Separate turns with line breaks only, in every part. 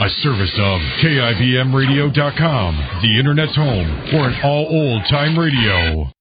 A service of KIBMradio.com, the Internet's home for an all old-time radio.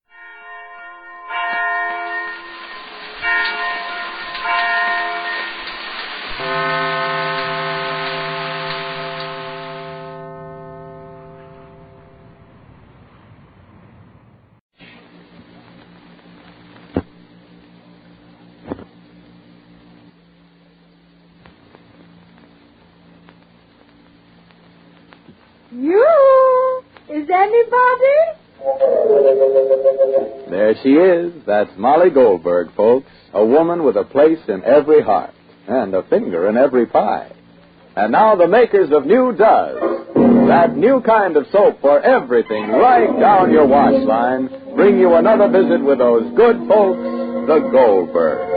There she is. That's Molly Goldberg, folks. A woman with a place in every heart and a finger in every pie. And now the makers of New Does, that new kind of soap for everything right down your wash line, bring you another visit with those good folks, the Goldbergs.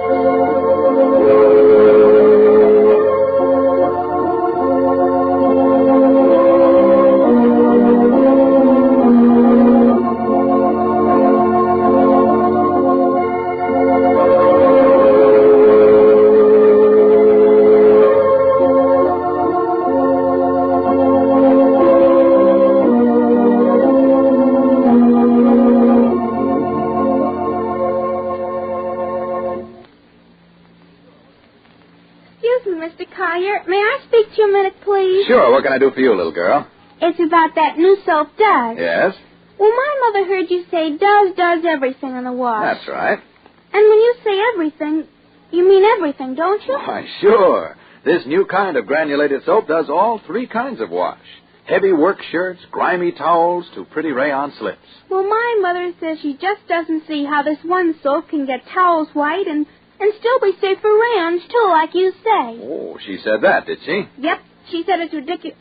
Sure, what can I do for you, little girl?
It's about that new soap, Does.
Yes?
Well, my mother heard you say does everything in the wash.
That's right.
And when you say everything, you mean everything, don't you?
Why, sure. This new kind of granulated soap does all three kinds of wash. Heavy work shirts, grimy towels, to pretty rayon slips.
Well, my mother says she just doesn't see how this one soap can get towels white and still be safe for rayons, too, like you say.
Oh, she said that, did she?
Yep. She said it's ridiculous.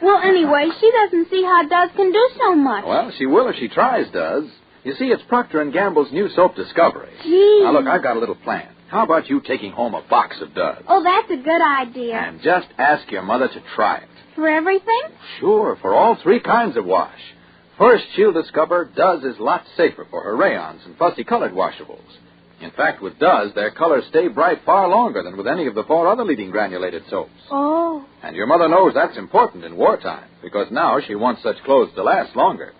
Well, anyway, she doesn't see how Does can do so much.
Well, she will if she tries, Does. You see, it's Procter & Gamble's new soap discovery.
Gee.
Now, look, I've got a little plan. How about you taking home a box of Does?
Oh, that's a good idea.
And just ask your mother to try it.
For everything?
Sure, for all three kinds of wash. First, she'll discover Does is lots safer for her rayons and fussy-colored washables. In fact, with Does, their colors stay bright far longer than with any of the four other leading granulated soaps.
Oh.
And your mother knows that's important in wartime, because now she wants such clothes to last longer.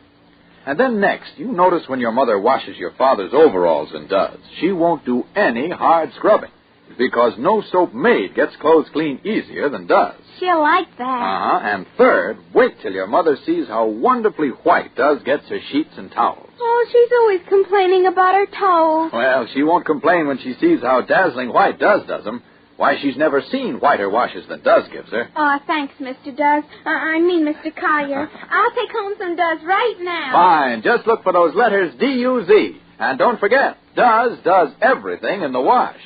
And then next, you notice when your mother washes your father's overalls in Does, she won't do any hard scrubbing, because no soap made gets clothes clean easier than Does.
She'll like that.
And third, wait till your mother sees how wonderfully white Does gets her sheets and towels.
Oh, she's always complaining about her towels.
Well, she won't complain when she sees how dazzling white Does does them. Why, she's never seen whiter washes than Does gives her.
Oh, thanks, Mr. Does. Mr. Collier. I'll take home some Does right now.
Fine. Just look for those letters D-U-Z. And don't forget, Does everything in the wash.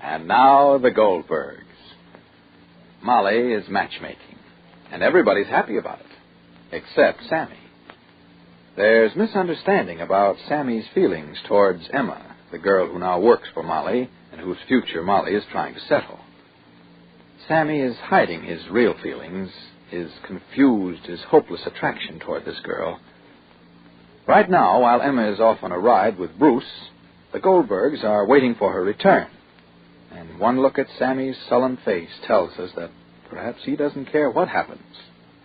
And now the Goldbergs. Molly is matchmaking, and everybody's happy about it, except Sammy. There's misunderstanding about Sammy's feelings towards Emma, the girl who now works for Molly and whose future Molly is trying to settle. Sammy is hiding his real feelings, his confused, his hopeless attraction toward this girl. Right now, while Emma is off on a ride with Bruce, the Goldbergs are waiting for her return. And one look at Sammy's sullen face tells us that perhaps he doesn't care what happens,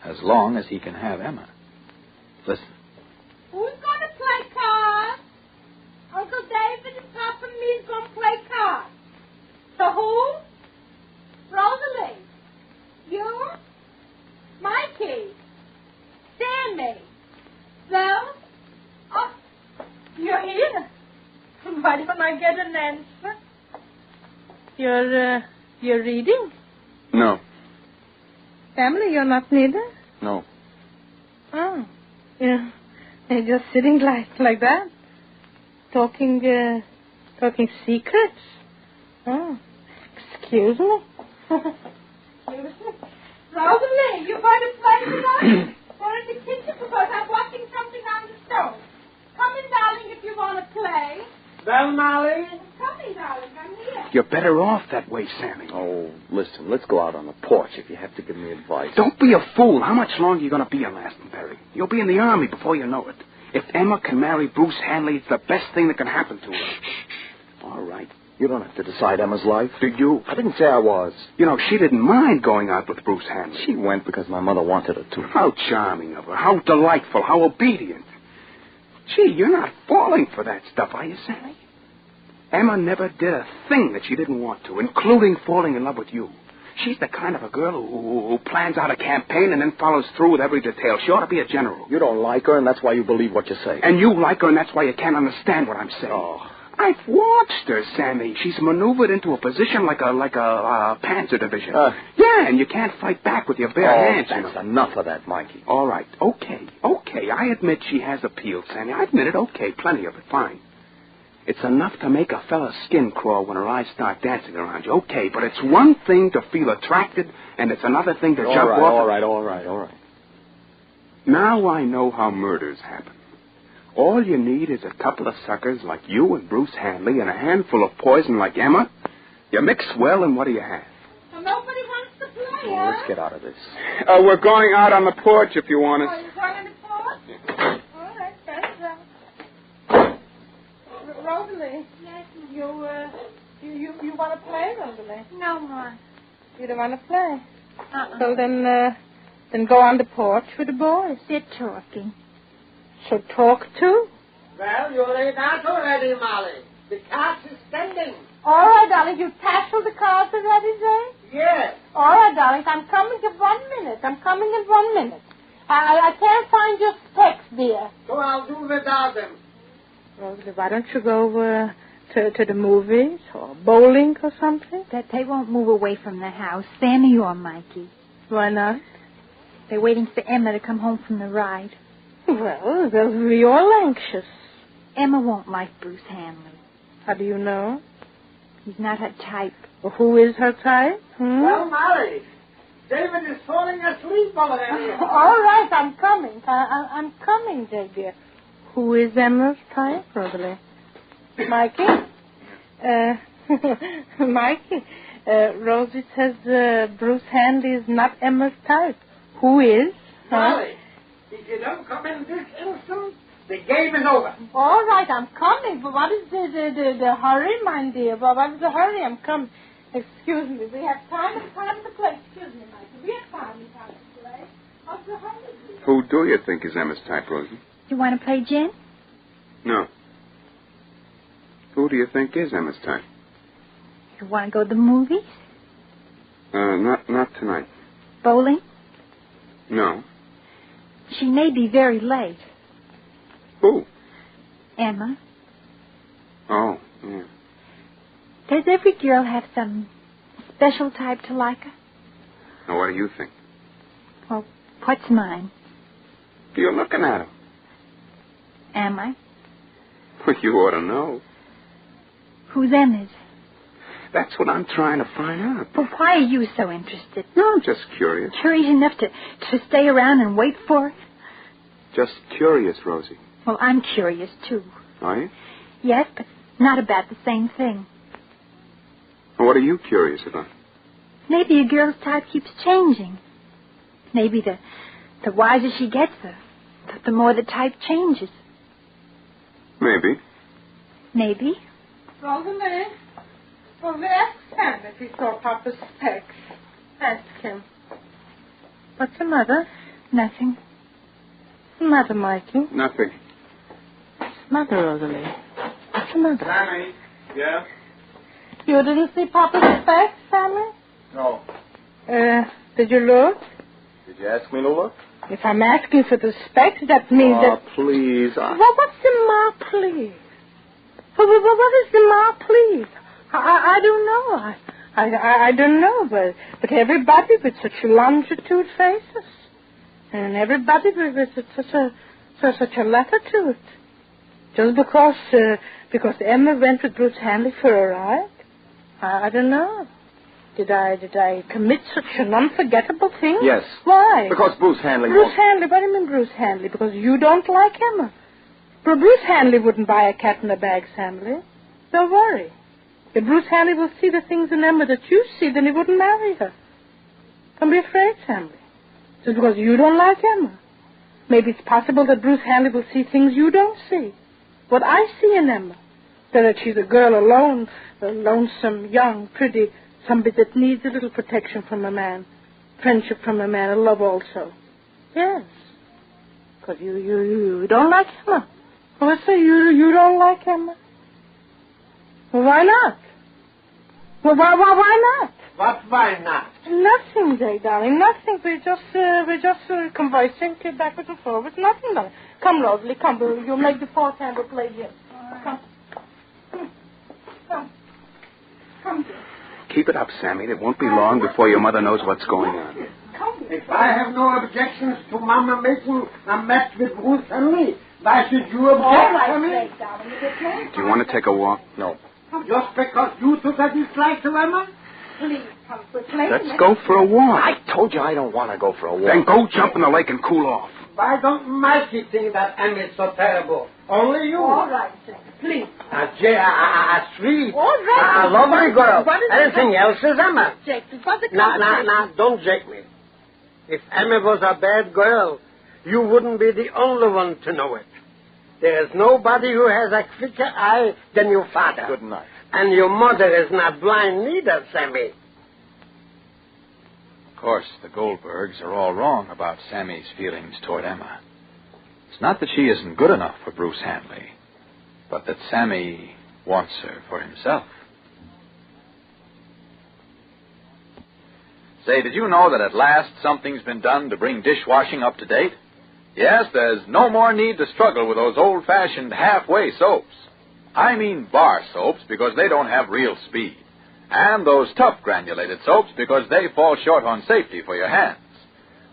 as long as he can have Emma. Listen.
Who's going to play cards? Uncle David and Papa and me's going to play cards. So who? Rosalie. You? Mikey. Sammy. Well? Oh, you're here. Why don't I get an answer? You're reading?
No.
Family, you're not neither?
No.
Oh. Yeah. You're just sitting like that? Talking secrets? Oh. Excuse me? Rosalie, you going to play with us? Or in the kitchen because I'm watching something on the stove. Come in, darling, if you want to play.
Well, Molly?
Come in, darling, I'm here.
You're better off that way, Sammy.
Oh, listen, let's go out on the porch if you have to give me advice.
Don't be a fool. How much longer are you going to be in Glastonbury? You'll be in the Army before you know it. If Emma can marry Bruce Hanley, it's the best thing that can happen to her.
All right.
You don't have to decide Emma's life.
Did you?
I didn't say I was.
You know, she didn't mind going out with Bruce Hanley.
She went because my mother wanted her to.
How charming of her. How delightful. How obedient. Gee, you're not falling for that stuff, are you, Sammy? Emma never did a thing that she didn't want to, including falling in love with you. She's the kind of a girl who plans out a campaign and then follows through with every detail. She ought to be a general.
You don't like her, and that's why you believe what you say.
And you like her, and that's why you can't understand what I'm saying.
Oh.
I've watched her, Sammy. She's maneuvered into a position like a panzer division. Yeah, and you can't fight back with your bare hands.
That's enough of that, Mikey.
All right, okay. I admit she has appeal, Sammy. I admit it. Okay, plenty of it. Fine. It's enough to make a fella's skin crawl when her eyes start dancing around you. Okay, but it's one thing to feel attracted, and it's another thing to jump off.
All right.
Now I know how murders happen. All you need is a couple of suckers like you and Bruce Hanley and a handful of poison like Emma. You mix well, and what do you have?
Well, nobody wants to play,
Well, let's get out of this.
We're going out on the porch if you want us.
Oh, you're going on the porch? All right, that's Rosalie.
Yes,
You want to play, Rosalie?
no more.
You don't want to play?
So
then go on the porch with the boys.
They're talking.
So talk too.
Well, you laid out already, Molly. The cart is standing.
All right, darling. You tackled the cards already, Zane?
Yes.
All right, darling. I'm coming in 1 minute. I can't find your specs, dear.
So I'll do without them.
Rosalie, why don't you go to the movies or bowling or something?
That they won't move away from the house, Sammy or Mikey.
Why not?
They're waiting for Emma to come home from the ride.
Well, they'll be all anxious.
Emma won't like Bruce Hanley.
How do you know?
He's not her type.
Well, who is her type?
Well, Molly, David is falling asleep already.
All right, I'm coming. I'm coming, dear. Who is Emma's type, Rosalie? Mikey? Mikey, Rosie says Bruce Hanley is not Emma's type. Who is?
Molly, if you don't come in this instant, the game is over.
All right, I'm coming. But what is the hurry, my dear? But what is the hurry? I'm coming. Excuse me. We have time and to play. Excuse me, Mikey. We have time and to play. What's the hurry?
Who do you think is Emma's type, Rosie?
You want to play gin?
No. Who do you think is Emma's type?
You want to go to the movies?
Not tonight.
Bowling?
No.
She may be very late.
Who?
Emma.
Oh, yeah.
Does every girl have some special type to like her?
Now, what do you think?
Well, what's mine?
You're looking at him.
Am I?
Well, you ought to know.
Who's Emma's?
That's what I'm trying to find out.
But why are you so interested?
No, I'm just curious.
Curious enough to stay around and wait for it?
Just curious, Rosie.
Well, I'm curious, too.
Are you?
Yes, but not about the same thing.
Well, what are you curious about?
Maybe a girl's type keeps changing. Maybe the wiser she gets, the more the type changes.
Maybe.
Maybe.
Rosalie. Well, ask Sam if he saw Papa's specs. Ask him. What's the matter?
Nothing.
What's the matter, Mikey?
Nothing.
What's the matter, Rosalie? What's the matter?
Sammy. Yeah?
You didn't see Papa's specs, Sammy?
No.
Did you look?
Did you ask me to look?
If I'm asking for the specs, that means that...
Please.
Well, what's the matter, please? What is the matter, please? I don't know. I don't know, but everybody with such longitude faces. And everybody with such a letter to it. Just because Emma went with Bruce Hanley for a ride? I don't know. Did I commit such an unforgettable thing?
Yes.
Why?
Because Bruce Hanley...
Hanley? What do you mean Bruce Hanley? Because you don't like Emma. But Bruce Hanley wouldn't buy a cat in a bag, Sammy. Don't worry. If Bruce Hanley will see the things in Emma that you see, then he wouldn't marry her. Don't be afraid, Sammy. Just because you don't like Emma. Maybe it's possible that Bruce Hanley will see things you don't see. What I see in Emma. that she's a girl alone, lonesome, young, pretty, somebody that needs a little protection from a man, friendship from a man, and love also. Yes. Because you don't like Emma. What's that? You don't like Emma? Well, why not? Well, why not?
What, why not?
Nothing, Jay, darling, nothing. We're just conversing, backwards and forwards, nothing, darling. Come, Rosalie, come. You'll make the fourth hand we'll play here. Come. Come, Jay.
Keep it up, Sammy. It won't be long before your mother knows what's going on.
If I have no objections to Mama making a match with Bruce and me, why should you object?
All right,
to me?
Jay, darling.
Do you want to take a walk?
No.
Just because you took a dislike to Emma?
Please, come, we're playing.
Let's go for a walk.
I told you I don't want to go for a walk.
Then go jump in the lake and cool off.
Why don't Mikey think that Emma is so terrible? Only you.
All right, Jay, please.
Jay, sweet.
All right.
A lovely girl.
What is
Anything else is Emma.
Jake, what's the
Now, don't jake me. If Emma was a bad girl, you wouldn't be the only one to know it. There's nobody who has a quicker eye than your father.
Good night.
And your mother is not blind neither, Sammy.
Of course, the Goldbergs are all wrong about Sammy's feelings toward Emma. It's not that she isn't good enough for Bruce Hanley, but that Sammy wants her for himself. Say, did you know that at last something's been done to bring dishwashing up to date? Yes, there's no more need to struggle with those old-fashioned halfway soaps. I mean bar soaps because they don't have real speed. And those tough granulated soaps because they fall short on safety for your hands.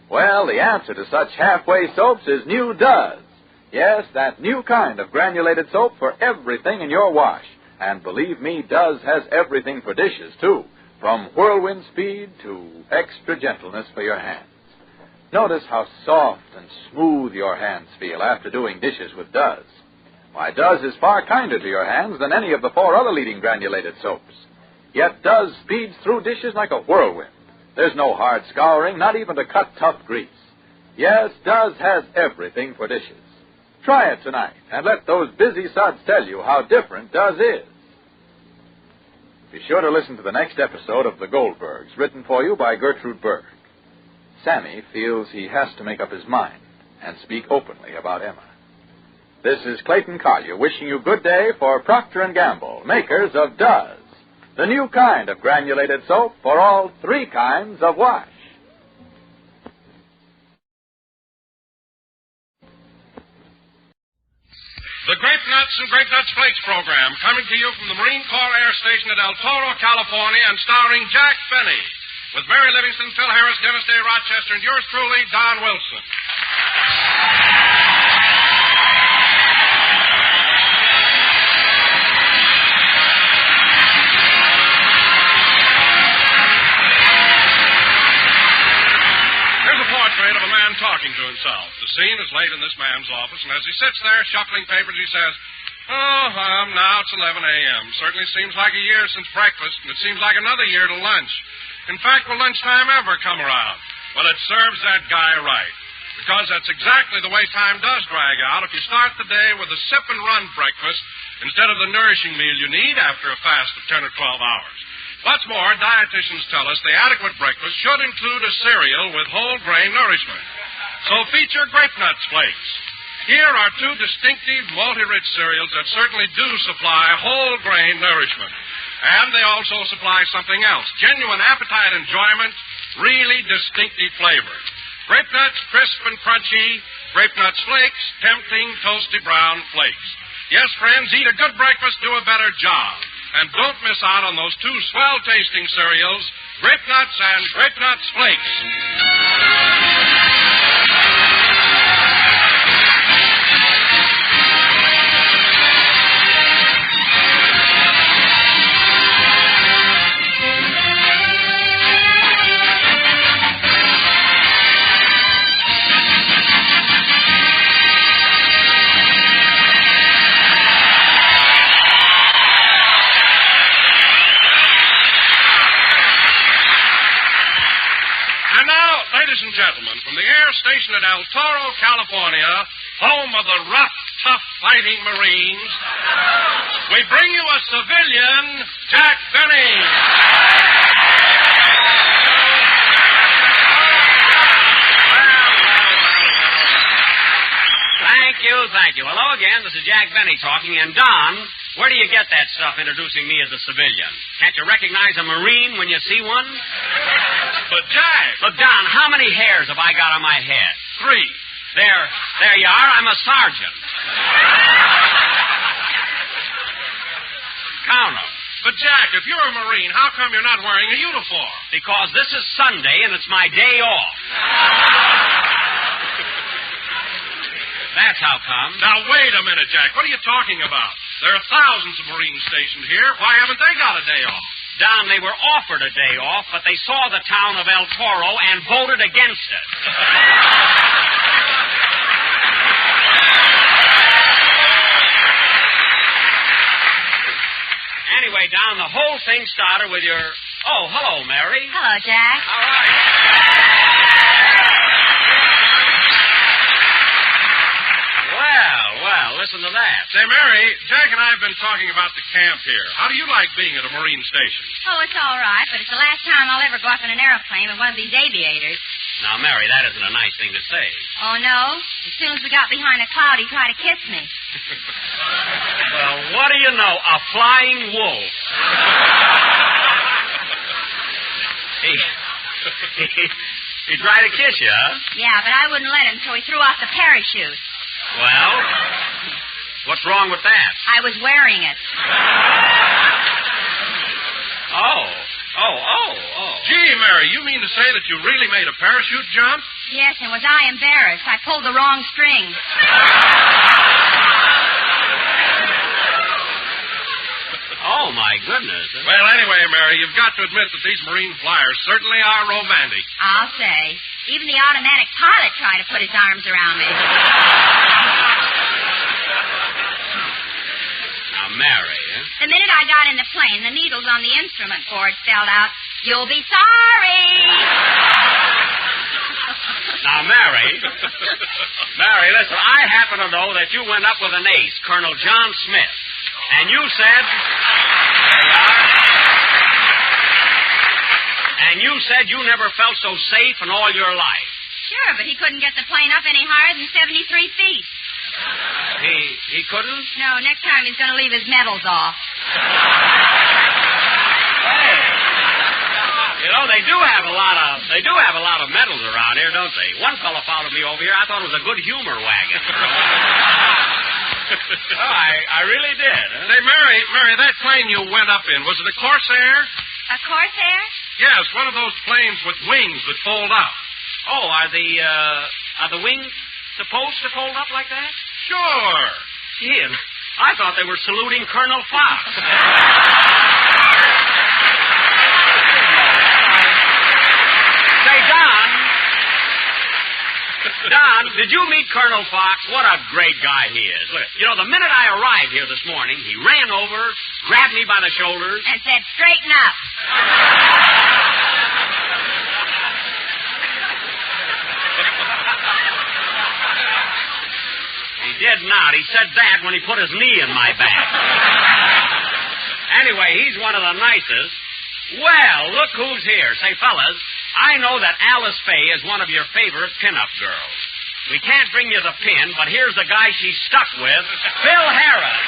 Well, the answer to such halfway soaps is new Does. Yes, that new kind of granulated soap for everything in your wash. And believe me, Does has everything for dishes, too. From whirlwind speed to extra gentleness for your hands. Notice how soft and smooth your hands feel after doing dishes with Does. Why, Does is far kinder to your hands than any of the 4 other leading granulated soaps. Yet Does speeds through dishes like a whirlwind. There's no hard scouring, not even to cut tough grease. Yes, Does has everything for dishes. Try it tonight, and let those busy suds tell you how different Does is. Be sure to listen to the next episode of The Goldbergs, written for you by Gertrude Berg. Sammy feels he has to make up his mind and speak openly about Emma. This is Clayton Collier wishing you good day for Procter & Gamble, makers of Does, the new kind of granulated soap for all 3 kinds of wash.
The Grape Nuts and Grape Nuts Flakes program, coming to you from the Marine Corps Air Station at El Toro, California, and starring Jack Benny, with Mary Livingston, Phil Harris, Dennis Day Rochester, and yours truly, Don Wilson. Here's a portrait of a man talking to himself. The scene is late in this man's office, and as he sits there shuffling papers, he says, now it's 11 a.m. Certainly seems like a year since breakfast, and it seems like another year to lunch. In fact, will lunchtime ever come around? Well, it serves that guy right, because that's exactly the way time does drag out if you start the day with a sip-and-run breakfast instead of the nourishing meal you need after a fast of 10 or 12 hours. What's more, dietitians tell us the adequate breakfast should include a cereal with whole grain nourishment. So feature Grape Nuts Flakes. Here are 2 distinctive, multi-rich cereals that certainly do supply whole grain nourishment. And they also supply something else, genuine appetite enjoyment, really distinctive flavor. Grape Nuts, crisp and crunchy. Grape Nuts Flakes, tempting, toasty brown flakes. Yes, friends, eat a good breakfast, do a better job. And don't miss out on those 2 swell-tasting cereals, Grape Nuts and Grape Nuts Flakes. Ladies and gentlemen, from the air station at El Toro, California, home of the rough, tough fighting Marines, we bring you a civilian, Jack Benny.
Thank you. Hello again. This is Jack Benny talking. And Don, where do you get that stuff introducing me as a civilian? Can't you recognize a Marine when you see one?
But, Jack...
Look, Don, how many hairs have I got on my head?
3.
There you are. I'm a sergeant. Count 'em.
But, Jack, if you're a Marine, how come you're not wearing a uniform?
Because this is Sunday and it's my day off. That's how come.
Now, wait a minute, Jack. What are you talking about? There are thousands of Marines stationed here. Why haven't they got a day off?
Don, they were offered a day off, but they saw the town of El Toro and voted against it. Anyway, Don, the whole thing started with your... Oh, hello, Mary.
Hello, Jack.
All right. Well, listen to that.
Say, Mary, Jack and I have been talking about the camp here. How do you like being at a Marine station?
Oh, it's all right, but it's the last time I'll ever go up in an airplane with one of these aviators.
Now, Mary, that isn't a nice thing to say.
Oh, no? As soon as we got behind a cloud, he tried to kiss me.
Well, what do you know? A flying wolf. He tried to kiss you, huh?
Yeah, but I wouldn't let him, so he threw off the parachute.
Well, what's wrong with that?
I was wearing it.
Oh.
Gee, Mary, you mean to say that you really made a parachute jump?
Yes, and was I embarrassed? I pulled the wrong string.
Oh, my goodness.
Well, anyway, Mary, you've got to admit that these Marine flyers certainly are romantic.
I'll say. Even the automatic pilot tried to put his arms around me.
Now, Mary,
The minute I got in the plane, the needles on the instrument board spelled out, "You'll be sorry."
Now, Mary, listen, I happen to know that you went up with an ace, Colonel John Smith, and you said... There you are. And you said you never felt so safe in all your life.
Sure, but he couldn't get the plane up any higher than 73 feet.
He couldn't?
No, next time he's going to leave his medals off.
Hey. You know, they do have a lot of medals around here, don't they? One fellow followed me over here. I thought it was a good humor wagon. Oh, I really did. Huh?
Say, Mary, that plane you went up in, was it a Corsair?
A Corsair?
Yes, one of those planes with wings that fold up.
Oh, are the wings supposed to fold up like that?
Sure.
Gee, I thought they were saluting Colonel Fox. Say, Don, did you meet Colonel Fox? What a great guy he is. Look, you know, the minute I arrived here this morning, he ran over, grabbed me by the shoulders,
and said, "Straighten up."
He did not. He said that when he put his knee in my back. Anyway, he's one of the nicest. Well, look who's here. Say, fellas, I know that Alice Faye is one of your favorite pin-up girls. We can't bring you the pin, but here's the guy she's stuck with, Phil Harris.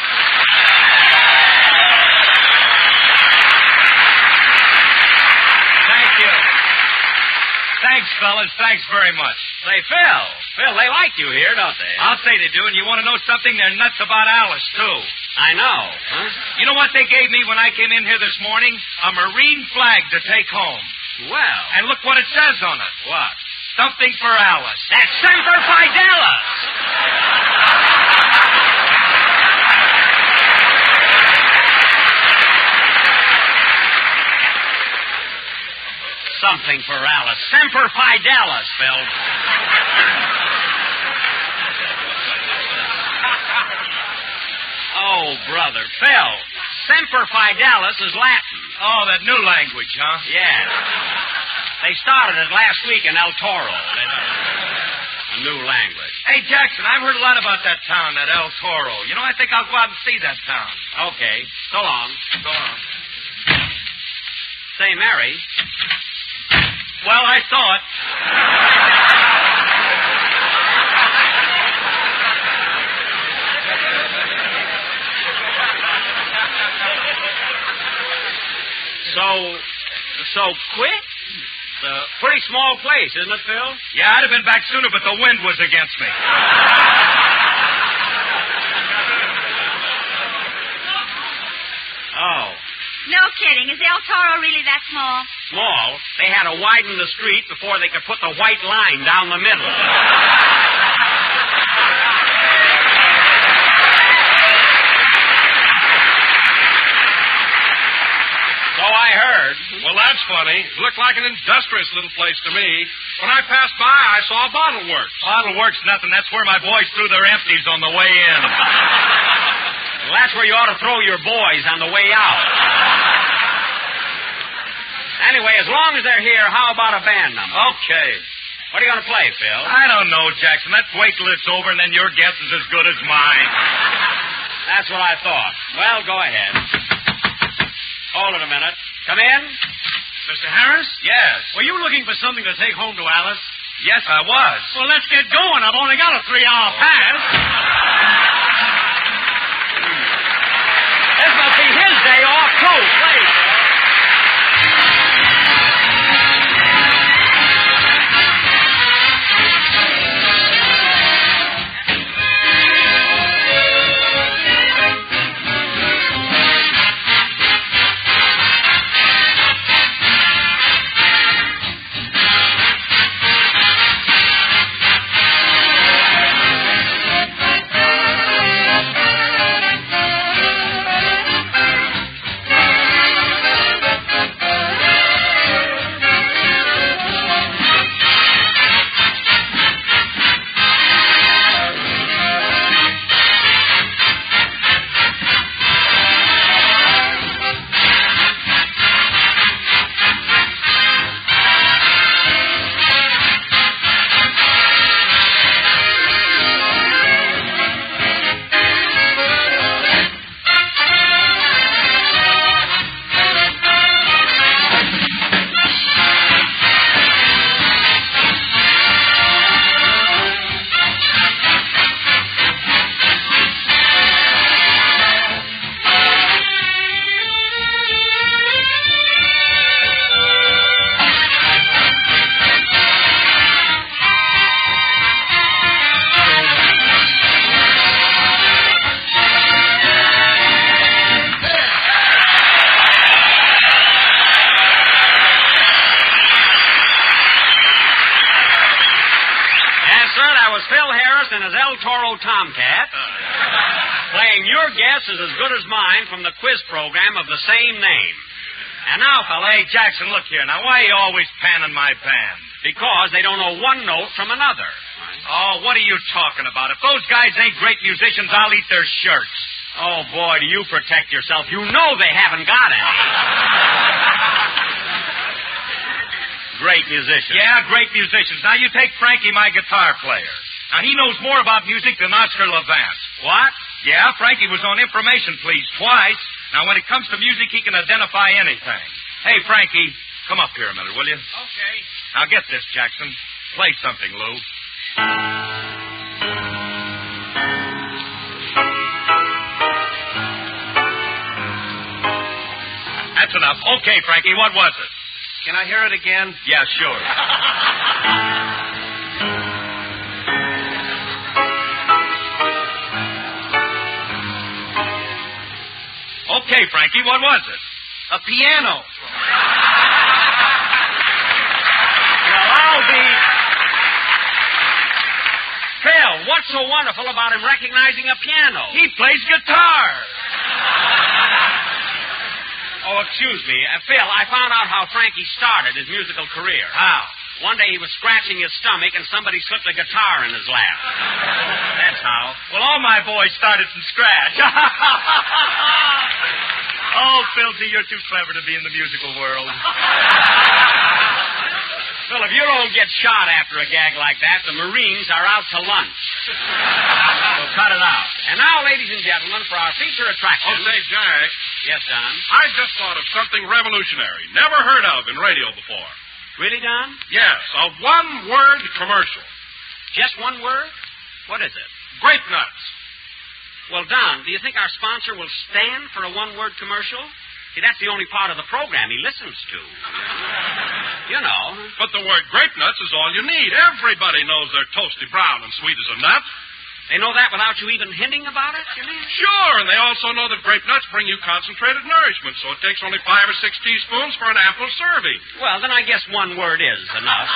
Thank you. Thanks, fellas. Thanks very much.
Say, Phil, they like you here, don't they?
I'll say they do, and you want to know something? They're nuts about Alice, too.
I know. Huh?
You know what they gave me when I came in here this morning? A Marine flag to take home.
Well.
And look what it says on it.
What?
Something for Alice.
That's Semper Fidelis. Something for Alice. Semper Fidelis, Phil. Oh, brother. Phil, Semper Fidelis is Latin.
Oh, that new language, huh?
Yeah. They started it last week in El Toro. A new language.
Hey, Jackson, I've heard a lot about that town, that El Toro. You know, I think I'll go out and see that town.
Okay. So long.
So long.
Say, Mary.
Well, I saw it.
So quick? It's a pretty small place, isn't it, Phil?
Yeah, I'd have been back sooner, but the wind was against me.
Oh.
No kidding. Is El Toro really that small?
Small? They had to widen the street before they could put the white line down the middle. So I heard.
Well, that's funny. It looked like an industrious little place to me. When I passed by, I saw Bottle Works.
Bottle Works, nothing. That's where my boys threw their empties on the way in.
Well, that's where you ought to throw your boys on the way out. Anyway, as long as they're here, how about a band number?
Okay.
What are you going to play, Phil?
I don't know, Jackson. Let's wait till it's over, and then your guess is as good as mine.
That's what I thought. Well, go ahead. Hold it a minute. Come in.
Mr. Harris?
Yes.
Were you looking for something to take home to Alice? Yes, I was.
Well, let's get going. I've only got a 3-hour pass.
This must be his day off, too. Please. And his El Toro Tomcat, playing Your Guess is as Good as Mine from the quiz program of the same name. And now, fella...
Hey, Jackson, look here. Now, why are you always panning my band?
Because they don't know one note from another.
Oh, what are you talking about? If those guys ain't great musicians, I'll eat their shirts.
Oh, boy, do you protect yourself. You know they haven't got any. Great musicians.
Yeah, great musicians. Now, you take Frankie, my guitar player. Now, he knows more about music than Oscar Levant.
What?
Yeah, Frankie was on Information Please twice. Now, when it comes to music, he can identify anything. Hey, Frankie, come up here a minute, will you?
Okay.
Now, get this, Jackson. Play something, Lou. That's enough. Okay, Frankie, what was it?
Can I hear it again?
Yeah, sure. Okay, Frankie, what was it?
A piano.
Well, I'll be... Phil, what's so wonderful about him recognizing a piano?
He plays guitar.
Oh, excuse me. Phil, I found out how Frankie started his musical career.
How?
One day he was scratching his stomach and somebody slipped a guitar in his lap. That's how.
Well, all my boys started from scratch. Oh, Philsy, you're too clever to be in the musical world.
Phil, if you don't don't get shot after a gag like that. The Marines are out to lunch. So cut it out. And now, ladies and gentlemen, for our feature attraction...
Oh, say, Jack.
Yes, Don?
I just thought of something revolutionary. Never heard of in radio before.
Really, Don?
Yes, a one-word commercial.
Just one word? What is it?
Grape nuts.
Well, Don, do you think our sponsor will stand for a one-word commercial? See, that's the only part of the program he listens to. You know.
But the word grape nuts is all you need. Everybody knows they're toasty brown and sweet as a nut.
They know that without you even hinting about it, you mean?
Sure, and they also know that grape nuts bring you concentrated nourishment, so it takes only 5 or 6 teaspoons for an ample serving.
Well, then I guess one word is enough.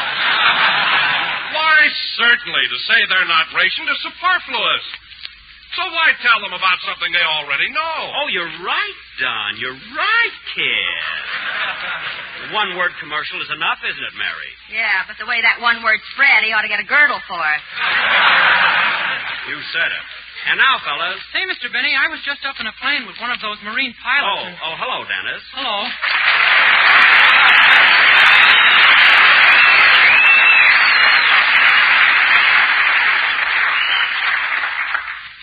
Why, certainly. To say they're not rationed is superfluous. So why tell them about something they already know?
Oh, you're right, Don. You're right, kid. One-word commercial is enough, isn't it, Mary?
Yeah, but the way that one word spread, he ought to get a girdle for it.
You said it. And now, fellas...
Hey, Mr. Benny, I was just up in a plane with one of those Marine pilots.
Oh, hello, Dennis.
Hello.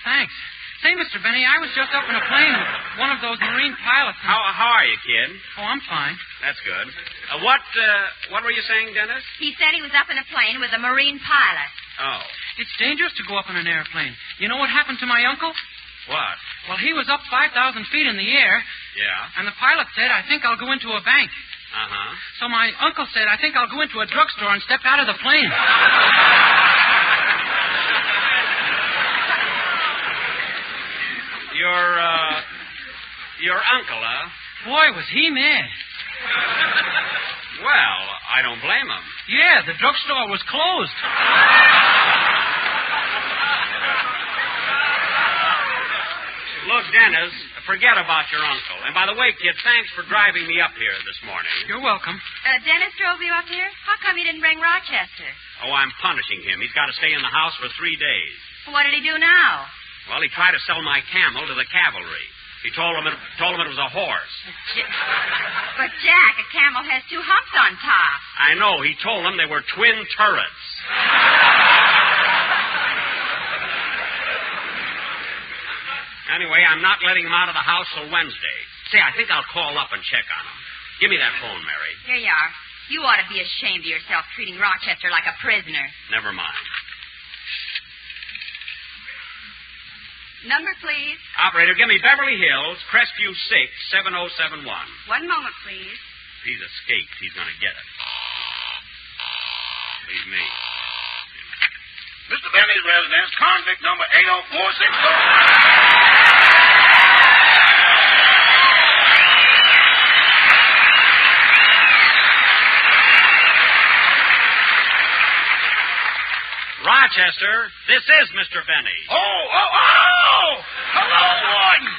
Thanks. Say, Mr. Benny, I was just up in a plane with one of those Marine pilots.
How are you, kid?
Oh, I'm fine.
That's good. What were you saying, Dennis?
He said he was up in a plane with a Marine pilot.
Oh.
It's dangerous to go up in an airplane. You know what happened to my uncle?
What?
Well, he was up 5,000 feet in the air.
Yeah?
And the pilot said, I think I'll go into a bank.
Uh-huh.
So my uncle said, I think I'll go into a drugstore and step out of the plane.
Your uncle, huh?
Boy, was he mad.
Well, I don't blame him.
Yeah, the drugstore was closed.
Look, Dennis, forget about your uncle. And by the way, kid, thanks for driving me up here this morning.
You're welcome.
Dennis drove you up here? How come you didn't bring Rochester?
Oh, I'm punishing him. He's got to stay in the house for 3 days.
What did he do now?
Well, he tried to sell my camel to the cavalry. He told him it was a horse.
But, Jack, a camel has 2 humps on top.
I know. He told them they were twin turrets. Anyway, I'm not letting him out of the house till Wednesday. Say, I think I'll call up and check on him. Give me that phone, Mary.
Here you are. You ought to be ashamed of yourself treating Rochester like a prisoner.
Never mind.
Number, please.
Operator, give me Beverly Hills, Crestview 6, 7071.
1 moment, please.
If he's escaped, he's going to get it. Leave me.
Mr. Benny's residence, convict number 80460.
Rochester, this is Mr. Benny.
Oh! Hello, Warden.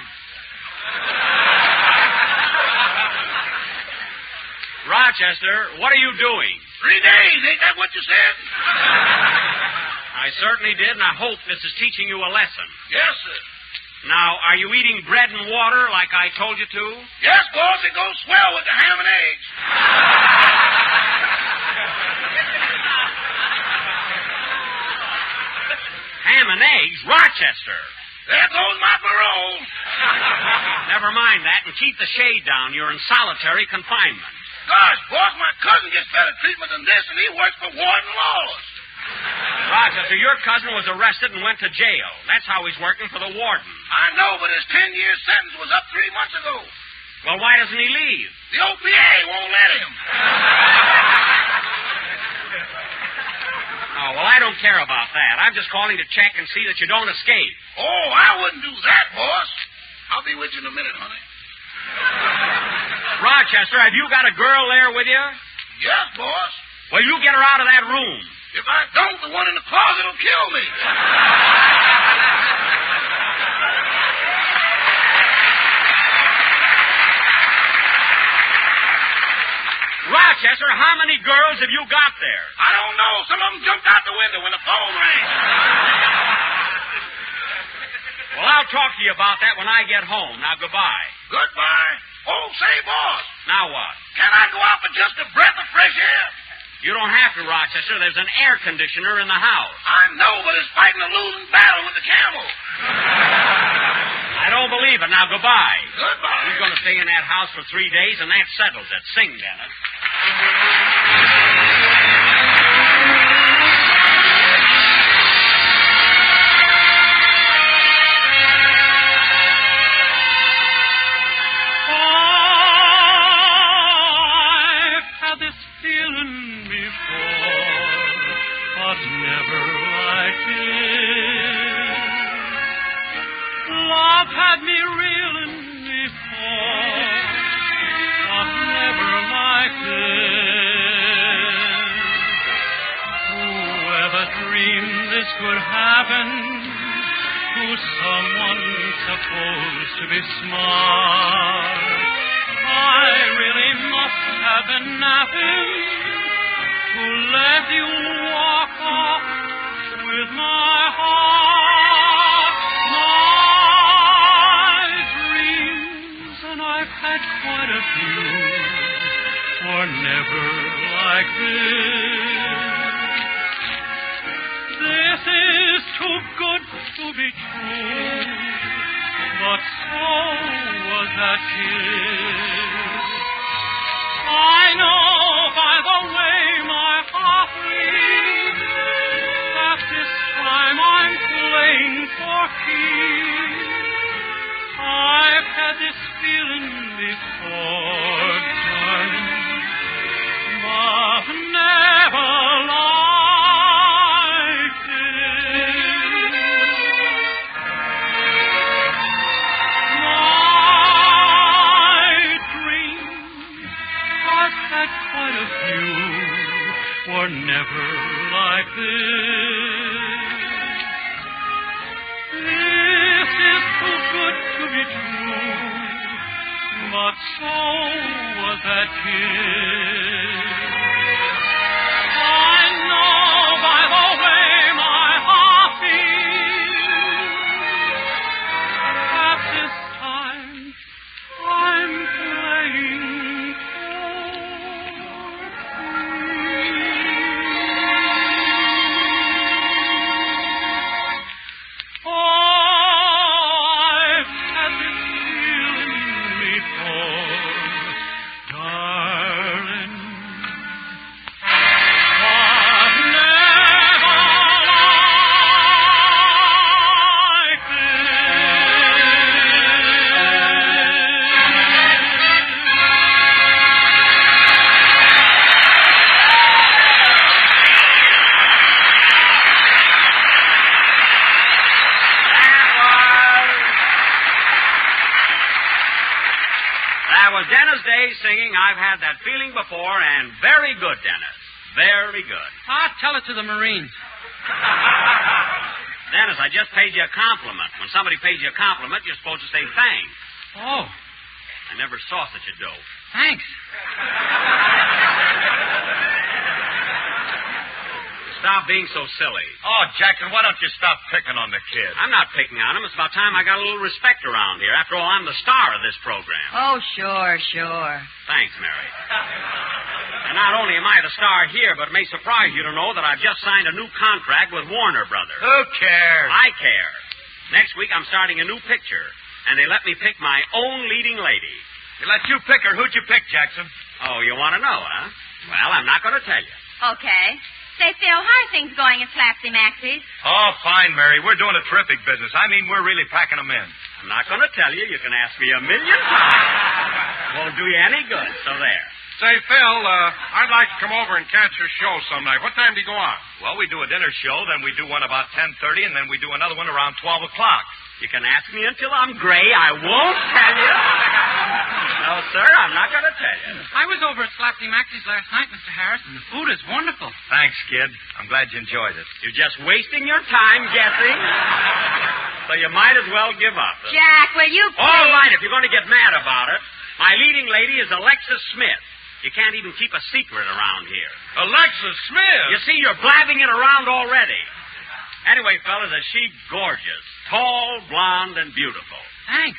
Rochester, what are you doing?
3 days, ain't that what you said?
I certainly did, and I hope this is teaching you a lesson.
Yes, sir.
Now, are you eating bread and water like I told you to?
Yes, boss, it goes swell with the ham and eggs.
Ham and eggs? Rochester!
There goes my parole.
Never mind that, and keep the shade down. You're in solitary confinement.
Gosh, boss, my cousin gets better treatment than this, and he works for Warden Laws.
Rochester, your cousin was arrested and went to jail. That's how he's working for the warden.
I know, but his 10-year sentence was up 3 months ago.
Well, why doesn't he leave?
The OPA won't let him.
Oh, well, I don't care about that. I'm just calling to check and see that you don't escape.
Oh, I wouldn't do that, boss. I'll be with you in a minute, honey.
Rochester, have you got a girl there with you?
Yes, boss.
Well, you get her out of that room.
If I don't, the one in the closet will kill me.
Rochester, how many girls have you got there?
I don't know. Some of them jumped out the window when the phone rang.
Well, I'll talk to you about that when I get home. Now, goodbye.
Goodbye. Oh, say, boss.
Now what?
Can I go out for just a breath of fresh air?
You don't have to, Rochester. There's an air conditioner in the house.
I know, but it's fighting a losing battle with the camel.
I don't believe it. Now, goodbye.
Goodbye.
You're going to stay in that house for 3 days, and that settles it. Sing, Dennis.
I've had this feeling before, but never like this. Love had me reeling before, but never like this. Whoever dreamed this could happen to someone supposed to be smart? I really must have been napping to let you walk off with my heart. My dreams, and I've had quite a few, were never like this. This is too good to be true, but so was that kiss. I know by the way my heart beats that this time I'm playing for keeps. I've had this feeling before, darling, but never like this. My dreams, I've had quite a few, were never like this. This is too good to be true, but so was that kiss. I know by the way my heart beats that this time I'm playing for keeps. I've had this feeling before, darling, but never like
That was Dennis Day singing I've Had That Feeling Before, and very good, Dennis. Very good.
Tell it to the Marines.
Dennis, I just paid you a compliment. When somebody pays you a compliment, you're supposed to say thanks.
Oh,
I never saw such a dope.
thanks.
Stop being so silly.
Oh, Jackson, why don't you stop picking on the kid?
I'm not picking on him. It's about time I got a little respect around here. After all, I'm the star of this program.
Oh, sure.
Thanks, Mary. And not only am I the star here, but it may surprise you to know that I've just signed a new contract with Warner Brothers.
Who cares?
I care. Next week, I'm starting a new picture, and they let me pick my own leading lady.
They let you pick her. Who'd you pick, Jackson?
Oh, you want to know, huh? Well, I'm not going to tell you.
Okay. Say, Phil, how are things going at Slapsy Maxie's?
Oh, fine, Mary. We're doing a terrific business. I mean, we're really packing them in.
I'm not going to tell you. You can ask me 1,000,000 times. Won't do you any good, so there.
Say, Phil, I'd like to come over and catch your show some night. What time do you go on?
Well, we do a dinner show, then we do one about 10:30, and then we do another one around 12 o'clock.
You can ask me until I'm gray. I won't tell you. No, sir, I'm not going to tell you.
I was over at Slapsy Maxie's last night, Mr. Harris, and the food is wonderful.
Thanks, kid. I'm glad you enjoyed it.
You're just wasting your time guessing. So you might as well give up.
Jack, will you please...
All right, if you're going to get mad about it. My leading lady is Alexis Smith. You can't even keep a secret around here.
Alexis Smith?
You see, you're blabbing it around already. Anyway, fellas, is she gorgeous? Tall, blonde, and beautiful.
Thanks.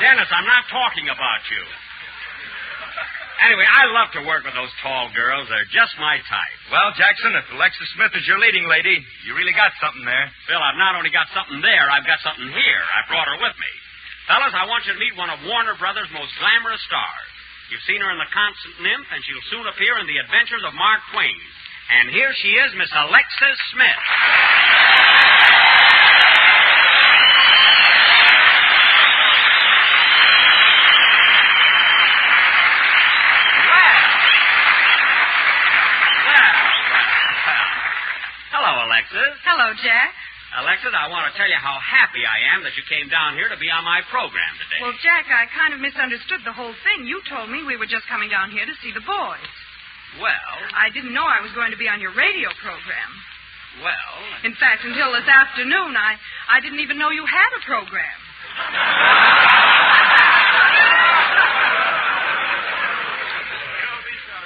Dennis, I'm not talking about you. Anyway, I love to work with those tall girls. They're just my type.
Well, Jackson, if Alexis Smith is your leading lady, you really got something there.
Phil, I've not only got something there, I've got something here. I brought her with me. Fellas, I want you to meet one of Warner Brothers' most glamorous stars. You've seen her in The Constant Nymph, and she'll soon appear in The Adventures of Mark Twain. And here she is, Miss Alexis Smith. Hello, Alexis.
Hello, Jack.
Alexis, I want to tell you how happy I am that you came down here to be on my program today.
Well, Jack, I kind of misunderstood the whole thing. You told me we were just coming down here to see the boys.
Well...
I didn't know I was going to be on your radio program.
Well...
In fact, until this afternoon, I didn't even know you had a program.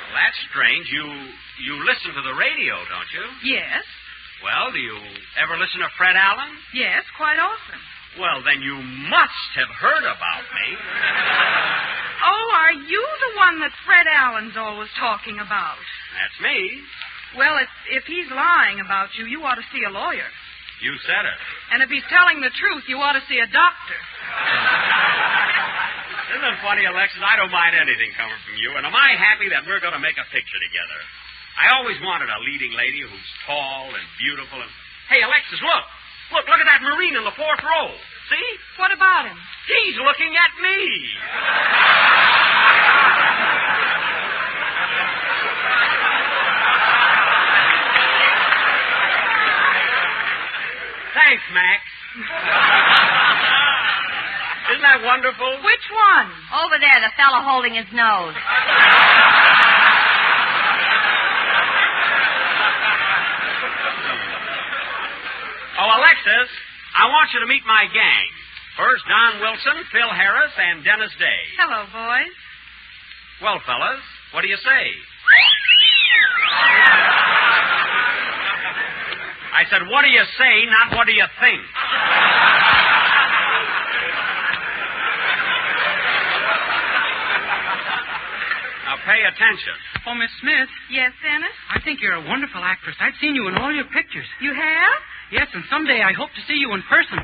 Well, that's strange. You listen to the radio, don't you?
Yes.
Well, do you ever listen to Fred Allen?
Yes, quite often.
Well, then you must have heard about me.
Oh, are you the one that Fred Allen's always talking about?
That's me.
Well, if he's lying about you, you ought to see a lawyer.
You said it.
And if he's telling the truth, you ought to see a doctor.
Isn't it funny, Alexis? I don't mind anything coming from you, and am I happy that we're going to make a picture together? I always wanted a leading lady who's tall and beautiful and... Hey, Alexis, look! Look at that Marine in the fourth row. See?
What about him?
He's looking at me. Thanks, Max. Isn't that wonderful?
Which one?
Over there, the fellow holding his nose.
Oh, Alexis, I want you to meet my gang. First, Don Wilson, Phil Harris, and Dennis Day.
Hello, boys.
Well, fellas, what do you say? I said, what do you say, not what do you think? Now, pay attention.
Oh, Miss Smith.
Yes, Dennis?
I think you're a wonderful actress. I've seen you in all your pictures.
You have?
Yes, and someday I hope to see you in person.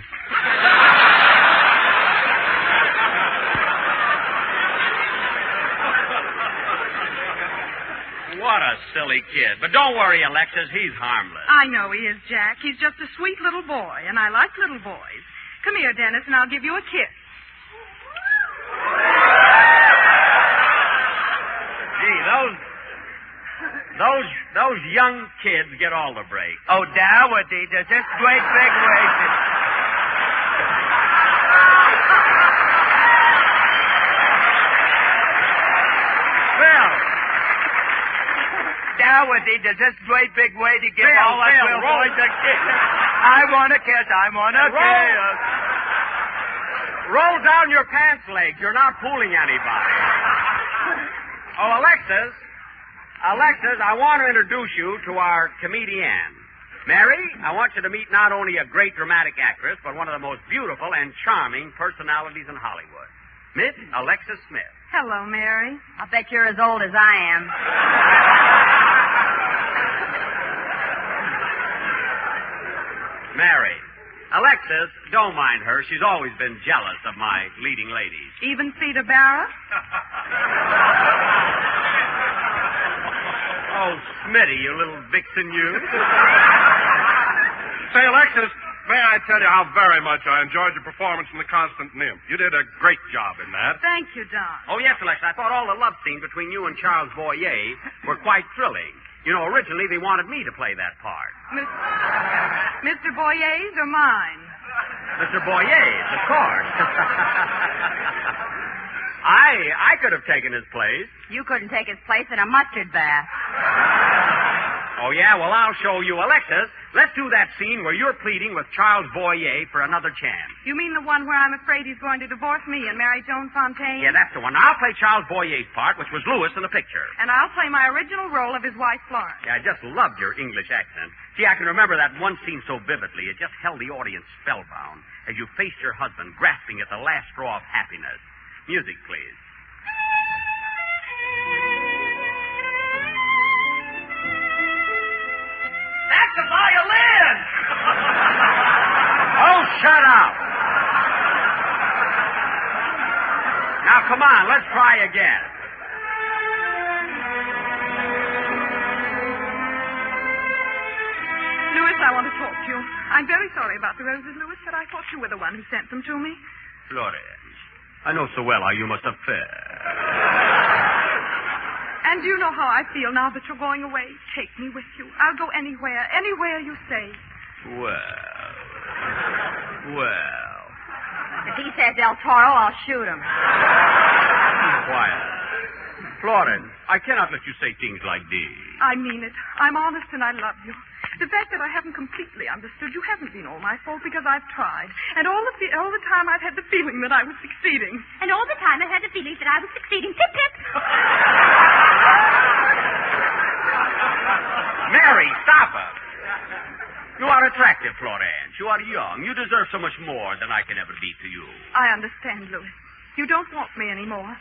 What a silly kid. But don't worry, Alexis, he's harmless.
I know he is, Jack. He's just a sweet little boy, and I like little boys. Come here, Dennis, and I'll give you a kiss.
Gee, those young kids get all the breaks.
Oh, Dowdy, there's this great big race.
Phil!
Dowdy, there's this great big way to give all us little boys a kiss. I want a kiss, I want a kiss.
Roll down your pants legs. You're not fooling anybody. Oh, Alexis, I want to introduce you to our comedian. Mary, I want you to meet not only a great dramatic actress, but one of the most beautiful and charming personalities in Hollywood, Miss Alexis Smith.
Hello, Mary.
I'll bet you're as old as I am.
Mary. Alexis, don't mind her. She's always been jealous of my leading ladies.
Even Theda Barra?
Oh, Smitty, you little vixen, you.
Say, Alexis, may I tell you how very much I enjoyed your performance in The Constant Nymph. You did a great job in that.
Thank you, Don.
Oh, yes, Alexis. I thought all the love scenes between you and Charles Boyer were quite thrilling. You know, originally they wanted me to play that part.
Mr. Boyer's or mine?
Mr. Boyer's, of course. I could have taken his place.
You couldn't take his place in a mustard bath.
Oh, yeah? Well, I'll show you. Alexis, let's do that scene where you're pleading with Charles Boyer for another chance.
You mean the one where I'm afraid he's going to divorce me and marry Joan Fontaine?
Yeah, that's the one. I'll play Charles Boyer's part, which was Louis in the picture.
And I'll play my original role of his wife, Florence.
Yeah, I just loved your English accent. See, I can remember that one scene so vividly. It just held the audience spellbound. as you faced your husband, grasping at the last straw of happiness. Music, please.
That's a violin!
Oh, shut up! Now, come on, let's try again.
Louis, I want to talk to you. I'm very sorry about the roses, Louis, but I thought you were the one who sent them to me.
Florence, I know so well how you must have felt.
And you know how I feel now that you're going away. Take me with you. I'll go anywhere you say.
Well.
If he says El Toro, I'll shoot him.
Quiet. Florence, I cannot let you say things like these.
I mean it. I'm honest and I love you. The fact that I haven't completely understood you hasn't been all my fault because I've tried. And all the time I've had the feeling that I was succeeding.
And all the time I've had the feeling that I was succeeding. Pip, pip.
Mary, stop it. You are attractive, Florence. You are young. You deserve so much more than I can ever be to you.
I understand, Louis. You don't want me anymore.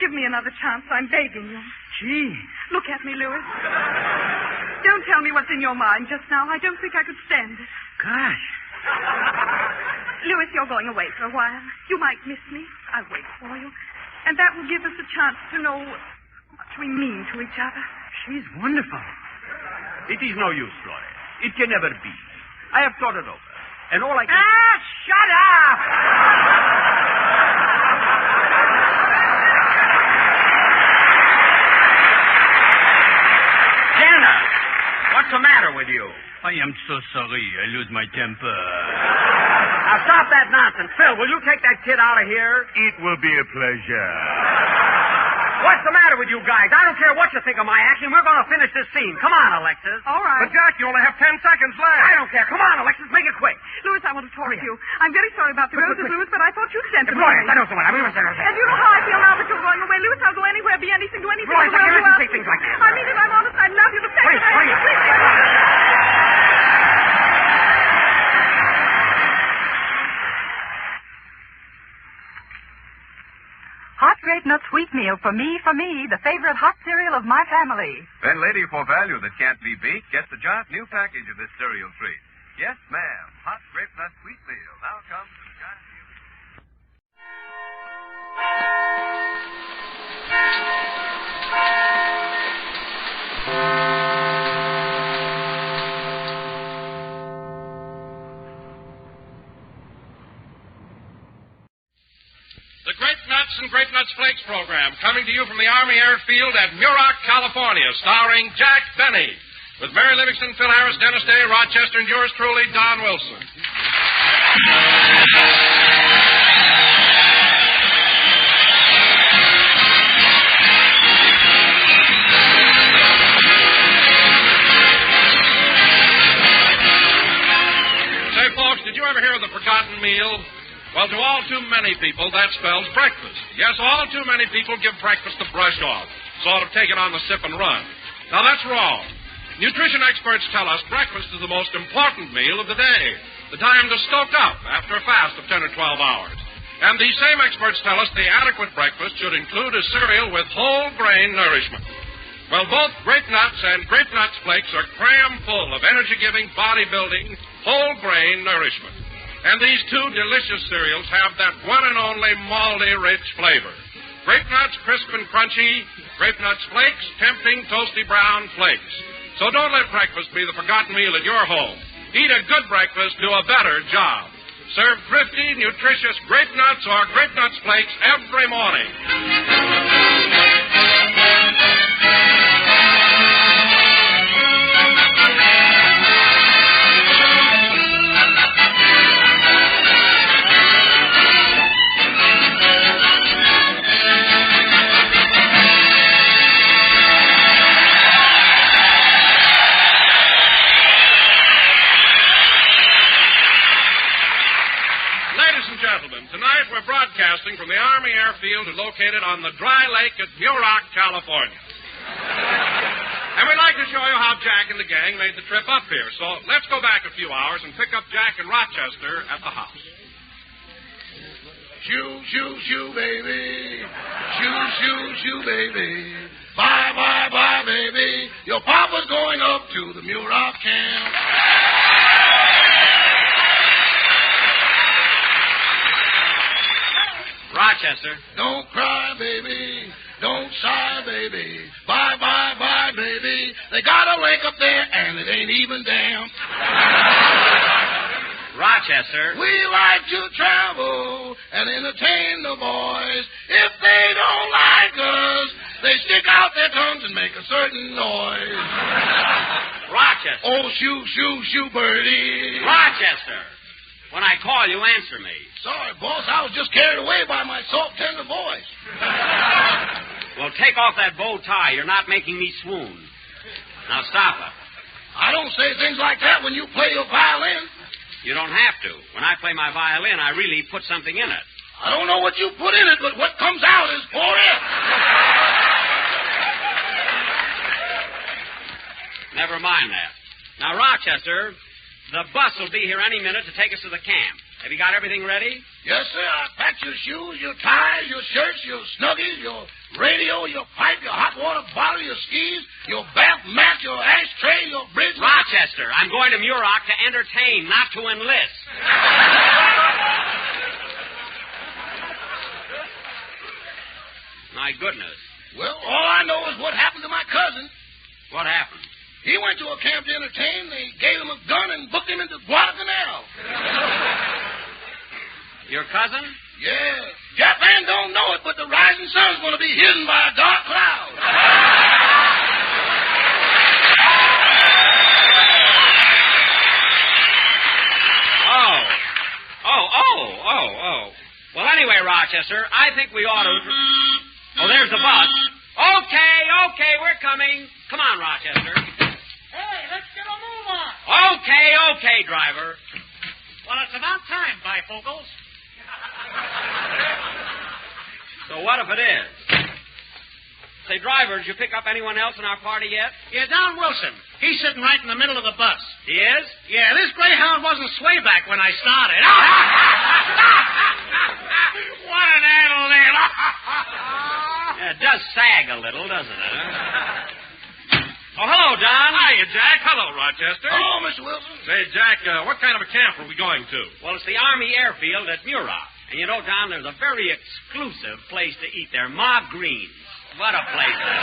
Give me another chance. I'm begging you.
Gee.
Look at me, Louis. Don't tell me what's in your mind just now. I don't think I could stand it.
Gosh.
Louis, you're going away for a while. You might miss me. I'll wait for you. And that will give us a chance to know how much we mean to each other.
She's wonderful. It is no use, Florence. It can never be. I have thought it over. And all I can...
Shut up!
What's the matter with you?
I am so sorry. I lose my temper.
Now stop that nonsense. Phil, will you take that kid out of here?
It will be a pleasure.
What's the matter with you guys? I don't care what you think of my acting. We're going to finish this scene. Come on, Alexis.
All right.
But, Jack, you only have 10 seconds left.
I don't care. Come on, Alexis. Make it quick.
Louis, I want to talk to you. I'm very sorry about the roses, Louis, but I thought you sent them.
Florence, I know someone.
And you know how I feel now that you're going away. Louis, I'll go anywhere, be anything, do anything.
Florence, I can't let you say things like that.
I mean it. I'm honest. I love you. The fact that I
Hot grape nut sweet meal for me, the favorite hot cereal of my family.
Then, lady, for value that can't be beat, get the giant new package of this cereal treat. Yes, ma'am. Hot grape nut sweet meal. Now comes the giant new...
The Grape Nuts and Grape Nuts Flakes program, coming to you from the Army Airfield at Muroc, California, starring Jack Benny, with Mary Livingston, Phil Harris, Dennis Day, Rochester, and yours truly, Don Wilson. Say, folks, did you ever hear of the forgotten meal? Well, to all too many people, that spells breakfast. Yes, all too many people give breakfast the brush off, sort of take it on the sip and run. Now, that's wrong. Nutrition experts tell us breakfast is the most important meal of the day, the time to stoke up after a fast of 10 or 12 hours. And these same experts tell us the adequate breakfast should include a cereal with whole grain nourishment. Well, both Grape Nuts and Grape Nuts Flakes are cram full of energy-giving, body-building, whole grain nourishment. And these two delicious cereals have that one and only malty rich flavor. Grape Nuts crisp and crunchy, Grape Nuts Flakes tempting toasty brown flakes. So don't let breakfast be the forgotten meal at your home. Eat a good breakfast, do a better job. Serve thrifty, nutritious Grape Nuts or Grape Nuts Flakes every morning. Tonight we're broadcasting from the Army Airfield located on the dry lake at Muroc, California. And we'd like to show you how Jack and the gang made the trip up here. So let's go back a few hours and pick up Jack in Rochester at the house.
Shoo, shoo, shoo, baby. Shoo, shoo, shoo, baby. Bye, bye, bye, baby. Your papa's going up to the Muroc camp.
Rochester.
Don't cry, baby. Don't sigh, baby. Bye, bye, bye, baby. They got a lake up there, and it ain't even damp.
Rochester.
We like to travel and entertain the boys. If they don't like us, they stick out their tongues and make a certain noise.
Rochester.
Oh, shoo, shoo, shoo, birdie.
Rochester. When I call you, answer me.
Sorry, boss. I was just carried away by my soft, tender voice.
Well, take off that bow tie. You're not making me swoon. Now, stop it.
I don't say things like that when you play your violin.
You don't have to. When I play my violin, I really put something in it.
I don't know what you put in it, but what comes out is for it.
Never mind that. Now, Rochester, the bus will be here any minute to take us to the camp. Have you got everything ready?
Yes, sir. I packed your shoes, your ties, your shirts, your snuggies, your radio, your pipe, your hot water bottle, your skis, your bath mat, your ashtray, your bridge.
Rochester, I'm going to Muroc to entertain, not to enlist. My goodness.
Well, all I know is what happened to my cousin.
What happened?
He went to a camp to entertain. They gave him a gun and booked him into Guadalcanal.
Your cousin?
Yeah. Japan don't know it, but the rising sun's going to be hidden by a dark cloud.
Oh. Well, anyway, Rochester, I think we ought to... Oh, there's the bus. Okay, we're coming. Come on, Rochester.
Hey, let's get a move on.
Okay, driver.
Well, it's about time, bifocals.
So what if it is? Say, driver, did you pick up anyone else in our party yet?
Yeah, Don Wilson. He's sitting right in the middle of the bus.
He is?
Yeah, this Greyhound wasn't swayback when I started. What an animal there.
Yeah, it does sag a little, doesn't it? Huh? Oh, hello, Don.
Hiya, Jack. Hello, Rochester.
Hello, Mr. Wilson.
Say, Jack, what kind of a camp are we going to?
Well, it's the Army Airfield at Muroc. And you know, Don, there's a very exclusive place to eat there. Ma Green's. What a place that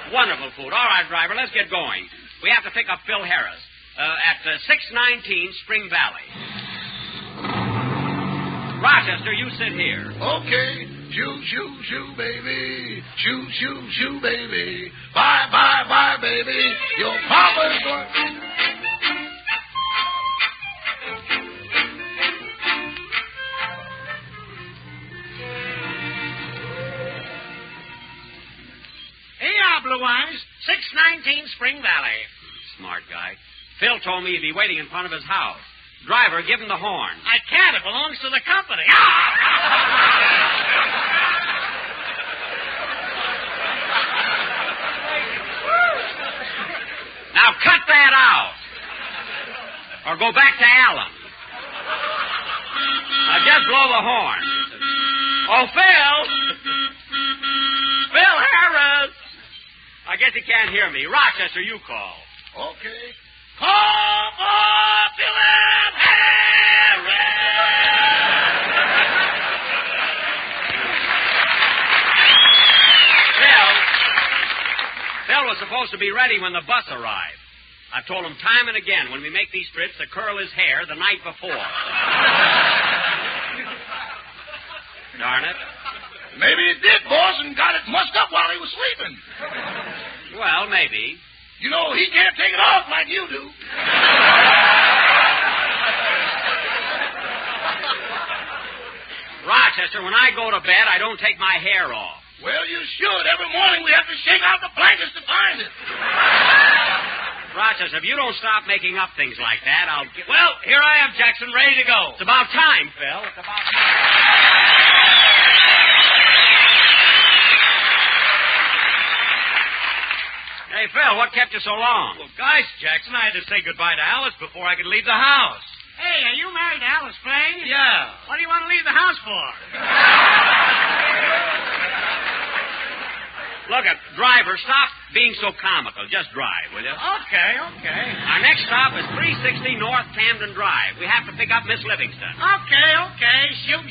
is. Wonderful food. All right, driver, let's get going. We have to pick up Phil Harris at 619 Spring Valley. Rochester, you sit here.
Okay. Shoo, shoo, shoo, baby. Shoo, shoo, shoo, baby. Bye, bye, bye, baby. Your papa's going...
Blue Eyes, 619 Spring Valley.
Smart guy. Phil told me he'd be waiting in front of his house. Driver, give him the horn.
I can't. It belongs to the company.
Now cut that out. Or go back to Allen. Now just blow the horn. Oh, Phil! Phil Harris! I guess he can't hear me. Rochester, you call.
Okay. Call for Philip Harris!
Phil was supposed to be ready when the bus arrived. I've told him time and again, when we make these trips, to curl his hair the night before. Darn it.
Maybe he did, boss, and got it mussed up while he was sleeping.
Well, maybe.
You know, he can't take it off like you do.
Rochester, when I go to bed, I don't take my hair off.
Well, you should. Every morning we have to shake out the blankets to find it.
Rochester, if you don't stop making up things like that, I'll get...
Well, here I am, Jackson, ready to go.
It's about time, Phil. It's about time. Hey, Phil, what kept you so long?
Well, gosh, Jackson, I had to say goodbye to Alice before I could leave the house.
Hey, are you married to Alice Faye?
Yeah.
What do you want to leave the house for?
Look, driver, stop being so comical. Just drive, will you?
Okay.
Our next stop is 360 North Camden Drive. We have to pick up Miss Livingston.
Okay. Shoo,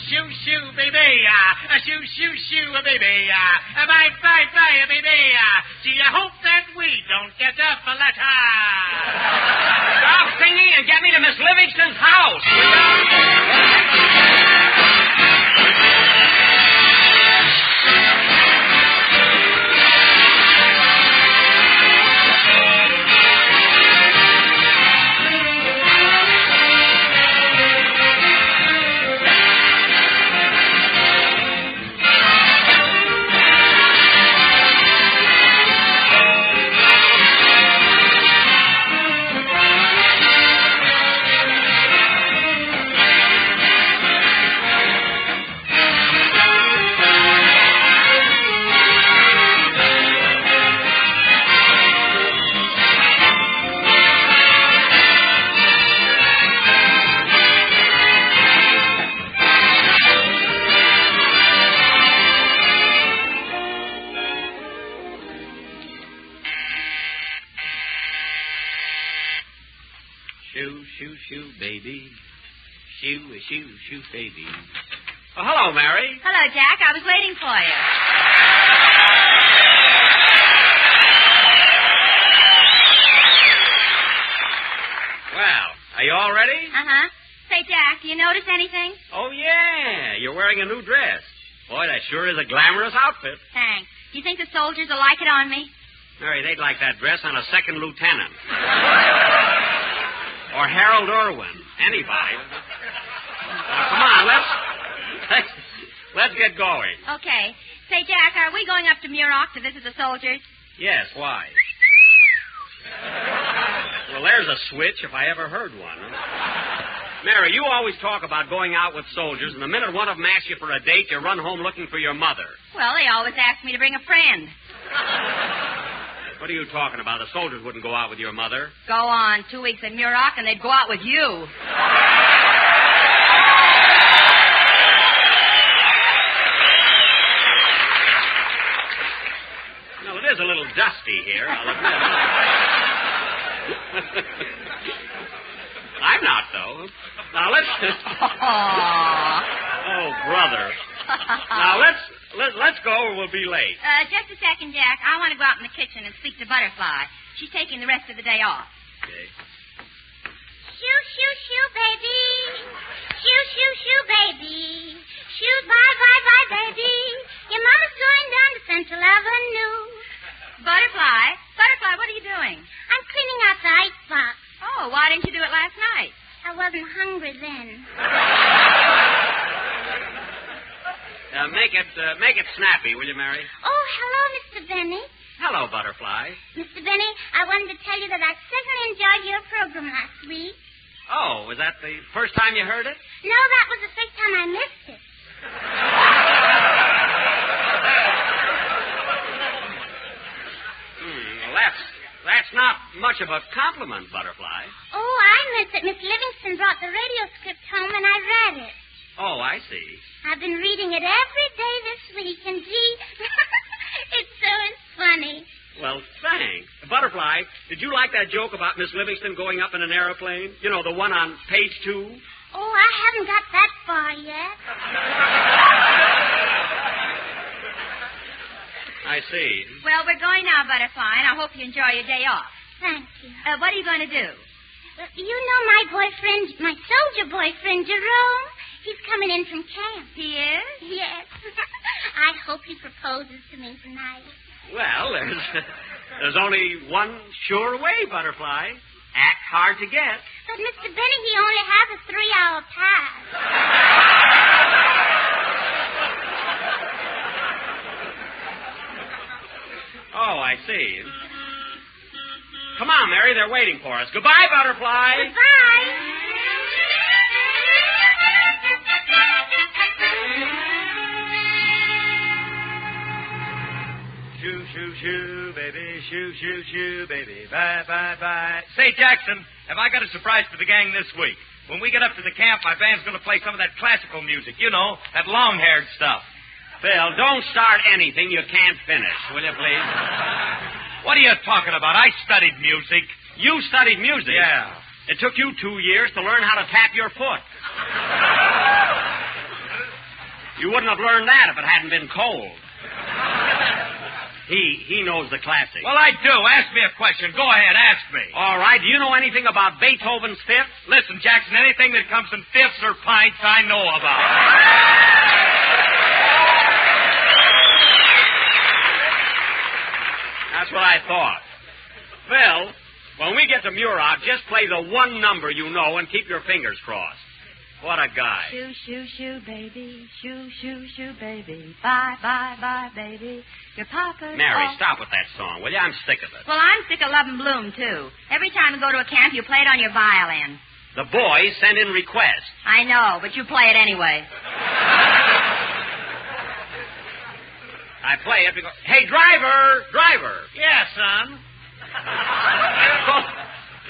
baby. Shoo, baby. Bye, baby. Gee, I hope that we don't get a letter.
Stop singing and get me to Miss Livingston's house, will you? Shoo, baby. Shoo, baby. Oh, hello, Mary.
Hello, Jack. I was waiting for you.
Well, are you all ready?
Uh-huh. Say, Jack, do you notice anything?
Oh, yeah. You're wearing a new dress. Boy, that sure is a glamorous outfit.
Thanks. Do you think the soldiers will like it on me?
Mary, they'd like that dress on a second lieutenant. Or Harold Irwin. Anybody. Now, come on, let's get going.
Okay. Say, Jack, are we going up to Muroc to visit the soldiers?
Yes, why? Well, there's a switch if I ever heard one. Mary, you always talk about going out with soldiers, and the minute one of them asks you for a date, you run home looking for your mother.
Well, they always ask me to bring a friend.
What are you talking about? The soldiers wouldn't go out with your mother.
Go on. 2 weeks in Muroc, and they'd go out with you.
No, it is a little dusty here, I'll admit. I'm not, though. Now, let's... Oh, brother. Now, let's go or we'll be late.
Just a second, Jack. I want to go out in the kitchen and speak to Butterfly. She's taking the rest of the day off.
Okay.
Shoo, baby. Shoo, baby. Shoo, bye, baby. Your mama's going down to Central Avenue.
Butterfly, what are you doing?
I'm cleaning out the icebox.
Oh, why didn't you do it last night?
I wasn't hungry then.
Make it snappy, will you, Mary?
Oh, hello, Mr. Benny.
Hello, Butterfly.
Mr. Benny, I wanted to tell you that I certainly enjoyed your program last week.
Oh, was that the first time you heard it?
No, that was the first time I missed it.
Well, that's not much of a compliment, Butterfly.
Oh, I meant that Miss Livingston brought the radio script home and I read it.
Oh, I see.
I've been reading it every day this week, and gee, it sure is funny.
Well, thanks. Butterfly, did you like that joke about Miss Livingston going up in an airplane? You know, the one on page 2?
Oh, I haven't got that far yet.
I see.
Well, we're going now, Butterfly, and I hope you enjoy your day off.
Thank you.
What are you going to do?
You know my boyfriend, my soldier boyfriend, Jerome? He's coming in from camp.
He is?
Yes. I hope he proposes to me tonight.
Well, there's only one sure way, Butterfly. Act hard to get.
But, Mr. Benny, he only has a 3-hour pass.
Oh, I see. Come on, Mary, they're waiting for us. Goodbye, Butterfly.
Goodbye.
Shoo, shoo, baby. Shoo, shoo, shoo, baby. Bye, bye, bye. Say, Jackson, have I got a surprise for the gang this week? When we get up to the camp, my band's going to play some of that classical music. You know, that long-haired stuff.
Phil, don't start anything you can't finish, will you, please?
What are you talking about? I studied music.
You studied music?
Yeah.
It took you 2 years to learn how to tap your foot. You wouldn't have learned that if it hadn't been cold. He knows the classics.
Well, I do. Ask me a question. Go ahead, ask me.
All right. Do you know anything about Beethoven's Fifth?
Listen, Jackson, anything that comes in fifths or pints, I know about.
That's what I thought. Phil, when we get to Muroc, just play the one number you know and keep your fingers crossed. What a guy.
Shoo, shoo, shoo, baby. Shoo, shoo, shoo, baby. Bye, bye, bye, baby. Your papa's
Mary,
off.
stop with that song, will you? I'm sick of it.
Well, I'm sick of Love and Bloom, too. Every time we go to a camp, you play it on your violin.
The boys send in requests.
I know, but you play it anyway.
I play it because... Hey, driver! Driver!
Yes, son.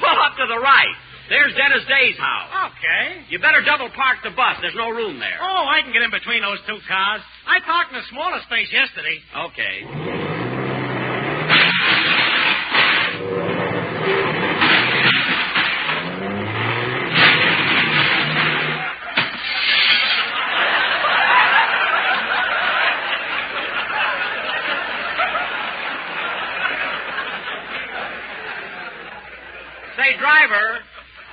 Pull up to the right. There's Dennis Day's house.
Okay.
You better double park the bus. There's no room there.
Oh, I can get in between those two cars. I parked in a smaller space yesterday.
Okay. Say, driver,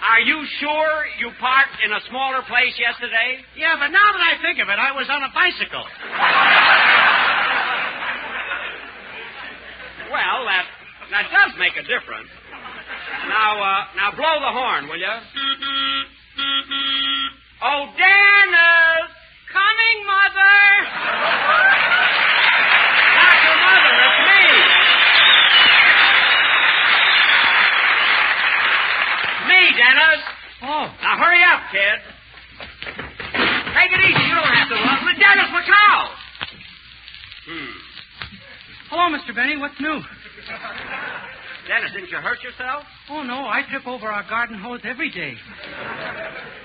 are you sure you parked in a smaller place yesterday?
Yeah, but now that I think of it, I was on a bicycle.
Well, that does make a difference. Now blow the horn, will you? Oh, Dennis! Coming, Mother! Not your mother, it's me! Me, Dennis!
Oh.
Now hurry up, kid. Take it easy, you don't have to run. Dennis, look out!
Hello, Mr. Benny. What's new?
Dennis, didn't you hurt yourself?
Oh, no. I trip over our garden hose every day.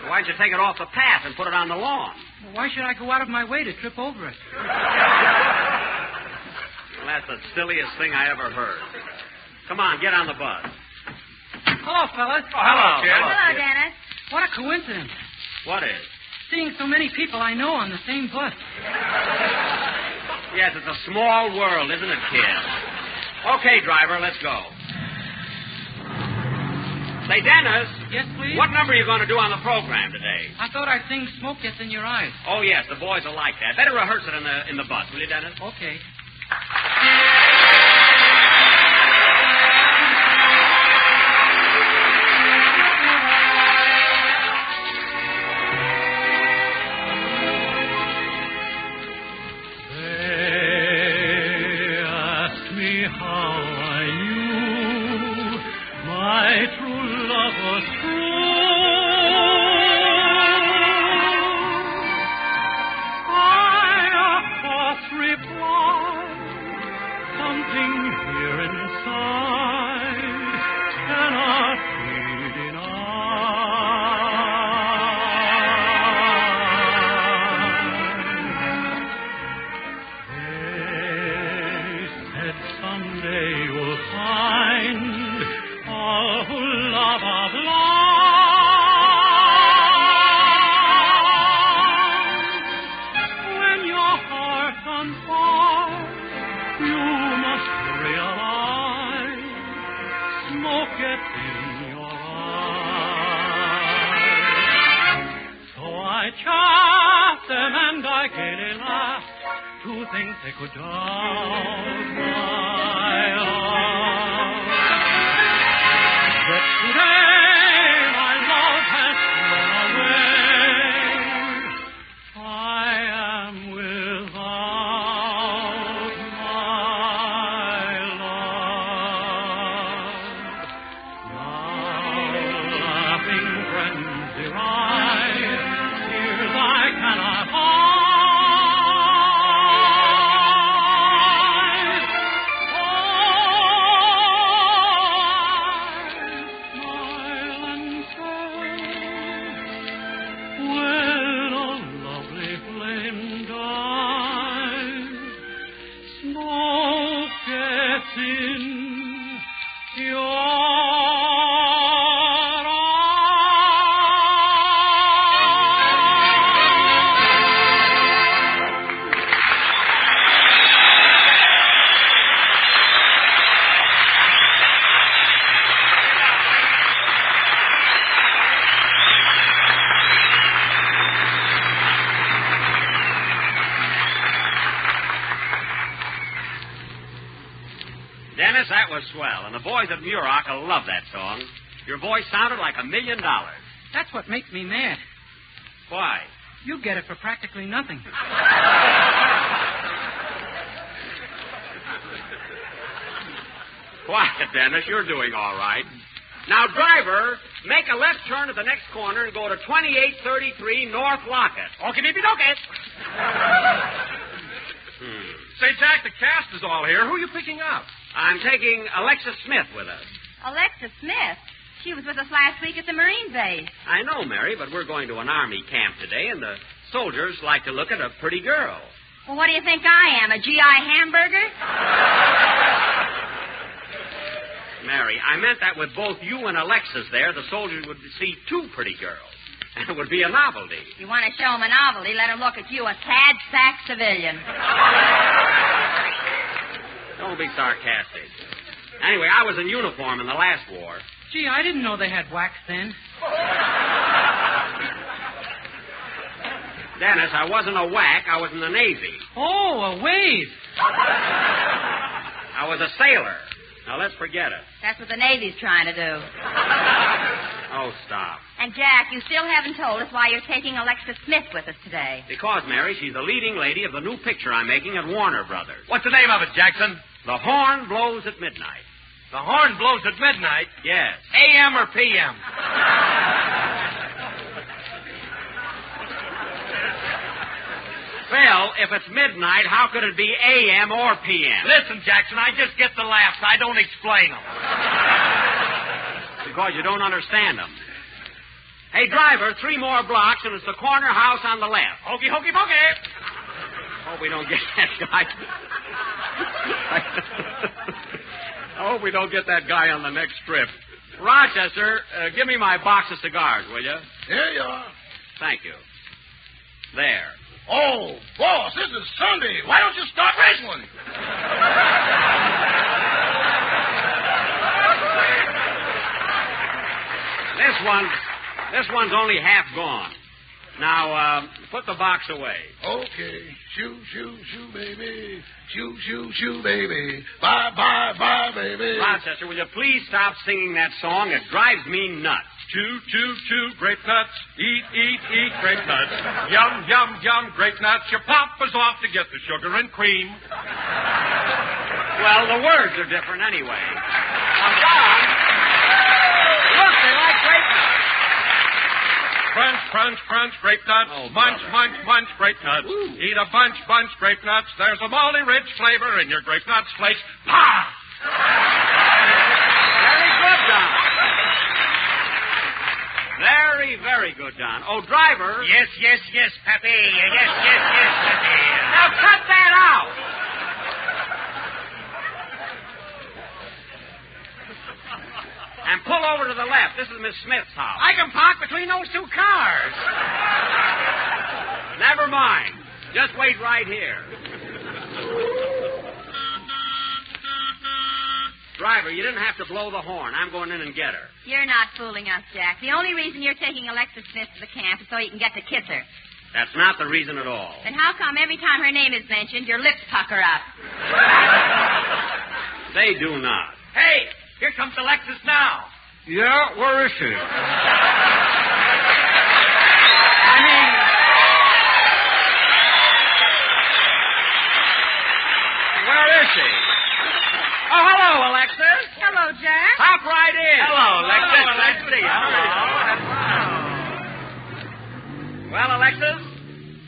Well, why'd you take it off the path and put it on the lawn?
Well, why should I go out of my way to trip over it?
Well, that's the silliest thing I ever heard. Come on, get on the bus.
Hello, fellas.
Oh, hello, kid.
Hello, Dennis.
What a coincidence.
What is?
Seeing so many people I know on the same bus.
Yes, it's a small world, isn't it, kid? Okay, driver, let's go. Say, Dennis.
Yes, please?
What number are you going to do on the program today?
I thought I'd sing Smoke Gets in Your Eyes.
Oh, yes, the boys will like that. Better rehearse it in the bus, will you, Dennis?
Okay.
Dennis, that was swell. And the boys at Muroc will love that song. Your voice sounded like $1 million.
That's what makes me mad.
Why?
You get it for practically nothing.
Quiet, Dennis. You're doing all right. Now, driver, make a left turn at the next corner and go to 2833 North Lockett.
Okay, baby, okay.
Say, Jack, the cast is all here. Who are you picking up?
I'm taking Alexa Smith with us.
Alexa Smith? She was with us last week at the Marine base.
I know, Mary, but we're going to an Army camp today, and the soldiers like to look at a pretty girl.
Well, what do you think I am, a GI hamburger?
Mary, I meant that with both you and Alexis there, the soldiers would see two pretty girls. And it would be a novelty.
You want to show them a novelty, let them look at you, a sad sack civilian.
Don't be sarcastic. Anyway, I was in uniform in the last war.
Gee, I didn't know they had wax then.
Dennis, I wasn't a whack. I was in the Navy.
Oh, a wave.
I was a sailor. Now, let's forget it.
That's what the Navy's trying to do.
Oh, stop.
And, Jack, you still haven't told us why you're taking Alexa Smith with us today.
Because, Mary, she's the leading lady of the new picture I'm making at Warner Brothers.
What's the name of it, Jackson?
The Horn Blows at Midnight.
The horn blows at midnight?
Yes.
A.M. or P.M.?
Well, if it's midnight, how could it be A.M. or P.M.?
Listen, Jackson, I just get the laughs. I don't explain them.
Because you don't understand them. Hey, driver, 3 more blocks, and it's the corner house on the left.
Hokey, hokey, pokey.
Hope we don't get that guy. I hope we don't get that guy on the next trip. Rochester, give me my box of cigars, will you?
Here you are.
Thank you. There.
Oh, boss, this is Sunday. Why don't you start wrestling?
This one's only half gone. Now, put the box away.
Okay. Shoo, shoo, shoo, baby. Shoo, shoo, shoo, baby. Bye, bye, bye, baby.
Rochester, will you please stop singing that song? It drives me nuts.
Chew, chew, chew, grape nuts. Eat, eat, eat, grape nuts. Yum, yum, yum, grape nuts. Your papa's off to get the sugar and cream.
Well, the words are different anyway. Now, John, look, they like grape nuts.
Crunch, crunch, crunch, grape nuts.
Oh,
munch, munch, munch, grape nuts.
Ooh.
Eat a bunch, bunch, grape nuts. There's a malty-rich flavor in your grape nuts flakes. Pah!
Very good, Don. Very, very good, Don. Oh, driver.
Yes, yes, yes, Pappy. Yes, yes, yes, Pappy.
Now, cut that out. And pull over to the left. This is Miss Smith's house.
I can park between those two cars.
Never mind. Just wait right here. Driver, you didn't have to blow the horn. I'm going in and get her.
You're not fooling us, Jack. The only reason you're taking Alexa Smith to the camp is so you can get to kiss her.
That's not the reason at all.
Then how come every time her name is mentioned, your lips pucker up?
They do not.
Hey, here comes Alexis now.
Yeah, where is she?
Where is she? Oh, hello, Alexis.
Hello, Jack.
Hop right in.
Hello, Alexis.
Nice to see you. Hello. Well, Alexis,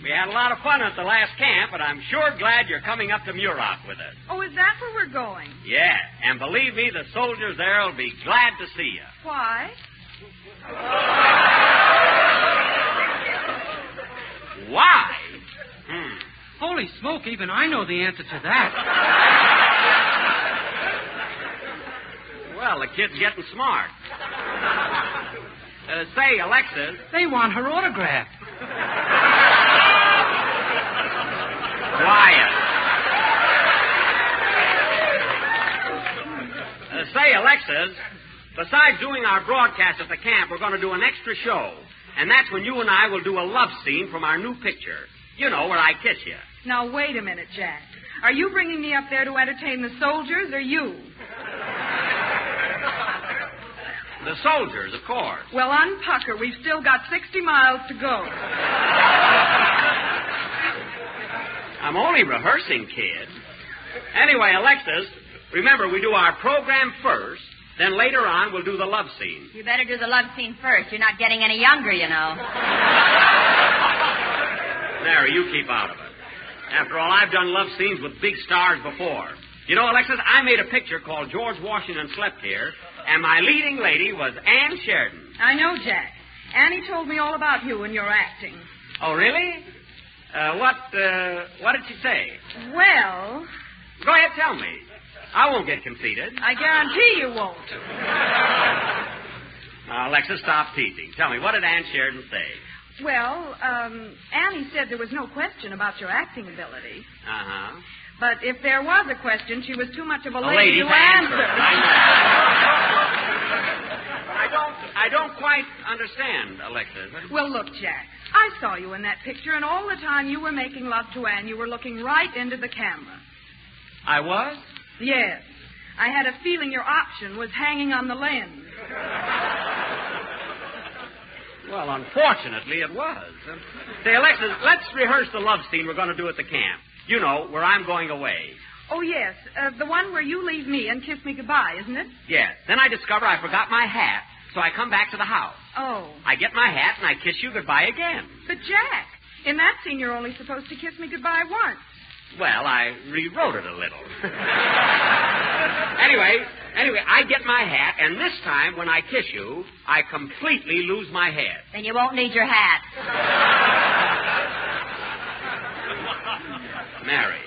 we had a lot of fun at the last camp, but I'm sure glad you're coming up to Muroc with us.
Oh, is that where we're going?
Yeah, and believe me, the soldiers there will be glad to see you.
Why?
Why?
Holy smoke, even I know the answer to that.
Well, the kid's getting smart. Say, Alexis.
They want her autograph.
Quiet. Say, Alexis, besides doing our broadcast at the camp, we're going to do an extra show. And that's when you and I will do a love scene from our new picture. You know, where I kiss you.
Now, wait a minute, Jack. Are you bringing me up there to entertain the soldiers or you?
The soldiers, of course.
Well, unpucker. We've still got 60 miles to go.
I'm only rehearsing, kid. Anyway, Alexis, remember, we do our program first, then later on we'll do the love scene.
You better do the love scene first. You're not getting any younger, you know.
Mary, you keep out of it. After all, I've done love scenes with big stars before. You know, Alexis, I made a picture called George Washington Slept Here, and my leading lady was Ann Sheridan.
I know, Jack. Annie told me all about you and your acting.
Oh, really? What did she say?
Well...
Go ahead, tell me. I won't get conceited.
I guarantee you won't.
Now, Alexis, stop teasing. Tell me, what did Ann Sheridan say?
Well, Annie said there was no question about your acting ability.
Uh-huh.
But if there was a question, she was too much of a lady to
answer. I don't quite understand, Alexis.
Well, look, Jack. I saw you in that picture, and all the time you were making love to Anne, you were looking right into the camera.
I was?
Yes. I had a feeling your option was hanging on the lens.
Well, unfortunately, it was. Say, Alexis, let's rehearse the love scene we're going to do at the camp. You know, where I'm going away.
Oh, yes. The one where you leave me and kiss me goodbye, isn't it?
Yes. Then I discover I forgot my hat, so I come back to the house.
Oh.
I get my hat and I kiss you goodbye again.
But, Jack, in that scene you're only supposed to kiss me goodbye once.
Well, I rewrote it a little. Anyway, I get my hat, and this time when I kiss you, I completely lose my head.
Then you won't need your hat.
Mary,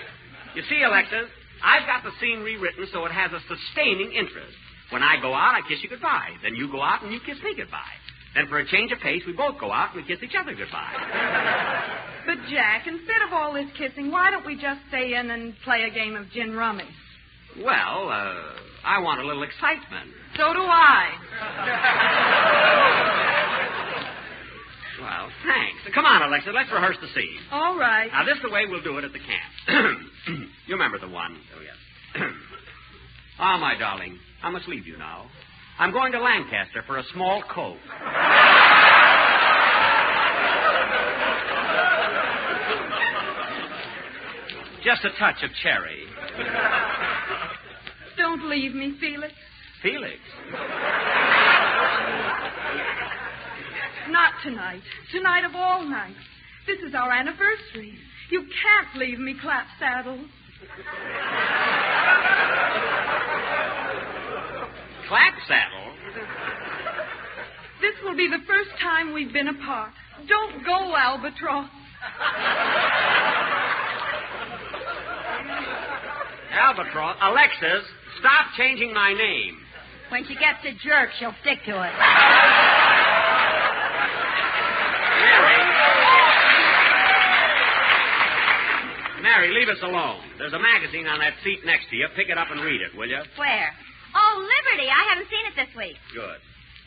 you see, Alexis, I've got the scene rewritten so it has a sustaining interest. When I go out, I kiss you goodbye. Then you go out and you kiss me goodbye. Then for a change of pace, we both go out and we kiss each other goodbye.
But, Jack, instead of all this kissing, why don't we just stay in and play a game of gin rummy?
Well, I want a little excitement.
So do I.
Well, thanks. Come on, Alexa, let's rehearse the scene.
All right.
Now, this is the way we'll do it at the camp. You remember the one. Oh, yes. Ah, my darling, I must leave you now. I'm going to Lancaster for a small coat. Just a touch of cherry.
Don't leave me, Felix.
Felix?
Not tonight. Tonight of all nights. This is our anniversary. You can't leave me clap saddle.
Clap saddle?
This will be the first time we've been apart. Don't go, Albatross.
Albatross? Alexis, stop changing my name.
When she gets a jerk, she'll stick to it.
Mary, leave us alone. There's a magazine on that seat next to you. Pick it up and read it, will you?
Where? Oh, Liberty. I haven't seen it this week.
Good.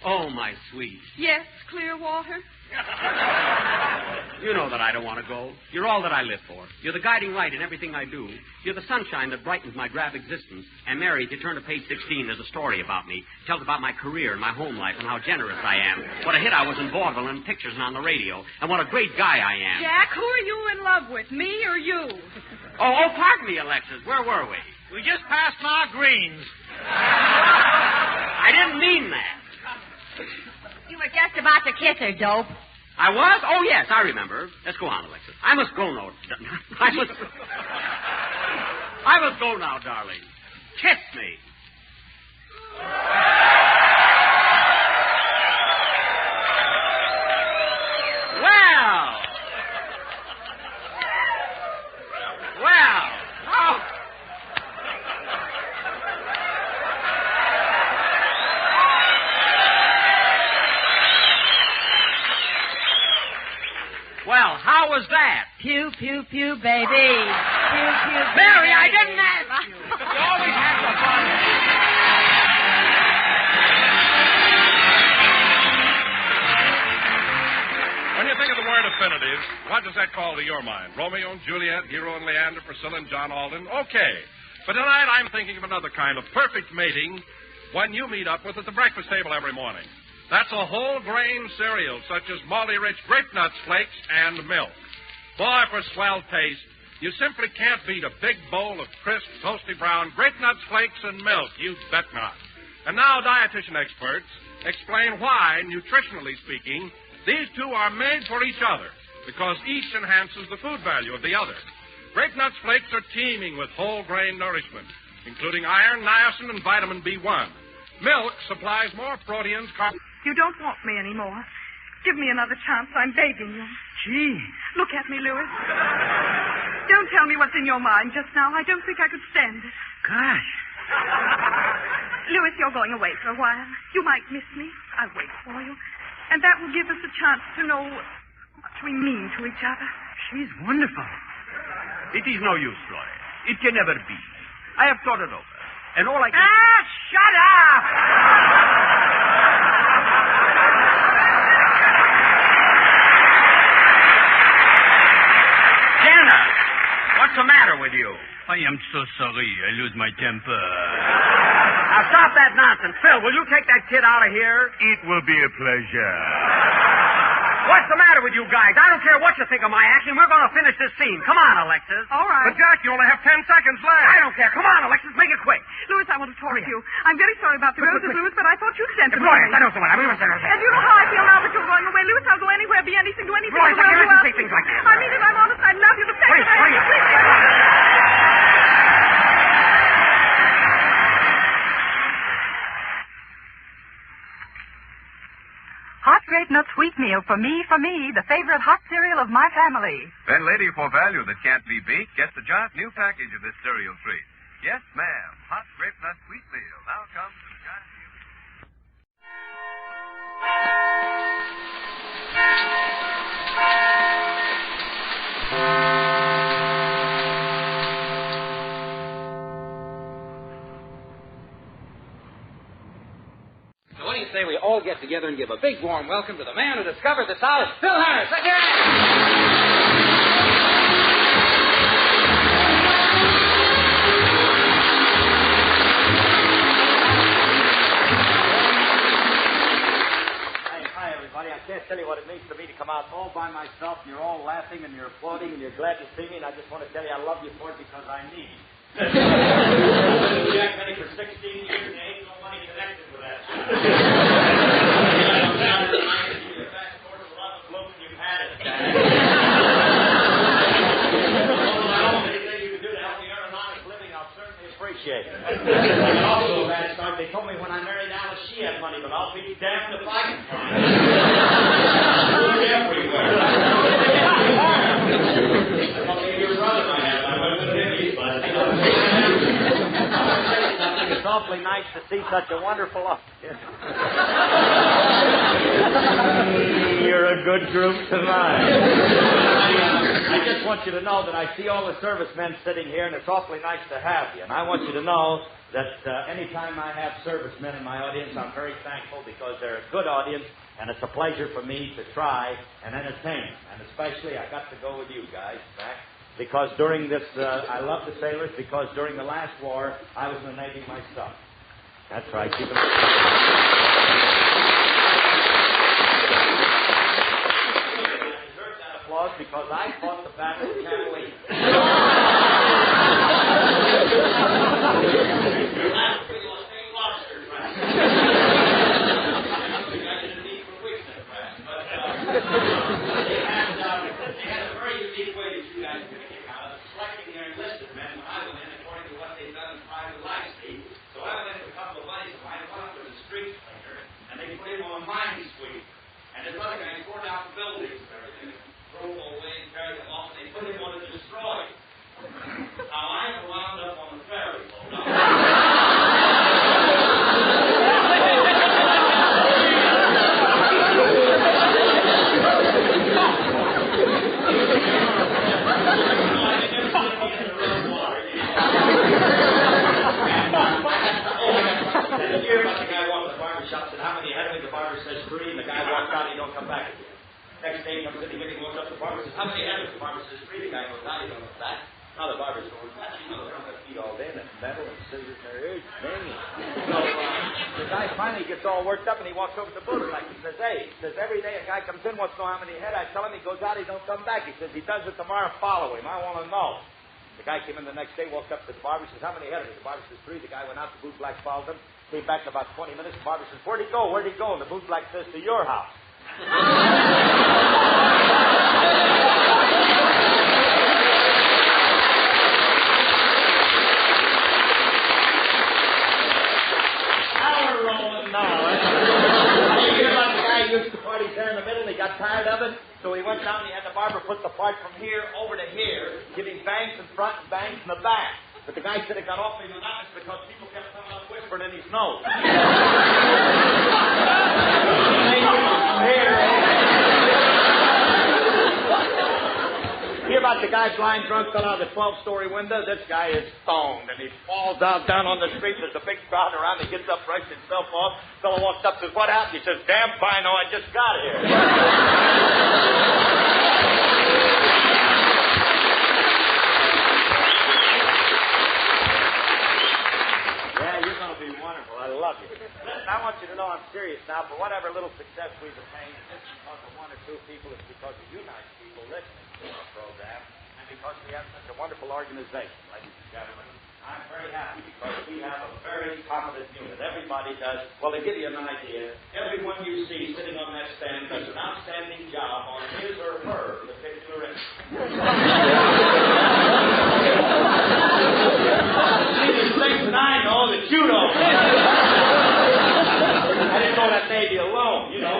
Oh, my sweet.
Yes, Clearwater.
You know that I don't want to go. You're all that I live for. You're the guiding light in everything I do. You're the sunshine that brightens my drab existence. And, Mary, if you turn to page 16, there's a story about me. It tells about my career and my home life and how generous I am. What a hit I was in vaudeville and pictures and on the radio. And what a great guy I am.
Jack, who are you in love with, me or you?
Oh, pardon me, Alexis. Where were we?
We just passed Ma Green's.
I didn't mean that.
You were just about to kiss her, dope.
I was? Oh, yes, I remember. Let's go on, Alexis. I must go now. I must go now, darling. Kiss me. Well. Oh. Well, how was that?
Pew, pew, pew, baby. Pew, pew,
Mary,
baby.
I didn't ask you. You always have the fun.
When you think of the word affinities, what does that call to your mind? Romeo and Juliet, Hero and Leander, Priscilla and John Alden? Okay. But tonight I'm thinking of another kind of perfect mating, one you meet up with at the breakfast table every morning. That's a whole grain cereal, such as malty-rich grape nuts flakes and milk. Boy, for swell taste, you simply can't beat a big bowl of crisp, toasty brown grape nuts flakes and milk. You bet not. And now dietitian experts explain why, nutritionally speaking, these two are made for each other, because each enhances the food value of the other. Grape nuts flakes are teeming with whole grain nourishment, including iron, niacin, and vitamin B1. Milk supplies more proteins.
You don't want me anymore. Give me another chance. I'm begging you.
Gee.
Look at me, Louis. Don't tell me what's in your mind just now. I don't think I could stand it.
Gosh.
Louis, you're going away for a while. You might miss me. I'll wait for you. And that will give us a chance to know how much we mean to each other.
She's wonderful.
It is no use, Floyd. It can never be. I have thought it over. And all I can...
Shut up!
Jenna, what's the matter with you?
I am so sorry. I lose my temper.
Now, stop that nonsense. Phil, will you take that kid out of here?
It will be a pleasure.
What's the matter with you guys? I don't care what you think of my acting. We're going to finish this scene. Come on, Alexis.
All right.
But, Jack, you only have 10 seconds left.
I don't care. Come on, Alexis. Make it quick.
Louis, I want to talk to you. I'm very sorry about the roses, Louis, but I thought you'd sent them to
Florence,
me.
I don't know what.
And you know how I feel now that you're going away. Louis, I'll go anywhere, be anything, do anything.
Florence, I
around
can't
you.
say things like that.
I mean it. I'm honest. I love you. But
Please.
Hot grape nut sweet meal for me, the favorite hot cereal of my family.
Then, lady, for value that can't be beat, get the Jot new package of this cereal treat. Yes, ma'am. Hot grape nut sweet meal. Now comes the Jot new...
So what do you say we all get together and give a big warm welcome to the man who discovered the South, Phil Harris. Let's hear it.
Hi, everybody. I can't tell you what it means to me to come out all by myself, and you're all laughing, and you're applauding, and you're glad to see me, and I just want to tell you I love you for it because I need it. I've been Jack Benny for 16 years, and there ain't no money connected with that. Anything you can do to help me earn an honest living, I'll certainly appreciate it. And also, last night, they told me when I married Alice, she had money, but I'll be damned if I can find it. Everywhere. I thought maybe your brother might have. I went with him, but it's awfully nice to see such a wonderful You're a good group tonight. I just want you to know that I see all the servicemen sitting here, and it's awfully nice to have you. And I want you to know that anytime I have servicemen in my audience, I'm very thankful because they're a good audience, and it's a pleasure for me to try and entertain. And especially, I got to go with you guys, Mac, because during this, I love the sailors, because during the last war, I was in the Navy myself. That's right. Keep it applause because I fought the battle of Catalina. Your last three was St. Lobster, right? I didn't need for weakness, right? But they had a very unique way that you guys could kick out of selecting their enlisted men when I went in according to what they've done in private life, Steve. So I went in with a couple of buddies of mine, one up with a street cleaner, and they put him on a mine sweep. And this other guy tore down the buildings and everything, drove away and carried them off, and they put him on a destroyer. Now, I wound up on the ferry boat. Shop said, how many you had of me? The barber says 3, and the guy walks out and he don't come back again. Next day he comes in, he goes up to the barber and says, how many you had of me? The barber says 3, the guy goes out, he don't come back. Now the barber's going, they're on their feet all day, and it's metal and scissors in their ears, banging. So the guy finally gets all worked up, and he walks over to the booth, like he says, hey, he says, every day a guy comes in, wants to know how many head I tell him, he goes out, he don't come back. He says, he does it tomorrow, follow him. I want to know. The guy came in the next day, walked up to the barber, says, how many head are there? The barber says, 3. The guy went out, the boot black followed him, came back in about 20 minutes. The barber says, where'd he go? Where'd he go? And the boot black says, to your house. There in the middle, he got tired of it, so he went down and he had the barber put the part from here over to here, giving bangs in front and bangs in the back. But the guy said it got awfully monotonous because people kept coming up whispering in his nose. Hear about the guy blind drunk fell out of the 12-story window? This guy is stoned, and he falls down on the street. There's a big crowd around. He gets up, brushes himself off. Fellow walks up, says, what happened? He says, damn fine, I just got here. Yeah, you're going to be wonderful. I love you. Listen, I want you to know I'm serious now. For whatever little success we've attained, it's because of 1 or 2 people. It's because of you nice people listening to our program, and because we have such a wonderful organization, ladies and gentlemen. I'm very happy because we have a very competent unit. Everybody does. Well, to give you an idea, everyone you see sitting on that stand does an outstanding job on his or her particular instrument. See, there's things that I know that you don't know. I didn't know that may be alone, you know.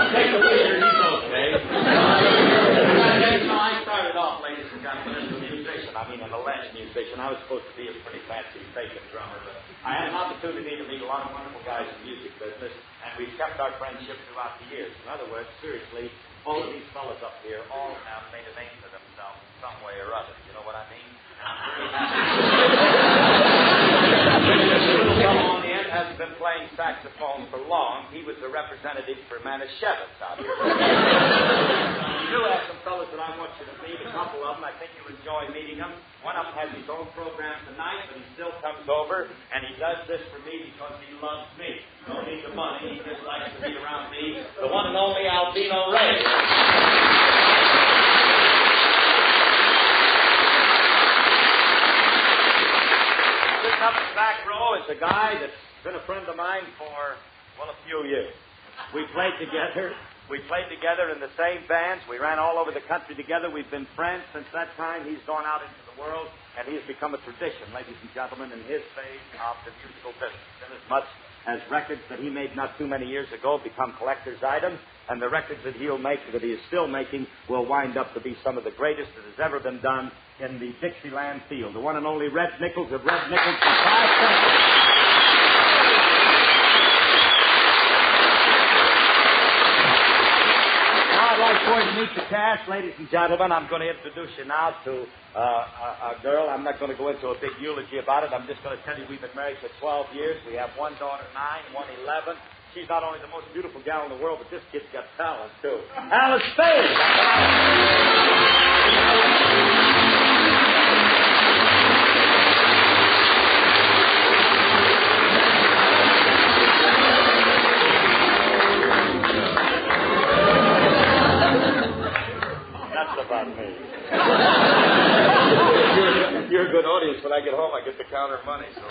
Take the leader, he's okay. I started off, ladies and gentlemen, as a musician. I mean, an alleged musician. I was supposed to be a pretty fancy faking drummer, but I had an opportunity to meet a lot of wonderful guys in the music business, and we've kept our friendship throughout the years. In other words, seriously, all of these fellas up here all have made a name for themselves in some way or other. You know what I mean? And I'm very happy. Someone on the end hasn't been playing saxophone for long. He was the representative for Manischewitz out here. You do have some fellas that I want you to meet, a couple of them. I think you'll enjoy meeting them. One of them has his own program tonight, but he still comes over, and he does this for me because he loves me. He don't need the money. He just likes to be around me. The one and only Albino Ray. Sitting up in the back row is a guy that's been a friend of mine for, well, a few years. We played together. We played together in the same bands. We ran all over the country together. We've been friends since that time. He's gone out into the world, and he has become a tradition, ladies and gentlemen, in his phase of the musical business. Inasmuch as records that he made not too many years ago become collector's items, and the records that he'll make, that he is still making, will wind up to be some of the greatest that has ever been done in the Dixieland field. The one and only Red Nichols of Red Nichols for 5 cents. Going to meet the cast, ladies and gentlemen. I'm going to introduce you now to a girl. I'm not going to go into a big eulogy about it. I'm just going to tell you we've been married for 12 years. We have one daughter, 9, one 11. She's not only the most beautiful gal in the world, but this kid's got talent, too. Alice Faye! About me. You're a good audience. When I get home, I get to count her money. So.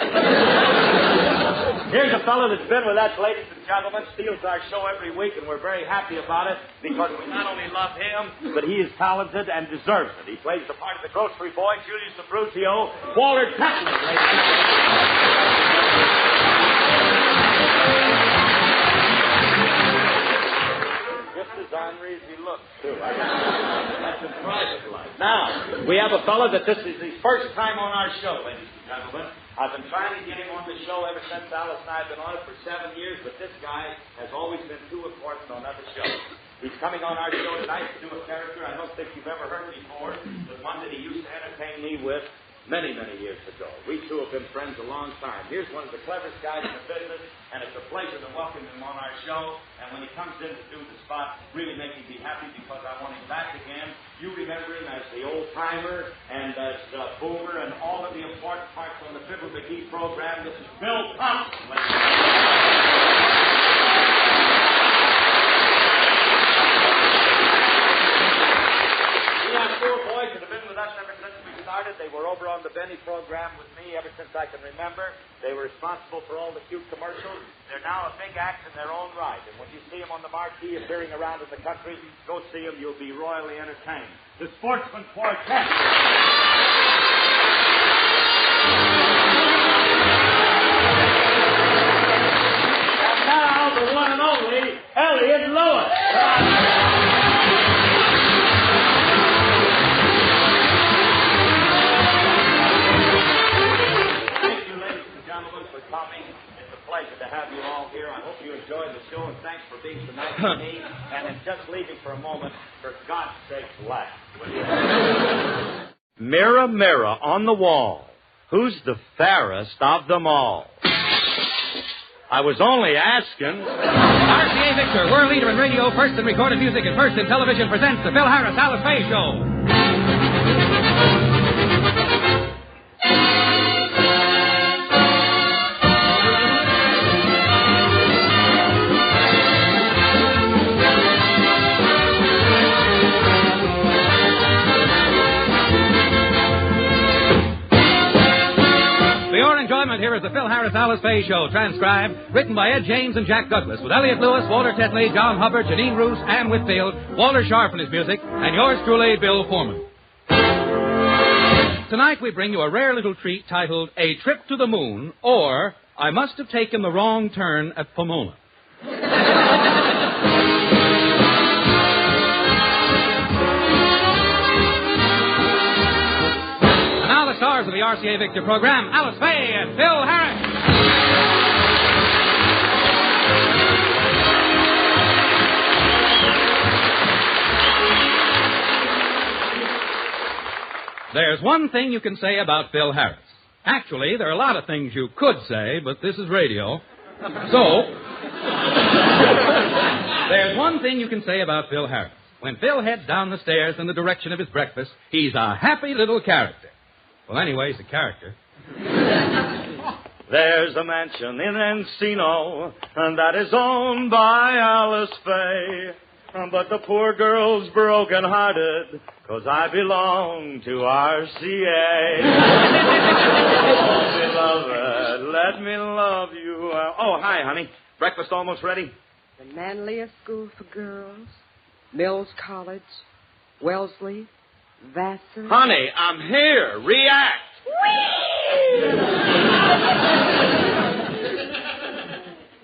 Here's a fellow that's been with us, ladies and gentlemen, steals our show every week, and we're very happy about it because we not only love him, but he is talented and deserves it. He plays the part of the grocery boy, Julius Abruzio, Walter Tetley, ladies and gentlemen. Just as ornery as he looks, too. That's in private life. Now, we have a fellow that this is his first time on our show, ladies and gentlemen. I've been trying to get him on the show ever since Alice and I have been on it for 7 years, but this guy has always been too important on other shows. He's coming on our show tonight to do a character I don't think you've ever heard before, the one that he used to entertain me with many, many years ago. We two have been friends a long time. Here's one of the cleverest guys in the business, and it's a pleasure to welcome him on our show. And when he comes in to do the spot, really make me be happy because I want him back again. You remember him as the old-timer and as Boomer and all of the important parts on the Fibber McGee program. This is Bill Thompson. We have four boys that have been with us ever since we started. They were over on the Benny program with me ever since I can remember. They were responsible for all the cute commercials. They're now a big act in their own right. And when you see them on the marquee appearing around in the country, go see them. You'll be royally entertained. The Sportsman Quartet. And now the one and only Elliot Lewis. Coming. It's a pleasure to have you all here. I hope you enjoyed the show, and thanks for being so nice to me. And in just leaving for a moment, for God's sake, laugh.
Mirror, mirror on the wall, who's the fairest of them all? I was only asking.
RCA Victor, world leader in radio, first in recorded music, and first in television, presents the Phil Harris Alice Faye Show. Here is the Phil Harris Alice Faye Show, transcribed, written by Ed James and Jack Douglas, with Elliot Lewis, Walter Tetley, John Hubbard, Janine Roos, Ann Whitfield, Walter Sharp and his music, and yours truly, Bill Foreman. Tonight we bring you a rare little treat titled A Trip to the Moon, or I Must Have Taken the Wrong Turn at Pomona. Stars of the RCA Victor program, Alice Faye and Phil Harris. There's one thing you can say about Phil Harris. Actually, there are a lot of things you could say, but this is radio. So, there's one thing you can say about Phil Harris. When Phil heads down the stairs in the direction of his breakfast, he's a happy little character. Well, anyway, he's a character.
There's a mansion in Encino, and that is owned by Alice Faye. But the poor girl's broken-hearted, 'cause I belong to RCA. Oh, beloved, let me love you. Oh, hi, honey. Breakfast almost ready?
The Manlius School for Girls, Mills College, Wellesley, Vassar.
Honey, I'm here. React.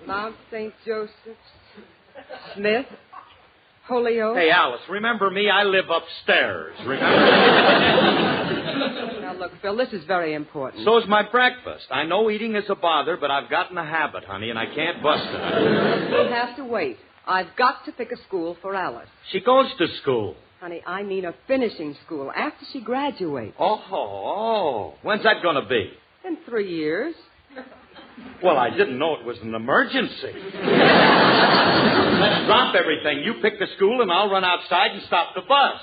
Mount St. Joseph's, Smith, Holyoke.
Hey, Alice, remember me? I live upstairs. Remember?
Now, look, Phil, this is very important.
So's my breakfast. I know eating is a bother, but I've gotten a habit, honey, and I can't bust it.
You'll have to wait. I've got to pick a school for Alice.
She goes to school.
Honey, I mean a finishing school after she graduates.
Oh. When's that going to be?
In 3 years.
Well, I didn't know it was an emergency. Let's drop everything. You pick the school, and I'll run outside and stop the bus.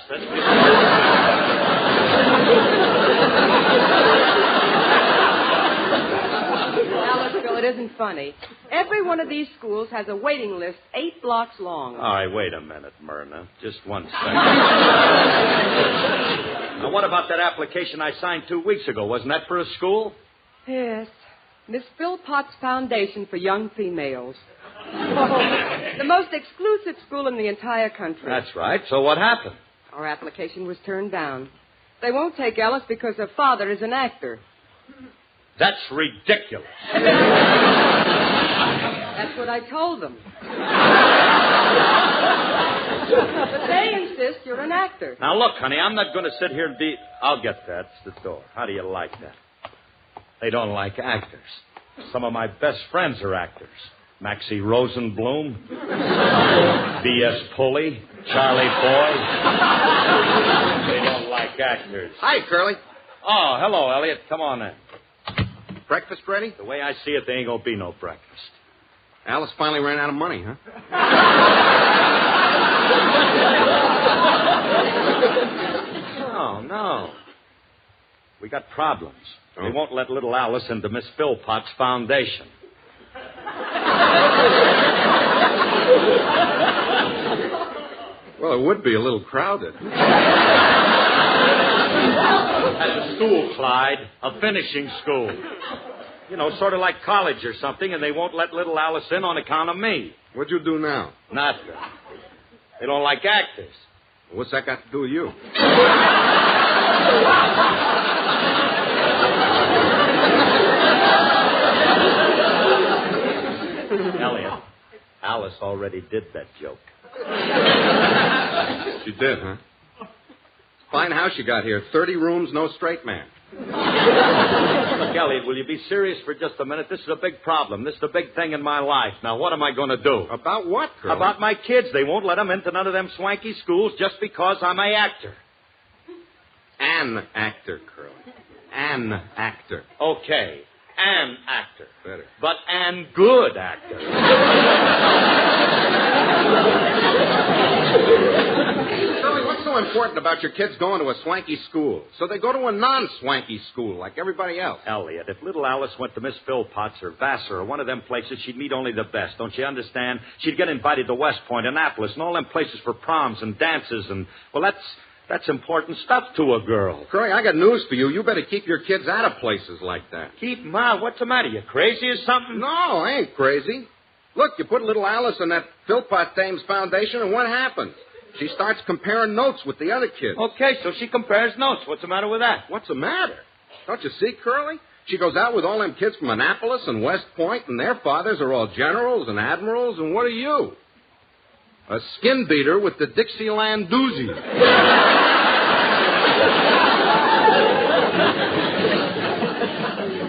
Now, look, Phil, it isn't funny. Every one of these schools has a waiting list 8 blocks long.
All right, wait a minute, Myrna. Just 1 second. Now, what about that application I signed 2 weeks ago? Wasn't that for a school?
Yes. Miss Philpott's Foundation for Young Females. Oh, the most exclusive school in the entire country.
That's right. So what happened?
Our application was turned down. They won't take Alice because her father is an actor.
That's ridiculous.
That's what I told them. But they insist you're an actor.
Now, look, honey, I'm not going to sit here and be... I'll get that. It's the door. How do you like that? They don't like actors. Some of my best friends are actors. Maxie Rosenblum, B.S. Pulley, Charlie Boy. They don't like actors.
Hi, Curly.
Oh, hello, Elliot. Come on in.
Breakfast ready?
The way I see it, there ain't gonna be no breakfast.
Alice finally ran out of money, huh?
No. We got problems. They won't let little Alice into Miss Philpott's foundation.
Well, it would be a little crowded.
At the school, Clyde. A finishing school. You know, sort of like college or something, and they won't let little Alice in on account of me.
What'd you do now?
Nothing. They don't like actors.
What's that got to do with you?
Elliot, Alice already did that joke.
She did, huh? Fine house you got here. 30 rooms, no straight man.
Look, Elliot, will you be serious for just a minute? This is a big problem. This is a big thing in my life. Now, what am I going to do?
About what, Curly?
About my kids. They won't let them into none of them swanky schools just because I'm an actor.
An actor, Curly. An actor.
Okay. An actor.
Better.
But an good actor.
Curly, what's so important about your kids going to a swanky school? So they go to a non-swanky school like everybody else.
Elliot, if little Alice went to Miss Philpott's or Vassar or one of them places, she'd meet only the best. Don't you understand? She'd get invited to West Point, Annapolis, and all them places for proms and dances and, well, that's important stuff to a girl.
Curly, I got news for you. You better keep your kids out of places like that.
Keep them out? What's the matter? You crazy or something?
No, I ain't crazy. Look, you put little Alice in that Philpott dame's foundation, and what happens? She starts comparing notes with the other kids.
Okay, so she compares notes. What's the matter with that?
What's the matter? Don't you see, Curly? She goes out with all them kids from Annapolis and West Point, and their fathers are all generals and admirals, and what are you? A skin beater with the Dixieland doozy.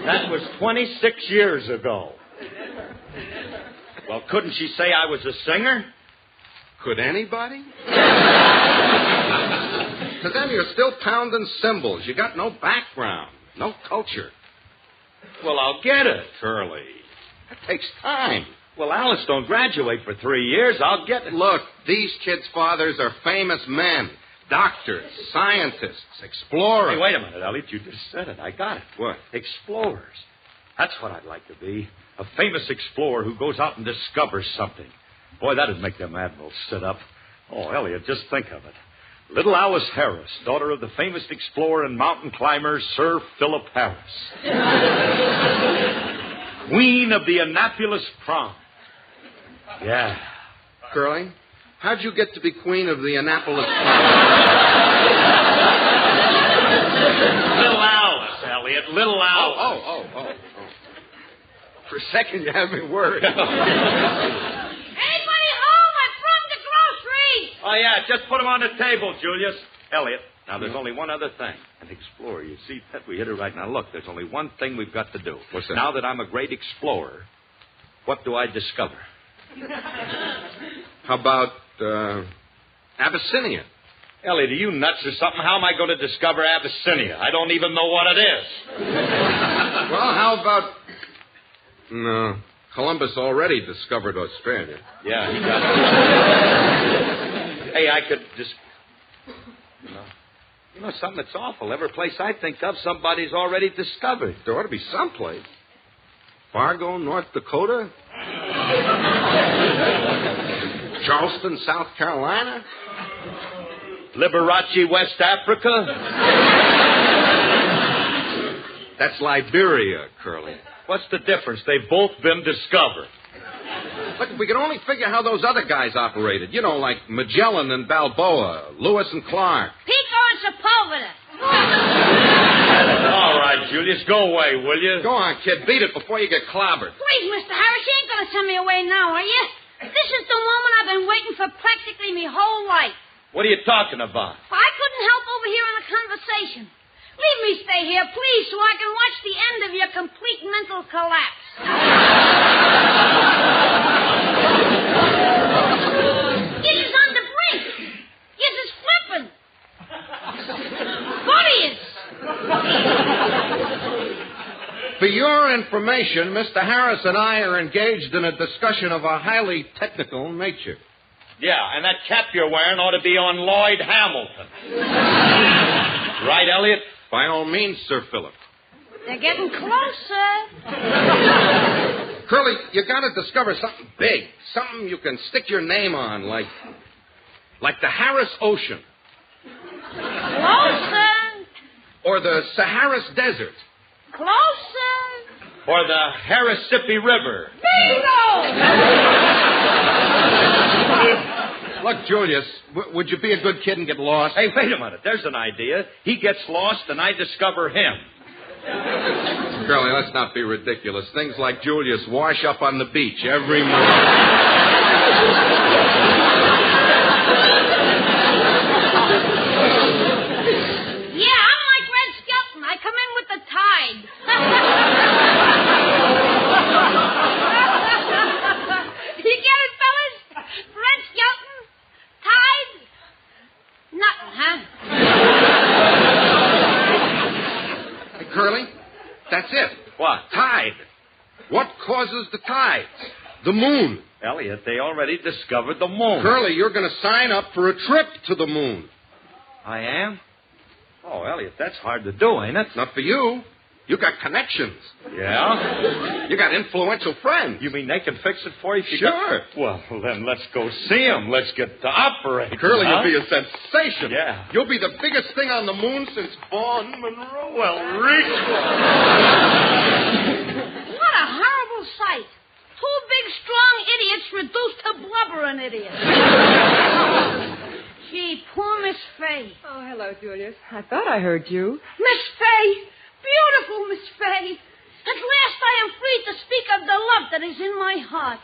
That was 26 years ago. Well, couldn't she say I was a singer?
Could anybody? To them, you're still pounding cymbals. You got no background, no culture.
Well, I'll get it.
Curly, that takes time.
Well, Alice don't graduate for 3 years. I'll get it.
Look, these kids' fathers are famous men. Doctors, scientists, explorers.
Hey, wait a minute, Elliot. You just said it. I got it.
What?
Explorers. That's what I'd like to be. A famous explorer who goes out and discovers something. Boy, that'd make them admirals sit up. Oh, Elliot, just think of it. Little Alice Harris, daughter of the famous explorer and mountain climber, Sir Philip Harris. Queen of the Annapolis prom. Yeah.
Curly, how'd you get to be queen of the Annapolis prom?
Little Alice, Elliot. Little Alice.
Oh. For a second, you had me worried.
Anybody home? I brung the groceries.
Oh, yeah, just put them on the table, Julius. Elliot, now there's only one other thing. An explorer, you see, that we hit it right now. Look, there's only one thing we've got to do.
What's that?
Now that I'm a great explorer, what do I discover?
How about, Abyssinia?
Elliot, are you nuts or something? How am I going to discover Abyssinia? I don't even know what it is.
Well, how about... No, Columbus already discovered Australia.
Yeah, he got it. Hey, I could just... You know something that's awful. Every place I think of, somebody's already discovered.
There ought to be someplace. Fargo, North Dakota? Charleston, South Carolina?
Liberace, West Africa?
That's Liberia, Curly.
What's the difference? They've both been discovered.
Look, if we could only figure how those other guys operated. You know, like Magellan and Balboa, Lewis and Clark.
Pico and Sepulveda.
All right, Julius, go away, will you?
Go on, kid. Beat it before you get clobbered.
Please, Mr. Harris, you ain't going to send me away now, are you? This is the moment I've been waiting for practically my whole life.
What are you talking about?
Well, I couldn't help overhearing the conversation. Leave me stay here, please, so I can watch the end of your complete mental collapse. It is on the brink. It is flipping. What is?
For your information, Mr. Harris and I are engaged in a discussion of a highly technical nature.
Yeah, and that cap you're wearing ought to be on Lloyd Hamilton. Right, Elliot?
By all means, Sir Philip.
They're getting closer.
Curly, you got to discover something big, something you can stick your name on, like the Harris Ocean.
Closer.
Or the Sahara Desert.
Closer.
Or the Harrisippi River.
Bingo!
Look, Julius, would you be a good kid and get lost?
Hey, wait a minute. There's an idea. He gets lost and I discover him.
Curly, let's not be ridiculous. Things like Julius wash up on the beach every morning.
Yeah, I'm like Red Skelton. I come in with the tide. You get it, fellas? Red Skelton? Tide? Nothing, huh?
Hey, Curly, that's it.
What?
Tide. What causes the tides? The moon.
Elliot, they already discovered the moon.
Curly, you're going to sign up for a trip to the moon.
I am? Oh, Elliot, that's hard to do, ain't it?
Not for you. You got connections.
Yeah?
You got influential friends.
You mean they can fix it for you?
Sure.
Well, then let's go see them. Let's get to operate.
Curly,
huh?
you'll be a sensation.
Yeah.
You'll be the biggest thing on the moon since Vaughn Monroe. Well, reach
What a horrible sight. Two big, strong idiots reduced to blubbering idiots. Gee, poor Miss Faye.
Oh, hello, Julius. I thought I heard you.
Miss Faye! Beautiful Miss Faye! At last I am free to speak of the love that is in my heart.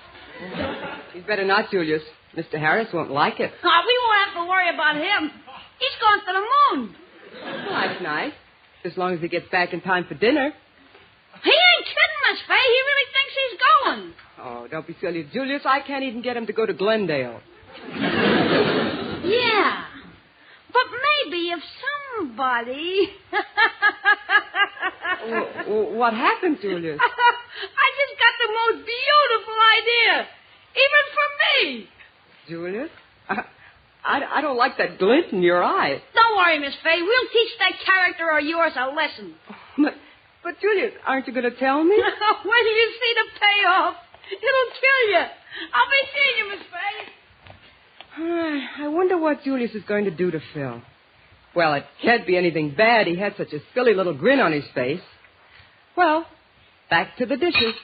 You'd better not, Julius. Mr. Harris won't like it.
We won't have to worry about him. He's gone to the moon.
Well, that's nice. As long as he gets back in time for dinner.
He ain't kidding, Miss Faye. He really thinks he's going.
Oh, don't be silly, Julius. I can't even get him to go to Glendale.
Yeah. But maybe if somebody...
What happened, Julius?
I just got the most beautiful idea. Even for me.
Julius? I don't like that glint in your eye.
Don't worry, Miss Faye. We'll teach that character of yours a lesson.
But Julius, aren't you going to tell me?
Wait till you see the payoff. It'll kill you. I'll be seeing you, Miss Faye.
I wonder what Julius is going to do to Phil. Well, it can't be anything bad. He had such a silly little grin on his face. Well, back to the dishes.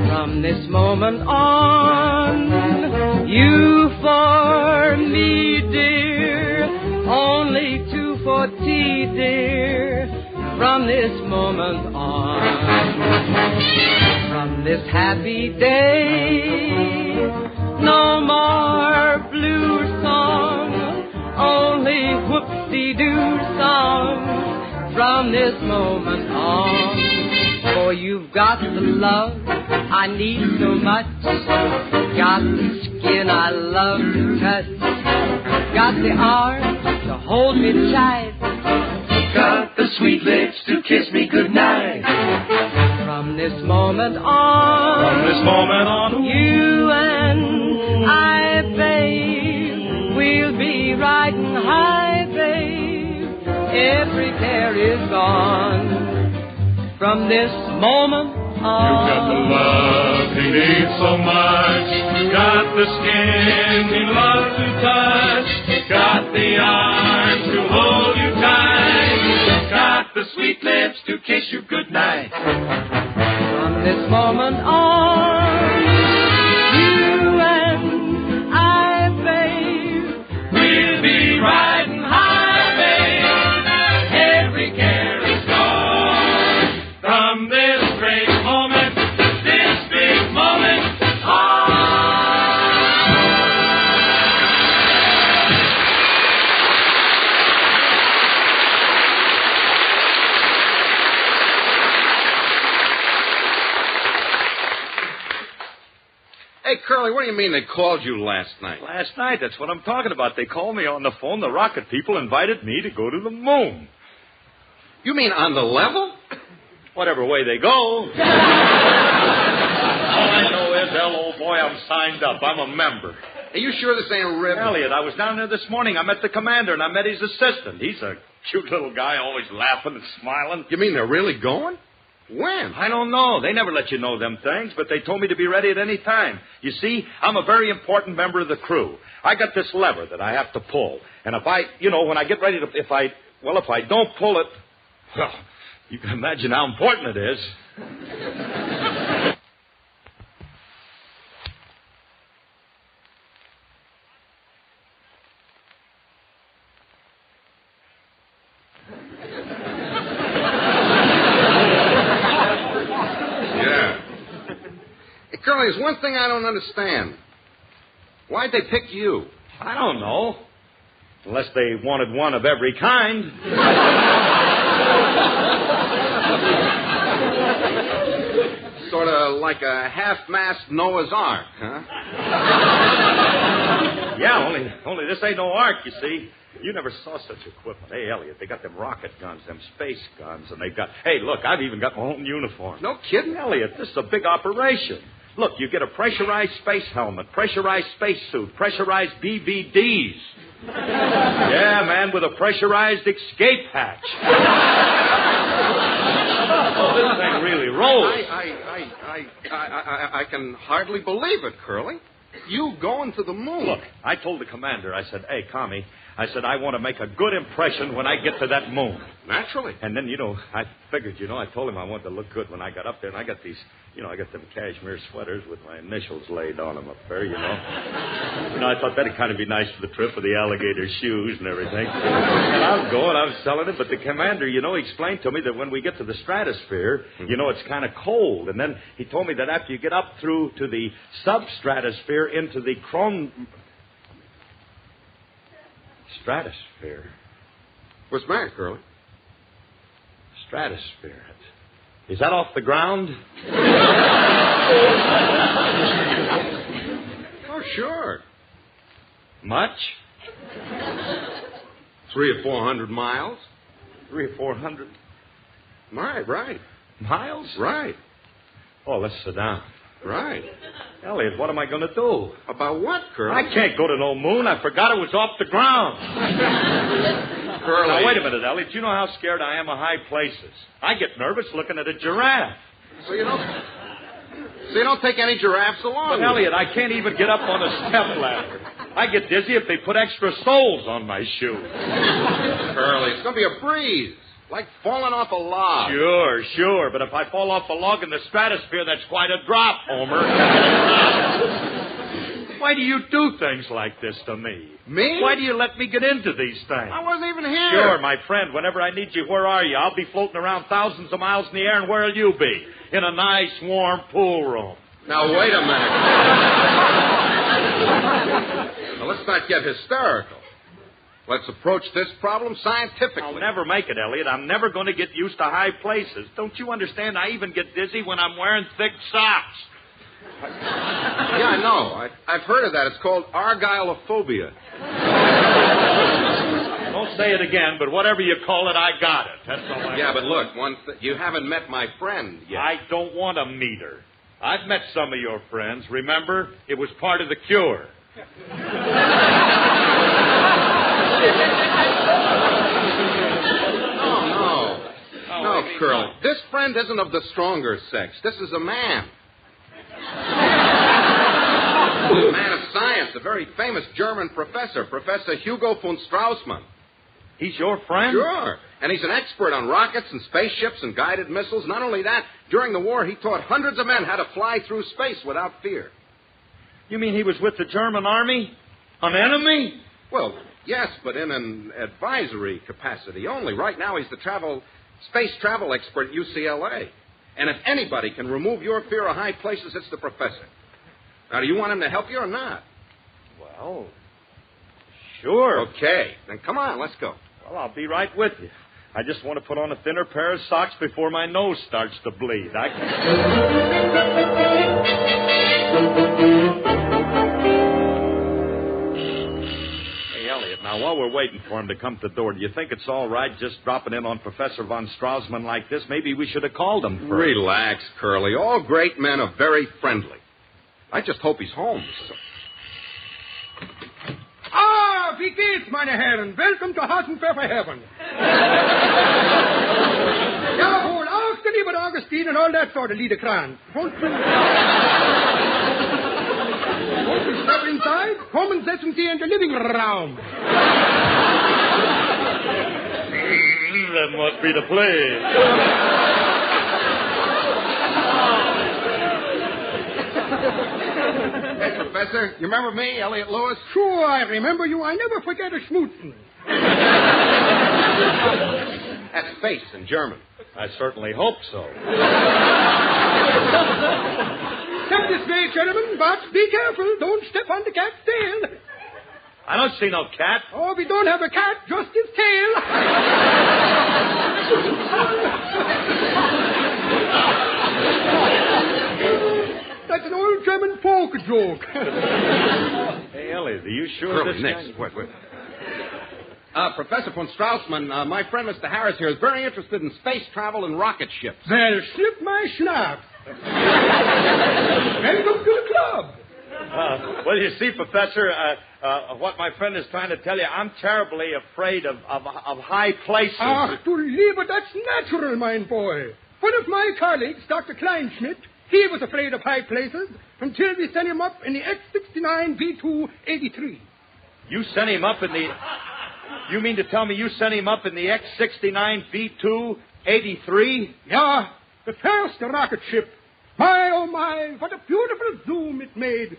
From this moment on, you for me, dear, only two for tea, dear. From this moment on, from this happy day, no more blue song, only whoop-de-doo songs. From this moment on, for you've got the love I need so much, got the skin I love to touch, got the arms to hold me tight, got the sweet lips to kiss me goodnight. From this moment on, you and I, babe, we'll be riding high, babe. Every care is gone. From this moment on,
you've got the love he needs so much. Got the skin he loves to touch. Got the arms to hold you tight. Got the sweet lips to kiss you goodnight.
From this moment on, you and I, babe,
we'll be riding high, babe. Every care is gone. From this great moment, this big moment on.
Curly, what do you mean they called you last night?
Last night, that's what I'm talking about. They called me on the phone. The rocket people invited me to go to the moon.
You mean on the level?
Whatever way they go. All I know is, old boy, I'm signed up. I'm a member.
Are you sure this ain't a rib?
Elliot, I was down there this morning. I met the commander, and I met his assistant. He's a cute little guy, always laughing and smiling.
You mean they're really going? When?
I don't know. They never let you know them things, but they told me to be ready at any time. You see, I'm a very important member of the crew. I got this lever that I have to pull. And if I, when I get ready to, if I don't pull it, well, you can imagine how important it is.
Curly, there's one thing I don't understand. Why'd they pick you?
I don't know. Unless they wanted one of every kind.
Sort of like a half-mast Noah's Ark, huh?
Yeah, only this ain't no ark, you see. You never saw such equipment. Hey, Elliot, they got them rocket guns, them space guns, and they've got... Hey, look, I've even got my own uniform.
No kidding?
Elliot, this is a big operation. Look, you get a pressurized space helmet, pressurized space suit, pressurized BVDs. Yeah, man, with a pressurized escape hatch. Oh, this thing really rolls.
I can hardly believe it, Curly. You going to the moon.
Look, I told the commander, I said, hey, Commie, I said, I want to make a good impression when I get to that moon.
Naturally.
And then, I figured, I told him I wanted to look good when I got up there. And I got these, I got them cashmere sweaters with my initials laid on them up there, I thought that'd kind of be nice for the trip with the alligator shoes and everything. And I was selling it. But the commander, he explained to me that when we get to the stratosphere, it's kind of cold. And then he told me that after you get up through to the substratosphere into the stratosphere.
What's the matter, Curly?
Stratosphere. Is that off the ground?
Oh, sure.
Much?
300 or 400 miles.
300 or 400?
Right.
Miles?
Right.
Oh, let's sit down.
Right.
Elliot, what am I going to do?
About what, Curly?
I can't go to no moon. I forgot it was off the ground.
Curly.
Now, wait a minute, Elliot. You know how scared I am of high places. I get nervous looking at a giraffe.
So you don't take any giraffes along?
But, Elliot, I can't even get up on a step ladder. I get dizzy if they put extra soles on my shoes.
Curly, it's going to be a breeze. Like falling off a log.
Sure. But if I fall off a log in the stratosphere, that's quite a drop, Homer. Why do you do things like this to me?
Me?
Why do you let me get into these things?
I wasn't even here.
Sure, my friend. Whenever I need you, where are you? I'll be floating around thousands of miles in the air, and where'll you be? In a nice, warm pool room.
Now, wait a minute. Now, let's not get hysterical. Let's approach this problem scientifically.
I'll never make it, Elliot. I'm never going to get used to high places. Don't you understand? I even get dizzy when I'm wearing thick socks.
Yeah, I know. I've heard of that. It's called Argylophobia.
Don't say it again, but whatever you call it, I got it. That's all I
Yeah, but look, you haven't met my friend yet.
I don't want to meet her. I've met some of your friends. Remember? It was part of the cure.
No, Curly. This friend isn't of the stronger sex. This is a man. A man of science, a very famous German professor, Professor Hugo von Straussmann.
He's your friend?
Sure. And he's an expert on rockets and spaceships and guided missiles. Not only that, during the war, he taught hundreds of men how to fly through space without fear.
You mean he was with the German army? An enemy?
Well, yes, but in an advisory capacity only. Right now, he's the space travel expert at UCLA. And if anybody can remove your fear of high places, it's the professor. Now, do you want him to help you or not?
Well, sure.
Okay. Then come on, let's go.
Well, I'll be right with you. I just want to put on a thinner pair of socks before my nose starts to bleed.
Now, while we're waiting for him to come to the door, do you think it's all right just dropping in on Professor von Straussman like this? Maybe we should have called him first.
Relax, Curly. All great men are very friendly. I just hope he's home.
Ah, wie geht's, meine Herren? Welcome to Hasenpfeffer Heaven. Jawohl, auch der liebe Augustine and all that sort of Liederkranz. Won't you step inside? Come and setzen Sie in the living room.
That must be the play.
Hey, Professor, you remember me, Elliot Lewis?
Sure, I remember you. I never forget a schmootzen.
That's face in German.
I certainly hope so.
Step this way, gentlemen, but be careful. Don't step on the cat's tail.
I don't see no cat.
Oh, we don't have a cat, just his tail. That's an old German folk joke.
Hey, Elliot, are you sure
Curly,
this
next.
guy...
Wait. Professor von Straussman, my friend Mr. Harris here is very interested in space travel and rocket ships.
Well, slip my schnapps. Welcome to the club.
Well, you see, Professor, what my friend is trying to tell you, I'm terribly afraid of high places.
Ach, du Lieber, that's natural, mein boy. One of my colleagues, Dr. Kleinschmidt, he was afraid of high places until we sent him up in the X-69 V2-83.
You sent him up in the... You mean to tell me you sent him up in the X-69 V2-83?
Yeah, the first rocket ship. My, oh my, what a beautiful zoom it made.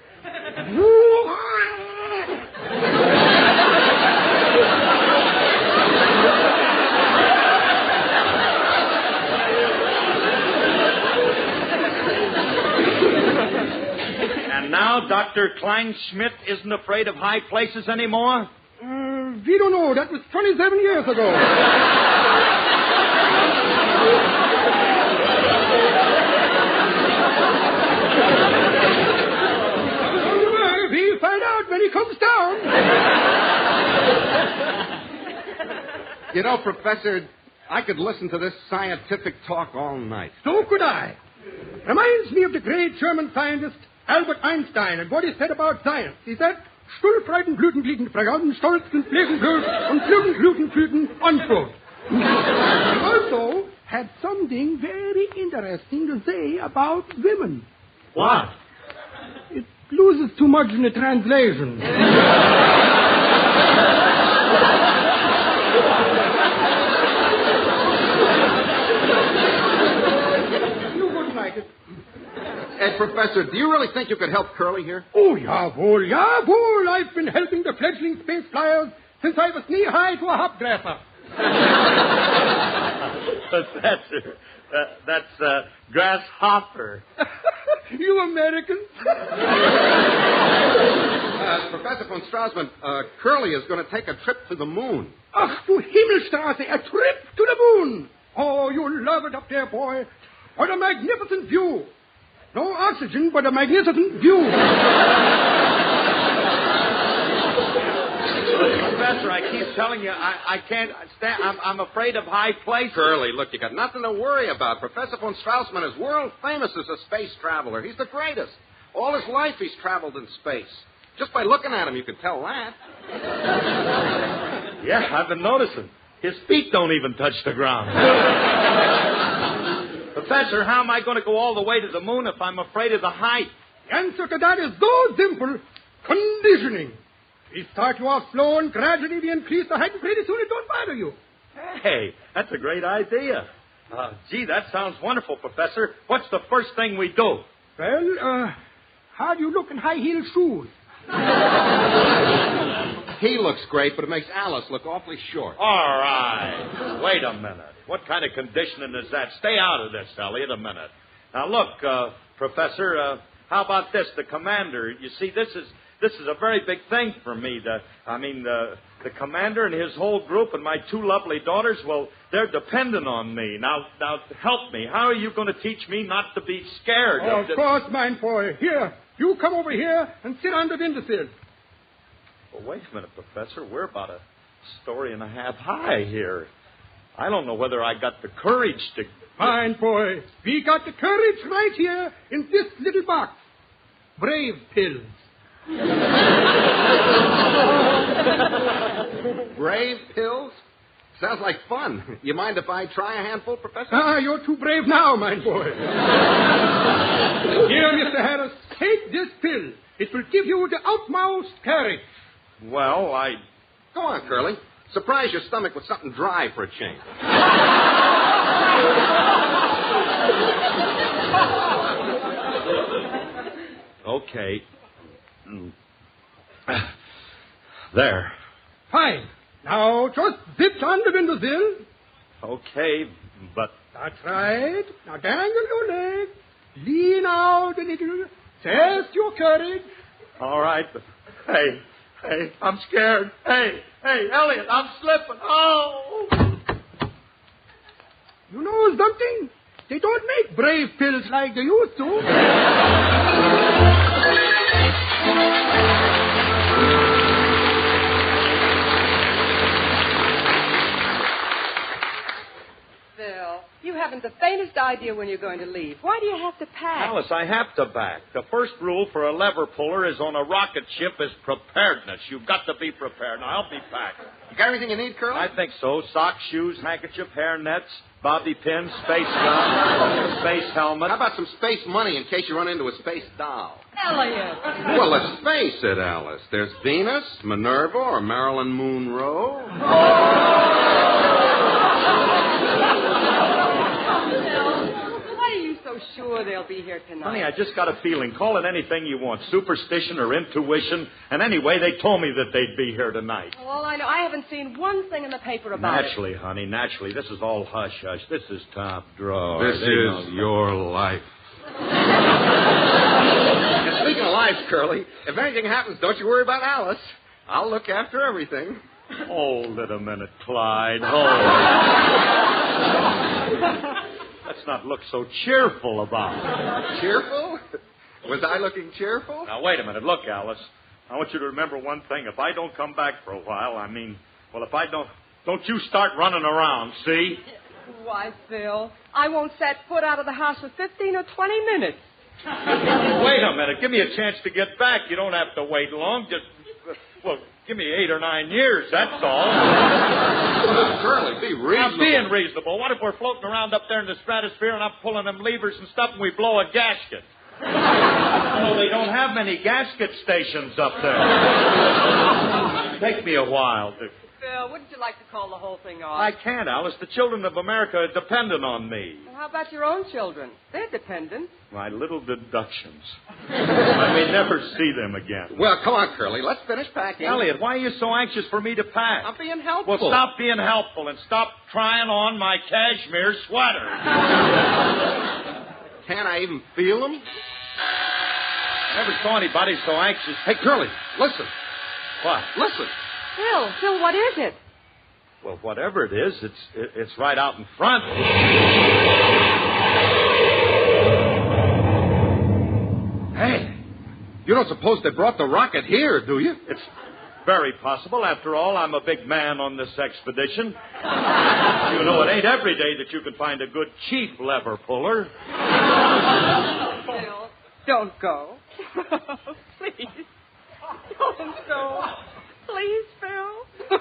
And now Dr. Kleinschmidt isn't afraid of high places anymore?
We don't know. That was 27 years ago. We'll find out when he comes down.
You know, Professor, I could listen to this scientific talk all night.
So could I. Reminds me of the great German scientist Albert Einstein and what he said about science. He said, Stuhlfreiten, Blütenglieden, Fragen, Stolzen, Flegenblut, und Flügen, Unfrucht. He also had something very interesting to say about women.
What?
It loses too much in the translation. You wouldn't like it.
Hey, Professor, do you really think you could help Curly here?
Oh, jawohl, jawohl. I've been helping the fledgling space flyers since I was knee-high to a hopdresser.
That's grasshopper.
You Americans.
Professor von Straussman, Curly is going to take a trip to the moon.
Ach, du Himmelstraße, a trip to the moon. Oh, you'll love it up there, boy. What a magnificent view. No oxygen, but a magnificent view.
Professor, I keep telling you, I can't stand. I'm afraid of high places.
Curly, look, you got nothing to worry about. Professor von Straussman is world famous as a space traveler. He's the greatest. All his life he's traveled in space. Just by looking at him, you can tell that.
Yeah, I've been noticing. His feet don't even touch the ground. Professor, how am I going to go all the way to the moon if I'm afraid of the height?
The answer to that is so simple. Conditioning. We start you off slow and gradually we increase the height and pretty soon it don't bother you.
Hey, that's a great idea. Gee, that sounds wonderful, Professor. What's the first thing we do?
Well, how do you look in high-heeled shoes?
He looks great, but it makes Alice look awfully short.
All right. Wait a minute. What kind of conditioning is that? Stay out of this, Elliot, a minute. Now, look, Professor, how about this? The commander, you see, this is a very big thing for me. The commander and his whole group and my two lovely daughters, well, they're dependent on me. Now, help me. How are you going to teach me not to be scared?
Oh, of course, mein boy. Here, you come over here and sit on the windowsill.
Well, wait a minute, Professor. We're about a story and a half high here. I don't know whether I got the courage to...
Fine, boy. We got the courage right here in this little box. Brave pills.
Brave pills? Sounds like fun. You mind if I try a handful, Professor?
You're too brave now, my boy. Here, Mr. Harris, take this pill. It will give you the utmost courage.
Well,
Go on, Curly. Surprise your stomach with something dry for a change.
Okay. There.
Fine. Now, just zip on the windowsill.
Okay, but...
That's right. Now, dangle your leg. Lean out a little. Test your courage.
All right, but... Hey, I'm scared. Hey, Elliot, I'm slipping. Oh!
You know something? They don't make brave pills like they used to.
Phil, you haven't the faintest idea when you're going to leave. Why do you have to pack?
Alice, I have to back. The first rule for a lever puller is on a rocket ship is preparedness. You've got to be prepared. Now, help me pack.
You got everything you need, Curly?
I think so. Socks, shoes, handkerchief, hair nets, bobby pins, space gun, space helmet.
How about some space money in case you run into a space doll?
Elliot.
Well, let's face it, Alice. There's Venus, Minerva, or Marilyn Monroe.
Why are you so sure they'll be here tonight?
Honey, I just got a feeling. Call it anything you want. Superstition or intuition. And anyway, they told me that they'd be here tonight.
Well, all I know, I haven't seen one thing in the paper about
Naturally, honey, naturally. This is all hush-hush. This is top drawer.
This is your life. And speaking of life, Curly, if anything happens, don't you worry about Alice. I'll look after everything.
Hold it a minute, Clyde. Hold it. Let's not look so cheerful about it.
Cheerful? Was I looking cheerful?
Now, wait a minute. Look, Alice, I want you to remember one thing. If I don't come back for a while, if I don't you start running around, see?
Why, Phil, I won't set foot out of the house for 15 or 20 minutes.
Wait a minute. Give me a chance to get back. You don't have to wait long. Give me 8 or 9 years, that's all.
Curly, be reasonable.
I'm being reasonable. What if we're floating around up there in the stratosphere and I'm pulling them levers and stuff and we blow a gasket? Oh, they don't have many gasket stations up there. Take me a while.
Phil, wouldn't you like to call the whole thing off?
I can't, Alice. The children of America are dependent on me.
Well, how about your own children? They're dependent.
My little deductions. I may never see them again.
Well, come on, Curly. Let's finish packing.
Elliot, why are you so anxious for me to pack?
I'm being helpful.
Well, stop being helpful and stop trying on my cashmere sweater.
Can't I even feel them?
Never saw anybody so anxious.
Hey, Curly, listen.
What?
Listen.
Phil, what is it?
Well, whatever it is, it's right out in front.
Hey, you don't suppose they brought the rocket here, do you?
It's very possible. After all, I'm a big man on this expedition. You know, it ain't every day that you can find a good cheap lever puller.
Phil, don't go. Please. Don't go. Please, Phil.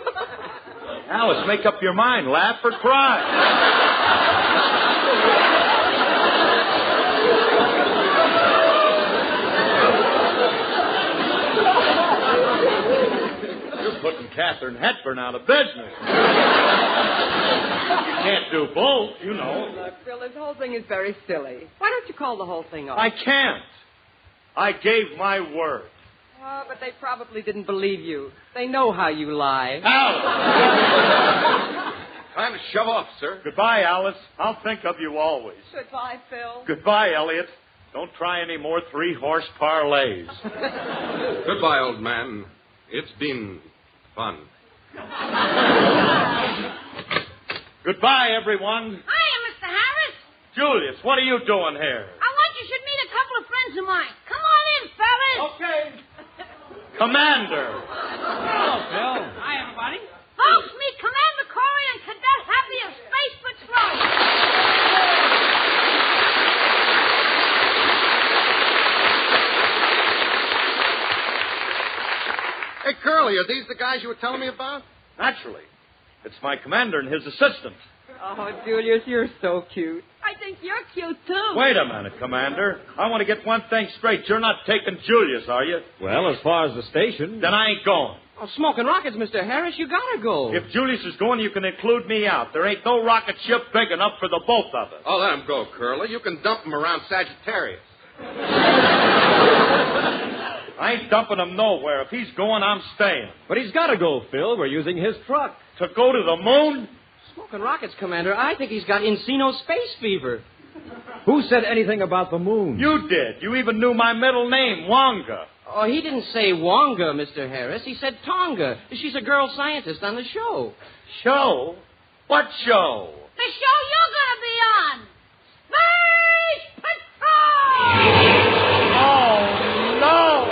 Alice, make up your mind. Laugh or cry. You're putting Katharine Hepburn out of business. You can't do both, you know.
Look, Phil, this whole thing is very silly. Why don't you call the whole thing off?
I can't. I gave my word.
Oh, but they probably didn't believe you. They know how you lie.
Alice!
Time to shove off, sir.
Goodbye, Alice. I'll think of you always.
Goodbye, Phil.
Goodbye, Elliot. Don't try any more 3-horse parlays.
Goodbye, old man. It's been fun.
Goodbye, everyone.
Hiya, Mr. Harris.
Julius, what are you doing here?
I want you should meet a couple of friends of mine. Come on in, fellas.
Okay. Commander!
Hello, Phil.
Hi, everybody.
Folks, meet Commander Corey and Cadet Happy of Space Patrol.
Hey, Curly, are these the guys you were telling me about?
Naturally. It's my commander and his assistant.
Oh, Julius, you're so cute.
I think you're cute, too.
Wait a minute, Commander. I want to get one thing straight. You're not taking Julius, are you?
Well, as far as the station.
Then I ain't going.
Oh, smoking rockets, Mr. Harris. You gotta go.
If Julius is going, you can include me out. There ain't no rocket ship big enough for the both of us.
Oh, let him go, Curly. You can dump him around Sagittarius.
I ain't dumping him nowhere. If he's going, I'm staying.
But he's got to go, Phil. We're using his truck.
To go to the moon?
Smoking rockets, Commander. I think he's got Encino space fever.
Who said anything about the moon?
You did. You even knew my middle name, Wonga.
Oh, he didn't say Wonga, Mr. Harris. He said Tonga. She's a girl scientist on the show.
Show? What show?
The show you're going to be on. Space Patrol!
Oh, no!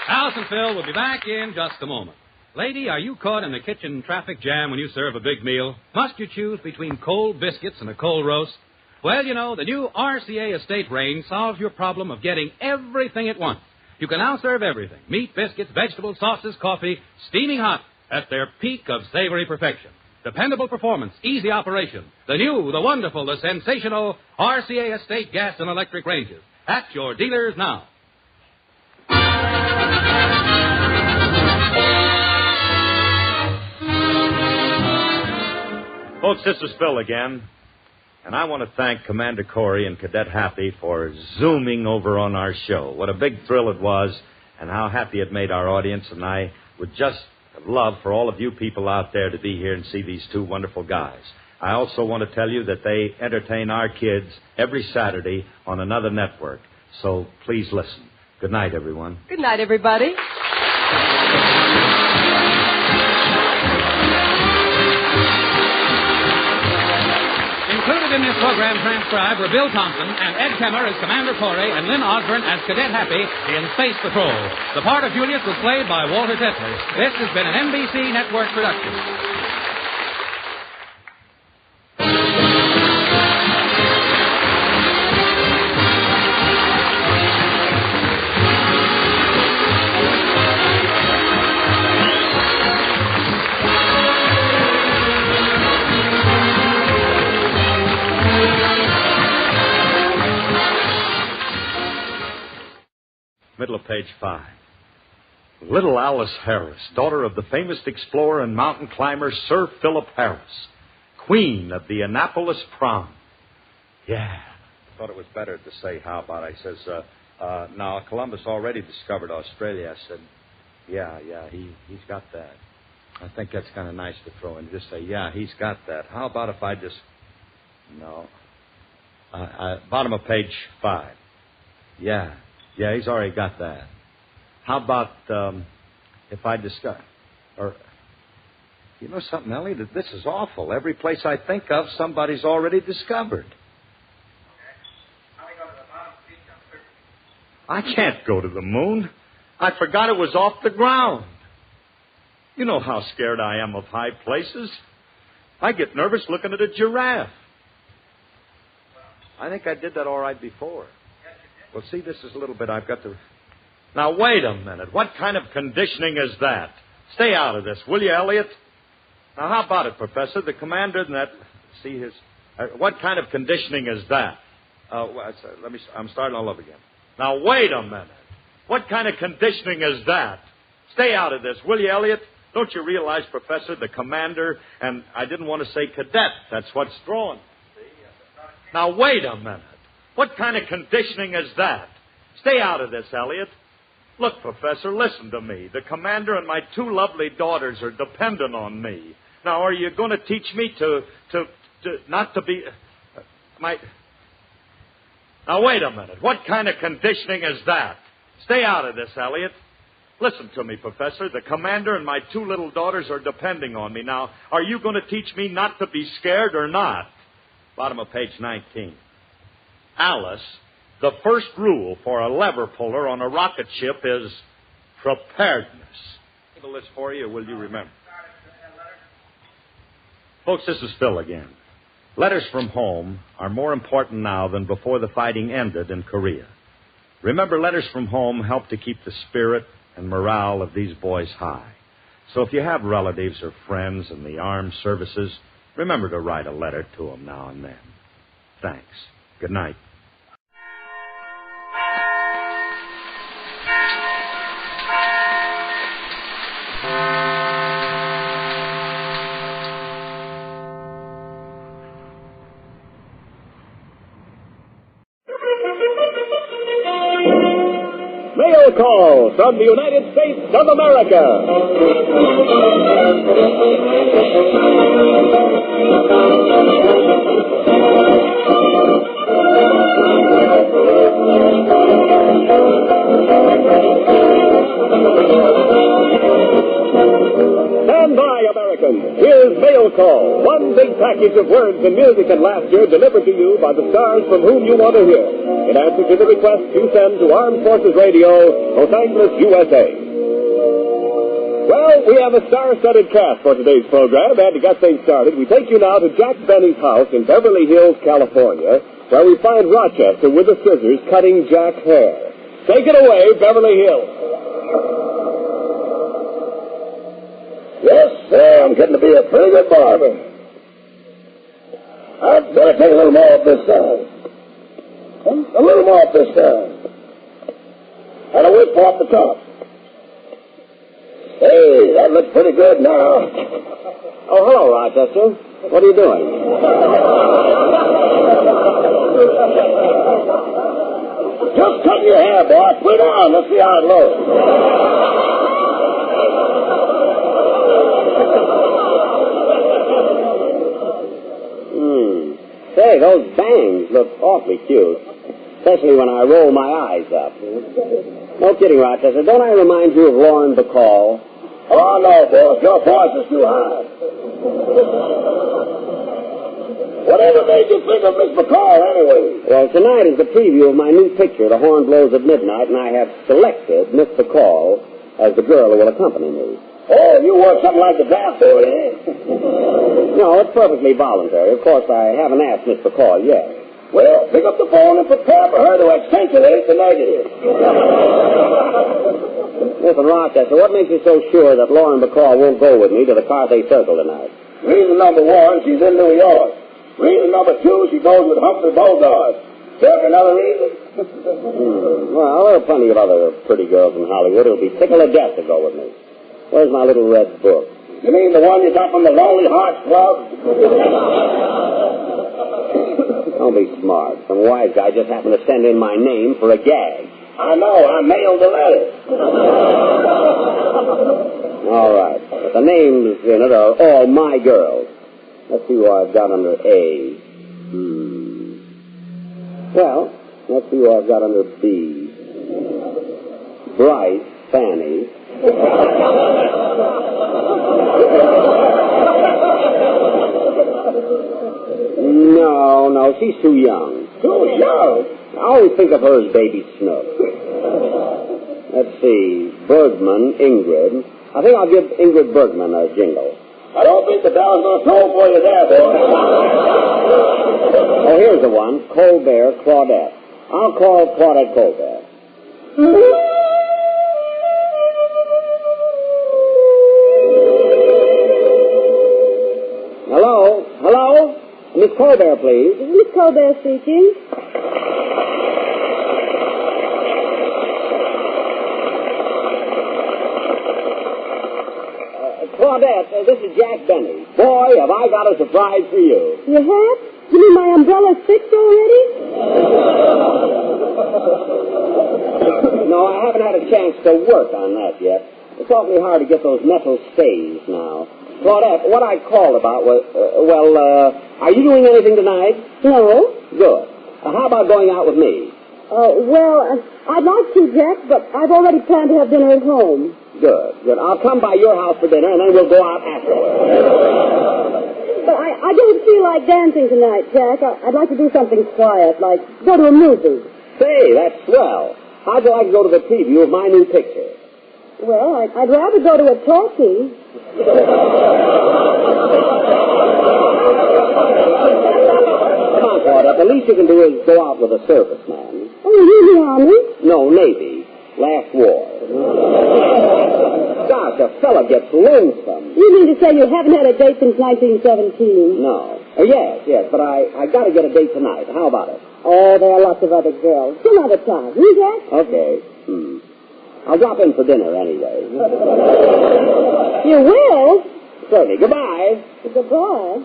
Alice and Phil will be back in just a moment. Lady, are you caught in the kitchen traffic jam when you serve a big meal? Must you choose between cold biscuits and a cold roast? Well, you know, the new RCA Estate range solves your problem of getting everything at once. You can now serve everything. Meat, biscuits, vegetables, sauces, coffee, steaming hot at their peak of savory perfection. Dependable performance, easy operation. The new, the wonderful, the sensational RCA Estate gas and electric ranges. At your dealers now.
Folks, this is Phil again. And I want to thank Commander Corey and Cadet Happy for zooming over on our show. What a big thrill it was, and how happy it made our audience. And I would just love for all of you people out there to be here and see these two wonderful guys. I also want to tell you that they entertain our kids every Saturday on another network. So please listen. Good night, everyone.
Good night, everybody.
Included in this program transcribed were Bill Thompson and Ed Kemmer as Commander Corey and Lynn Osborne as Cadet Happy in Space Patrol. The part of Julius was played by Walter Tetley. This has been an NBC Network production.
Middle of page 5. Little Alice Harris, daughter of the famous explorer and mountain climber Sir Philip Harris, queen of the Annapolis Prom. Yeah. I thought it was better to say how about. I says, now, Columbus already discovered Australia. I said, yeah, he's got that. I think that's kind of nice to throw in. Just say, yeah, he's got that. How about if I just... No. Bottom of page 5. Yeah, he's already got that. How about if I discuss... Or, you know something, Ellie? This is awful. Every place I think of, somebody's already discovered. I can't go to the moon. I forgot it was off the ground. You know how scared I am of high places. I get nervous looking at a giraffe. I think I did that all right before. Well, see, this is a little bit I've got to... Now, wait a minute. What kind of conditioning is that? Stay out of this, will you, Elliot? Now, how about it, Professor? The commander and that... See his... what kind of conditioning is that? I'm starting all over again. Now, wait a minute. What kind of conditioning is that? Stay out of this, will you, Elliot? Don't you realize, Professor, the commander, and I didn't want to say cadet. That's what's throwing. Now, wait a minute. What kind of conditioning is that? Stay out of this, Elliot. Look, Professor, listen to me. The commander and my two lovely daughters are dependent on me. Now, are you going to teach me to not to be... Now, wait a minute. What kind of conditioning is that? Stay out of this, Elliot.
Listen to me, Professor. The commander and my 2 little daughters are depending on me. Now, are you going to teach me not to be scared or not? Bottom of page 19. Alice, the first rule for a lever puller on a rocket ship is preparedness. I'll list for you, or will you remember? Folks, this is Phil again. Letters from home are more important now than before the fighting ended in Korea. Remember, letters from home help to keep the spirit and morale of these boys high. So if you have relatives or friends in the armed services, remember to write a letter to them now and then. Thanks. Good night.
Mail call from the United States of America. Stand by, Americans. Here's Mail Call, one big package of words and music and laughter delivered to you by the stars from whom you want to hear, in answer to the request you send to Armed Forces Radio, Los Angeles, USA. Well, we have a star-studded cast for today's program, and to get things started, we take you now to Jack Benny's house in Beverly Hills, California, where we find Rochester with the scissors cutting Jack's hair. Take it away, Beverly Hills.
Yes, sir, I'm getting to be a pretty good barber. I'd better take a little more off this side. A little more off this side. And a whip off the top. Hey, that looks pretty good now.
Oh, hello, Rochester. What are you doing?
Just cutting your hair, boy. Put it down. Let's see how it looks.
Say, those bangs look awfully cute, especially when I roll my eyes up. No kidding, Rochester. Don't I remind you of Lauren Bacall?
Oh, no, boss. Your voice is too high. Whatever made you think of Miss Bacall, anyway?
Well, tonight is the preview of my new picture, The Horn Blows at Midnight, and I have selected Miss Bacall as the girl who will accompany me.
Oh, you want something like the draft board, eh?
No, it's perfectly voluntary. Of course, I haven't asked Miss Bacall yet.
Well, pick up the phone and prepare for her to accentuate the negative.
Listen, Rochester, what makes you so sure that Lauren Bacall won't go with me to the Carthay Circle tonight?
Reason number 1, she's in New York. Reason number 2, she goes with Humphrey Bogart. There's another reason?
Well, there are plenty of other pretty girls in Hollywood who'll be tickled to death to go with me. Where's my little red book?
You mean the one you got from the Lonely Hearts Club?
Don't be smart. Some wise guy just happened to send in my name for a gag.
I know. I mailed the letter.
All right. But the names in it are all my girls. Let's see who I've got under A. Well, let's see who I've got under B. Bryce, Fanny. No, she's too young.
Too young?
I always think of her as Baby Snook. Let's see, Bergman, Ingrid. I think I'll give Ingrid Bergman a jingle.
I don't think the bell's going to toll for you there, boy.
Oh, here's the one, Colbert, Claudette. I'll call Claudette Colbert. Hello? Miss Colbert, please.
Miss Colbert speaking.
Claudette, this is Jack Benny. Boy, have I got a surprise for you.
You have? You mean my umbrella's fixed already?
No, I haven't had a chance to work on that yet. It's awfully hard to get those metal stays now. Claudette, what I called about was, are you doing anything tonight?
No.
Good. How about going out with me?
I'd like to, Jack, but I've already planned to have dinner at home.
Good. I'll come by your house for dinner, and then we'll go out afterwards.
But I don't feel like dancing tonight, Jack. I'd like to do something quiet, like go to a movie.
Say, that's swell. How'd you like to go to the preview of my new picture?
Well, I'd rather go to a talkie.
Come on, Claudette. The least you can do is go out with a serviceman.
Oh, you in the Army?
No, Navy. Last war. Gosh, a fella gets lonesome.
You mean to say you haven't had a date since 1917?
No. Yes, but I got to get a date tonight. How about it?
Oh, there are lots of other girls. Some other time. You, Jack?
Okay. I'll drop in for dinner anyway.
You will?
Certainly. Goodbye.
Goodbye.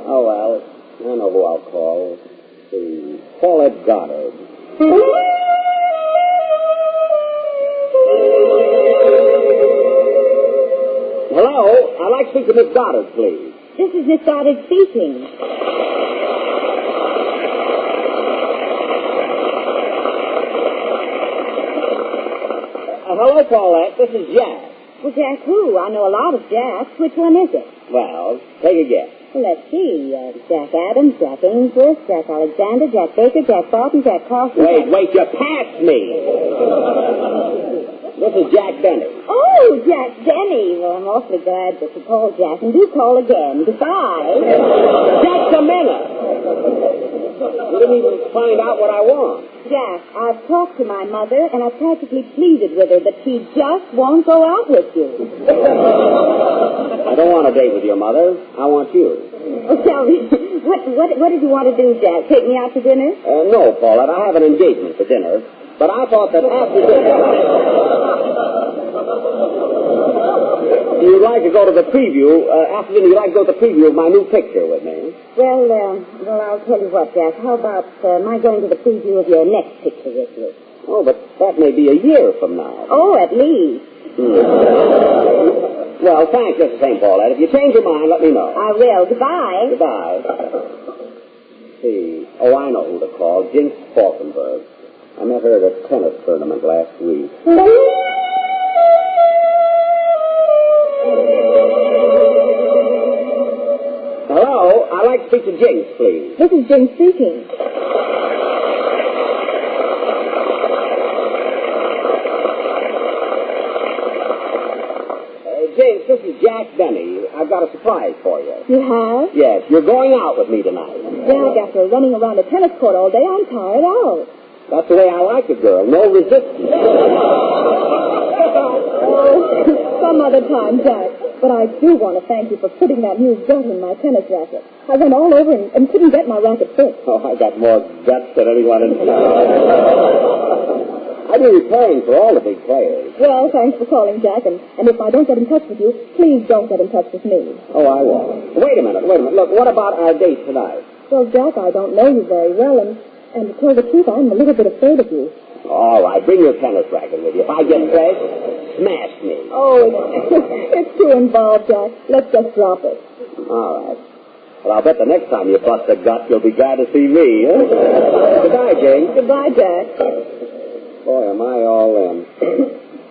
Oh, well, I know who I'll call. Let's see. Paulette Goddard. Hello? I'd like to speak to Miss Goddard, please.
This is Miss Goddard speaking.
Hello, Paulette. This is Jack.
Well, Jack who? I know a lot of Jacks. Which one is it?
Well, take a guess.
Well, let's see. Jack Adams, Jack Ainsworth, Jack Alexander, Jack Baker, Jack Barton, Jack Carson.
Wait, you passed me. This is Jack Denny.
Oh, Jack Denny. Well, I'm awfully glad that you called, Jack, and do call again. Goodbye.
Just a minute. You didn't even find out what I want.
Jack, I've talked to my mother, and I practically pleaded with her, but she just won't go out with you.
I don't want a date with your mother. I want you.
Oh, tell me, what did you want to do, Jack? Take me out to dinner?
No, Paulette. I have an engagement for dinner. But I thought that after dinner... You'd like to go to the preview, after dinner, you'd like to go to the preview of my new picture with me.
Well, I'll tell you what, Jack. How about my going to the preview of your next picture with you?
Oh, but that may be a year from now.
Oh, at least.
Well, thanks just the same, Paulette. If you change your mind, let me know.
I will. Goodbye.
Goodbye. Let's see. Oh, I know who to call. Jinx Falkenberg. I met her at a tennis tournament last week. Hello? I'd like to speak to Jinx, please.
This is Jinx speaking.
Jinx, this is Jack Denny. I've got a surprise for you.
You have?
Yes, you're going out with me tonight.
Jack, after running around a tennis court all day, I'm tired out.
That's the way I like a girl. No resistance.
Oh, some other time, Jack. But I do want to thank you for putting that new gut in my tennis racket. I went all over and couldn't get my racket fixed.
Oh, I got more guts than anyone in town. I've been repairing for all the big players.
Well, thanks for calling, Jack. And if I don't get in touch with you, please don't get in touch with me.
Oh, I won't. Wait a minute. Look, what about our date tonight?
Well, Jack, I don't know you very well, and to tell the truth, I'm a little bit afraid of you.
All right, bring your tennis racket with you. If I get fresh, smash me.
Oh, it's too involved, Jack. Let's just drop it.
All right. Well, I'll bet the next time you bust a gut, you'll be glad to see me, huh? Goodbye, Jane.
Goodbye, Jack.
Boy, am I all in.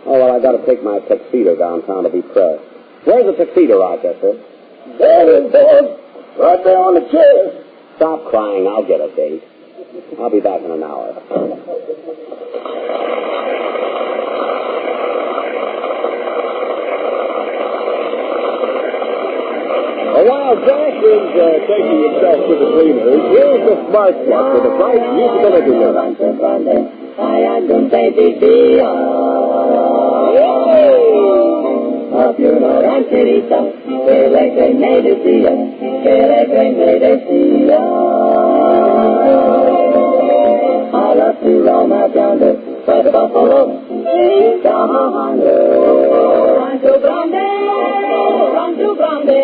Oh, well, I got to take my tuxedo downtown to be pressed. Where's the tuxedo, Rochester?
There it is, boss. Right there on the chair.
Stop crying. I'll get a date. I'll be back in an hour.
While Jack is taking himself to the cleaners, here's the Smart Set with a bright usability unit.
I love to roam out yonder by the buffalo, down yonder, Rancho Grande, Rancho Grande.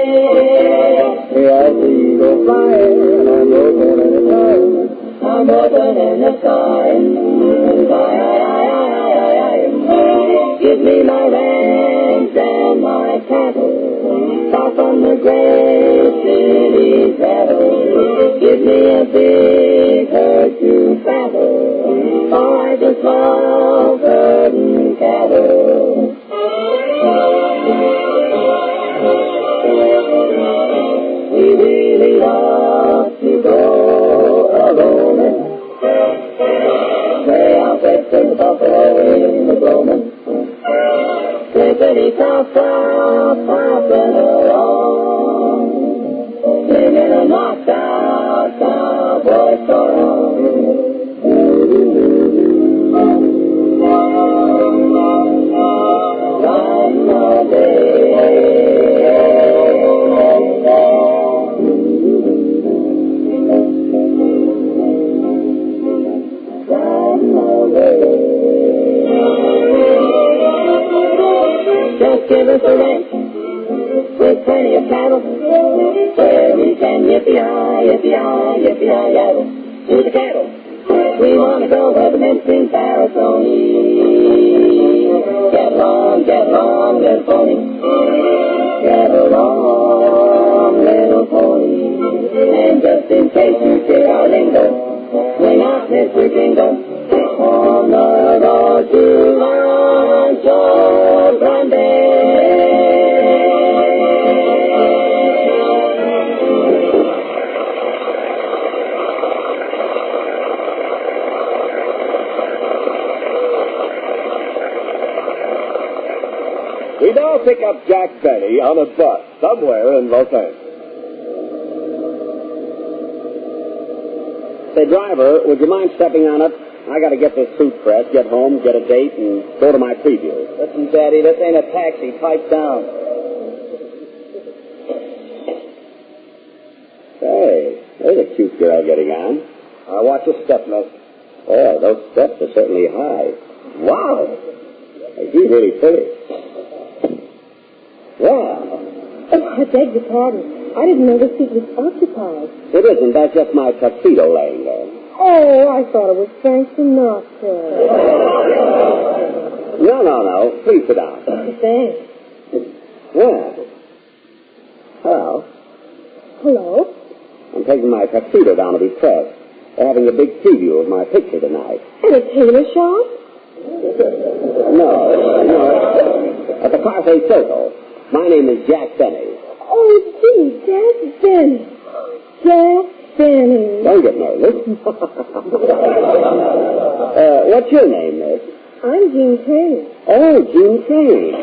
Yes, eagle flying, I'm open in the sky.
I'm open in the sky. Give me my ranch and my cattle, far from the great city travel. Give me a big herd to travel.
boys and small herding cattle. We really love to go a-roaming, way out west in the buffalo in the gloaming. Clippity south, popping along, singing a knocked out cowboy song. Riding all day, riding all day. Just give us a ranch with plenty of cattle, where we can yippee-yi, yippee-yi, yippee-yi, yaddle to the cattle. We want to go where the men sing Sarasoni. Get along, little pony. Get along, little pony. And just in case you hear our lingo, swing out, Mr. Jingo, on the road to Rancho Grande.
We now pick up Jack Benny on a bus somewhere in Los Angeles.
Say, driver, would you mind stepping on it? I got to get this suit pressed, get home, get a date, and go to my preview.
Listen, Daddy, this ain't a taxi. Pipe down.
Hey, there's a cute girl getting on.
Watch your step, miss.
Oh, those steps are certainly high. Wow. She's really pretty. Wow.
Oh, I beg your pardon. I didn't know the seat was occupied.
It isn't. That's just my tuxedo laying there.
Oh, I thought it was Frank Sinatra.
No. Please sit down.
Thanks.
Yeah. Hello.
Hello?
I'm taking my tuxedo down to be pressed. They're having a big preview of my picture tonight.
At a tailor shop?
No. At the Parfait Circle. My name is Jack Benny.
Oh, gee, Jack Benny. Jack Benny.
Don't get nervous. What's your name, miss?
I'm Jean Crane.
Oh, Jean Crane.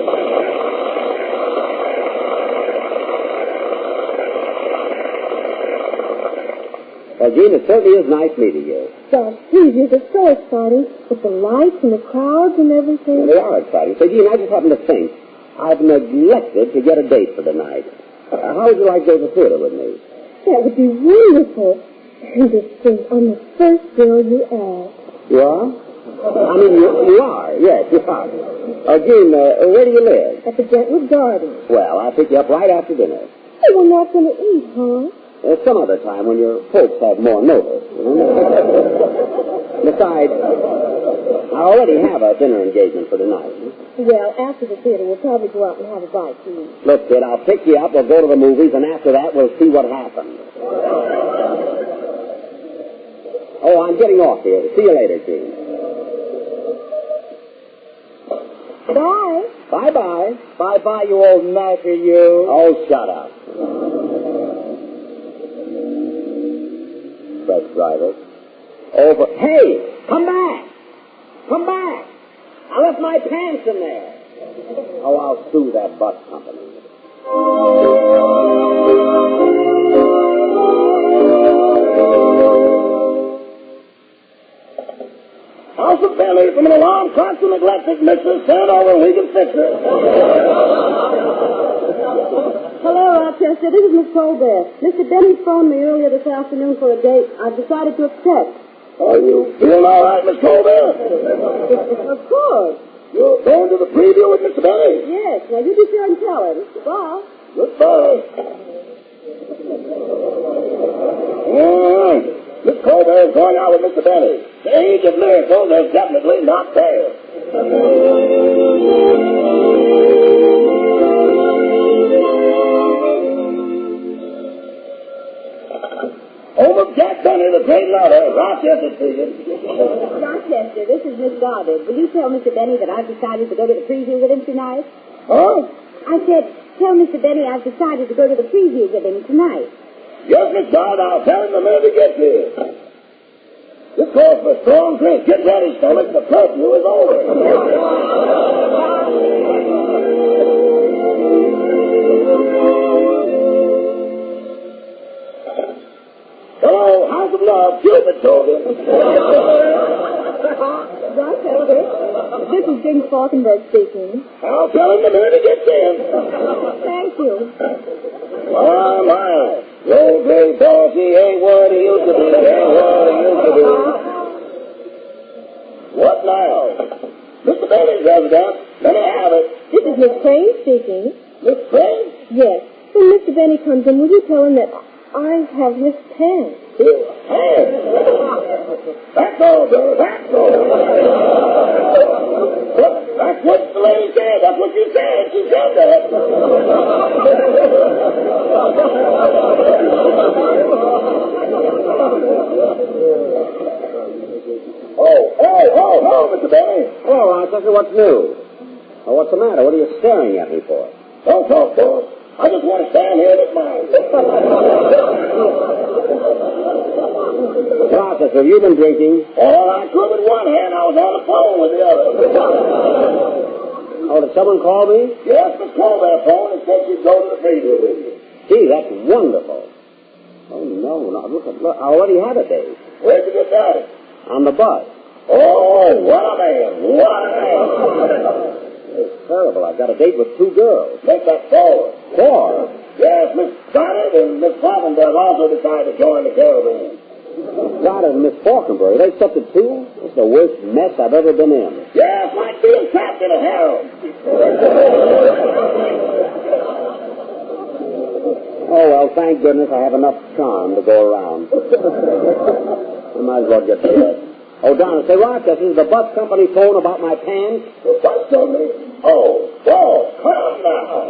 Well, Jean, it certainly is nice meeting you.
Gosh, previews are so exciting, with the lights and the crowds and everything.
Well, they are exciting. Say, Jean, I just happened to think I've neglected to get a date for tonight. How would you like to go to the theater with me?
That would be wonderful. And just think, I'm the first girl you ask.
You are? I mean, you are. Yes, you are. Jean, where do you live?
At the Brentwood Gardens.
Well, I'll pick you up right after dinner.
Hey, we're not going to eat, huh?
Some other time when your folks have more notice. Besides, I already have a dinner engagement for tonight.
Well, after the theater, we'll probably go out and have a bite to eat.
Look, kid, I'll pick you up, we'll go to the movies, and after that, we'll see what happens. Oh, I'm getting off here. See you later, Jean.
Bye.
Bye-bye.
Bye-bye, you old knacker, you.
Oh, shut up. Bus driver. Over. Hey, come back. Come back. I left my pants in there. Oh, I'll sue that bus company.
House of Bailey from an alarm clock to neglected mixer. Send over, we can fix it.
Hello, Rochester. This is Miss Colbert. Mr. Benny phoned me earlier this afternoon for a date. I've decided to accept.
Are you feeling all right, Miss Colbert?
Of course.
You're going to the preview with Mr. Benny?
Yes. Now, you be sure and tell him. Goodbye.
Goodbye. All right. Miss Colbert is going out with Mr. Benny. The age of miracles is definitely not there. Home of Jack Benny, the great lover, Rochester speaking.
Rochester, Chester, this is Miss Goddard. Will you tell Mr. Benny that I've decided to go to the preview with him tonight?
Huh?
I said, tell Mr. Benny I've decided to go to the preview with him tonight.
Yes, Miss Goddard, I'll tell him the minute he gets here. This calls for strong drink. Get ready, fellas. The curfew is over. Hello, House of Love. Cupid told him.
Rochester, this is Jim Falkenberg speaking.
I'll tell him the minute he gets in.
Thank you.
My. The old gray boss, he ain't what he used to be. Ain't what he used to be. What now? Mr. Benny's resident. Let me have it.
This is Miss Crane speaking.
Miss Crane?
Yes. When Mr. Benny comes in, will you tell him that I have his pen?
His pen? That's all, girl. That's all. That's what the lady said. That's what she said. She said that. Oh, Mr. Benny.
Hello, Rochester. What's new? Oh, what's the matter? What are you staring at me for?
Don't talk, boss. I just want to stand here and admire you.
Rochester, have you been drinking?
Oh, I could with one hand. I was on the phone with the other.
Oh, did someone call me?
Yes, Miss Colbert phone and said she'd go to the preview with you.
Gee, that's wonderful. Oh, no. Look, I already had a date.
Where'd you get that?
On the bus.
Oh, what a man. What a man.
It's terrible. I've got a date with 2 girls.
Make that 4.
4?
Yes, Miss Goddard and Miss Falkenberg also decided to join the caravan.
Goddard and Miss Falkenberg, they accepted 2? It's the worst mess I've ever been in.
Yes, like being trapped in a harem.
Oh, well, thank goodness I have enough charm to go around. I might as well get to bed. Oh, Donna, say, Rochester, is the bus company phone about my pants?
The bus company? Oh, come now.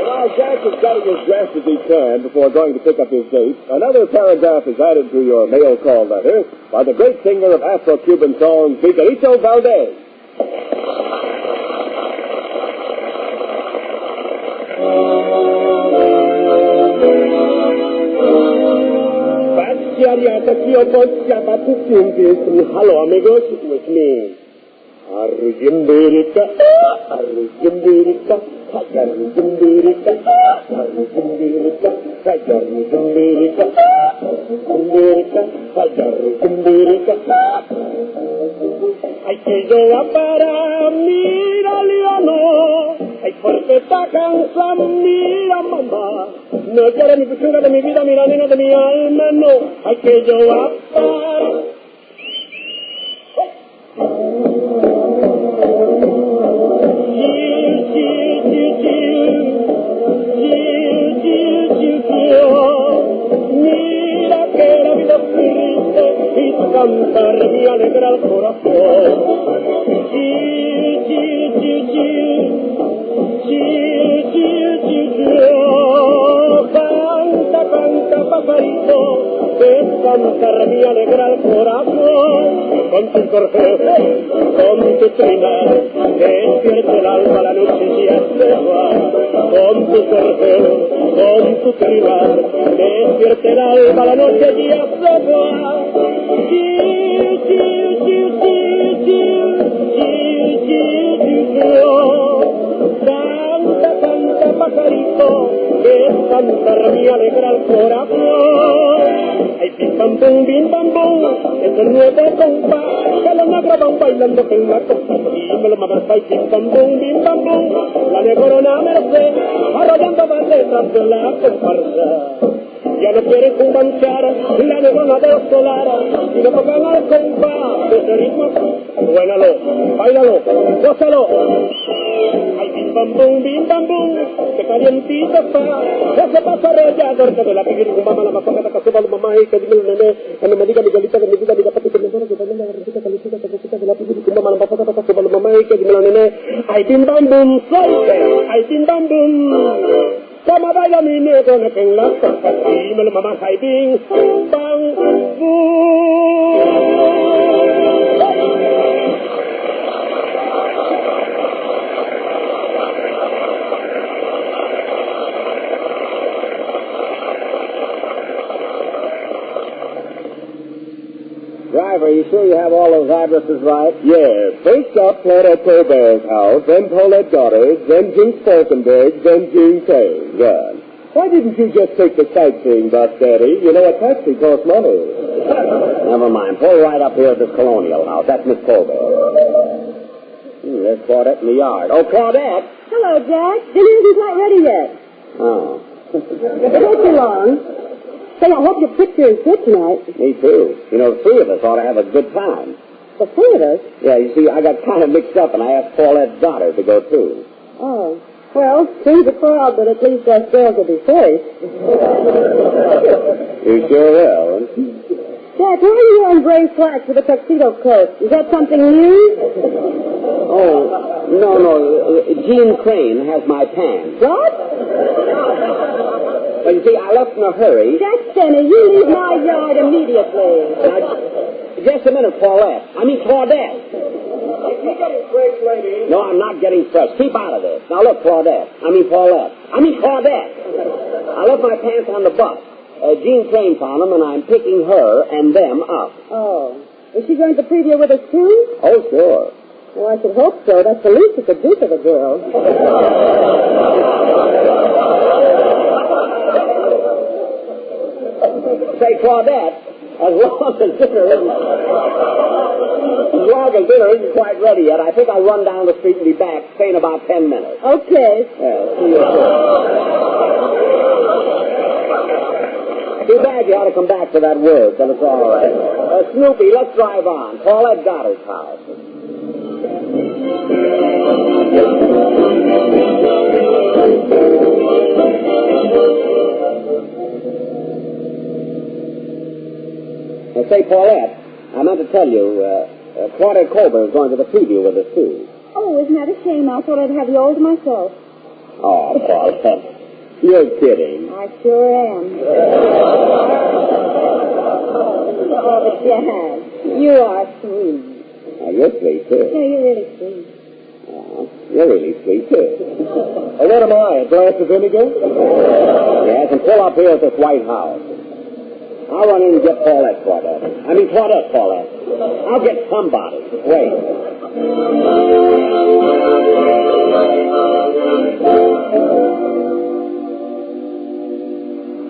While Jack is getting as dressed as he can before going to pick up his date, another paragraph is added to your mail call letter by the great singer of Afro-Cuban songs, Miguelito Valdez.
Hello, amigos. With me. Arrujimbirika, Arrujimbirika, Arrujimbirika, Arrujimbirika, Arrujimbirika, Arrujimbirika. Ay, que yo va para mira, Leono. Ay, porque esta canción, mira, mamá. No quiere mi pichura de mi vida, mira, nena de mi alma, no. Ay, que yo va para... Mira que la vida es triste y tu cantar me alegra el corazón. Canta, canta, pajarito, que cantar me alegra el corazón. Con tu cortejo, con tu trinar, despierta el alma, la noche ya se va. Con tu cortejo, con tu trinar, despierta el alma, la noche ya se va. Canta, canta, pajarito, que cantar me alegra el corazón. Ay, bim bam bum, es el nuevo compás, que los negros van bailando con la copa. Y me lo mamas, ay, bim bam bum, la negrona merced, arrollando va detrás de la comparsa. Ya no quieren cumbanchar la negrona de los solares, y no tocan al compás de ese ritmo. Buénalo, bailalo, gózalo. Ay, bim bam bum, que calientito está. Ese paso arrollador que de la piguiricumba, la mazaca, la casuba, la mamá, y que dime el nene, que no me diga Miguelita, que me diga papi, que me diga que también la recita calientita, que recita de la piguiricumba, la mazaca, la casuba, la mamá, y que dime el nene.
Ay, bim bam boom, soy. Ay, bim bam boom. Sama baila mi negro na keng la y me lo mamá ay, bim bam boom.
Driver, you sure you have all those addresses right?
Yes. First up, Claudette Colbert's house, then Paulette Goddard's, then Jinx Falkenberg's, then Jean Kane's. Good. Why didn't you just take the sightseeing bus, Daddy? You know, a taxi costs money.
Never mind. Pull right up here at this colonial house. That's Miss Colbert. There's Claudette in the yard. Oh, Claudette!
Hello, Jack. Dinner isn't quite ready yet.
Oh.
It won't be long. Say, I hope your picture is good tonight.
Me too. You know, the three of us ought to have a good time.
The three of us?
Yeah, you see, I got kind of mixed up, and I asked Paulette's daughter to go, too.
Oh. Well, seems a crowd, but at least us girls will be safe.
You sure will.
Jack, why are you wearing gray slacks with a tuxedo coat? Is that something new?
Oh, no. Jean Crane has my pants.
What?
Well, you see, I left in a hurry.
Jack Stenny, you leave my yard immediately.
Now, just a minute, Paulette. I mean, Claudette.
You getting fresh, lady?
No, I'm not getting fresh. Keep out of this. Now, look, Paulette. I mean, Claudette. I left my pants on the bus. Jean Crane found them, and I'm picking her and them up.
Oh. Is she going to preview with us, too?
Oh, sure.
Well, I should hope so. That's the least it could do for the girl.
Say, Claudette, as long as dinner isn't quite ready yet, I think I'll run down the street and be back, say, in about 10 minutes.
Okay.
Yeah, see you soon. Too bad you ought to come back for that word, but it's all right. Snoopy, let's drive on. Paulette Goddard's house. Say, Paulette, I meant to tell you, Claudette Colbert is going to the preview with us, too.
Oh, isn't that a shame? I thought I'd have you all to myself.
Oh, Paulette, you're kidding.
I sure am. Oh, but Jack, you are sweet.
Oh, you're sweet, too.
No, you're really sweet.
Oh, you're really sweet, too.
Oh, what am I, a glass of vinegar?
Yes, and pull up here at this White House. I'll run in and get Claudette. I'll get somebody. Wait.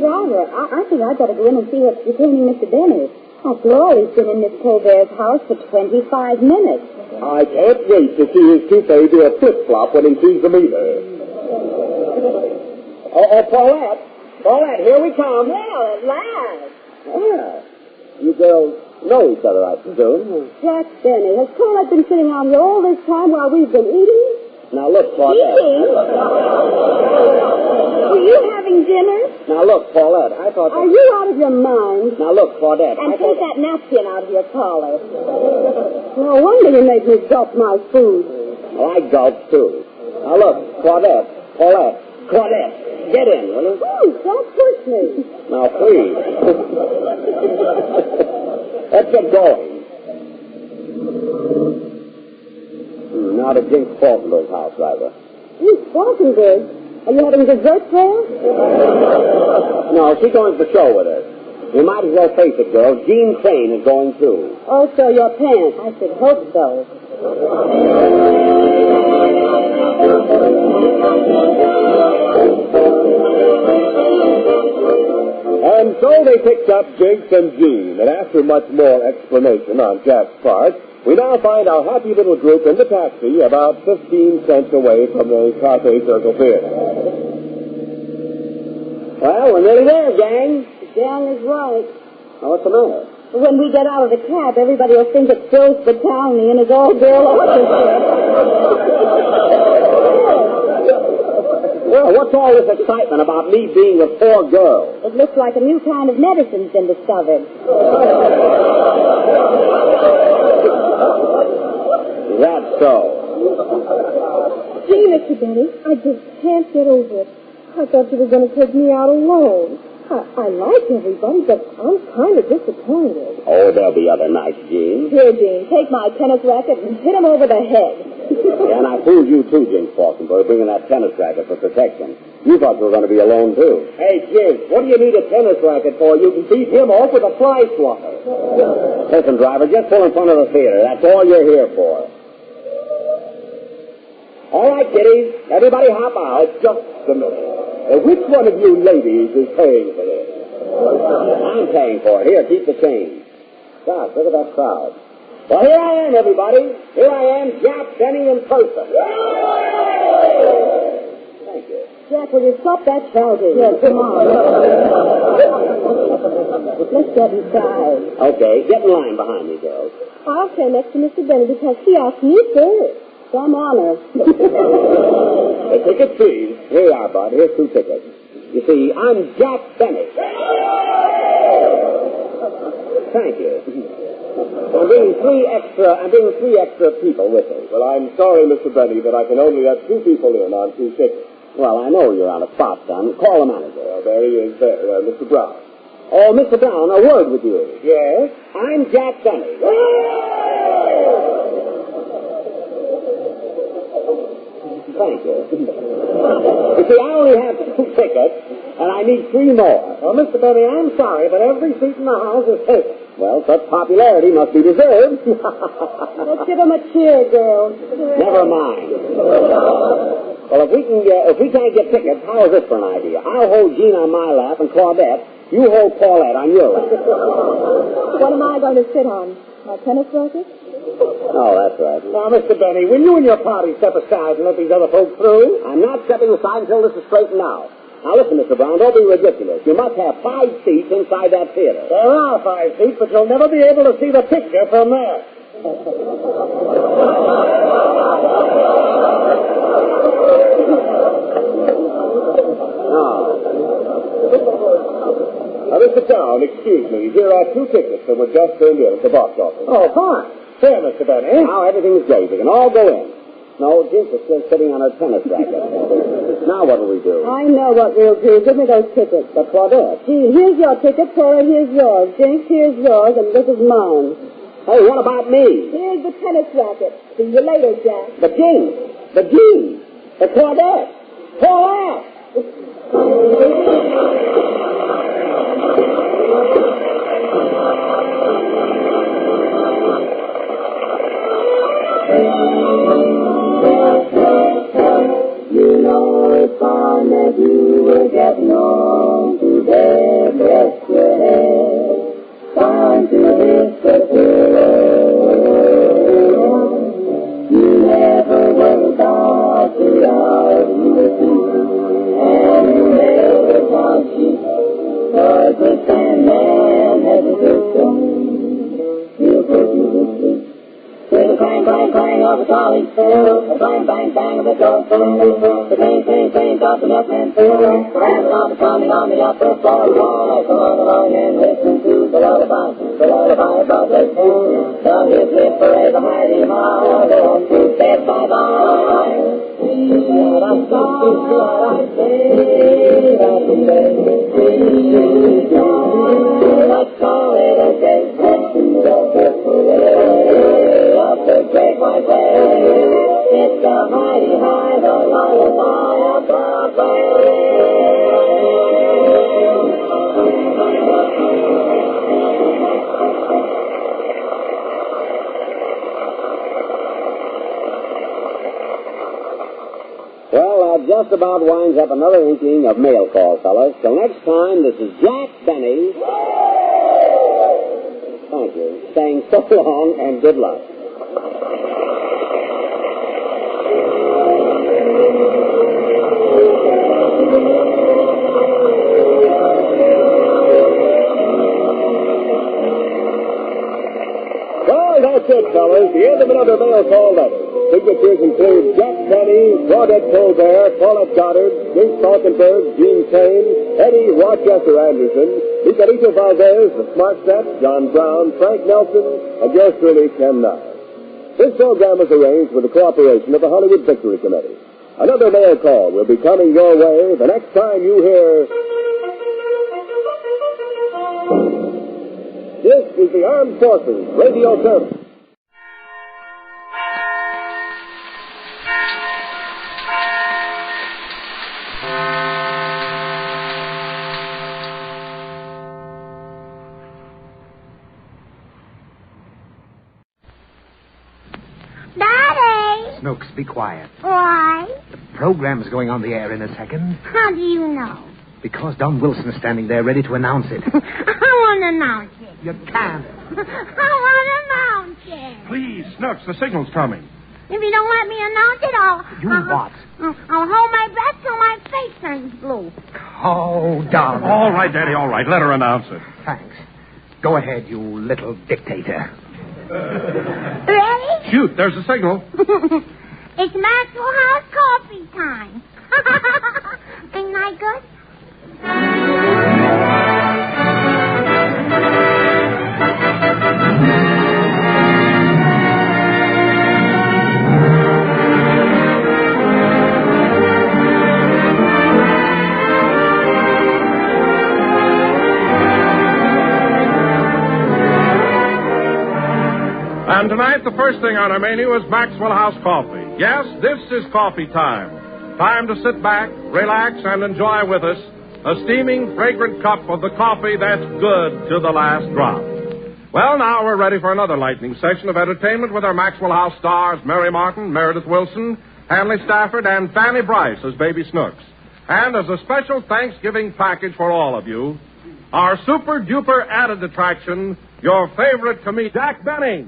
Driver, I think I'd better go in and see what's detaining Mr. Dennis. After all, he's been in Miss Colbert's house for 25 minutes.
I can't wait to see his toupee do a flip-flop when he sees the meter.
Oh, Paulette, here we come.
Well, at last.
Yeah. You girls know each other, I presume.
Jack Denny, has Colbert been sitting out here all this time while we've been eating?
Now look, Claudette.
Eating? Were you having dinner?
Now look, Paulette, I thought...
Are you out of your mind?
Now look, Claudette,
And take that napkin out of your collar. No wonder you made me gulp my food.
Well, I gulped, too. Now look, Paulette, get in, will you?
Please, don't push me.
Now, please. Let's get going. Now to Jinx Falkenberg's house, driver.
Jinx Falkenberg? Are you having dessert there?
No, she's going to the show with us. You might as well face it, girl. Jean Crane is going, too.
Also your pants. I should hope so.
And so they picked up Jinx and Jean, and after much more explanation on Jack's part, we now find our happy little group in the taxi about 15 cents away from the Cottage Circle Theater.
Well, we're nearly there, gang.
The gang is right.
Oh, what's the matter?
When we get out of the cab, everybody will think it's Joe's Battalion and his all-girl orchestra.
Well, what's all this excitement about me being with 4 girls?
It looks like a new kind of medicine's been discovered.
That's so.
Gee, Mr. Benny, I just can't get over it. I thought you were going to take me out alone. I like everybody, but I'm kind of disappointed.
Oh, there'll be other nights, Gene.
Here, Gene, take my tennis racket and hit him over the head.
Yeah, and I fooled you too, Gene Falkenberg, bringing that tennis racket for protection. You thought you were going to be alone, too.
Hey, Jim, what do you need a tennis racket for? You can beat him off with a fly swatter.
Listen, driver, just pull in front of the theater. That's all you're here for.
All right, kiddies. Everybody hop out. Just a minute. Which one of you ladies is paying for this?
I'm paying for it. Here, keep the change. Gosh, look at that crowd.
Well, here I am, everybody. Here I am, Jack Benny in person.
Thank you.
Jack, will you stop that shouting?
Yeah,
come on. Let's get inside.
Okay, get in line behind me, girls.
I'll stand next to Mr. Benny because he asked me first. Some honor.
Hey, ticket, please. Here you are, Bud. Here's 2 tickets. You see, I'm Jack Benny. Thank you. I'm bringing three extra people with me.
Well, I'm sorry, Mr. Benny, that I can only have 2 people in on 2 tickets.
Well, I know you're on a spot, son. Call the manager.
Well, there he is there, Mr. Brown.
Oh, Mr. Brown, a word with you.
Yes?
I'm Jack Benny. Thank you. You see, I only have 2 tickets, and I need 3 more.
Well, Mr. Benny, I'm sorry, but every seat in the house is taken.
Well, such popularity must be deserved.
Let's give him a cheer, girls.
Never mind. Well, if we can't get tickets, how is this for an idea? I'll hold Jean on my lap and Claudette. You hold Paulette on your lap.
What am I going to sit on? My tennis racket?
Oh, that's right.
Now, Mr. Benny, will you and your party step aside and let these other folks through?
I'm not stepping aside until this is straightened out. Now, listen, Mr. Brown, don't be ridiculous. You must have 5 seats inside that theater.
There are 5 seats, but you'll never be able to see the picture from there.
Now, Mr. Brown, excuse me. Here are 2 tickets that were just turned in at the box office.
Oh, fine. There, Mr. Benny.
Now everything's great. We can all go in. No, Jink is still sitting on her tennis racket. Now what will we do?
I know what we'll do. Give me those tickets.
But Claudette.
Gee, here's your ticket. Toro, here's yours. Jinx, here's yours, and this is mine.
Hey, what about me?
Here's the tennis racket. See you later, Jack.
The Jinx. The Jean. The Claudette. Paulette.
You know it's fun that you were getting on to their best friend. Time to miss the you never worry about the hours with you, and you never want you, cause the Sandman has a system. He'll put you to sleep. With a clang, clang, clang of a trolley, a bang, bang, bang of a door, the clang, clang, clang of the milkman, rattling on the coming on the upper floor, come on along and listen to the lullaby about the fool. Down his lip for a mighty mile, going to bed bye-bye. Let's call it a day. The great white way. It's the mighty high, the lullaby of Broadway.
Well, that just about winds up another inking of mail call, fellas. Till next time, this is Jack Benny. Thank you. Saying so long and good luck.
Well, that's it, fellas. The end of another mail call letter. Signatures include Jack Benny, Claudette Colbert, Paulette Cottage, Jink Falkenberg, Gene Kane, Eddie Rochester Anderson, Miguelito Valdez, the Smart Set, John Brown, Frank Nelson, and yours truly, Ken Nye. This program is arranged with the cooperation of the Hollywood Victory Committee. Another mail call will be coming your way the next time you hear... This is the Armed Forces Radio Service.
Snooks, be quiet.
Why?
The program is going on the air in a second.
How do you know?
Because Don Wilson is standing there ready to announce it.
I want to announce it.
You can't.
I want to announce it.
Please, Snooks, the signal's coming.
If you don't let me announce it, I'll hold my breath till my face turns blue.
Oh, Don.
All right, Daddy, all right. Let her announce it.
Thanks. Go ahead, you little dictator.
Ready?
Shoot, there's the signal.
It's Maxwell House coffee time. Ain't I good?
And tonight, the first thing on our menu is Maxwell House coffee. Yes, this is coffee time. Time to sit back, relax, and enjoy with us a steaming, fragrant cup of the coffee that's good to the last drop. Well, now we're ready for another lightning session of entertainment with our Maxwell House stars, Mary Martin, Meredith Wilson, Hanley Stafford, and Fanny Bryce as Baby Snooks. And as a special Thanksgiving package for all of you, our super-duper added attraction, your favorite comedian, Jack Benny.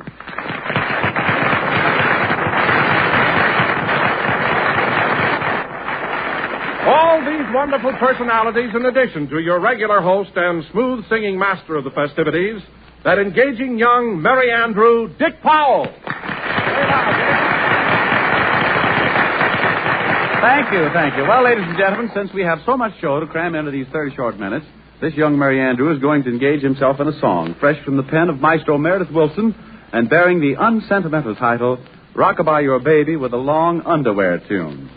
All these wonderful personalities in addition to your regular host and smooth-singing master of the festivities, that engaging young Merry Andrew, Dick Powell.
Thank you. Well, ladies and gentlemen, since we have so much show to cram into these 30 short minutes, this young Merry Andrew is going to engage himself in a song, fresh from the pen of Maestro Meredith Wilson, and bearing the unsentimental title, Rockabye Your Baby with a Long Underwear Tune.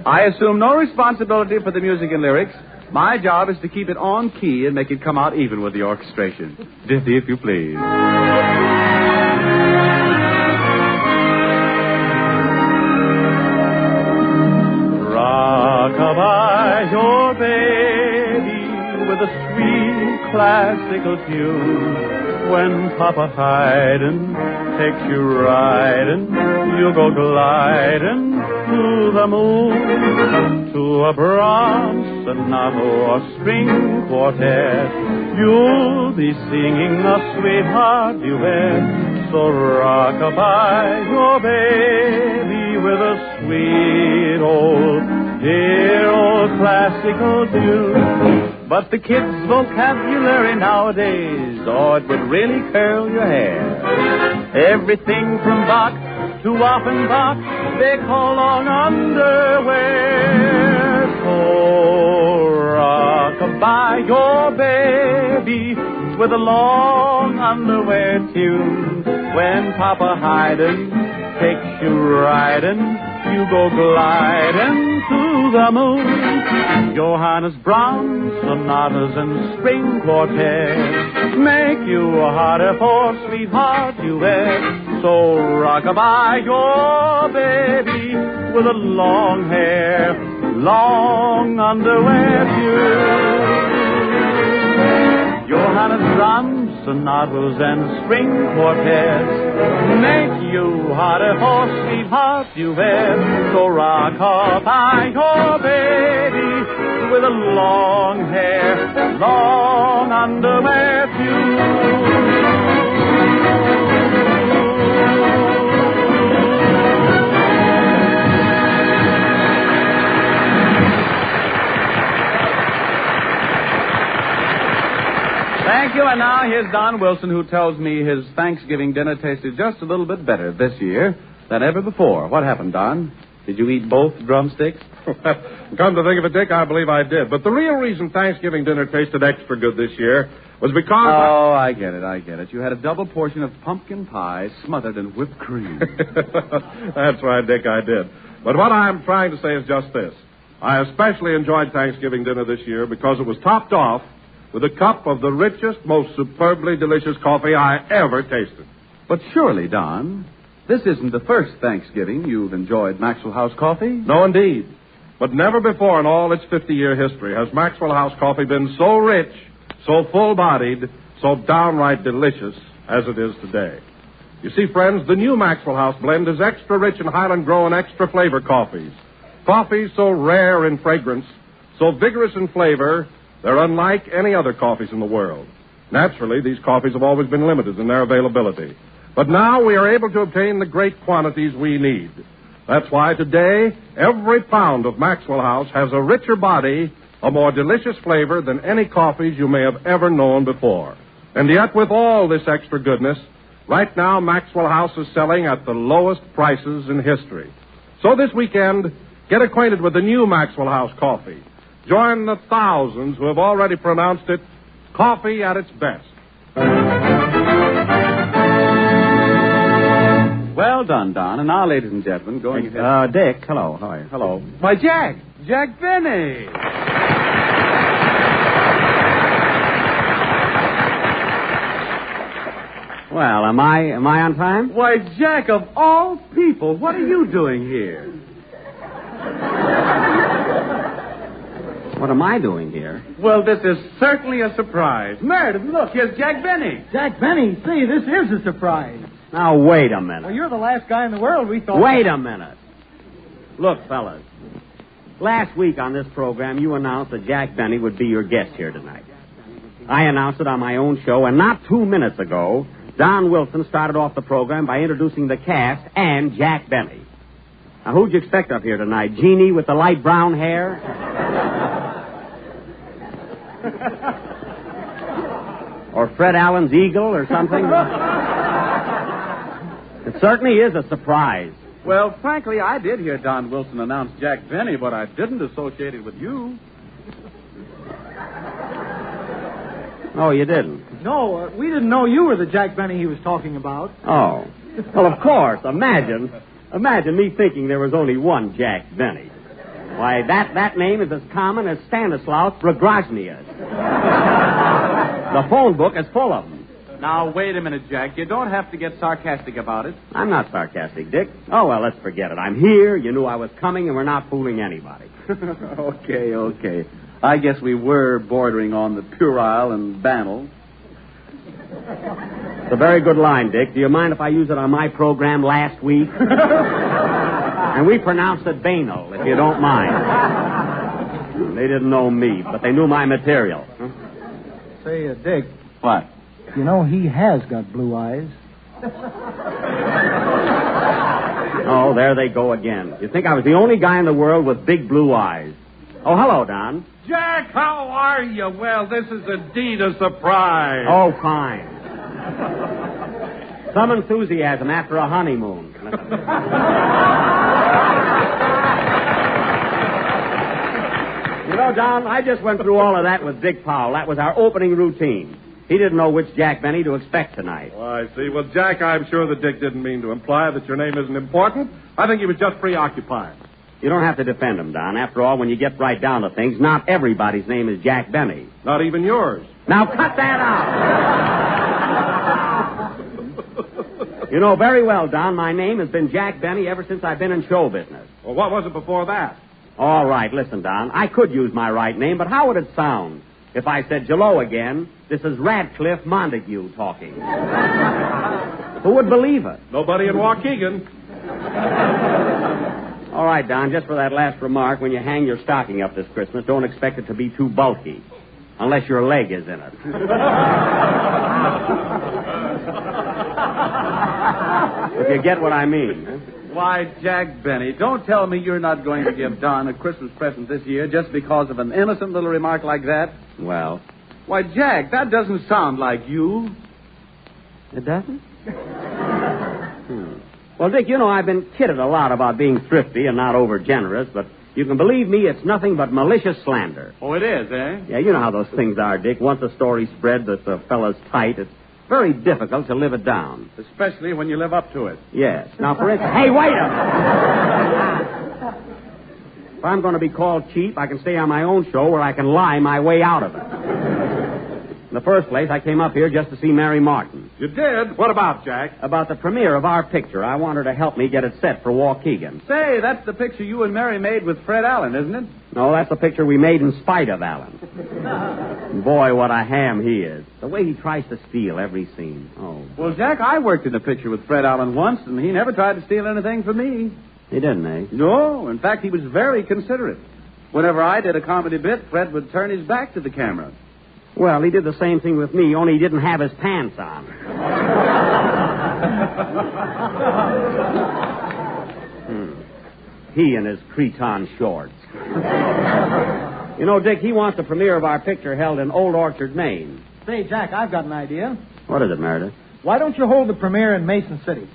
I assume no responsibility for the music and lyrics. My job is to keep it on key and make it come out even with the orchestration. Ditty, if you please. Rockabye your baby with a sweet classical tune. When Papa Haydn takes you riding, you go gliding to the moon, to a Brahms sonata or string quartet. You'll be singing a sweetheart duet. So rockabye your baby with a sweet old, dear old classical tune. But the kids' vocabulary nowadays, oh, it would really curl your hair. Everything from Bach to Offenbach, they call long underwear. So rockabye your baby with a long underwear tune. When Papa Haydn takes you riding, you go gliding to the moon. Johannes Brahms sonatas and string quartets make you harder for sweetheart duet. So rockabye your baby with a long hair, long underwear tune. Johannes Brahms sonatas and string quartets make you harder for sweetheart duet. So rockabye your baby with a long hair, long underwear tune. Thank you, and now here's Don Wilson, who tells me his Thanksgiving dinner tasted just a little bit better this year than ever before. What happened, Don?
Did you eat both drumsticks?
Come to think of it, Dick, I believe I did. But the real reason Thanksgiving dinner tasted extra good this year was because...
Oh, I get it. You had a double portion of pumpkin pie smothered in whipped cream.
That's right, Dick, I did. But what I'm trying to say is just this. I especially enjoyed Thanksgiving dinner this year because it was topped off with a cup of the richest, most superbly delicious coffee I ever tasted.
But surely, Don, this isn't the first Thanksgiving you've enjoyed Maxwell House coffee.
No, indeed. But never before in all its 50-year history has Maxwell House coffee been so rich, so full-bodied, so downright delicious as it is today. You see, friends, the new Maxwell House blend is extra rich in Highland-grown, extra flavor coffees. Coffees so rare in fragrance, so vigorous in flavor, they're unlike any other coffees in the world. Naturally, these coffees have always been limited in their availability. But now we are able to obtain the great quantities we need. That's why today, every pound of Maxwell House has a richer body, a more delicious flavor than any coffees you may have ever known before. And yet, with all this extra goodness, right now Maxwell House is selling at the lowest prices in history. So this weekend, get acquainted with the new Maxwell House coffee. Join the thousands who have already pronounced it coffee at its best.
Well done, Don. And now, ladies and gentlemen, going ahead...
Dick, hello. How are you?
Hello. Why, Jack Benny.
Well, am I on time?
Why, Jack, of all people, what are you doing here?
What am I doing here?
Well, this is certainly a surprise. Meredith, look, here's Jack Benny.
Jack Benny, see, this is a surprise.
Now, wait a minute.
Well, you're the last guy in the world we thought...
Wait a minute. Look, fellas, last week on this program, you announced that Jack Benny would be your guest here tonight. I announced it on my own show, and not 2 minutes ago, Don Wilson started off the program by introducing the cast and Jack Benny. Now, who'd you expect up here tonight? Jeannie with the light brown hair? Or Fred Allen's eagle or something? It certainly is a surprise.
Well, frankly, I did hear Don Wilson announce Jack Benny, but I didn't associate it with you.
Oh, you didn't?
No, we didn't know you were the Jack Benny he was talking about.
Oh. Well, of course. Imagine me thinking there was only one Jack Benny. Why, that name is as common as Stanislaus Brogroznius. The phone book is full of them.
Now, wait a minute, Jack. You don't have to get sarcastic about it.
I'm not sarcastic, Dick. Oh, well, let's forget it. I'm here, you knew I was coming, and we're not fooling anybody.
Okay. I guess we were bordering on the puerile and banal.
It's a very good line, Dick. Do you mind if I use it on my program last week? And we pronounced it banal, if you don't mind. They didn't know me, but they knew my material. Huh?
Say, Dick.
What?
You know, he has got blue eyes.
Oh, there they go again. You think I was the only guy in the world with big blue eyes. Oh, hello, Don.
Jack, how are you? Well, this is indeed a surprise.
Oh, fine. Some enthusiasm after a honeymoon. You know, Don, I just went through all of that with Dick Powell. That was our opening routine. He didn't know which Jack Benny to expect tonight.
Oh, I see. Well, Jack, I'm sure that Dick didn't mean to imply that your name isn't important. I think he was just preoccupied.
You don't have to defend him, Don. After all, when you get right down to things, not everybody's name is Jack Benny.
Not even yours.
Now cut that out. You know very well, Don, my name has been Jack Benny ever since I've been in show business.
Well, what was it before that?
All right, listen, Don. I could use my right name, but how would it sound if I said Jello again? This is Radcliffe Montague talking. Who would believe it?
Nobody in Waukegan.
All right, Don, just for that last remark, when you hang your stocking up this Christmas, don't expect it to be too bulky. Unless your leg is in it. If you get what I mean.
Why, Jack Benny, don't tell me you're not going to give Don a Christmas present this year just because of an innocent little remark like that.
Well?
Why, Jack, that doesn't sound like you.
It doesn't? Well, Dick, you know I've been kidded a lot about being thrifty and not over-generous, but you can believe me, it's nothing but malicious slander.
Oh, it is, eh?
Yeah, you know how those things are, Dick. Once a story's spread that the fellow's tight, it's very difficult to live it down.
Especially when you live up to it.
Yes. Now, for instance... Hey, wait a minute! If I'm going to be called cheap, I can stay on my own show where I can lie my way out of it. In the first place, I came up here just to see Mary Martin.
You did? What about, Jack?
About the premiere of our picture. I want her to help me get it set for Waukegan.
Say, that's the picture you and Mary made with Fred Allen, isn't it?
No, that's the picture we made in spite of Allen. Boy, what a ham he is. The way he tries to steal every scene. Oh.
Well, Jack, I worked in a picture with Fred Allen once, and he never tried to steal anything from me.
He didn't, eh?
No. In fact, he was very considerate. Whenever I did a comedy bit, Fred would turn his back to the camera.
Well, he did the same thing with me, only he didn't have his pants on. He and his creton shorts. You know, Dick, he wants the premiere of our picture held in Old Orchard, Maine.
Say, Jack, I've got an idea.
What is it, Meredith?
Why don't you hold the premiere in Mason City?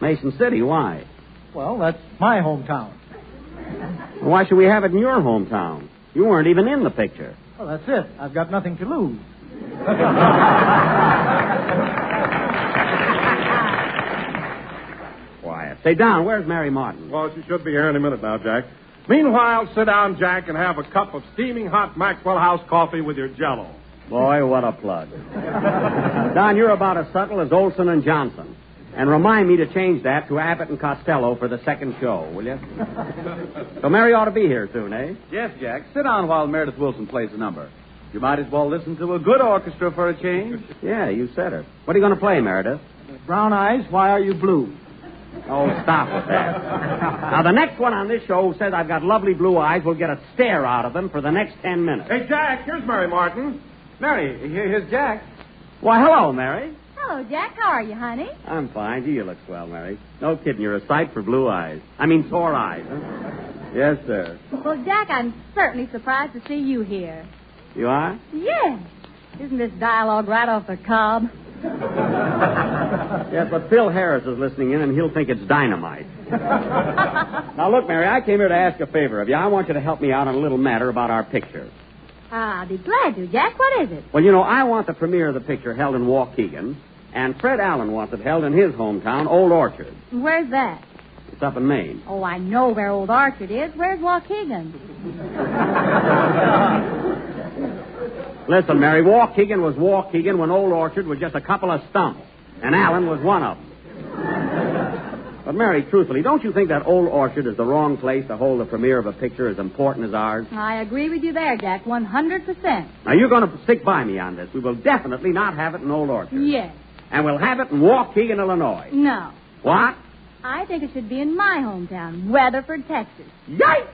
Mason City? Why?
Well, that's my hometown.
Why should we have it in your hometown? You weren't even in the picture.
Well, that's it. I've got nothing to lose.
Quiet. Say, Don, where's Mary Martin?
Well, she should be here any minute now, Jack. Meanwhile, sit down, Jack, and have a cup of steaming hot Maxwell House coffee with your Jell-O.
Boy, what a plug. Don, you're about as subtle as Olson and Johnson. And remind me to change that to Abbott and Costello for the second show, will you? So Mary ought to be here soon, eh?
Yes, Jack. Sit down while Meredith Wilson plays a number. You might as well listen to a good orchestra for a change.
Yeah, you said it. What are you going to play, Meredith?
Brown Eyes, Why Are You Blue?
Oh, stop with that. Now, the next one on this show who says I've got lovely blue eyes will get a stare out of them for the next 10 minutes.
Hey, Jack, here's Mary Martin.
Mary, here's Jack.
Why, hello, Mary.
Hello, Jack. How are you, honey?
I'm fine. Gee, you look swell, Mary. No kidding. You're a sight for blue eyes. I mean, sore eyes, huh? Yes, sir.
Well, Jack, I'm certainly surprised to see you here.
You are?
Yes. Isn't this dialogue right off the cob?
Yes, but Phil Harris is listening in, and he'll think it's dynamite. Now, look, Mary, I came here to ask a favor of you. I want you to help me out on a little matter about our picture.
I'll be glad to, Jack. What is it?
Well, you know, I want the premiere of the picture held in Waukegan, and Fred Allen wants it held in his hometown, Old Orchard.
Where's that?
It's up in Maine.
Oh, I know where Old Orchard is. Where's Waukegan?
Listen, Mary, Waukegan was Waukegan when Old Orchard was just a couple of stumps, and Allen was one of them. But, Mary, truthfully, don't you think that Old Orchard is the wrong place to hold the premiere of a picture as important as ours?
I agree with you there, Jack, 100%.
Now, you're going to stick by me on this. We will definitely not have it in Old Orchard.
Yes.
And we'll have it in Waukegan, Illinois.
No.
What?
I think it should be in my hometown, Weatherford, Texas.
Yikes!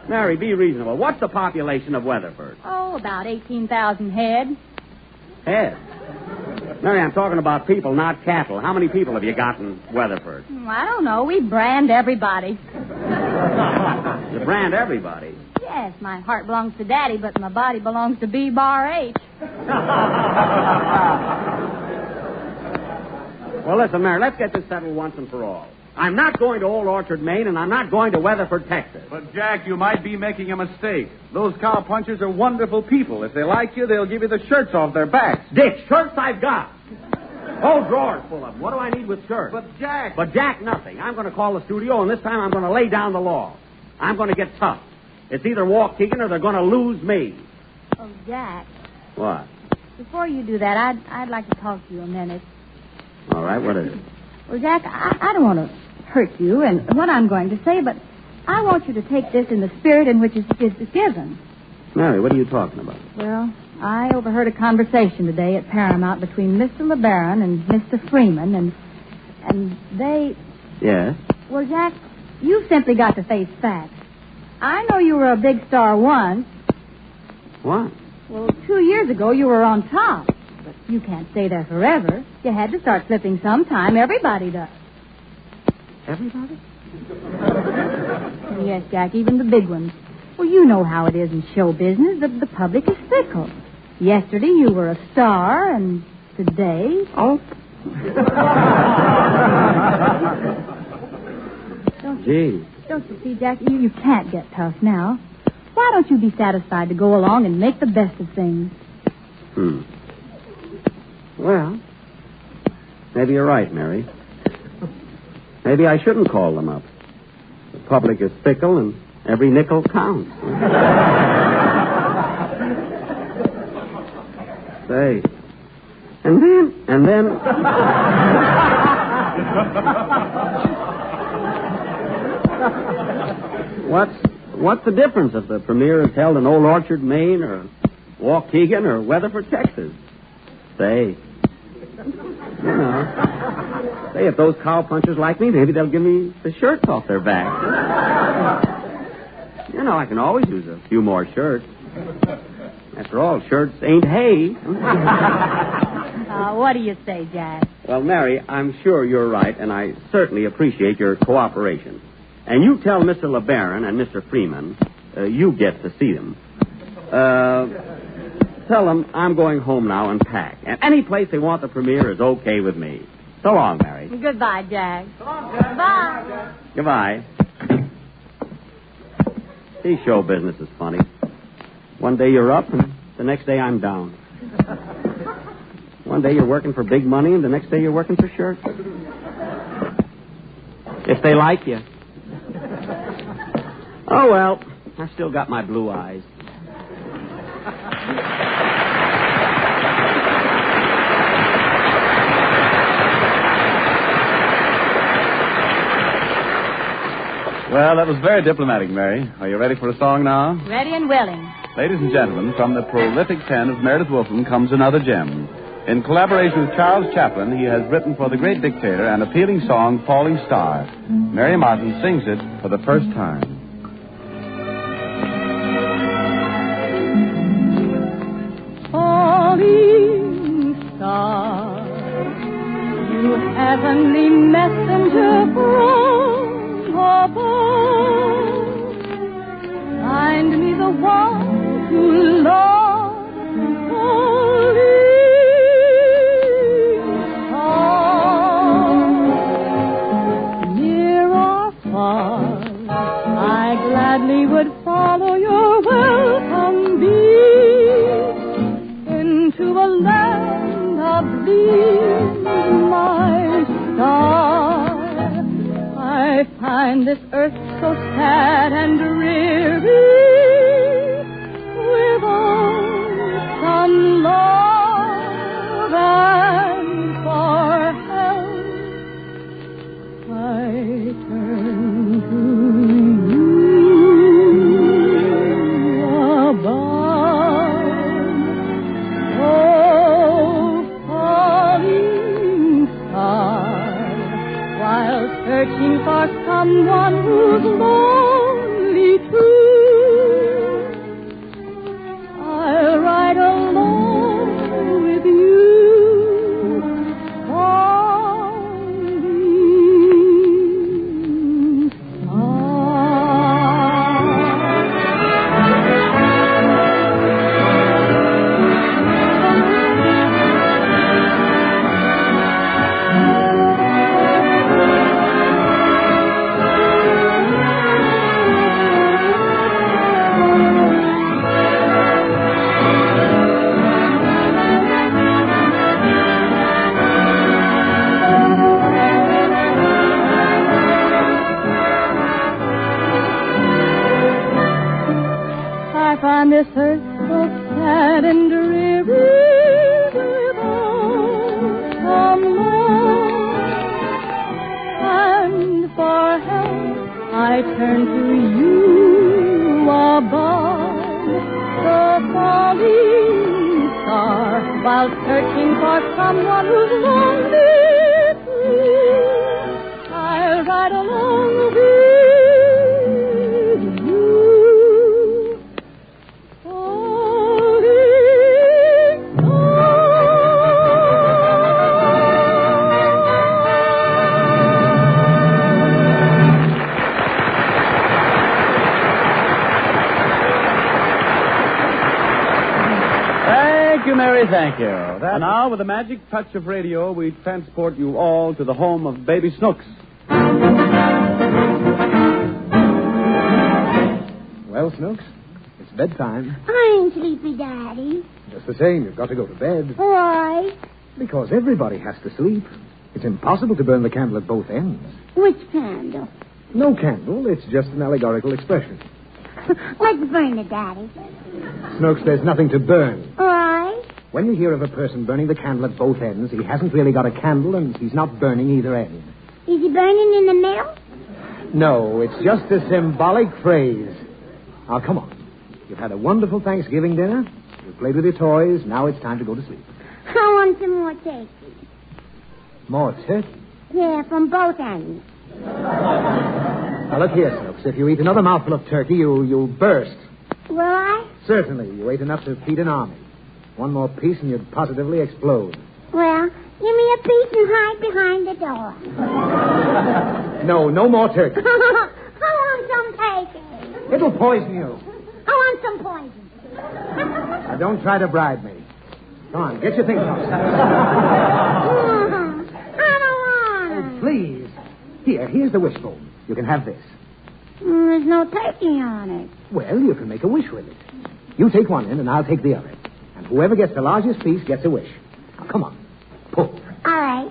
Mary, be reasonable. What's the population of Weatherford?
Oh, about 18,000 head.
Head? Mary, I'm talking about people, not cattle. How many people have you got in Weatherford?
I don't know. We brand everybody.
You brand everybody?
Yes, my heart belongs to Daddy, but my body belongs to B-Bar-H.
Well, listen, Mary, let's get this settled once and for all. I'm not going to Old Orchard, Maine, and I'm not going to Weatherford, Texas.
But, Jack, you might be making a mistake. Those cowpunchers are wonderful people. If they like you, they'll give you the shirts off their backs.
Dick, shirts I've got. Whole drawers full of them. What do I need with shirts?
But, Jack...
But, Jack, nothing. I'm going to call the studio, and this time I'm going to lay down the law. I'm going to get tough. It's either Waukegan or they're going to lose me.
Oh, Jack.
What?
Before you do that, I'd like to talk to you a minute.
All right, what is it?
Well, Jack, I don't want to hurt you and what I'm going to say, but I want you to take this in the spirit in which it's given.
Mary, what are you talking about?
Well, I overheard a conversation today at Paramount between Mr. LeBaron and Mr. Freeman, and they...
Yes?
Well, Jack, you've simply got to face facts. I know you were a big star once.
What?
Well, 2 years ago you were on top. But you can't stay there forever. You had to start slipping sometime. Everybody does.
Everybody?
Yes, Jack, even the big ones. Well, you know how it is in show business. The public is fickle. Yesterday you were a star, and today...
Oh,
Don't you see, Jack, you can't get tough now. Why don't you be satisfied to go along and make the best of things?
Well, maybe you're right, Mary. Maybe I shouldn't call them up. The public is fickle and every nickel counts. Say. And then... What's the difference if the premiere is held in Old Orchard, Maine, or Waukegan, or Weatherford, Texas? Say, say if those cowpunchers like me, maybe they'll give me the shirts off their backs. I can always use a few more shirts. After all, shirts ain't hay.
What do you say, Jack?
Well, Mary, I'm sure you're right, and I certainly appreciate your cooperation. And you tell Mr. LeBaron and Mr. Freeman, you get to see them. Tell them I'm going home now and pack. And any place they want the premiere is okay with me. So long, Mary.
Goodbye, Jack. So long, Jack. Bye.
Goodbye. See, show business is funny. One day you're up, and the next day I'm down. One day you're working for big money, and the next day you're working for shirts. If they like you. Oh, well, I still got my blue eyes.
Well, that was very diplomatic, Mary. Are you ready for a song now?
Ready and willing.
Ladies and gentlemen, from the prolific pen of Meredith Willson comes another gem. In collaboration with Charles Chaplin, he has written for the great dictator an appealing song, Falling Star. Mary Martin sings it for the first time.
Falling star, you heavenly messenger from above, find me the one to love. Falling star, near or far, I gladly would follow your welcome beam into a land of dreams, my star. I find this earth so sad and dreary, without some love and for help, I turn to you above. While searching for someone who's lonely too, I'll ride alone with you. This earth so sad and dreary, without some love, and for help I turn to you above. The falling star, while searching for someone who's lonely too, I'll ride along with you.
Mary, thank you. And now, with the magic touch of radio, we transport you all to the home of Baby Snooks.
Well, Snooks, it's bedtime.
I'm sleepy, Daddy.
Just the same, you've got to go to bed.
Why?
Because everybody has to sleep. It's impossible to burn the candle at both ends.
Which candle?
No candle, it's just an allegorical expression.
Let's burn it, Daddy.
Snooks, there's nothing to burn.
Why?
When you hear of a person burning the candle at both ends, he hasn't really got a candle and he's not burning either end.
Is he burning in the middle?
No, it's just a symbolic phrase. Now, come on. You've had a wonderful Thanksgiving dinner. You've played with your toys. Now it's time to go to sleep.
I want some more turkey.
More turkey?
Yeah, from both ends.
Now, look here, Snooks. If you eat another mouthful of turkey, you'll burst.
Will I?
Certainly. You ate enough to feed an army. One more piece and you'd positively explode.
Well, give me a piece and hide behind the door.
No more turkey.
I want some turkey.
It'll poison you.
I want some poison.
Now, don't try to bribe me. Come on, get your things off.
I don't want it.
Please. Here's the wishbone. You can have this.
There's no turkey on it.
Well, you can make a wish with it. You take one end and I'll take the other. And whoever gets the largest piece gets a wish. Now, come on. Pull.
All right.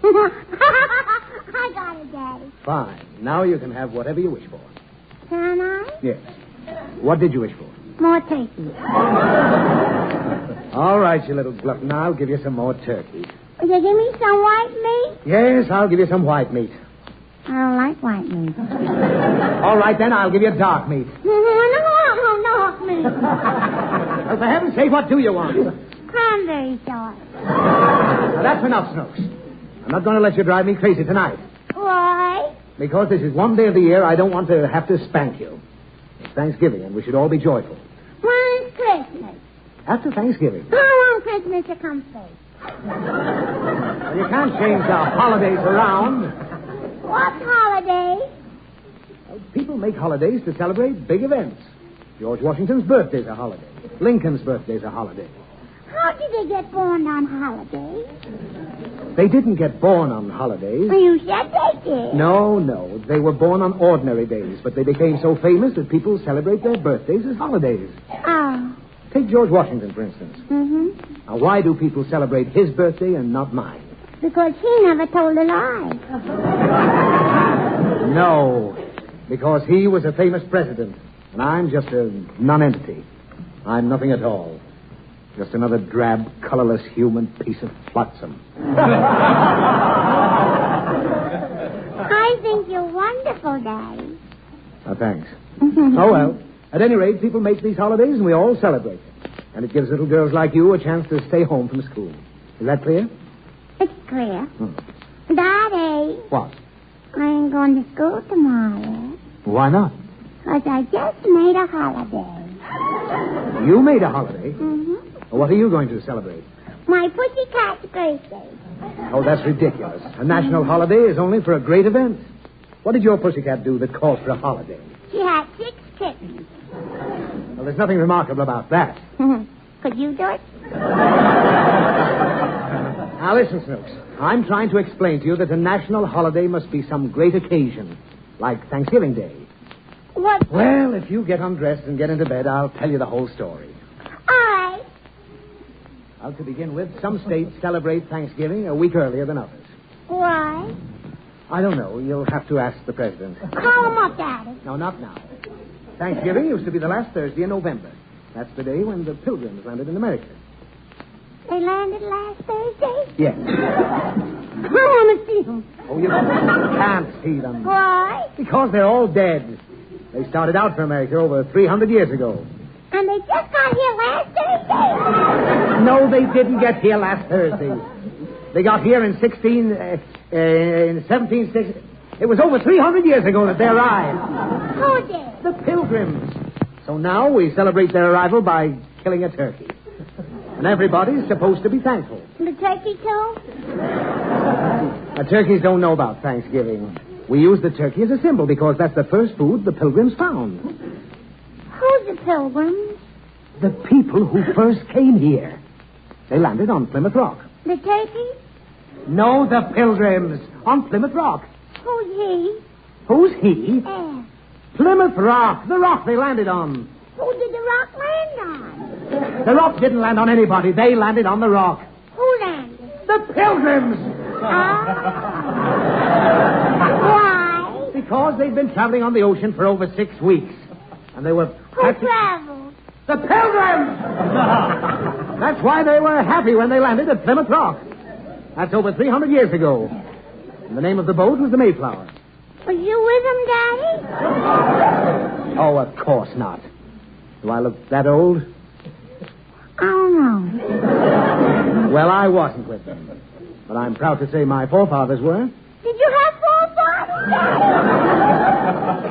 I got it, Daddy.
Fine. Now you can have whatever you wish for.
Can I?
Yes. What did you wish for?
More turkey.
All right, you little glutton. I'll give you some more turkey.
Will you give me some white meat?
Yes, I'll give you some white meat.
I don't like white meat.
All right, then, I'll give you dark meat.
No, dark meat.
Well, for heaven's sake, what do you want?
Cranberry sauce.
Now, that's enough, Snooks. I'm not going to let you drive me crazy tonight.
Why?
Because this is one day of the year I don't want to have to spank you. It's Thanksgiving, and we should all be joyful.
When's Christmas?
After Thanksgiving.
I want Christmas to come first.
Well, you can't change our holidays around.
What holiday?
Well, people make holidays to celebrate big events. George Washington's birthday's a holiday. Lincoln's birthday's a holiday.
How did they get born on holidays?
They didn't get born on holidays.
Well, you said they did.
No. They were born on ordinary days, but they became so famous that people celebrate their birthdays as holidays.
Oh.
Take George Washington, for instance.
Mm-hmm.
Now, why do people celebrate his birthday and not mine?
Because he never told a lie.
No, because he was a famous president, and I'm just a nonentity. I'm nothing at all. Just another drab, colorless human piece of flotsam.
I think you're wonderful, Daddy.
Thanks. Oh, well. At any rate, people make these holidays, and we all celebrate them. And it gives little girls like you a chance to stay home from school. Is that clear?
It's clear. Daddy.
What?
I ain't going to school tomorrow.
Why not?
Because I just made a holiday.
You made a holiday?
Mm-hmm.
What are you going to celebrate?
My pussycat's birthday.
Oh, that's ridiculous. A national holiday is only for a great event. What did your pussycat do that calls for a holiday?
She had 6 kittens.
Well, there's nothing remarkable about that.
Could you do it?
Now, listen, Snooks. I'm trying to explain to you that a national holiday must be some great occasion, like Thanksgiving Day.
What?
Well, if you get undressed and get into bed, I'll tell you the whole story.
All right.
Well, to begin with, some states celebrate Thanksgiving a week earlier than others.
Why?
I don't know. You'll have to ask the president.
Call him up, Daddy.
No, not now. Thanksgiving used to be the last Thursday in November. That's the day when the Pilgrims landed in America.
They landed last Thursday?
Yes.
I want to see them.
Oh, you can't see them.
Why?
Because they're all dead. They started out for America over 300 years ago.
And they just got here last Thursday?
No, they didn't get here last Thursday. They got here in 1760. It was over 300 years ago that they arrived.
Who did?
The Pilgrims. So now we celebrate their arrival by killing a turkey. And everybody's supposed to be thankful.
The turkey too?
Turkeys don't know about Thanksgiving. We use the turkey as a symbol because that's the first food the Pilgrims found.
Who's the Pilgrims?
The people who first came here. They landed on Plymouth Rock.
The turkey?
No, the Pilgrims. On Plymouth Rock.
Who's he?
Who's he?
Yeah.
Plymouth Rock. The rock they landed on.
Who did the rock land on?
The rock didn't land on anybody. They landed on the rock.
Who landed?
The Pilgrims.
Why?
Because they'd been traveling on the ocean for over 6 weeks. And they were...
Who traveled?
The Pilgrims! That's why they were happy when they landed at Plymouth Rock. That's over 300 years ago. And the name of the boat was the Mayflower.
Were you with them, Daddy?
Oh, of course not. Do I look that old?
I don't know.
Well, I wasn't with them. But I'm proud to say my forefathers were.
Did you have forefathers, Daddy?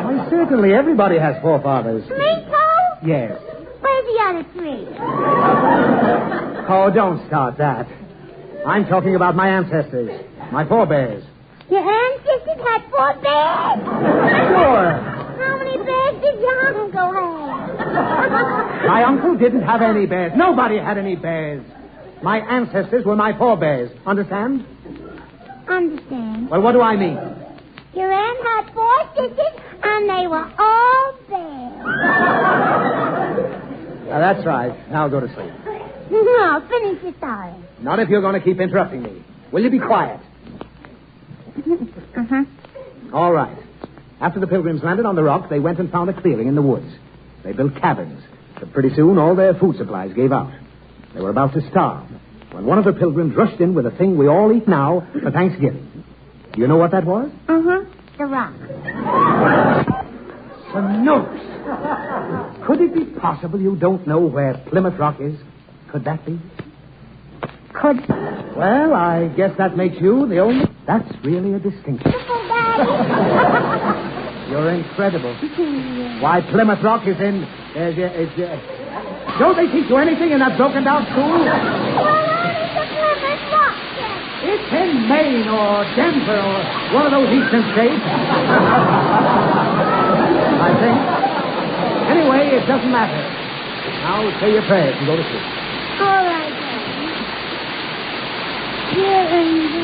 Why, certainly. Everybody has forefathers.
Me too?
Yes.
Where's the other 3?
Oh, don't start that. I'm talking about my ancestors. My forebears.
Your ancestors had 4 bears?
Sure.
How many bears did your uncle have?
My uncle didn't have any bears. Nobody had any bears. My ancestors were my forebears. Understand?
Understand.
Well, what do I mean?
Your aunt had 4 sisters, and they were all bears.
That's right. Now go to sleep.
No, finish your story.
Not if you're going to keep interrupting me. Will you be quiet?
Uh-huh.
All right. After the Pilgrims landed on the rock, they went and found a clearing in the woods. They built cabins, but pretty soon all their food supplies gave out. They were about to starve when one of the Pilgrims rushed in with a thing we all eat now for Thanksgiving. Do you know what that was?
Uh-huh. The rock.
Some notes. Could it be possible you don't know where Plymouth Rock is? Could that be?
Could.
Well, I guess that makes you the only... That's really a distinction. You're incredible. Why, Plymouth Rock is in... Don't they teach you anything in that broken-down school?
Well, where is the Plymouth Rock?
It's in Maine or Denver or one of those eastern states. I think. Anyway, it doesn't matter. Now say your prayers and go to sleep.
All right, Daddy. Dear Angel,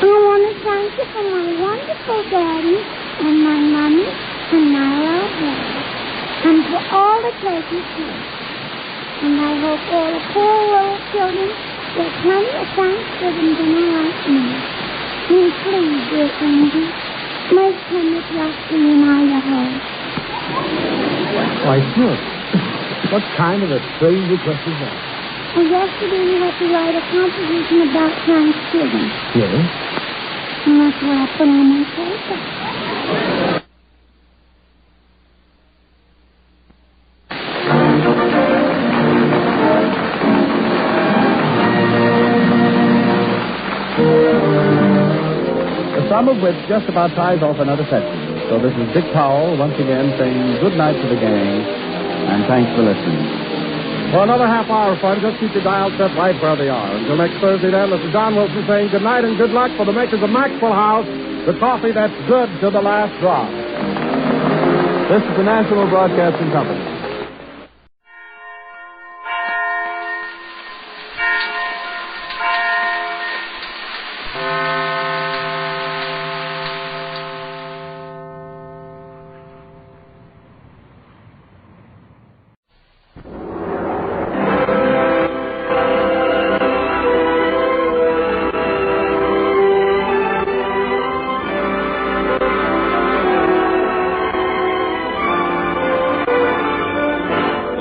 I want to thank you for my wonderful daddy and my mommy and my little brother, and for all the turkeys here. And I hope all the poor little children get plenty of Thanksgiving dinner like me. And please, dear Angel, make Plymouth Rock be in Idaho.
Why, sure. What kind of a strange request is that?
Well, yesterday you had to write a composition about Thanksgiving.
Yes?
And that's what I put on my paper.
The sum of which just about ties off another session. So this is Dick Powell once again saying good night to the gang, and thanks for listening.
For another half hour of fun, just keep your dials set right where they are. Until next Thursday, then, this is Don Wilson saying good night and good luck for the makers of Maxwell House, the coffee that's good to the last drop.
This is the National Broadcasting Company.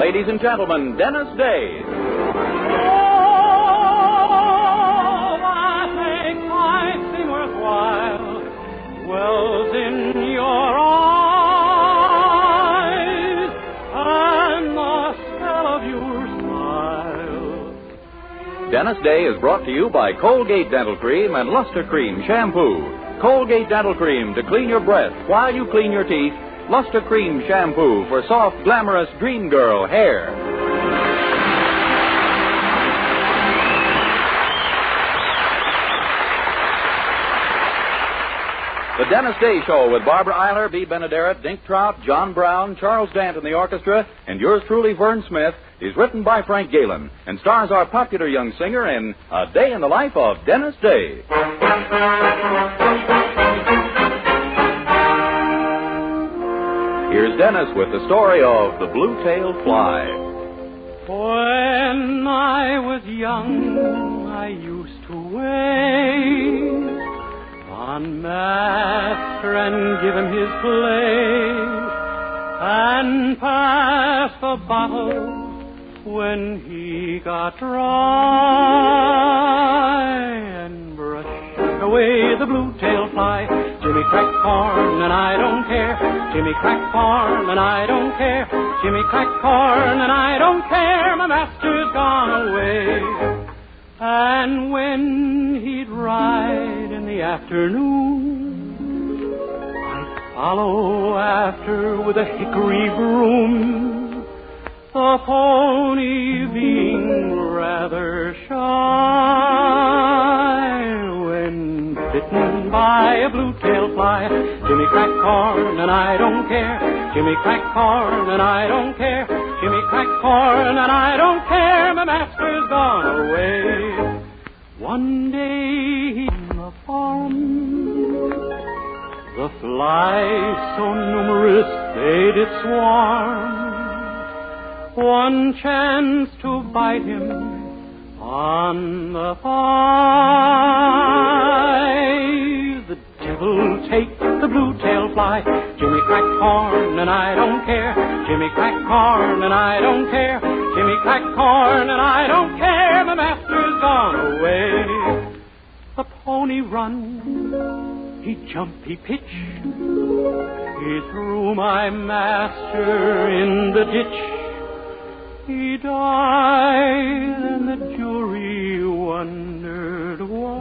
Ladies and gentlemen, Dennis Day.
Wells in your eyes and the spell of your smile.
Dennis Day is brought to you by Colgate Dental Cream and Luster Cream Shampoo. Colgate Dental Cream to clean your breath while you clean your teeth. Luster Cream Shampoo for soft, glamorous dream girl hair. The Dennis Day Show with Barbara Eiler, B. Benaderet, Dink Trout, John Brown, Charles Dant in the orchestra, and yours truly, Vern Smith, is written by Frank Galen and stars our popular young singer in A Day in the Life of Dennis Day. Here's Dennis with the story of the blue-tailed fly.
When I was young, I used to wait on master and give him his place and pass the bottle when he got dry and brush away the blue-tailed fly. Jimmy crack corn and I don't care. Jimmy crack corn and I don't care. Jimmy crack corn and I don't care. My master's gone away. And when he'd ride in the afternoon, I'd follow after with a hickory broom, the pony being rather shy. When bitten by a blue-tailed fly, Jimmy crack corn and I don't care. Jimmy crack corn and I don't care. Jimmy crack corn and I don't care. My master's gone away. One day he on the farm, the flies so numerous they did swarm. One chance to bite him on the thigh. The devil take the blue-tailed fly. Jimmy crack corn and I don't care. Jimmy crack corn and I don't care. Jimmy crack corn and I don't care. My master's gone away. The pony run, he jump, he pitch. He threw my master in the ditch. He died, and the jury wondered why.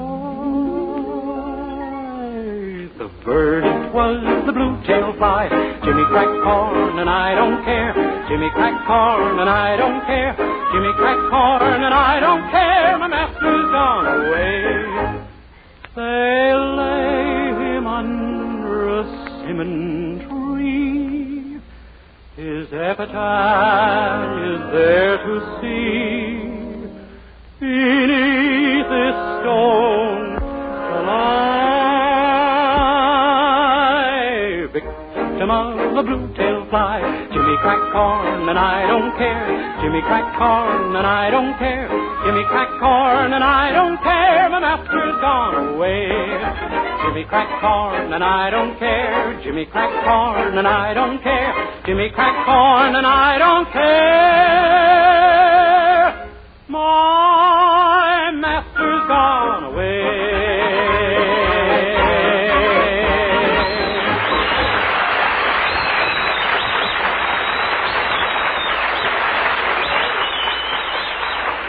The verdict was the blue-tailed fly. Jimmy crack corn and I don't care. Jimmy crack corn and I don't care. Jimmy crack corn and I don't care. My master's gone away. They lay him under a simmon tree. His epitaph is there to see. Beneath this stone shall I, victim of a blue-tailed fly. Jimmy crack corn and I don't care. Jimmy crack corn and I don't care. Jimmy crack corn and I don't care. My master's gone away. Jimmy crack corn and I don't care. Jimmy crack corn and I don't care. Jimmy crack corn and I don't care. My master's gone away.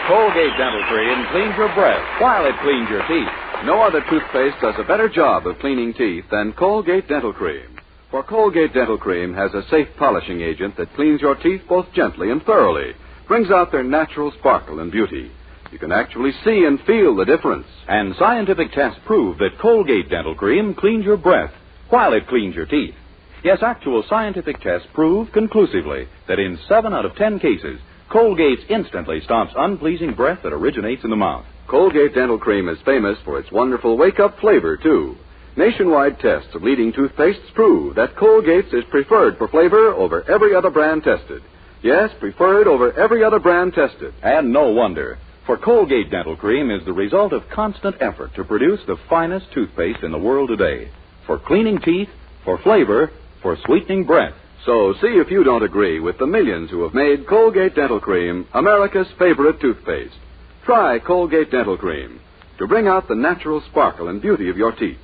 Colgate Dental Cream cleans your breath while it cleans your teeth. No other toothpaste does a better job of cleaning teeth than Colgate Dental Cream. For Colgate Dental Cream has a safe polishing agent that cleans your teeth both gently and thoroughly, brings out their natural sparkle and beauty. You can actually see and feel the difference. And scientific tests prove that Colgate Dental Cream cleans your breath while it cleans your teeth. Yes, actual scientific tests prove conclusively that in 7 out of 10 cases, Colgate instantly stops unpleasing breath that originates in the mouth. Colgate Dental Cream is famous for its wonderful wake-up flavor, too. Nationwide tests of leading toothpastes prove that Colgate's is preferred for flavor over every other brand tested. Yes, preferred over every other brand tested. And no wonder, for Colgate Dental Cream is the result of constant effort to produce the finest toothpaste in the world today. For cleaning teeth, for flavor, for sweetening breath. So see if you don't agree with the millions who have made Colgate Dental Cream America's favorite toothpaste. Try Colgate Dental Cream to bring out the natural sparkle and beauty of your teeth.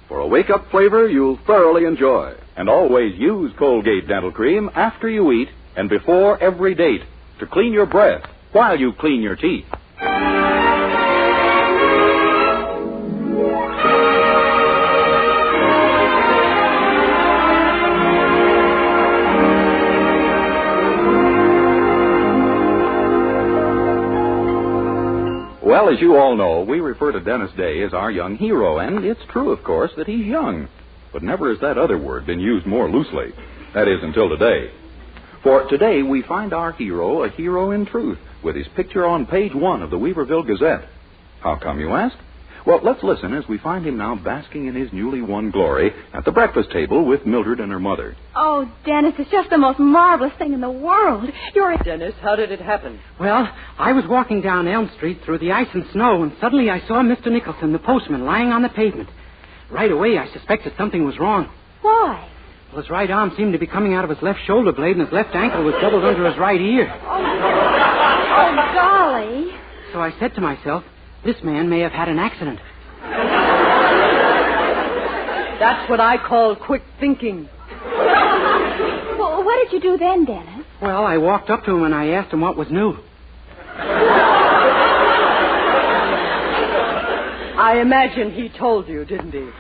For a wake-up flavor you'll thoroughly enjoy. And always use Colgate Dental Cream after you eat and before every date to clean your breath while you clean your teeth. Well, as you all know, we refer to Dennis Day as our young hero, and it's true, of course, that he's young. but never has that other word been used more loosely. That is, until today. For today, we find our hero a hero in truth, with his picture on page 1 of the Weaverville Gazette. How come, you ask? Well, let's listen as we find him now basking in his newly won glory at the breakfast table with Mildred and her mother.
Oh, Dennis, it's just the most marvelous thing in the world.
Dennis, how did it happen?
Well, I was walking down Elm Street through the ice and snow, and suddenly I saw Mr. Nicholson, the postman, lying on the pavement. Right away, I suspected something was wrong.
Why?
Well, his right arm seemed to be coming out of his left shoulder blade, and his left ankle was doubled under his right ear.
Oh, golly.
So I said to myself, this man may have had an accident.
That's what I call quick thinking.
Well, what did you do then, Dennis?
Well, I walked up to him and I asked him what was new.
I imagine he told you, didn't he?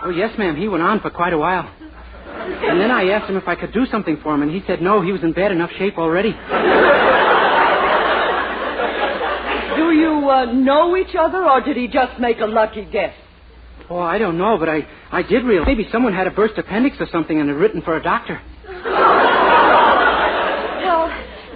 Oh, yes, ma'am. He went on for quite a while. And then I asked him if I could do something for him, and he said no, he was in bad enough shape already.
Do you know each other, or did he just make a lucky guess?
Oh, I don't know, but I did realize maybe someone had a burst appendix or something and had written for a doctor.
Well,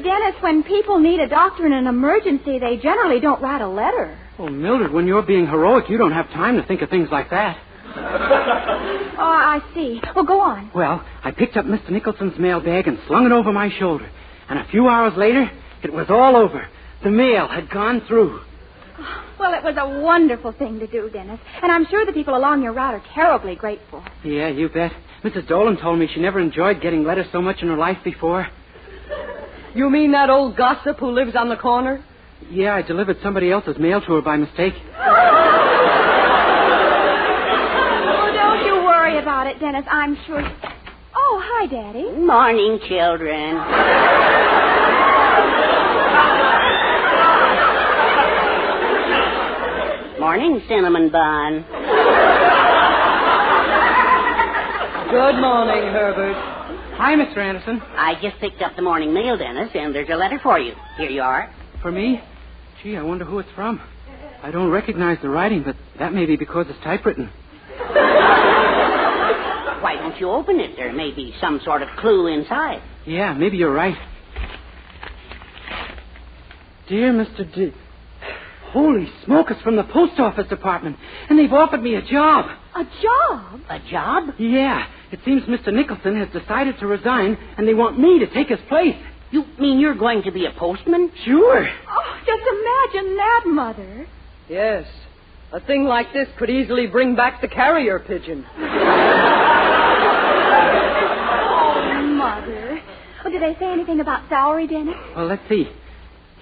Dennis, when people need a doctor in an emergency, they generally don't write a letter.
Oh, Mildred, when you're being heroic, you don't have time to think of things like that.
Oh, I see. Well, go on.
Well, I picked up Mr. Nicholson's mail bag and slung it over my shoulder. And a few hours later, it was all over. The mail had gone through.
Well, it was a wonderful thing to do, Dennis. And I'm sure the people along your route are terribly grateful.
Yeah, you bet. Mrs. Dolan told me she never enjoyed getting letters so much in her life before.
You mean that old gossip who lives on the corner?
Yeah, I delivered somebody else's mail to her by mistake.
Oh, don't you worry about it, Dennis. I'm sure... Oh, hi, Daddy.
Morning, children. Morning, cinnamon bun.
Good morning, Herbert.
Hi, Mr. Anderson.
I just picked up the morning mail, Dennis, and there's a letter for you. Here you are.
For me? Gee, I wonder who it's from. I don't recognize the writing, but that may be because it's typewritten.
Why don't you open it? There may be some sort of clue inside.
Yeah, maybe you're right. Dear Mr. Holy smoke, it's from the post office department, and they've offered me a job.
A job?
A job?
Yeah. It seems Mr. Nicholson has decided to resign, and they want me to take his place.
You mean you're going to be a postman?
Sure.
Oh, just imagine that, Mother.
Yes. A thing like this could easily bring back the carrier pigeon.
Oh, Mother. Oh, did they say anything about salary, Dennis?
Well, let's see.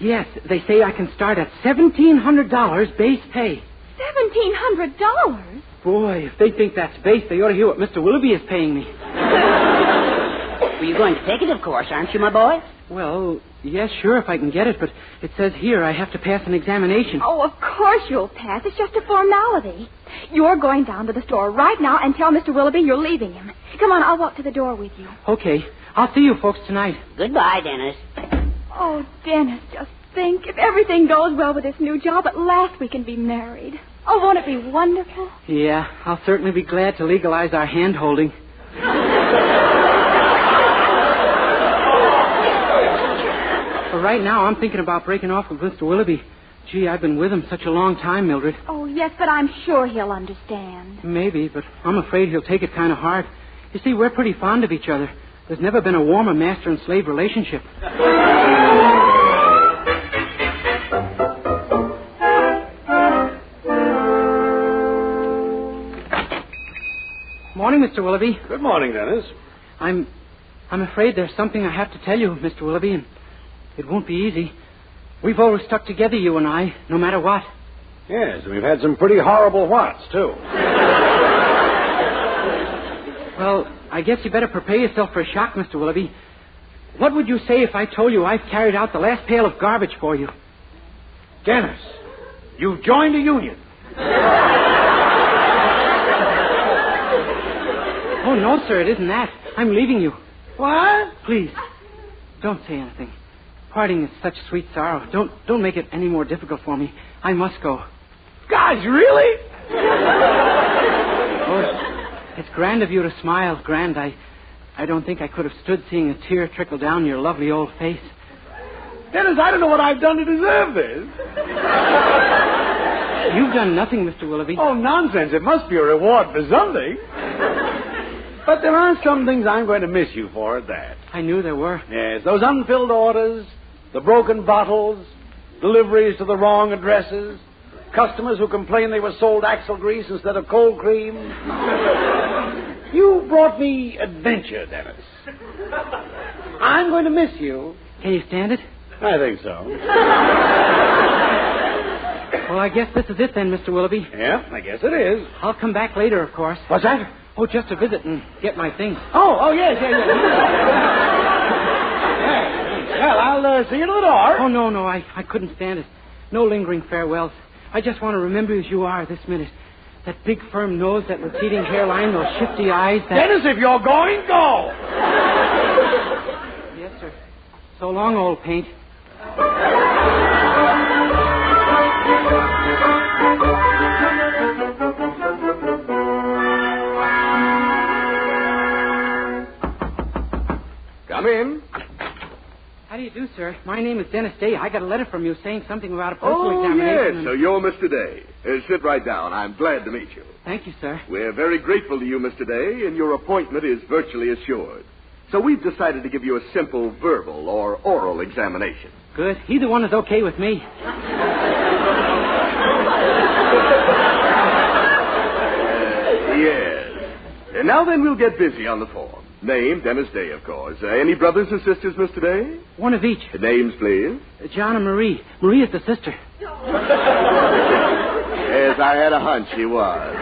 Yes, they say I can start at $1,700 base pay.
$1,700?
Boy, if they think that's base, they ought to hear what Mr. Willoughby is paying me.
Well, you're going to take it, of course, aren't you, my boy?
Well, yes, sure, if I can get it, but it says here I have to pass an examination.
Oh, of course you'll pass. It's just a formality. You're going down to the store right now and tell Mr. Willoughby you're leaving him. Come on, I'll walk to the door with you.
Okay. I'll see you folks tonight.
Goodbye, Dennis.
Oh, Dennis, just think. If everything goes well with this new job, at last we can be married. Oh, won't it be wonderful?
Yeah, I'll certainly be glad to legalize our hand-holding. But right now, I'm thinking about breaking off with Mr. Willoughby. Gee, I've been with him such a long time, Mildred.
Oh, yes, but I'm sure he'll understand.
Maybe, but I'm afraid he'll take it kind of hard. You see, we're pretty fond of each other. There's never been a warmer master and slave relationship. Morning, Mr. Willoughby.
Good morning, Dennis.
I'm afraid there's something I have to tell you, Mr. Willoughby, and it won't be easy. We've always stuck together, you and I, no matter what.
Yes, we've had some pretty horrible whats, too.
Well, I guess you better prepare yourself for a shock, Mr. Willoughby. What would you say if I told you I've carried out the last pail of garbage for you?
Dennis, you've joined a union.
Oh, no, sir, it isn't that. I'm leaving you.
What?
Please, don't say anything. Parting is such sweet sorrow. Don't make it any more difficult for me. I must go.
Gosh, really?
Oh, It's grand of you to smile, grand. I don't think I could have stood seeing a tear trickle down your lovely old face.
Dennis, I don't know what I've done to deserve this.
You've done nothing, Mr. Willoughby.
Oh, nonsense. It must be a reward for something. But there are some things I'm going to miss you for at that.
I knew there were.
Yes, those unfilled orders, the broken bottles, deliveries to the wrong addresses, customers who complained they were sold axle grease instead of cold cream. You brought me adventure, Dennis. I'm going to miss you.
Can you stand it?
I think so.
Well, I guess this is it then, Mr. Willoughby.
Yeah, I guess it is.
I'll come back later, of course.
What's that?
Oh, just to visit and get my things.
Oh, yes. Well, I'll see you at the door.
Oh, no, I couldn't stand it. No lingering farewells. I just want to remember you as you are this minute. That big, firm nose, that receding hairline, those shifty eyes, that...
Dennis, if you're going, go!
Yes, sir. So long, old paint.
Come in.
How do you do, sir? My name is Dennis Day. I got a letter from you saying something about a postal examination.
Yes, so you're Mr. Day. Sit right down. I'm glad to meet you.
Thank you, sir.
We're very grateful to you, Mr. Day, and your appointment is virtually assured. So we've decided to give you a simple verbal or oral examination.
Good. Either one is okay with me.
Yes. And now then, we'll get busy on the form. Name, Dennis Day, of course. Any brothers or sisters, Mr. Day?
One of each.
Names, please.
John and Marie. Marie is the sister.
Yes, I had a hunch she was.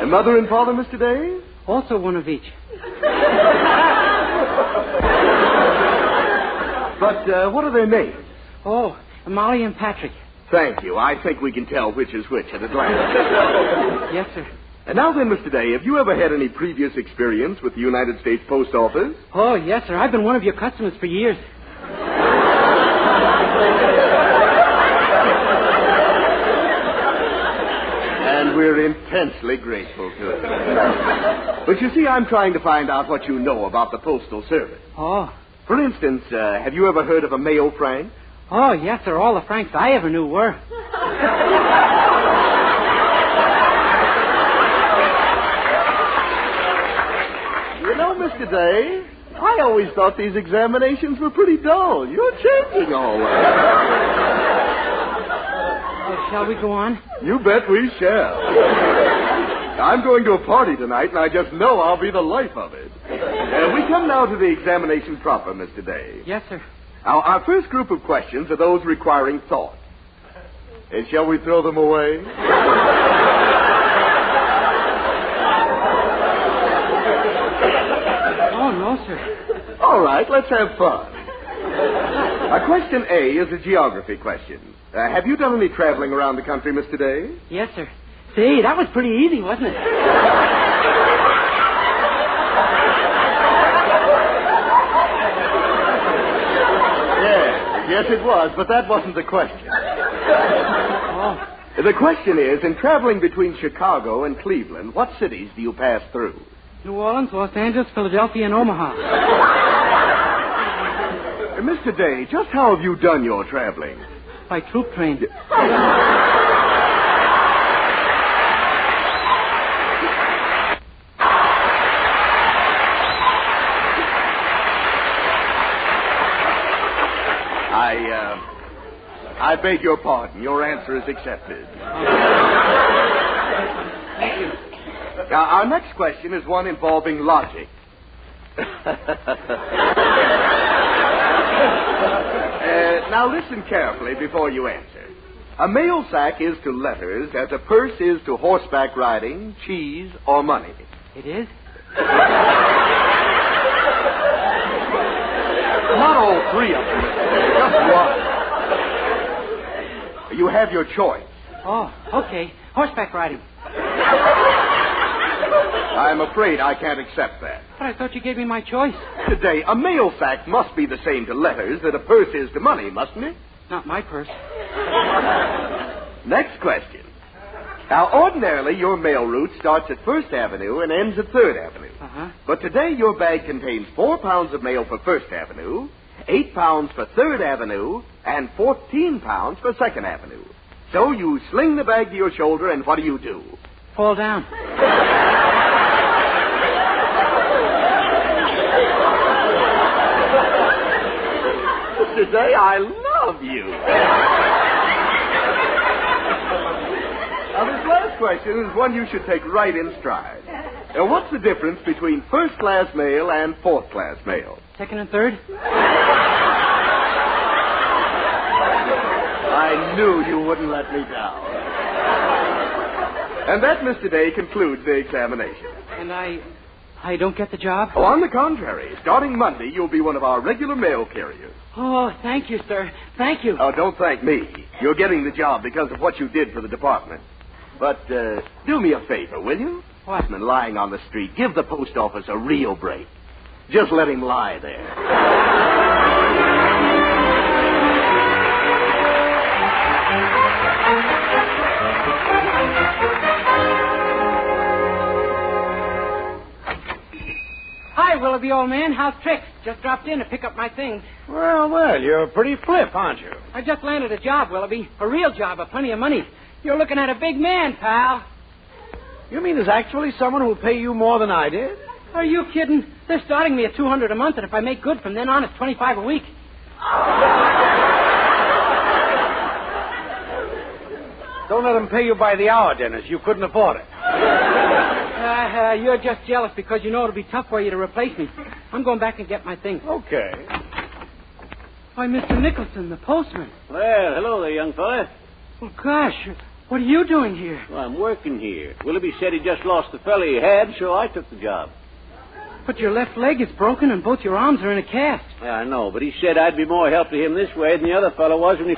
And mother and father, Mr. Day?
Also one of each.
But what are their names?
Oh, Molly and Patrick.
Thank you. I think we can tell which is which at a glance.
Yes, sir.
And now then, Mr. Day, have you ever had any previous experience with the United States Post Office?
Oh, yes, sir. I've been one of your customers for years.
And we're intensely grateful to you. But you see, I'm trying to find out what you know about the Postal Service.
Oh.
For instance, have you ever heard of a mail frank?
Oh, yes, sir. All the franks I ever knew were.
You know, Mr. Day, I always thought these examinations were pretty dull. You're changing all that.
Shall we go on?
You bet we shall. I'm going to a party tonight, and I just know I'll be the life of it. We come now to the examination proper, Mr. Day.
Yes, sir.
Now, our first group of questions are those requiring thought. Shall we throw them away?
Oh, no, sir.
All right, let's have fun. Question A is a geography question. Have you done any traveling around the country, Mr. Day?
Yes, sir. Say, that was pretty easy, wasn't it?
Yes, it was, but that wasn't the question.
Oh.
The question is, in traveling between Chicago and Cleveland, what cities do you pass through?
New Orleans, Los Angeles, Philadelphia, and Omaha.
Mr. Day, just how have you done your traveling?
By troop train.
I beg your pardon. Your answer is accepted.
Thank you.
Now, our next question is one involving logic. Now, listen carefully before you answer. A mail sack is to letters as a purse is to horseback riding, cheese, or money.
It is?
Not all three of them. Just one. You have your choice.
Oh, okay. Horseback riding.
I'm afraid I can't accept that.
But I thought you gave me my choice.
Today, a mail sack must be the same to letters that a purse is to money, mustn't it?
Not my purse.
Next question.
Now, ordinarily, your mail route starts at 1st Avenue and ends at 3rd Avenue.
Uh-huh.
But today, your bag contains 4 pounds of mail for 1st Avenue, 8 pounds for 3rd Avenue, and 14 pounds for 2nd Avenue. So you sling the bag to your shoulder, and what do?
Fall down.
Mr. Day, I love you. Now, this last question is one you should take right in stride. Now, what's the difference between 1st-class mail and 4th-class mail?
2nd and 3rd?
I knew you wouldn't let me down. And that, Mr. Day, concludes the examination.
And I don't get the job?
Oh, on the contrary. Starting Monday, you'll be one of our regular mail carriers.
Oh, thank you, sir. Thank you.
Oh, don't thank me. You're getting the job because of what you did for the department. But do me a favor, will you?
What?
Postman lying on the street. Give the post office a real break. Just let him lie there.
Hi, Willoughby, old man. How's tricks? Just dropped in to pick up my things.
Well, you're pretty flip, aren't you?
I just landed a job, Willoughby. A real job, of plenty of money. You're looking at a big man, pal.
You mean there's actually someone who'll pay you more than I did?
Are you kidding? They're starting me at $200 a month, and if I make good from then on, it's $25 a week.
Don't let them pay you by the hour, Dennis. You couldn't afford it.
You're just jealous because you know it'll be tough for you to replace me. I'm going back and get my things.
Okay.
Why, Mr. Nicholson, the postman.
Well, hello there, young fella.
Well, gosh, what are you doing here?
Well, I'm working here. Willoughby said he just lost the fella he had, so I took the job.
But your left leg is broken and both your arms are in a cast.
Yeah, I know, but he said I'd be more help to him this way than the other fella was when he...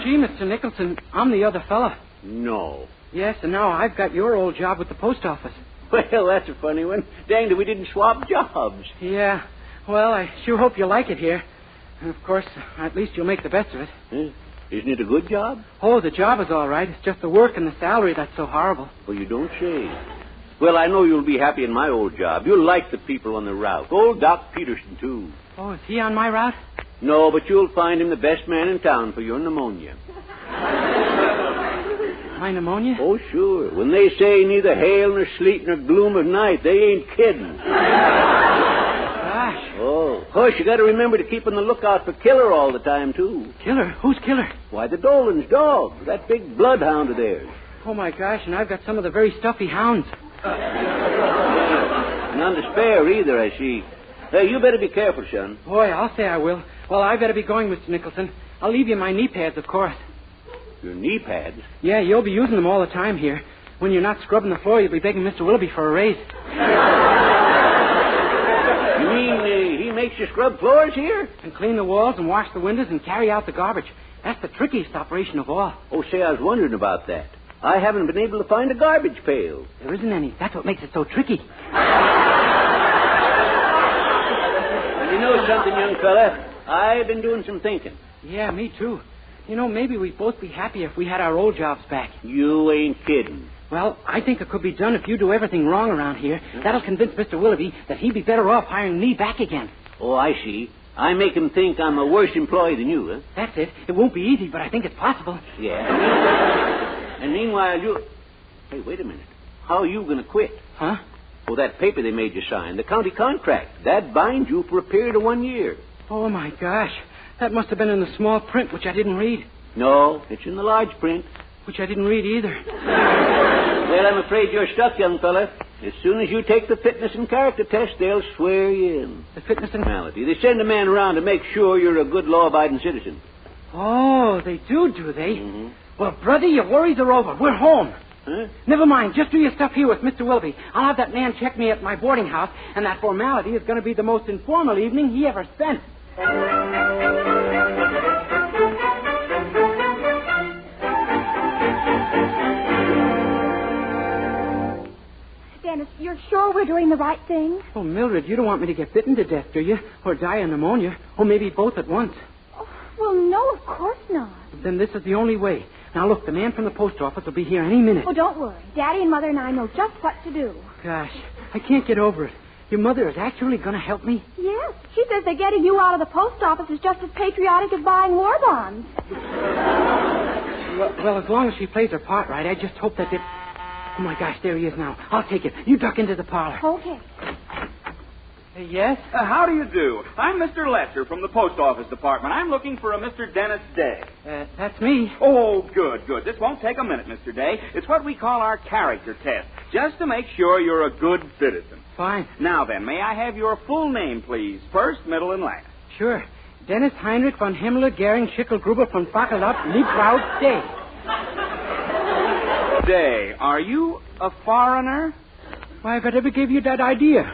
Gee, Mr. Nicholson, I'm the other fella.
No.
Yes, and now I've got your old job with the post office.
Well, that's a funny one. Danged if we didn't swap jobs.
Yeah. Well, I sure hope you like it here. And, of course, at least you'll make the best of it.
Isn't it a good job?
Oh, the job is all right. It's just the work and the salary that's so horrible.
Well, you don't say. Well, I know you'll be happy in my old job. You'll like the people on the route. Old Doc Peterson, too.
Oh, is he on my route?
No, but you'll find him the best man in town for your pneumonia.
My pneumonia?
Oh, sure. When they say neither hail nor sleet nor gloom of night, they ain't kidding.
Gosh.
Oh, of course, you got to remember to keep on the lookout for Killer all the time, too.
Killer? Who's Killer?
Why, the Dolan's dog. That big bloodhound of theirs.
Oh, my gosh, and I've got some of the very stuffy hounds.
None to spare either, I see. Hey, you better be careful, son.
Boy, I'll say I will. Well, I better be going, Mr. Nicholson. I'll leave you my knee pads, of course.
Your knee pads?
Yeah, you'll be using them all the time here. When you're not scrubbing the floor, you'll be begging Mr. Willoughby for a raise.
You mean he makes you scrub floors here?
And clean the walls and wash the windows and carry out the garbage. That's the trickiest operation of all.
Oh, say, I was wondering about that. I haven't been able to find a garbage pail.
There isn't any. That's what makes it so tricky.
You know something, young fella? I've been doing some thinking.
Yeah, me too. You know, maybe we'd both be happy if we had our old jobs back.
You ain't kidding.
Well, I think it could be done if you do everything wrong around here. That'll convince Mr. Willoughby that he'd be better off hiring me back again.
Oh, I see. I make him think I'm a worse employee than you, huh?
That's it. It won't be easy, but I think it's possible.
Yeah. And meanwhile, you... Hey, wait a minute. How are you going to quit?
Huh?
Oh, that paper they made you sign, the county contract. That binds you for a period of 1 year.
Oh, my gosh. That must have been in the small print, which I didn't read.
No, it's in the large print.
Which I didn't read either.
Well, I'm afraid you're stuck, young fella. As soon as you take the fitness and character test, they'll swear you in.
The fitness and...
Formality. They send a man around to make sure you're a good law-abiding citizen.
Oh, they do they?
Mm-hmm.
Well, brother, your worries are over. We're home.
Huh?
Never mind. Just do your stuff here with Mr. Willoughby. I'll have that man check me at my boarding house, and that formality is going to be the most informal evening he ever spent.
Dennis, you're sure we're doing the right thing?
Oh, Mildred, you don't want me to get bitten to death, do you? Or die of pneumonia? Or maybe both at once.
Oh, well, no, of course not.
Then this is the only way. Now, look, the man from the post office will be here any minute.
Oh, don't worry. Daddy and Mother and I know just what to do.
Gosh, I can't get over it. Your mother is actually going to help me?
Yes. She says that getting you out of the post office is just as patriotic as buying war bonds.
Well, as long as she plays her part right, I just hope that it... Oh, my gosh, there he is now. I'll take it. You duck into the parlor.
Okay.
Yes?
How do you do? I'm Mr. Lester from the Post Office Department. I'm looking for a Mr. Dennis Day.
That's me.
Oh, good. This won't take a minute, Mr. Day. It's what we call our character test, just to make sure you're a good citizen.
Fine.
Now then, may I have your full name, please? First, middle, and last.
Sure. Dennis Heinrich von Himmler, Gering, Schickelgruber von Fackelup, Liebtraut, Day.
Day. Are you a foreigner?
Why, if I ever gave you that idea.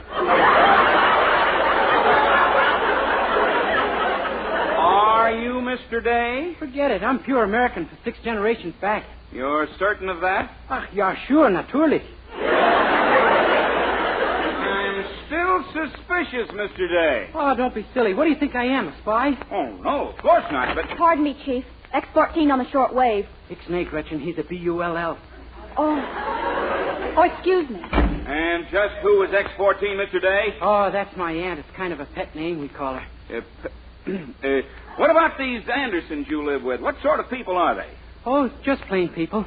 Are you Mr. Day?
Forget it. I'm pure American for 6 generations back.
You're certain of that?
Ja, sure, natürlich.
I'm still suspicious, Mr. Day.
Oh, don't be silly. What do you think I am, a spy?
Oh, no, of course not, but...
Pardon me, Chief. X-14 on the short wave.
Ixnay, Gretchen. He's a B-U-L-L.
Oh, excuse me.
And just who is X-14, Mr. Day?
Oh, that's my aunt. It's kind of a pet name we call her.
What about these Andersons you live with? What sort of people are they?
Oh, just plain people.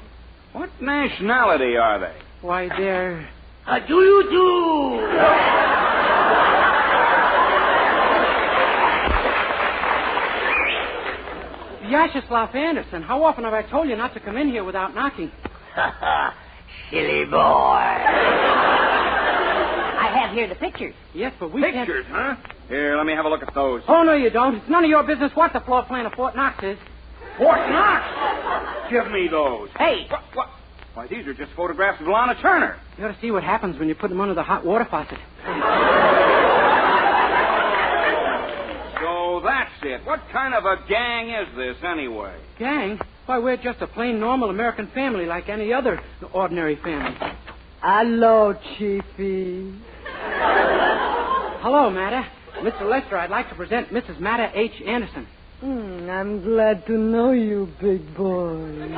What nationality are they?
Why, they're...
Do-you-do!
Vyacheslav Anderson. How often have I told you not to come in here without knocking?
Silly boy. I have here the pictures.
Yes, but we
Pictures, huh? Here, let me have a look at those.
Oh, no, you don't. It's none of your business what the floor plan of Fort Knox is.
Fort Knox? Give me those.
Hey.
What? Why, these are just photographs of Lana Turner.
You ought to see what happens when you put them under the hot water faucet.
So that's it. What kind of a gang is this, anyway?
Gang? Why, we're just a plain, normal American family like any other ordinary family.
Hello, Chiefy.
Hello, Matta. Mr. Lester, I'd like to present Mrs. Matta H. Anderson.
I'm glad to know you, big boy.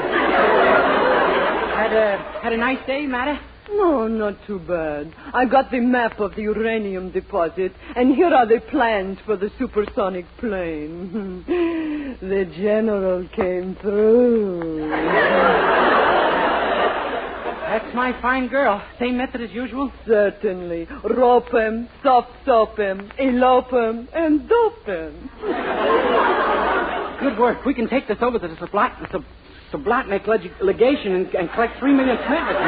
Had a nice day, Matta?
No, not too bad. I got the map of the uranium deposit, and here are the plans for the supersonic plane. The general came through.
That's my fine girl. Same method as usual?
Certainly. Rope him, soft him, elope him, and dope him.
Good work. We can take this over to the Sublotnik legation and collect 3 million commitments.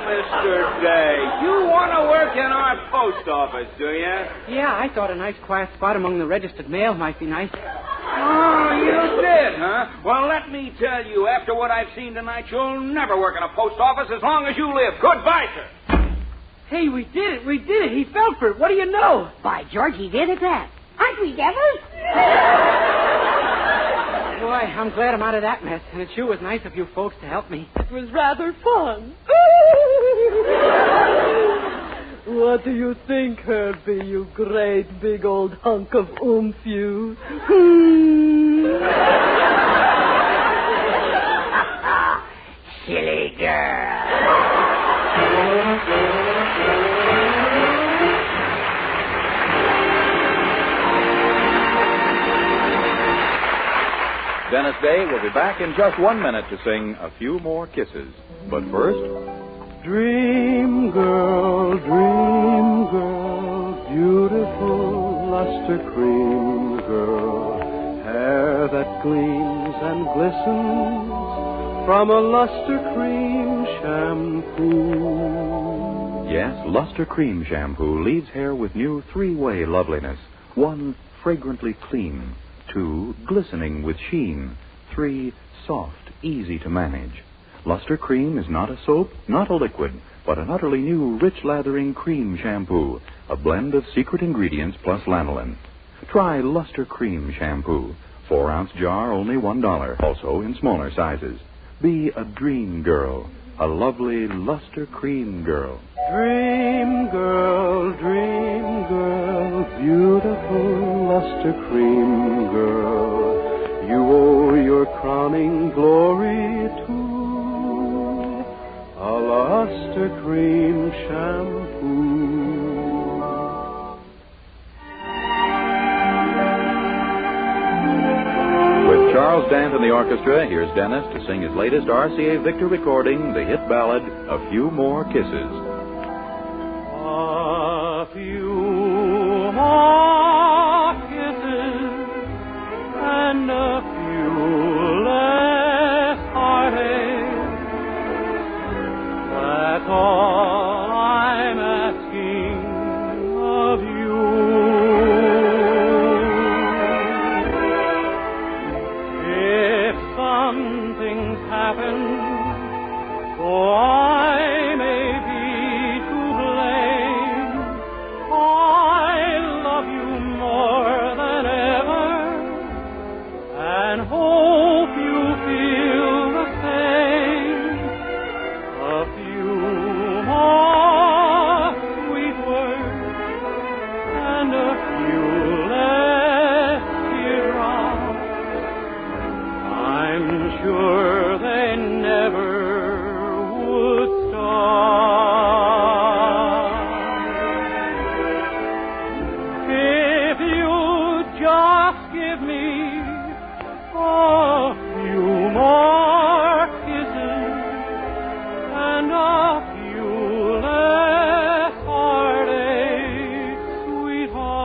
Mr. Day, you want to work in our post office, do you?
Yeah, I thought a nice quiet spot among the registered mail might be nice.
Oh, you did, huh? Well, let me tell you, after what I've seen tonight, you'll never work in a post office as long as you live. Goodbye, sir.
Hey, we did it. He fell for it. What do you know?
By George, he did it that.
Aren't we devils?
Boy, I'm glad I'm out of that mess. And it sure was nice of you folks to help me.
It was rather fun. What do you think, Herbie, you great big old hunk of oomph, you?
Silly girl.
Dennis Day will be back in just 1 minute to sing A Few More Kisses. But first...
Dream girl, beautiful luster cream girl, hair that gleams and glistens from a luster cream shampoo.
Yes, Luster Cream Shampoo leaves hair with new 3-way loveliness. 1, fragrantly clean. 2, glistening with sheen. 3, soft, easy to manage. Luster Cream is not a soap, not a liquid, but an utterly new, rich, lathering cream shampoo. A blend of secret ingredients plus lanolin. Try Luster Cream Shampoo. 4-ounce jar, only $1. Also in smaller sizes. Be a dream girl. A lovely Luster Cream girl.
Dream girl, beautiful luster cream girl, you owe your crowning glory to a luster cream shampoo.
With Charles Dant and the orchestra, here's Dennis to sing his latest RCA Victor recording, the hit ballad, A Few More Kisses.
A few more kisses and a few less heartache. That's all I'm asking of you. If something's happened, so I may be to blame, I love you more than ever and hope you feel the same. A few more sweet words and a few less teardrops. I'm sure they never would stop. If you just give me a few more kisses and a few less heartache, sweetheart.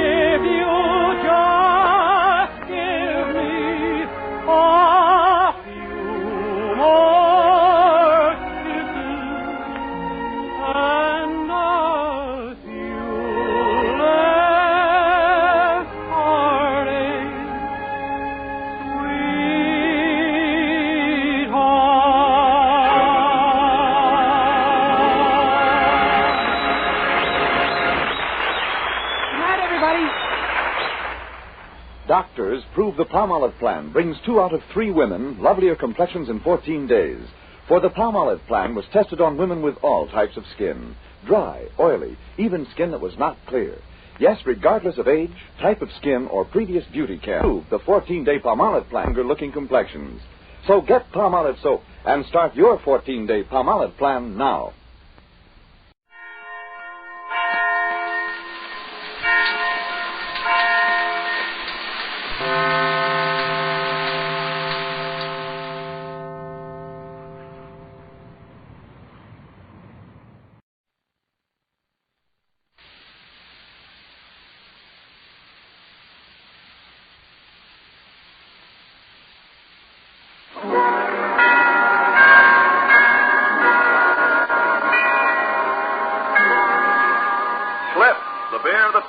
If you just give me a few more kisses and a few less heartache,
Good night, everybody.
Doctors prove the Palmolive plan brings 2 out of 3 women lovelier complexions in 14 days. For the Palmolive plan was tested on women with all types of skin. Dry, oily, even skin that was not clear. Yes, regardless of age, type of skin, or previous beauty care. Prove the 14-day Palmolive plan for looking complexions. So get Palmolive soap and start your 14-day Palmolive plan now.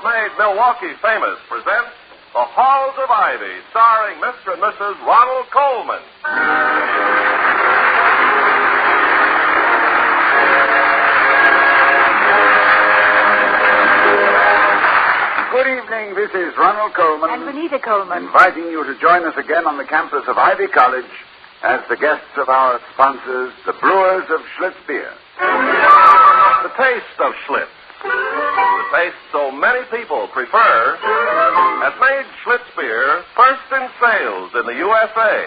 Made Milwaukee famous presents The Halls of Ivy, starring Mr. and Mrs. Ronald Colman.
Good evening, this is Ronald Colman.
And Renita Coleman.
Inviting you to join us again on the campus of Ivy College as the guests of our sponsors, the brewers of Schlitz Beer.
The taste of Schlitz, the taste so many people prefer, has made Schlitz Beer first in sales in the USA.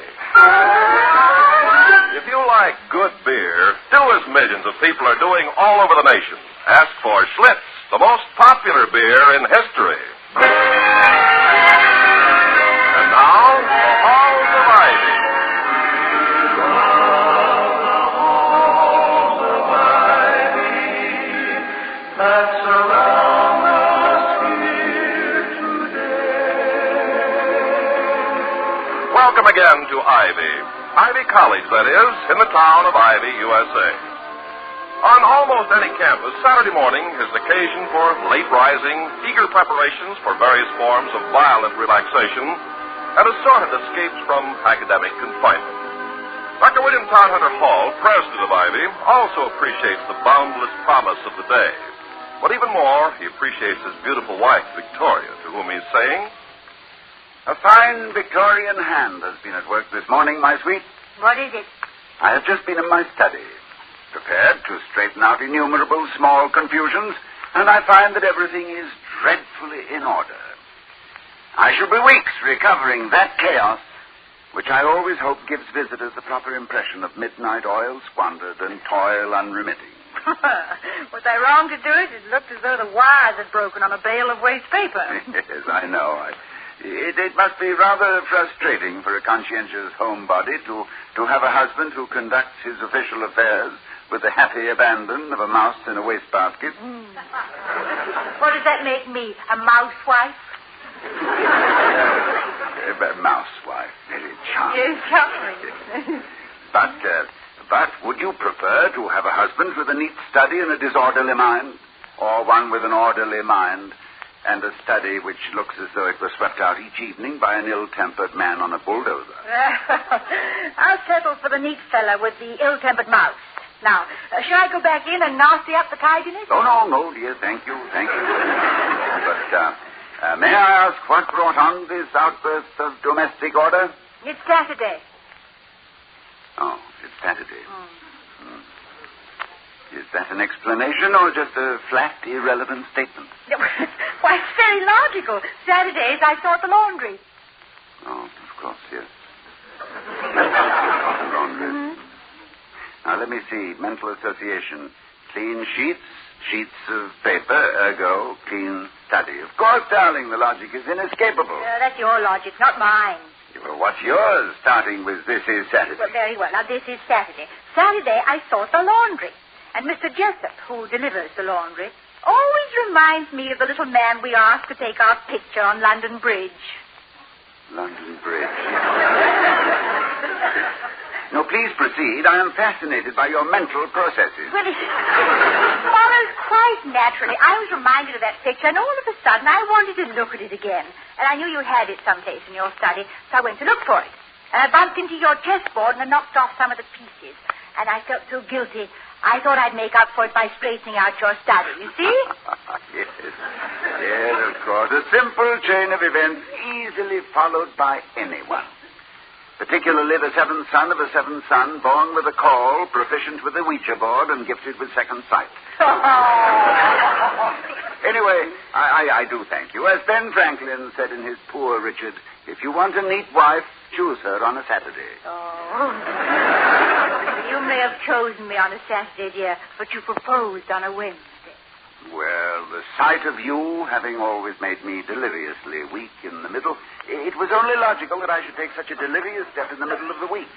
If you like good beer, do as millions of people are doing all over the nation. Ask for Schlitz, the most popular beer in history. And now, the Halls of Ivy. Welcome again to Ivy. Ivy College, that is, in the town of Ivy, USA. On almost any campus, Saturday morning is an occasion for late rising, eager preparations for various forms of violent relaxation and assorted escapes from academic confinement.
Dr. William Todhunter Hall, president of Ivy, also appreciates the boundless promise of the day. But even more, he appreciates his beautiful wife, Victoria, to whom he's saying,
"A fine Victorian hand has been at work this morning, my sweet.
What is it?
I have just been in my study, prepared to straighten out innumerable small confusions, and I find that everything is dreadfully in order. I shall be weeks recovering that chaos, which I always hope gives visitors the proper impression of midnight oil squandered and toil unremitting."
Was I wrong to do it? It looked as though the wires had broken on a bale of waste paper.
Yes, I know. It must be rather frustrating for a conscientious homebody to have a husband who conducts his official affairs with the happy abandon of a mouse in a wastebasket.
What does that make me? A mousewife?
Mousewife. Very charming.
Yes, charming.
But would you prefer to have a husband with a neat study and a disorderly mind? Or one with an orderly mind and a study which looks as though it was swept out each evening by an ill-tempered man on a bulldozer?
I'll settle for the neat fella with the ill-tempered mouse. Now, shall I go back in and nasty up the tidiness?
Oh, no, dear. Thank you. But, may I ask what brought on this outburst of domestic order?
It's Saturday.
Oh, it's Saturday. Is that an explanation or just a flat, irrelevant statement?
Why, it's very logical. Saturdays I sort the laundry.
Oh, of course, yes. Laundry. Now, let me see. Mental association. Clean sheets of paper, ergo, clean study. Of course, darling, the logic is inescapable.
That's your logic, not mine.
Well, what's yours, starting with this is Saturday?
Well, very well. Now, this is Saturday. Saturday, I sort the laundry. And Mr. Jessup, who delivers the laundry, always reminds me of the little man we asked to take our picture on London Bridge.
London Bridge. No, please proceed. I am fascinated by your mental processes.
Well, it follows quite naturally. I was reminded of that picture, and all of a sudden I wanted to look at it again. And I knew you had it someplace in your study, so I went to look for it. And I bumped into your chessboard and I knocked off some of the pieces. And I felt so guilty, I thought I'd make up for it by straightening out your study. You see?
Yes, of course. A simple chain of events easily followed by anyone. Particularly the seventh son of a seventh son, born with a caul, proficient with the Ouija board, and gifted with second sight. Anyway, I do thank you. As Ben Franklin said in his Poor Richard, if you want a neat wife, choose her on a Saturday.
Oh. You may have chosen me on a Saturday, dear, but you proposed on a Wednesday.
Well, the sight of you, having always made me deliriously weak in the middle, it was only logical that I should take such a delirious step in the middle of the week.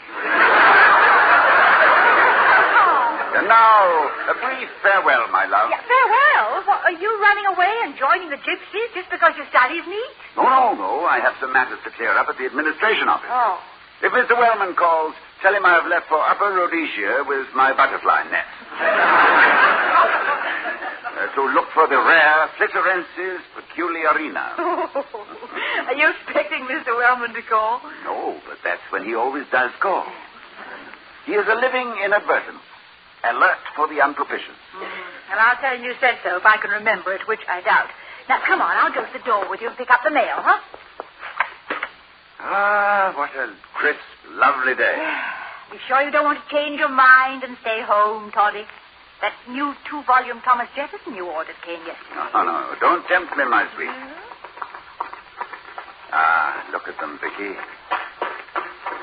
And now, a brief farewell, my love.
Yeah, farewell? What, are you running away and joining the gypsies just because your study's neat?
No. I have some matters to clear up at the administration office.
Oh.
If Mr. Wellman calls, tell him I have left for Upper Rhodesia with my butterfly net. To look for the rare Flitterensis peculiarina.
Are you expecting Mr. Wellman to call?
No, but that's when he always does call. He is a living inadvertence, alert for the unpropitious.
And I'll tell him you said so if I can remember it, which I doubt. Now, come on, I'll go to the door with you and pick up the mail, huh?
Ah, what a crisp, lovely day.
You sure you don't want to change your mind and stay home, Toddy? That new 2-volume Thomas Jefferson you ordered came yesterday.
No. Don't tempt me, my sweet. Ah, look at them, Vicky.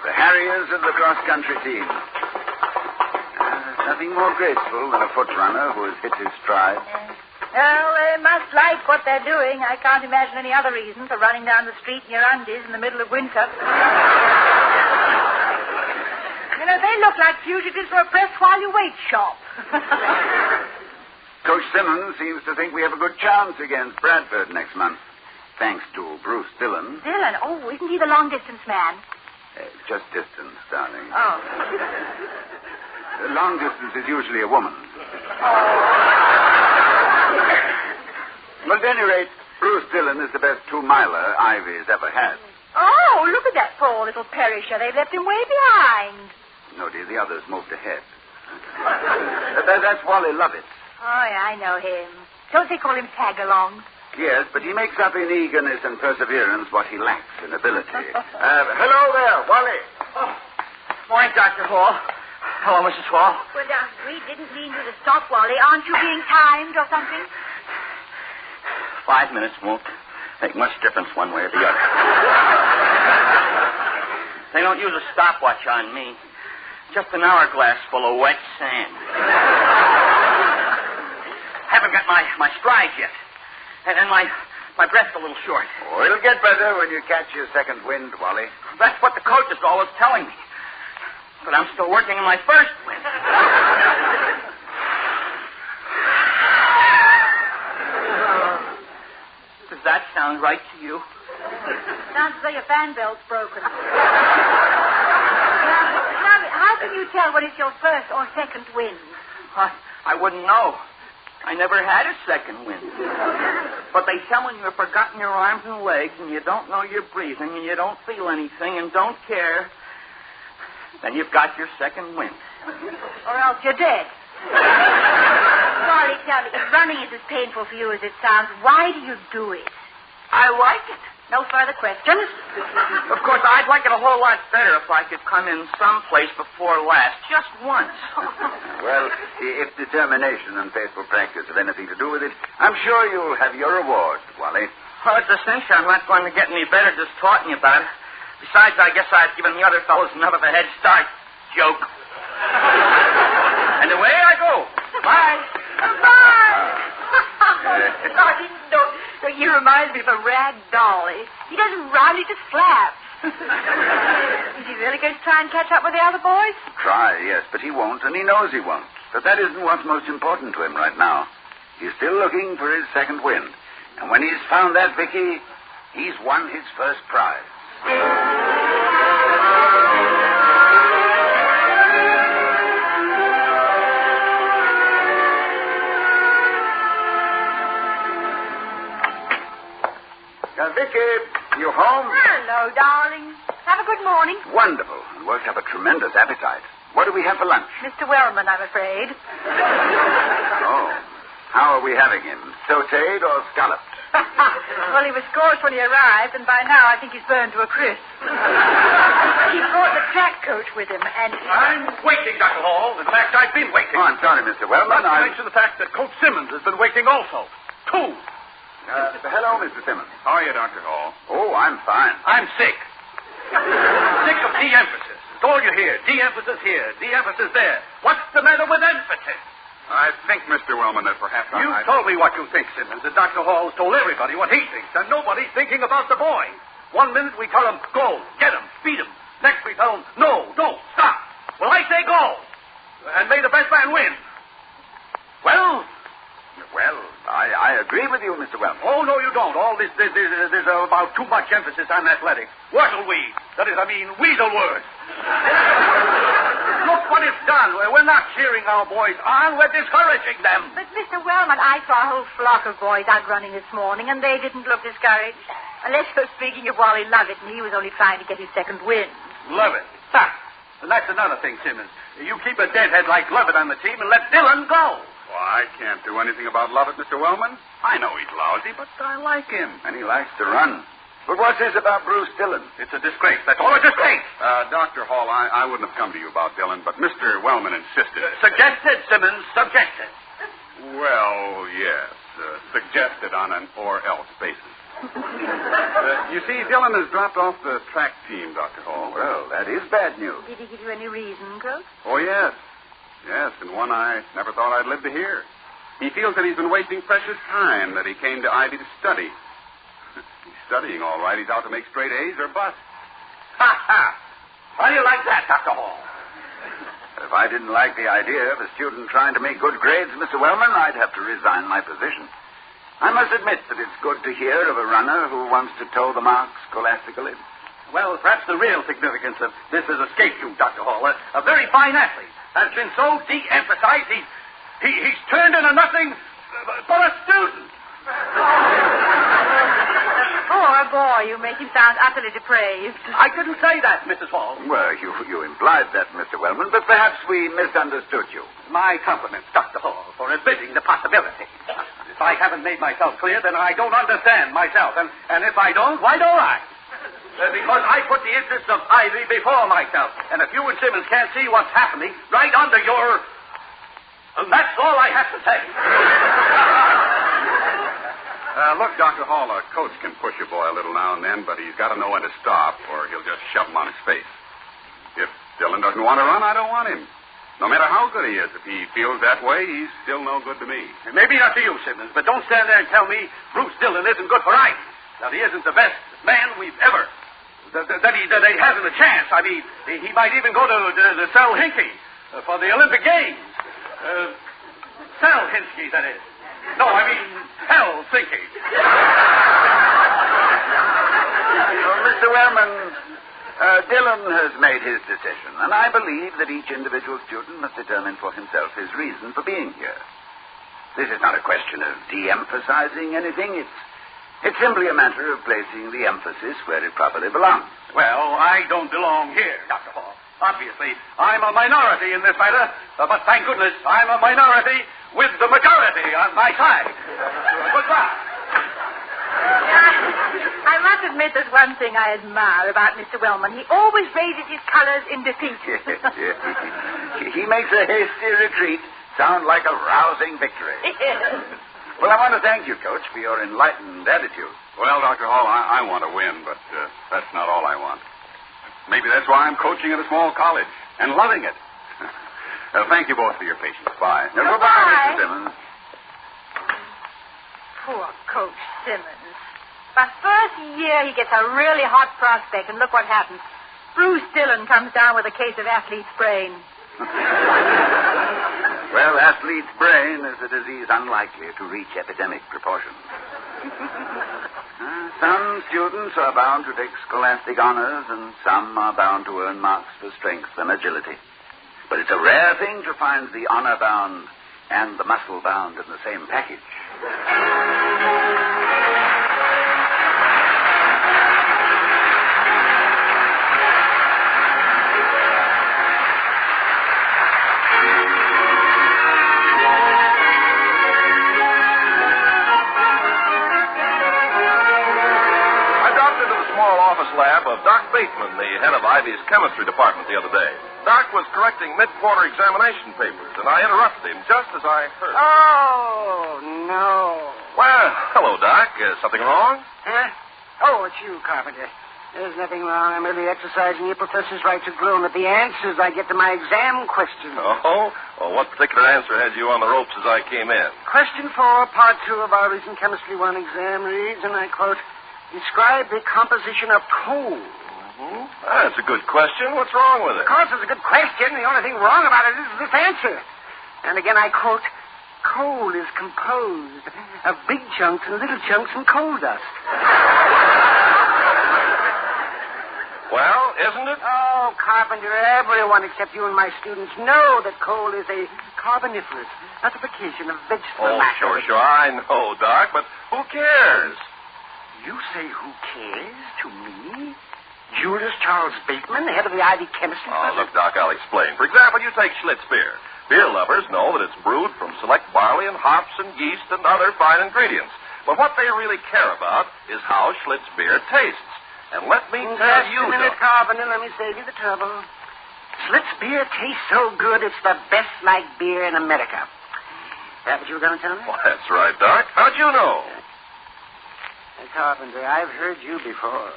The Harriers of the cross-country team. Nothing more graceful than a foot runner who has hit his stride.
Well, they must like what they're doing. I can't imagine any other reason for running down the street in your undies in the middle of winter. You know, they look like fugitives from a press-while-you-wait shop.
Coach Simmons seems to think we have a good chance against Bradford next month, thanks to Bruce Dillon.
Dillon? Oh, isn't he the long-distance man?
Just distance, darling.
Oh.
Long distance is usually a woman. But at any rate, Bruce Dillon is the best 2-miler Ivy's ever had.
Oh, look at that poor little perisher. They've left him way behind.
No, dear, the others moved ahead. That's Wally Lovett.
Oh, yeah, I know him. Don't they call him Tag-along?
Yes, but he makes up in eagerness and perseverance what he lacks in ability. Hello there, Wally.
Oh. Morning, Dr. Hall. Hello, Mrs. Hall.
Well, we didn't mean you to stop, Wally. Aren't you being timed or something?
5 minutes won't make much difference one way or the other. They don't use a stopwatch on me. Just an hourglass full of wet sand. Haven't got my stride yet. And my breath's a little short.
Oh, it'll get better when you catch your second wind, Wally.
That's what the coach is always telling me. But I'm still working on my first wind. Does that sound right to you?
Sounds as though your fan belt's broken. Now, how can you tell when it's your first or second wind?
I wouldn't know. I never had a second wind. But they tell when you've forgotten your arms and legs and you don't know you're breathing and you don't feel anything and don't care, then you've got your second wind.
Or else you're dead. Sorry, tell me, if running is as painful for you as it sounds, why do you do it?
I like it.
No further questions?
Of course, I'd like it a whole lot better if I could come in someplace before last, just once.
Well, if determination and faithful practice have anything to do with it, I'm sure you'll have your reward, Wally.
Well, it's a cinch. I'm not going to get any better just talking about it. Besides, I guess I've given the other fellows enough of a head start. Joke. And away I go. Bye.
Bye. I didn't know. He reminds me of a rag doll. He doesn't run, he just slaps. Is he really going to try and catch up with the other boys?
Try, yes, but he won't, and he knows he won't. But that isn't what's most important to him right now. He's still looking for his second wind. And when he's found that, Vicky, he's won his first prize. Vicky, you home?
Hello, darling. Have a good morning.
Wonderful. And worked up a tremendous appetite. What do we have for lunch?
Mr. Wellman, I'm afraid.
Oh. How are we having him? Sautéed or scalloped?
Well, he was scorched when he arrived, and by now I think he's burned to a crisp. He brought the track coach with him, and...
I'm waiting, Dr. Hall. In fact, I've been waiting.
Oh, I'm sorry, Mr. Wellman.
Not to mention the fact that Coach Simmons has been waiting also. 2.
Hello, Mr. Simmons.
How are you, Dr. Hall?
Oh, I'm fine.
I'm sick. Sick of de-emphasis. It's all you hear. De-emphasis here, de-emphasis there. What's the matter with emphasis?
I think, Mr. Wellman, that perhaps
You told me what you think, Simmons, and Dr. Hall has told everybody what he thinks, and nobody's thinking about the boy. 1 minute we tell him, go, get him, beat him. Next we tell him, no, don't, stop. Well, I say go, and may the best man win. Well,
I agree with you, Mr. Wellman.
Oh, no, you don't. All this, there's about too much emphasis on athletics. Wurzelweed. That is, weasel words. Look what it's done. We're not cheering our boys on. We're discouraging them.
But, Mr. Wellman, I saw a whole flock of boys out running this morning, and they didn't look discouraged. Unless you're speaking of Wally Lovett, and he was only trying to get his second wind.
Lovett? Ha! And that's another thing, Simmons. You keep a deadhead like Lovett on the team and let Dillon go.
Well, I can't do anything about Lovett, Mr. Wellman. I know he's lousy, but I like him.
And he likes to run. But what's this about Bruce Dillon?
It's a disgrace. That's all, a disgrace.
Dr. Hall, I wouldn't have come to you about Dillon, but Mr. Wellman insisted.
Suggested, Simmons, subjected.
Well, yes. Suggested on an or-else basis. You see, Dillon has dropped off the track team, Dr. Hall.
Well, that is bad news.
Did he give you any reason, Coach?
Oh, yes. Yes, and one I never thought I'd live to hear. He feels that he's been wasting precious time that he came to Ivy to study. He's studying all right. He's out to make straight A's or bust.
Ha, ha! How do you like that, Dr. Hall?
If I didn't like the idea of a student trying to make good grades, Mr. Wellman, I'd have to resign my position. I must admit that it's good to hear of a runner who wants to toe the mark scholastically.
Well, perhaps the real significance of this has escaped you, Dr. Hall. A very fine athlete has been so de-emphasized, he's turned into nothing but a student.
Poor boy, you make him sound utterly depraved.
I didn't say that, Mrs. Hall.
Well, you implied that, Mr. Wellman, but perhaps we misunderstood you.
My compliments, Dr. Hall, for admitting the possibility. If I haven't made myself clear, then I don't understand myself. And if I don't, why don't I? Because I put the interests of Ivy before myself. And if you and Simmons can't see what's happening right under your... Well, that's all I have to say.
Look, Dr. Hall, a coach can push a boy a little now and then, but he's got to know when to stop, or he'll just shove him on his face. If Dillon doesn't want to run, I don't want him. No matter how good he is, if he feels that way, he's still no good to me.
Maybe not to you, Simmons, but don't stand there and tell me Bruce Dillon isn't good for Ivy. That he isn't the best man we've ever... That he hasn't a chance. I mean, he might even go to Sel Hinkey for the Olympic Games. Sel Hinkey, that is. No, I mean, Helsinki.
Mr. Wellman, Dillon has made his decision, and I believe that each individual student must determine for himself his reason for being here. This is not a question of de-emphasizing anything. It's simply a matter of placing the emphasis where it properly belongs.
Well, I don't belong here, Dr. Hall. Obviously, I'm a minority in this matter, but thank goodness I'm a minority with the majority on my side. Goodbye.
I must admit there's one thing I admire about Mr. Wellman. He always raises his colors in defeat.
He makes a hasty retreat sound like a rousing victory. Well, I want to thank you, Coach, for your enlightened attitude.
Well, Dr. Hall, I want to win, but that's not all I want. Maybe that's why I'm coaching at a small college and loving it. Thank you both for your patience. Bye.
Goodbye, Mr. Simmons.
Poor Coach Simmons. The first year he gets a really hot prospect, and look what happens. Bruce Dillon comes down with a case of athlete's brain.
Well, athlete's brain is a disease unlikely to reach epidemic proportions. Some students are bound to take scholastic honors, and some are bound to earn marks for strength and agility. But it's a rare thing to find the honor-bound and the muscle-bound in the same package.
Lab of Doc Bateman, the head of Ivy's chemistry department, the other day. Doc was correcting mid-quarter examination papers, and I interrupted him just as I heard.
Oh, no.
Well, hello, Doc. Is something wrong?
Huh? Oh, it's you, Carpenter. There's nothing wrong. I'm merely exercising your professor's right to groan at the answers I get to my exam questions.
Oh? Well, what particular answer had you on the ropes as I came in?
Question 4, part 2 of our recent Chemistry 1 exam reads, and I quote, describe the composition of coal.
Mm-hmm. That's a good question. What's wrong with it?
Of course, it's a good question. The only thing wrong about it is this answer. And again, I quote, coal is composed of big chunks and little chunks and coal dust.
Well, isn't it?
Oh, Carpenter, everyone except you and my students know that coal is a carboniferous classification of vegetable matter.
Sure. I know, Doc, but who cares?
You say who cares to me? Julius Charles Bateman, the head of the Ivy Chemistry
Department? Look, Doc, I'll explain. For example, you take Schlitz beer. Beer lovers know that it's brewed from select barley and hops and yeast and other fine ingredients. But what they really care about is how Schlitz beer tastes. And let me tell you...
Just a minute, Carpenter. Let me save you the trouble. Schlitz beer tastes so good, it's the best-liked beer in America. That what you were going to tell me?
Well, that's right, Doc. How'd you know?
Carpenter, I've heard you before.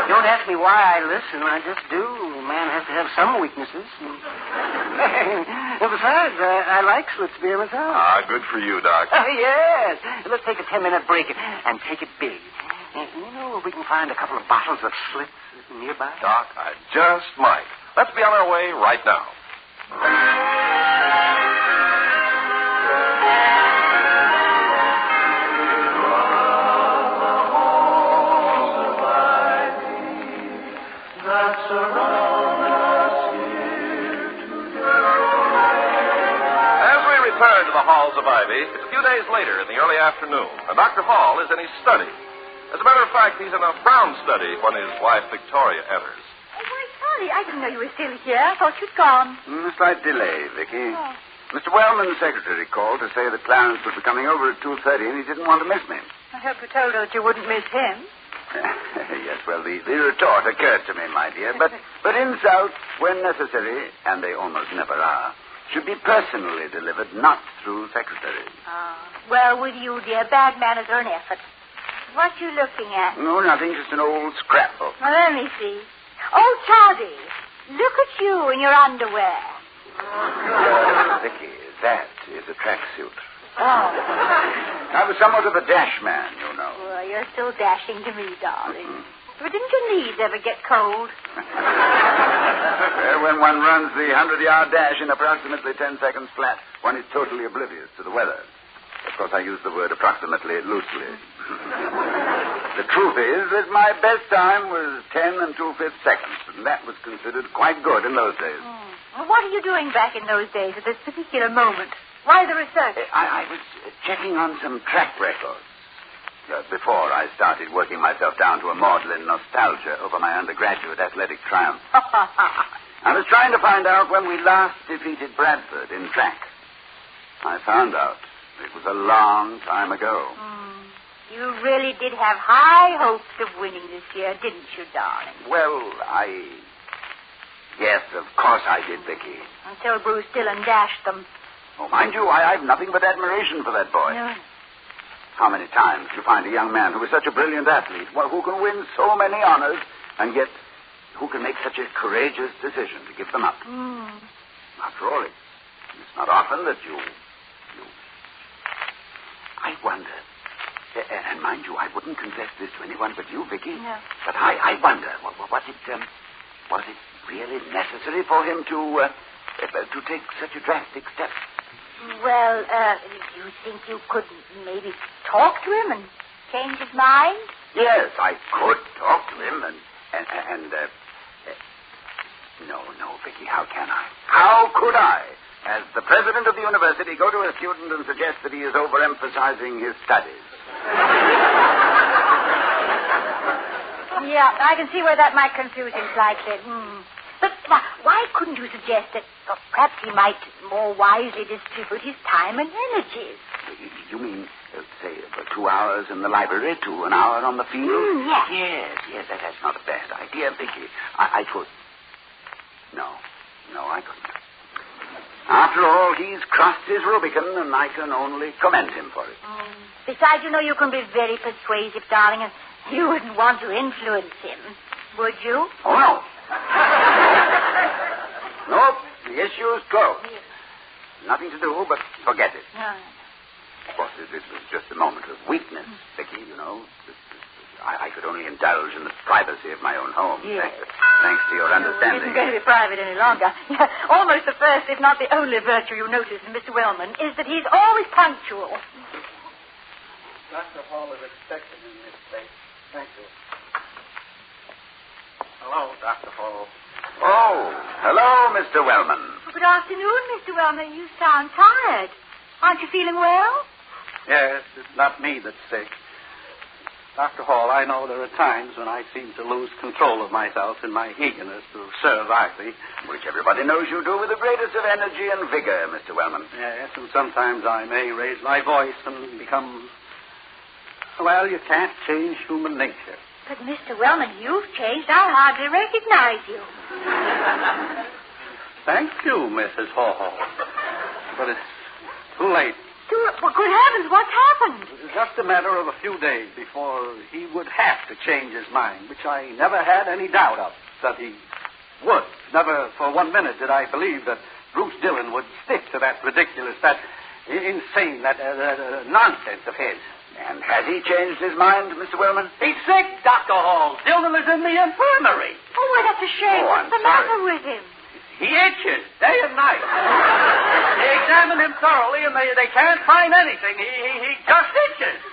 Don't ask me why I listen. I just do. A man has to have some weaknesses. And besides, I like Schlitz beer myself.
Good for you, Doc.
Yes. Let's take a 10-minute break and take it big. You know if we can find a couple of bottles of Schlitz nearby?
Doc, I just might. Let's be on our way right now. Return to the halls of Ivy. It's a few days later in the early afternoon, and Dr. Hall is in his study. As a matter of fact, he's in a brown study when his wife Victoria enters.
Why, sorry, I didn't know you were still here. I thought you'd gone.
A slight delay, Vicky. Mr. Wellman's secretary called to say that Clarence would be coming over at 2:30 and he didn't want to miss me.
I hope you told her that you wouldn't miss him.
Yes, well, the retort occurred to me, my dear. But insults, when necessary, and they almost never are, should be personally delivered, not through secretaries.
Well, with you, dear, bad manners are an effort. What you looking at?
No, nothing, just an old scrapbook.
Well, let me see. Oh, Charlie, look at you in your underwear.
Vicky, that is a tracksuit.
Oh.
I was somewhat of a dash man, you know.
Well, you're still dashing to me, darling. But didn't your knees ever get cold?
Well, when one runs the 100-yard dash in approximately 10 seconds flat, one is totally oblivious to the weather. Of course, I use the word approximately loosely. The truth is that my best time was 10 2/5 seconds, and that was considered quite good in those days.
Well, what are you doing back in those days at this particular moment? Why the research?
I was checking on some track records before I started working myself down to a maudlin nostalgia over my undergraduate athletic triumph. I was trying to find out when we last defeated Bradford in track. I found out it was a long time ago.
You really did have high hopes of winning this year, didn't you, darling?
Well, Yes, of course I did, Vicky.
Until Bruce Dillon dashed them.
Oh, mind you, I have nothing but admiration for that boy.
No.
How many times do you find a young man who is such a brilliant athlete, who can win so many honors, and yet who can make such a courageous decision to give them up? After all, it's not often that you... I wonder... And mind you, I wouldn't confess this to anyone but you, Vicky.
No.
But I wonder, was it really necessary for him to take such a drastic step?
Well, do you think you could maybe talk to him and change his mind?
Yes, I could talk to him and no, Vicky, how can I? How could I, as the president of the university, go to a student and suggest that he is overemphasizing his studies?
Yeah, I can see where that might confuse him slightly. But why couldn't you suggest that perhaps he might more wisely distribute his time and energies?
You mean, say, 2 hours in the library to an hour on the field? Yes, that's not a bad idea, Vicky. I could. No, I couldn't. After all, he's crossed his Rubicon, and I can only commend him for it.
Besides, you can be very persuasive, darling, and you wouldn't want to influence him, would you?
Oh, no. Nope, the issue is closed. Nothing to do but forget it. Of course, this was just a moment of weakness, Vicky, I could only indulge in the privacy of my own home.
Yes.
Thanks to your understanding.
It isn't going to be private any longer. Almost the first, if not the only virtue you notice in Mr. Wellman is that he's always punctual.
Dr. Hall is expected in this place. Thank you. Hello, Dr. Hall.
Oh, hello, Mr. Wellman.
Good afternoon, Mr. Wellman. You sound tired. Aren't you feeling well?
Yes, it's not me that's sick. Dr. Hall, I know there are times when I seem to lose control of myself in my eagerness to serve Argylophobia.
Which everybody knows you do with the greatest of energy and vigor, Mr. Wellman.
Yes, and sometimes I may raise my voice and become... Well, you can't change human nature.
But, Mr. Wellman, you've changed. I hardly recognize you.
Thank you, Mrs. Hall. But it's too late.
Well, good heavens, what's happened?
It was just a matter of a few days before he would have to change his mind, which I never had any doubt of, that he would. Never for 1 minute did I believe that Bruce Dillon would stick to that ridiculous, that insane, that nonsense of his.
And has he changed his mind, Mr. Wellman?
He's sick, Dr. Hall. Dillon is in the infirmary.
Oh, well, that's a shame. What's the matter with him?
He itches day and night. They examine him thoroughly, and they can't find anything. He just itches.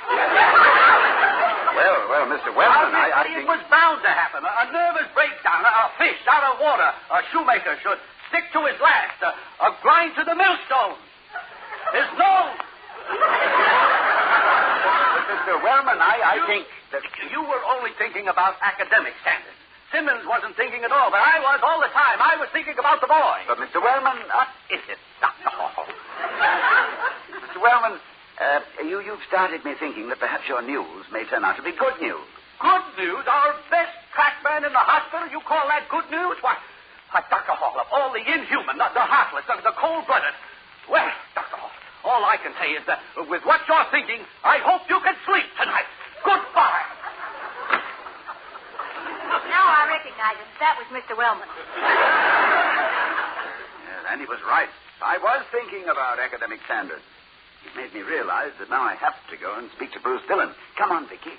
Well, Mr. Wellman, I think...
It was bound to happen. A nervous breakdown, a fish out of water. A shoemaker should stick to his last, a grind to the millstone. His nose. Mr. Wellman, I think that you were only thinking about academic standards. Simmons wasn't thinking at all, but I was all the time. I was thinking about the boy. But, Mr. Wellman, what is it, Dr. Hall? Mr. Wellman, you've started me thinking that perhaps your news may turn out to be good news. Good news? Our best crackman in the hospital? You call that good news? Why, Dr. Hall, of all the inhuman, the heartless, the cold-blooded... Well, Dr. Hall, all I can say is that with what you're thinking, I hope you can sleep tonight. Goodbye.
Now I recognize him. That was Mr. Wellman.
Yes, and he was right. I was thinking about academic standards. It made me realize that now I have to go and speak to Bruce Dillon. Come on, Vicky.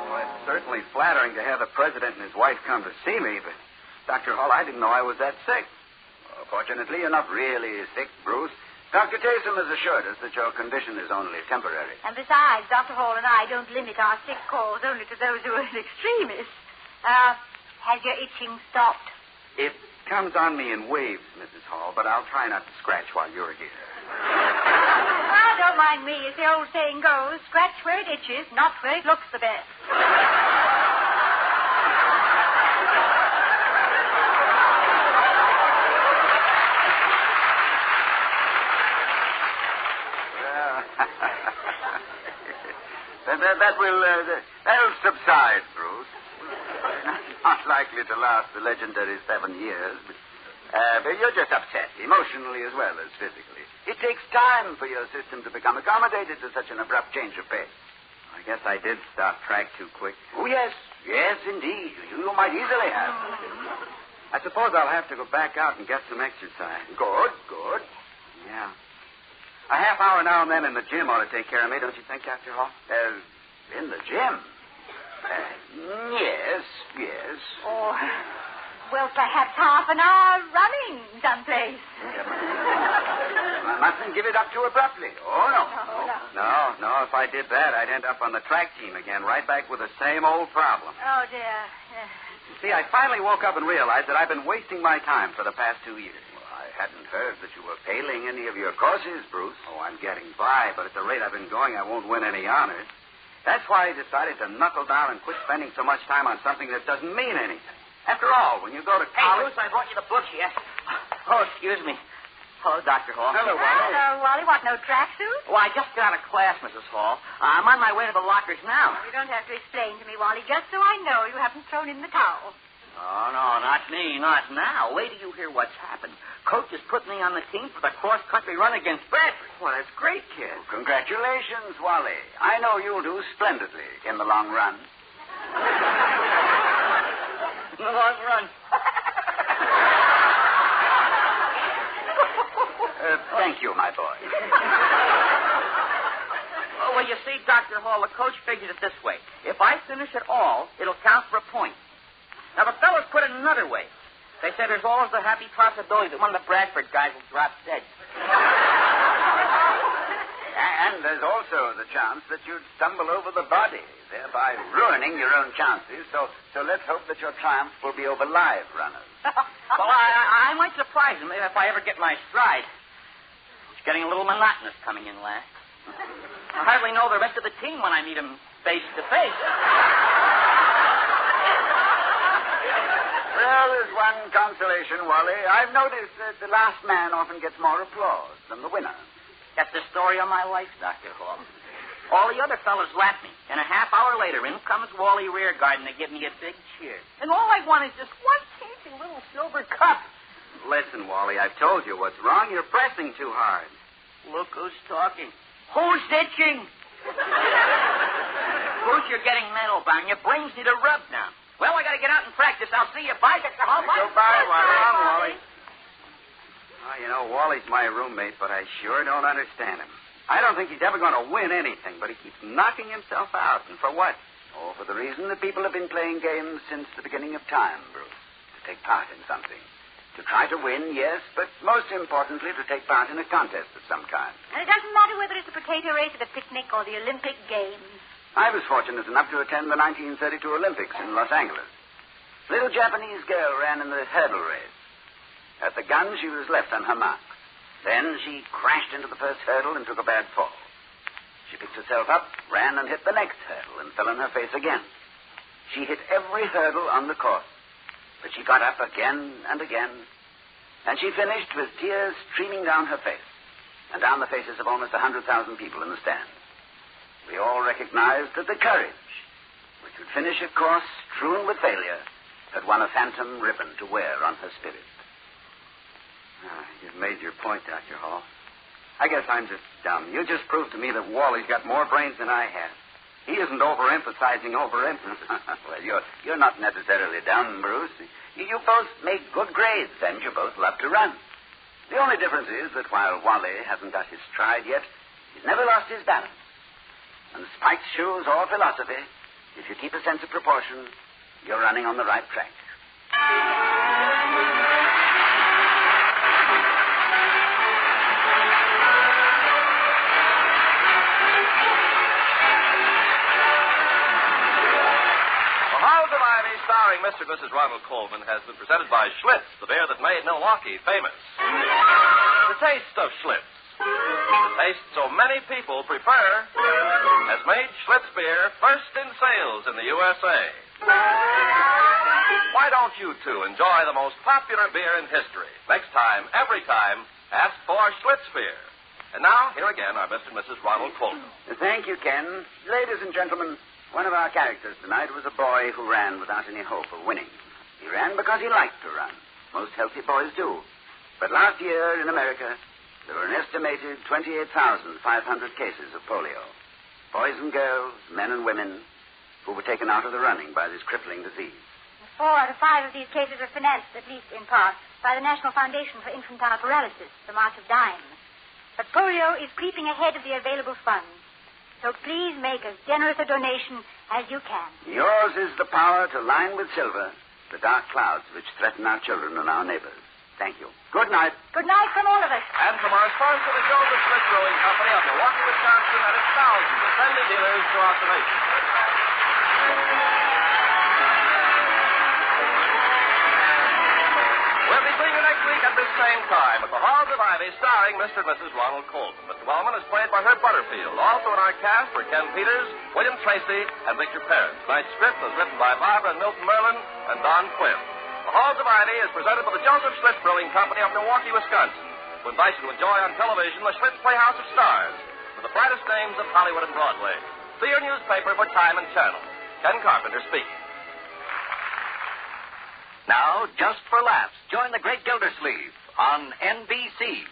Well, it's certainly flattering to have the president and his wife come to see me, but, Dr. Hall, I didn't know I was that sick. Fortunately, you're not really sick, Bruce. Dr. Taysom has assured us that your condition is only temporary.
And besides, Dr. Hall and I don't limit our sick calls only to those who are extremists. Has your itching stopped?
It comes on me in waves, Mrs. Hall, but I'll try not to scratch while you're here.
Ah, don't mind me. As the old saying goes, scratch where it itches, not where it looks the best. That'll subside, Bruce. Not likely to last the legendary 7 years, but you're just upset, emotionally as well as physically. It takes time for your system to become accommodated to such an abrupt change of pace. I guess I did start track too quick. Oh, yes, indeed. You might easily have. I suppose I'll have to go back out and get some exercise. Good. Yeah. A half hour now and then in the gym ought to take care of me, don't you think, Dr. Hall? In the gym? Yes. Oh, well, perhaps half an hour running someplace.
I mustn't give it up too abruptly. Oh, no. No, if I did that, I'd end up on the track team again, right back with the same old problem.
Oh, dear.
You see, I finally woke up and realized that I've been wasting my time for the past 2 years. I hadn't heard that you were failing any of your courses, Bruce. Oh, I'm getting by, but at the rate I've been going, I won't win any honors. That's why I decided to knuckle down and quit spending so much time on something that doesn't mean anything. After all, when you go to college...
Hey, Bruce, I brought you the book here. Oh, excuse me. Hello, Dr. Hall.
Hello, Wally.
Hello, Wally. What, no tracksuit?
Oh, I just got out of class, Mrs. Hall. I'm on my way to the lockers now.
You don't have to explain to me, Wally, just so I know you haven't thrown in the towel.
Oh, no, not me, not now. Wait till you hear what's happened. Coach has put me on the team for the cross-country run against Bradford.
Well, that's great, kid. Well, congratulations, Wally. I know you'll do splendidly in the long run.
In the long run.
Thank you, my boy.
Oh, well, you see, Dr. Hall, the coach figured it this way. If I finish at all, it'll count for a point. Now, the fellows put it another way. They said there's always the happy possibility that one of the Bradford guys will drop dead.
And there's also the chance that you'd stumble over the body, thereby ruining your own chances. So let's hope that your triumph will be over live runners.
Well, I might surprise him if I ever get my stride. It's getting a little monotonous coming in last. I hardly know the rest of the team when I meet him face to face.
Well, there's one consolation, Wally. I've noticed that the last man often gets more applause than the winner.
That's the story of my life, Dr. Hall. All the other fellas lap me, and a half hour later, in comes Wally Reargarden to give me a big cheer. And all I want is just one tasty little silver cup.
Listen, Wally, I've told you what's wrong. You're pressing too hard.
Look who's talking. Who's itching? Bruce, you're getting mental, Bang. Your brains need a rub now. Well, I got to get out and practice. I'll see you. Bye, Dr. Hall. Bye.
Goodbye, Wally. Oh, you know, Wally's my roommate, but I sure don't understand him. I don't think he's ever going to win anything, but he keeps knocking himself out. And for what? Oh, for the reason that people have been playing games since the beginning of time, Bruce. To take part in something. To try to win, yes, but most importantly, to take part in a contest of some kind.
And it doesn't matter whether it's a potato race at a picnic or the Olympic Games.
I was fortunate enough to attend the 1932 Olympics in Los Angeles.
A little Japanese girl ran in the hurdle race. At the gun, she was left on her mark. Then she crashed into the first hurdle and took a bad fall. She picked herself up, ran and hit the next hurdle, and fell on her face again. She hit every hurdle on the course, but she got up again and again, and she finished with tears streaming down her face and down the faces of almost 100,000 people in the stands. We all recognized that the courage, which would finish a course strewn with failure, had won a phantom ribbon to wear on her spirit.
You've made your point, Dr. Hall. I guess I'm just dumb. You just proved to me that Wally's got more brains than I have. He isn't overemphasizing overemphasis.
Well, you're not necessarily dumb, Bruce. You both make good grades, and you both love to run. The only difference is that while Wally hasn't got his stride yet, he's never lost his balance. And spiked shoes or philosophy, if you keep a sense of proportion, you're running on the right track.
Starring Mr. and Mrs. Ronald Colman has been presented by Schlitz, the beer that made Milwaukee famous. The taste of Schlitz, the taste so many people prefer, has made Schlitz beer first in sales in the USA. Why don't you two enjoy the most popular beer in history? Next time, every time, ask for Schlitz beer. And now, here again are Mr. and Mrs. Ronald Colman.
Thank you, Ken. Ladies and gentlemen, one of our characters tonight was a boy who ran without any hope of winning. He ran because he liked to run. Most healthy boys do. But last year in America, there were an estimated 28,500 cases of polio. Boys and girls, men and women, who were taken out of the running by this crippling disease.
4 out of 5 of these cases are financed, at least in part, by the National Foundation for Infantile Paralysis, the March of Dimes. But polio is creeping ahead of the available funds. So please make as generous a donation as you can.
Yours is the power to line with silver the dark clouds which threaten our children and our neighbors. Thank you. Good night.
Good night from all of us.
And from our sponsor, the Joseph Schlitz Brewing Company of Milwaukee, Wisconsin, and its thousands of friendly dealers throughout the nation. We'll be seeing you next week at this same time at the Halls of Ivy, starring Mr. and Mrs. Ronald Colman. Mr. Wellman is played by Herb Butterfield. Also in our cast were Ken Peters, William Tracy, and Victor Perrin. Tonight's script was written by Barbara and Milton Merlin and Don Quinn. The Halls of Ivy is presented by the Joseph Schlitz Brewing Company of Milwaukee, Wisconsin, who invites you to enjoy on television the Schlitz Playhouse of Stars with the brightest names of Hollywood and Broadway. See your newspaper for time and channel. Ken Carpenter speaking.
Now, just for laughs, join the Great Gildersleeve on NBC.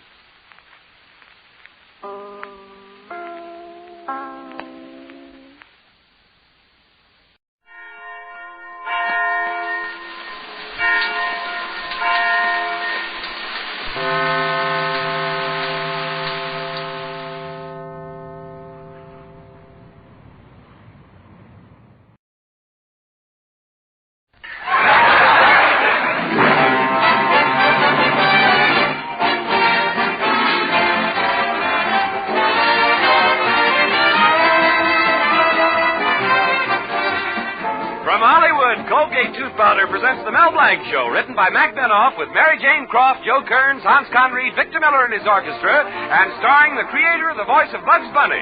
Presents the Mel Blanc Show, written by Mac Benoff with Mary Jane Croft, Joe Kearns, Hans Conried, Victor Miller and his orchestra, and starring the creator of the voice of Bugs Bunny.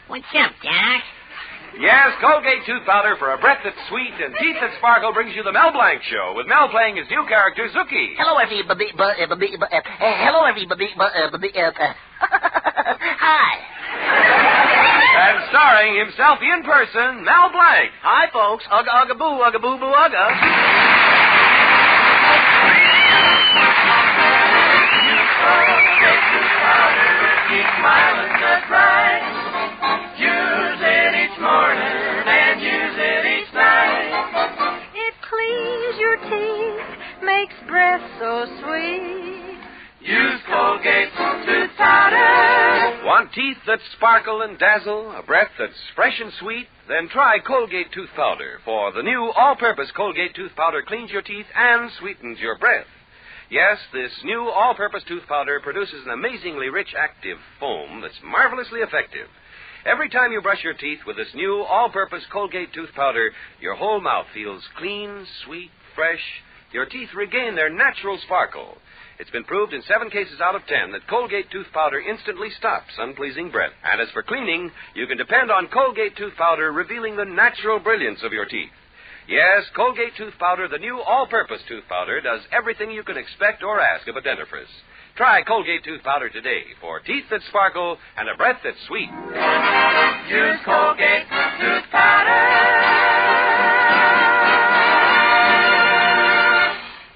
What's up, Doc?
Yes, Colgate tooth powder for a breath that's sweet and teeth that sparkle brings you the Mel Blanc Show, with Mel playing his new character, Zookie.
Hello, everybody. Hello, everybody. Hi.
And starring himself in person, Mel Blanc.
Hi, folks. Ugga, ugga, boo, ugga, boo, boo, ugga.
Keep smiling just right. Use it each morning and use it each night.
It cleans your teeth, makes breath so sweet.
Use Colgate tooth powder.
Want teeth that sparkle and dazzle, a breath that's fresh and sweet? Then try Colgate tooth powder, for the new all-purpose Colgate tooth powder cleans your teeth and sweetens your breath. Yes, this new all-purpose tooth powder produces an amazingly rich active foam that's marvelously effective. Every time you brush your teeth with this new all-purpose Colgate tooth powder, your whole mouth feels clean, sweet, fresh. Your teeth regain their natural sparkle. It's been proved in 7 cases out of 10 that Colgate tooth powder instantly stops unpleasing breath. And as for cleaning, you can depend on Colgate tooth powder revealing the natural brilliance of your teeth. Yes, Colgate tooth powder, the new all-purpose tooth powder, does everything you can expect or ask of a dentifrice. Try Colgate tooth powder today for teeth that sparkle and a breath that's sweet.
Use Colgate tooth powder.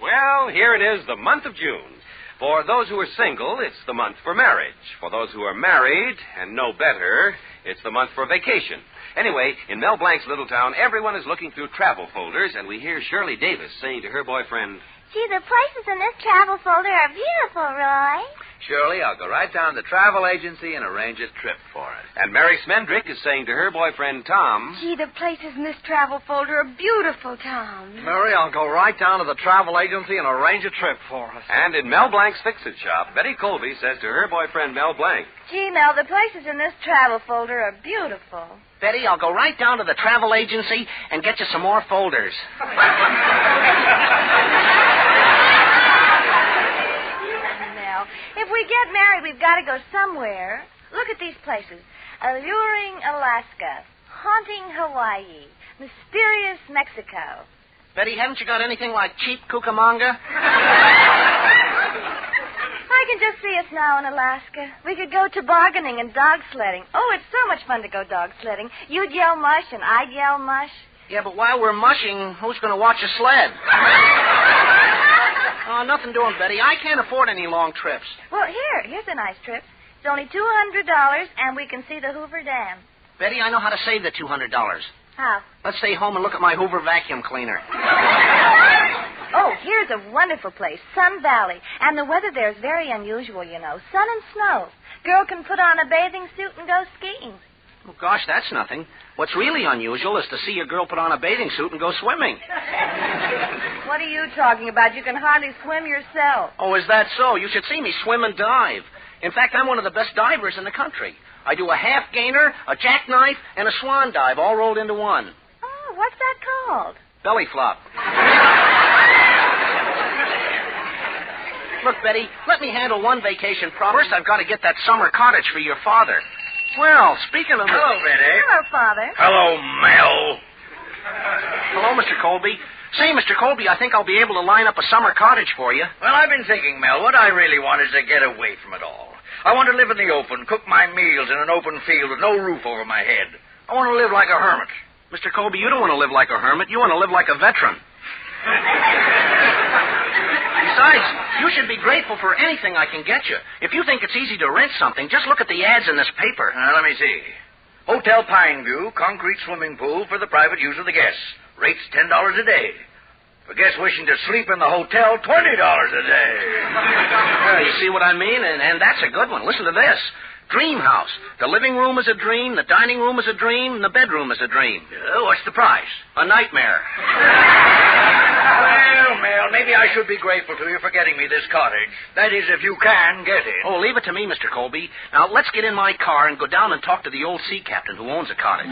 Well, here it is, the month of June. For those who are single, it's the month for marriage. For those who are married and know better, it's the month for vacation. Anyway, in Mel Blanc's little town, everyone is looking through travel folders, and we hear Shirley Davis saying to her boyfriend,
Gee, the places in this travel folder are beautiful, Roy.
Shirley, I'll go right down to the travel agency and arrange a trip for us.
And Mary Smendrick is saying to her boyfriend, Tom,
Gee, the places in this travel folder are beautiful, Tom.
Mary, I'll go right down to the travel agency and arrange a trip for us.
And in Mel Blanc's Fix-It shop, Betty Colby says to her boyfriend, Mel Blanc,
Gee, Mel, the places in this travel folder are beautiful.
Betty, I'll go right down to the travel agency and get you some more folders.
Mel, if we get married, we've got to go somewhere. Look at these places. Alluring Alaska, haunting Hawaii, mysterious Mexico.
Betty, haven't you got anything like cheap Cucamonga?
I can just see us now in Alaska. We could go tobogganing and dog sledding. Oh, it's so much fun to go dog sledding. You'd yell mush and I'd yell mush.
Yeah, but while we're mushing, who's going to watch a sled? Oh, nothing doing, Betty. I can't afford any long trips.
Well, here's a nice trip. It's only $200, and we can see the Hoover Dam.
Betty, I know how to save the $200.
How?
Let's stay home and look at my Hoover vacuum cleaner.
Oh, here's a wonderful place, Sun Valley. And the weather there is very unusual, you know. Sun and snow. Girl can put on a bathing suit and go skiing.
Oh, gosh, that's nothing. What's really unusual is to see a girl put on a bathing suit and go swimming.
What are you talking about? You can hardly swim yourself.
Oh, is that so? You should see me swim and dive. In fact, I'm one of the best divers in the country. I do a half gainer, a jackknife, and a swan dive all rolled into one.
Oh, what's that called?
Belly flop. Look, Betty, let me handle one vacation problem. First, I've got to get that summer cottage for your father. Well, speaking of...
Hello, Betty.
Hello, Father.
Hello, Mel.
Hello, Mr. Colby. Say, Mr. Colby, I think I'll be able to line up a summer cottage for you.
Well, I've been thinking, Mel, what I really want is to get away from it all. I want to live in the open, cook my meals in an open field with no roof over my head. I want to live like a hermit.
Mr. Colby, you don't want to live like a hermit. You want to live like a veteran. Besides, you should be grateful for anything I can get you. If you think it's easy to rent something, just look at the ads in this paper.
Let me see. Hotel Pineview, concrete swimming pool for the private use of the guests. Rates $10 a day. For guests wishing to sleep in the hotel, $20 a day.
You see what I mean? And that's a good one. Listen to this. Dream house. The living room is a dream, the dining room is a dream, and the bedroom is a dream.
What's the price?
A nightmare.
Well, Mel, maybe I should be grateful to you for getting me this cottage. That is, if you can get it.
Oh, leave it to me, Mr. Colby. Now, let's get in my car and go down and talk to the old sea captain who owns a cottage.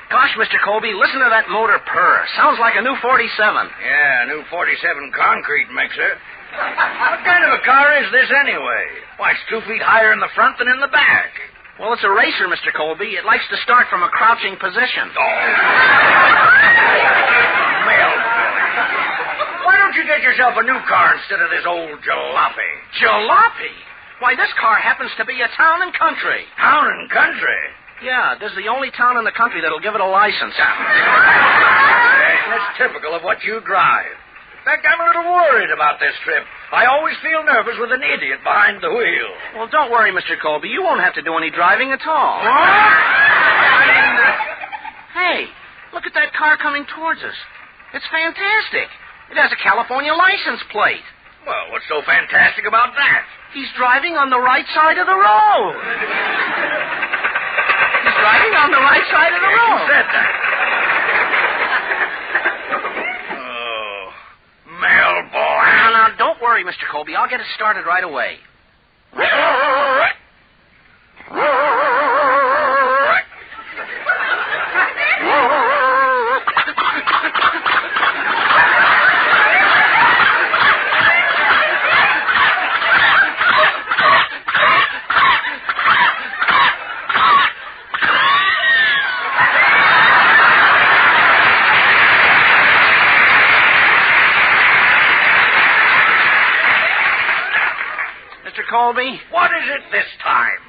Gosh, Mr. Colby, listen to that motor purr. Sounds like a new 47.
Yeah, a new 47 concrete mixer. What kind of a car is this anyway? Why, it's 2 feet higher in the front than in the back.
Well, it's a racer, Mr. Colby. It likes to start from a crouching position.
Oh. Mel, why don't you get yourself a new car instead of this old jalopy?
Jalopy? Why, this car happens to be a town and country.
Town and country?
Yeah, this is the only town in the country that'll give it a license.
That's typical of what you drive. In fact, I'm a little worried about this trip. I always feel nervous with an idiot behind the wheel.
Well, don't worry, Mr. Colby. You won't have to do any driving at all. Hey, look at that car coming towards us. It's fantastic. It has a California license plate.
Well, what's so fantastic about that?
He's driving on the right side of the road. He's driving on the right side of the road.
Who said that?
worry, Mr. Colby. I'll get it started right away. Colby?
What is it this time?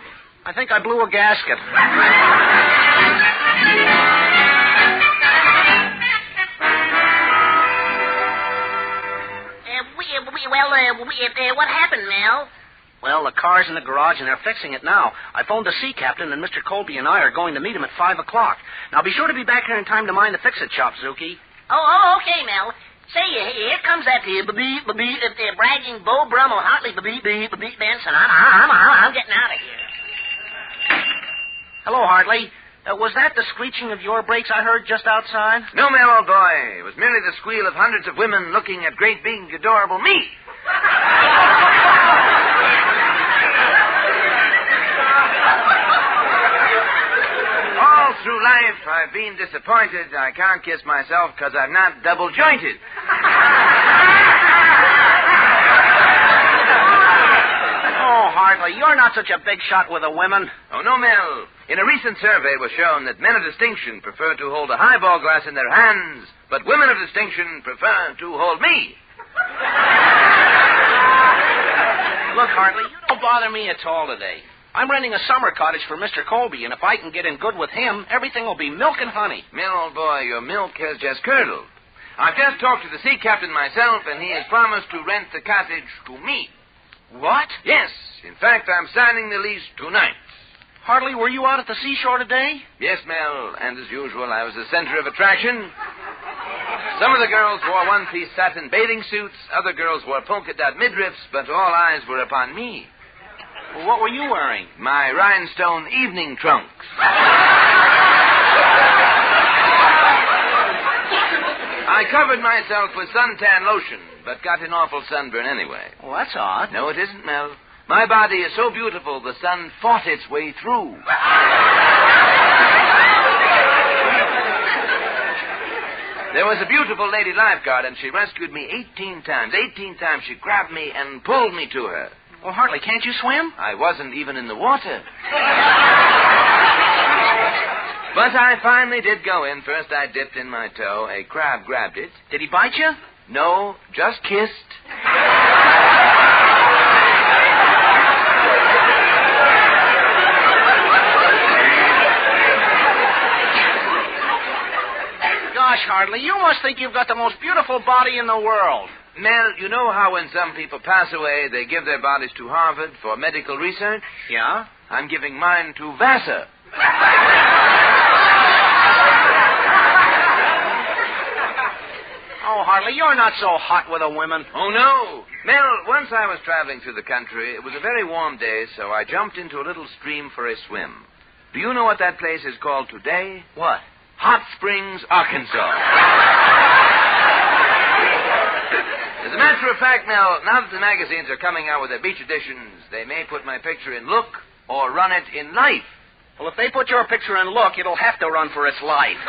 I think I blew a gasket.
What happened, Mel?
Well, the car's in the garage, and they're fixing it now. I phoned the sea captain, and Mr. Colby and I are going to meet him at 5 o'clock. Now, be sure to be back here in time to mind the fix-it shop, Zuki.
Oh, okay, Mel. Say, here comes that bragging Beau Brummel, Hartley, Benson. I'm getting out of here.
Hello, Hartley. Was that the screeching of your brakes I heard just outside?
No, Mel, old boy. It was merely the squeal of hundreds of women looking at great, big, adorable me. All through life, I've been disappointed. I can't kiss myself because I'm not double-jointed.
Oh, Hartley, you're not such a big shot with the women.
Oh, no, Mel. In a recent survey, it was shown that men of distinction prefer to hold a highball glass in their hands, but women of distinction prefer to hold me.
Look, Hartley, you don't bother me at all today. I'm renting a summer cottage for Mr. Colby, and if I can get in good with him, everything will be milk and honey.
Mel, old boy, your milk has just curdled. I've just talked to the sea captain myself, and he has promised to rent the cottage to me.
What?
Yes. In fact, I'm signing the lease tonight.
Hartley, were you out at the seashore today?
Yes, Mel, and as usual, I was the center of attraction. Some of the girls wore one-piece satin bathing suits, other girls wore polka-dot midriffs, but all eyes were upon me.
Well, what were you wearing?
My rhinestone evening trunks. I covered myself with suntan lotion, but got an awful sunburn anyway.
Well, that's odd.
No, it isn't, Mel. My body is so beautiful, the sun fought its way through. There was a beautiful lady lifeguard, and she rescued me 18 times. 18 times she grabbed me and pulled me to her.
Well, Hartley, can't you swim?
I wasn't even in the water. But I finally did go in. First I dipped in my toe. A crab grabbed it.
Did he bite you?
No, just kissed.
Gosh, Hartley, you must think you've got the most beautiful body in the world.
Mel, you know how when some people pass away, they give their bodies to Harvard for medical research?
Yeah?
I'm giving mine to Vassar.
Oh, Hartley, you're not so hot with the women.
Oh, no. Mel, once I was traveling through the country. It was a very warm day, so I jumped into a little stream for a swim. Do you know what that place is called today?
What?
Hot Springs, Arkansas. As a matter of fact, Mel, now that the magazines are coming out with their beach editions, they may put my picture in Look or run it in Life.
Well, if they put your picture in Look, it'll have to run for its life.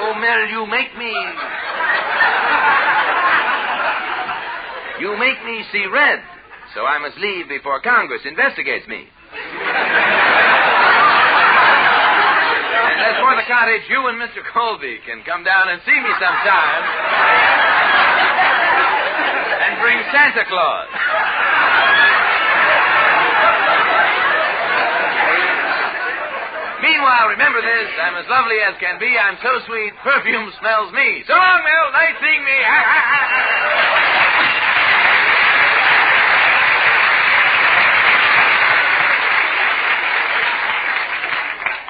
Oh, Mel, you make me see red, so I must leave before Congress investigates me. And as for the cottage, you and Mr. Colby can come down and see me sometime and bring Santa Claus. Meanwhile, remember this. I'm as lovely as can be. I'm so sweet, perfume smells me. So long, Mel. Nice seeing me.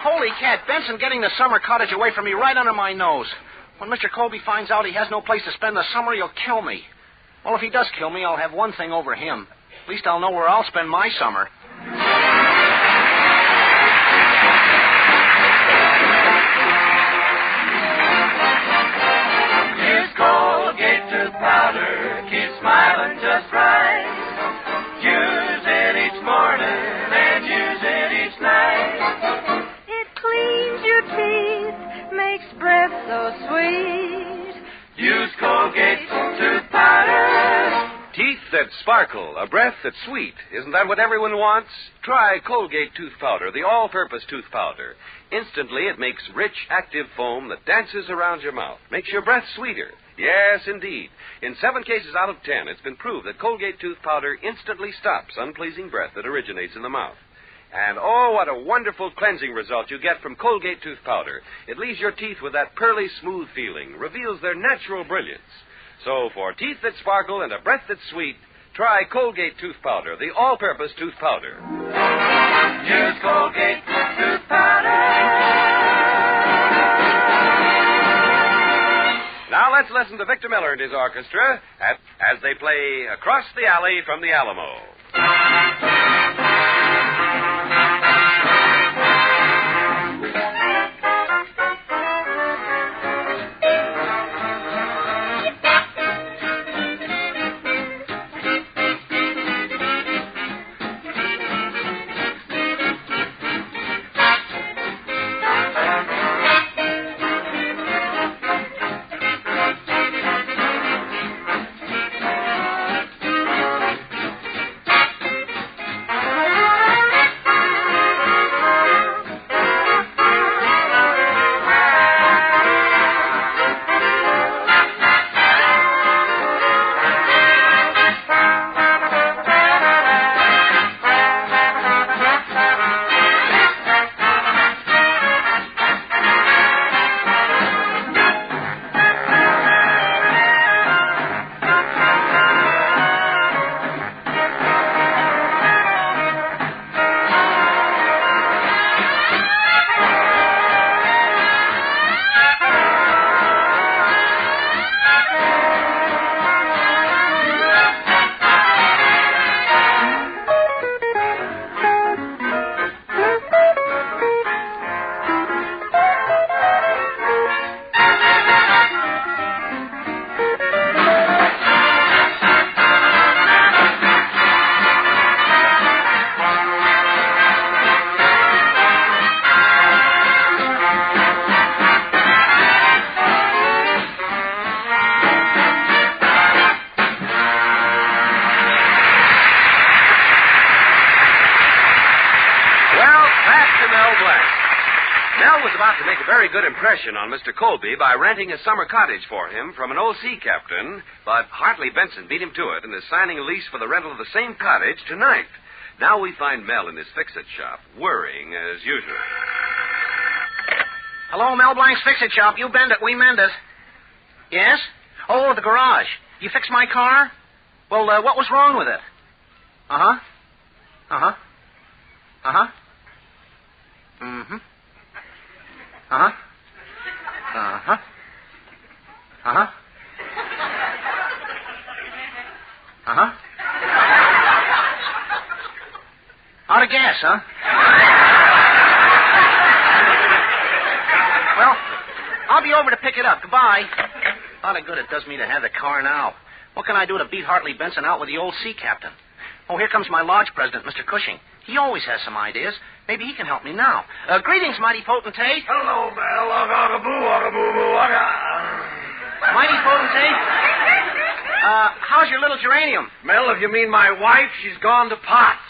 Holy cat, Benson getting the summer cottage away from me right under my nose. When Mr. Colby finds out he has no place to spend the summer, he'll kill me. Well, if he does kill me, I'll have one thing over him. At least I'll know where I'll spend my summer.
Here's Colgate tooth powder, keep smiling just right. Use it each morning and use it each night.
It cleans your teeth, makes breath so sweet.
Use Colgate tooth powder.
Teeth that sparkle, a breath that's sweet. Isn't that what everyone wants? Try Colgate tooth powder, the all-purpose tooth powder. Instantly, it makes rich, active foam that dances around your mouth. Makes your breath sweeter. Yes, indeed. In 7 cases out of 10, it's been proved that Colgate tooth powder instantly stops unpleasing breath that originates in the mouth. And oh, what a wonderful cleansing result you get from Colgate tooth powder. It leaves your teeth with that pearly smooth feeling, reveals their natural brilliance. So for teeth that sparkle and a breath that's sweet, try Colgate tooth powder, the all-purpose tooth powder.
Use Colgate tooth powder.
Now let's listen to Victor Miller and his orchestra as they play Across the Alley from the Alamo. Good impression on Mr. Colby by renting a summer cottage for him from an old sea captain, but Hartley Benson beat him to it and is signing a lease for the rental of the same cottage tonight. Now we find Mel in his fix-it shop, worrying as usual.
Hello, Mel Blanc's fix-it shop. You bend it, we mend it. Yes? Oh, the garage. You fixed my car? Well, what was wrong with it? Uh-huh. Uh-huh. Uh-huh. Mm-hmm. Uh-huh. Uh-huh. Uh-huh. Uh-huh. Out of gas, huh? Well, I'll be over to pick it up. Goodbye. Lot of good it does me to have the car now. What can I do to beat Hartley Benson out with the old sea captain? Oh, here comes my lodge president, Mr. Cushing. He always has some ideas. Maybe he can help me now. Greetings, mighty potentate.
Hello, Mel.
Mighty potentate. How's your little geranium?
Mel, if you mean my wife, she's gone to pots.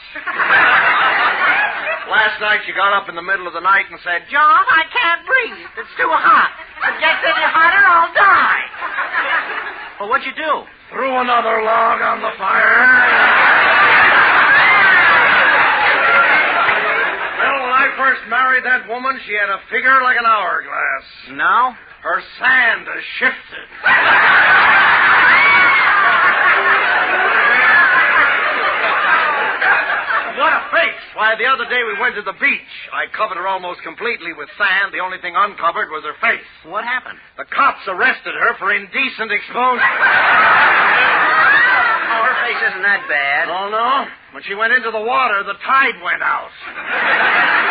Last night she got up in the middle of the night and said,
John, I can't breathe. It's too hot. If it gets any hotter, I'll die.
Well, what'd you do?
Threw another log on the fire. When I first married that woman, she had a figure like an hourglass.
Now?
Her sand has shifted. What a face. Why, the other day we went to the beach. I covered her almost completely with sand. The only thing uncovered was her face.
What happened?
The cops arrested her for indecent exposure.
Oh, her face isn't that bad.
Oh, no? When she went into the water, the tide went out.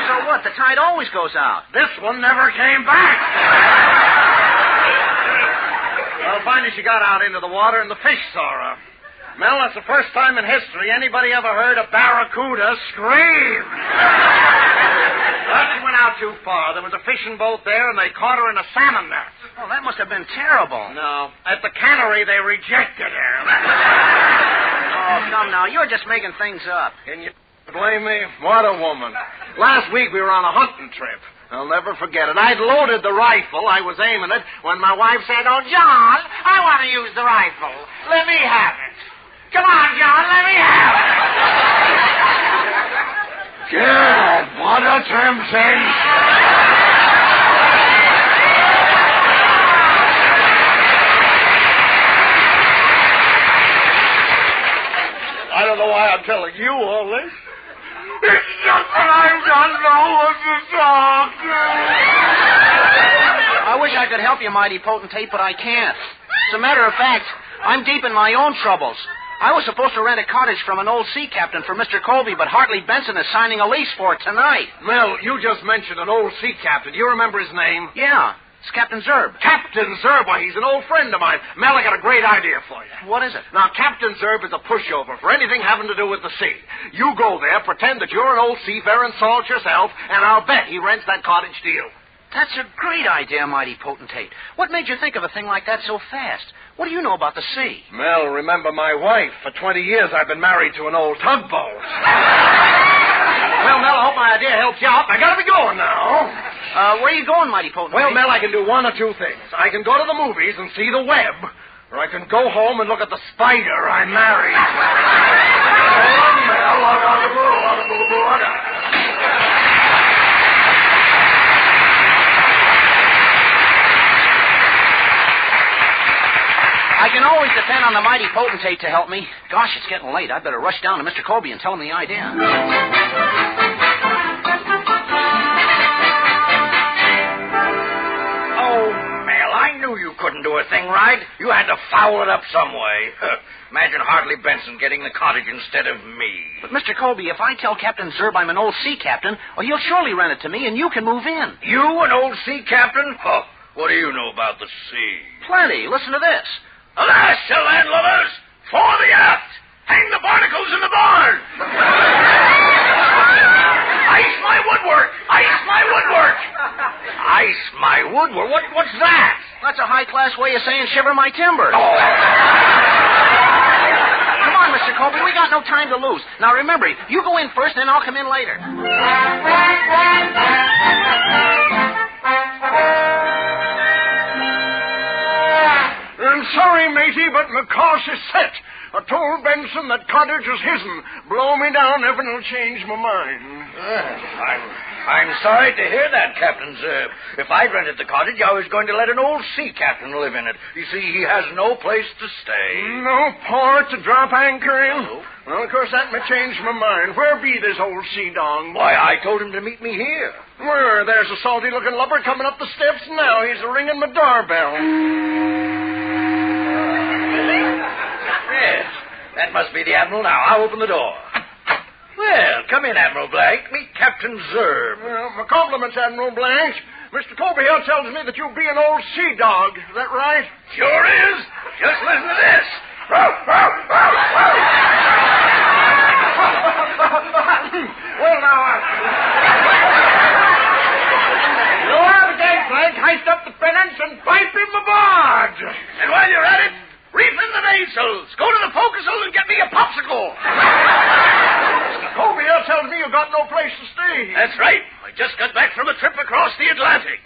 So what? The tide always goes out.
This one never came back. Well, finally she got out into the water, and the fish saw her.
Mel, that's the first time in history anybody ever heard a barracuda scream. She went out too far. There was a fishing boat there, and they caught her in a salmon net.
Oh, that must have been terrible.
No. At the cannery, they rejected her.
Oh, come now. You're just making things up.
Can you blame me? What a woman. Last week, we were on a hunting trip. I'll never forget it. I'd loaded the rifle. I was aiming it when my wife said, "Oh, John, I want to use the rifle. Let me have it. Come on, John, let me have it." God, what a temptation. I don't know why I'm telling you all this. It's just that I don't know what to talk.
I wish I could help you, mighty potentate, but I can't. As a matter of fact, I'm deep in my own troubles. I was supposed to rent a cottage from an old sea captain for Mr. Colby, but Hartley Benson is signing a lease for it tonight.
Mel, you just mentioned an old sea captain. Do you remember his name?
Yeah, it's Captain Zerb.
Captain Zerb? Why, he's an old friend of mine. Mel, I got a great idea for you.
What is it?
Now, Captain Zerb is a pushover for anything having to do with the sea. You go there, pretend that you're an old seafaring salt yourself, and I'll bet he rents that cottage to you.
That's a great idea, mighty potentate. What made you think of a thing like that so fast? What do you know about the sea?
Mel, remember my wife. For 20 years, I've been married to an old tugboat. Well, Mel, I hope my idea helps you out. I gotta be going now.
Where are you going, mighty potentate?
Well, Mel, I can do one or two things. I can go to the movies and see the web, or I can go home and look at the spider I married.
I can always depend on the mighty potentate to help me. Gosh, it's getting late. I'd better rush down to Mr. Colby and tell him the idea.
Oh, Mel, I knew you couldn't do a thing right. You had to foul it up some way. Imagine Hartley Benson getting the cottage instead of me.
But, Mr. Colby, if I tell Captain Zerb I'm an old sea captain, well, he'll surely rent it to me, and you can move in.
You, an old sea captain? Oh, what do you know about the sea?
Plenty. Listen to this.
Alas, landlubbers! For the aft! Hang the barnacles in the barn! Ice my woodwork! Ice my woodwork! Ice my woodwork? What's that?
That's a high-class way of saying shiver my timbers.
Oh.
Come on, Mr. Colby, we got no time to lose. Now, remember, you go in first, then I'll come in later.
I'm sorry, matey, but my course is set. I told Benson that cottage was his'n. Blow me down, if it'll change my mind.
I'm sorry to hear that, Captain Zerb. If I'd rented the cottage, I was going to let an old sea captain live in it. You see, he has no place to stay.
No port to drop anchor in?
No.
Well, of course, that may change my mind. Where be this old sea dog?
Why, I told him to meet me here.
Where? There's a salty-looking lubber coming up the steps now. He's ringing my doorbell.
Yes, that must be the Admiral now. I'll open the door. Well, come in, Admiral Blanc. Meet Captain Zerb.
Well, my compliments, Admiral Blanc. Mr. Colbert here tells me that you be an old sea dog. Is that right?
Sure is. Just listen to this.
Well, now, lower the gangplank, heist up the pennants, and pipe him aboard.
And while you're at it, reef in the mainsails. Go to the forecastle and get me a popsicle.
Colby here tells me you got no place to stay.
That's right. I just got back from a trip across the Atlantic.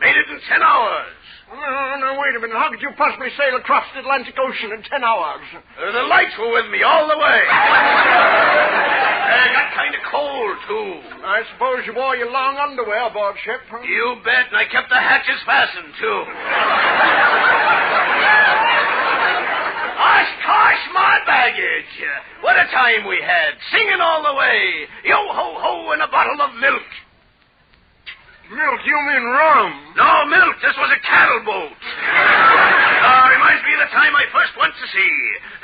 Made it in 10 hours.
No, wait a minute. How could you possibly sail across the Atlantic Ocean in 10 hours?
The lights were with me all the way. I got kind of cold, too.
I suppose you wore your long underwear aboard ship, huh?
You bet, and I kept the hatches fastened, too. Osh, my baggage. What a time we had, singing all the way. Yo-ho-ho, and a bottle of milk.
Milk? You mean rum?
No, milk. This was a cattle boat. Reminds me of the time I first went to sea.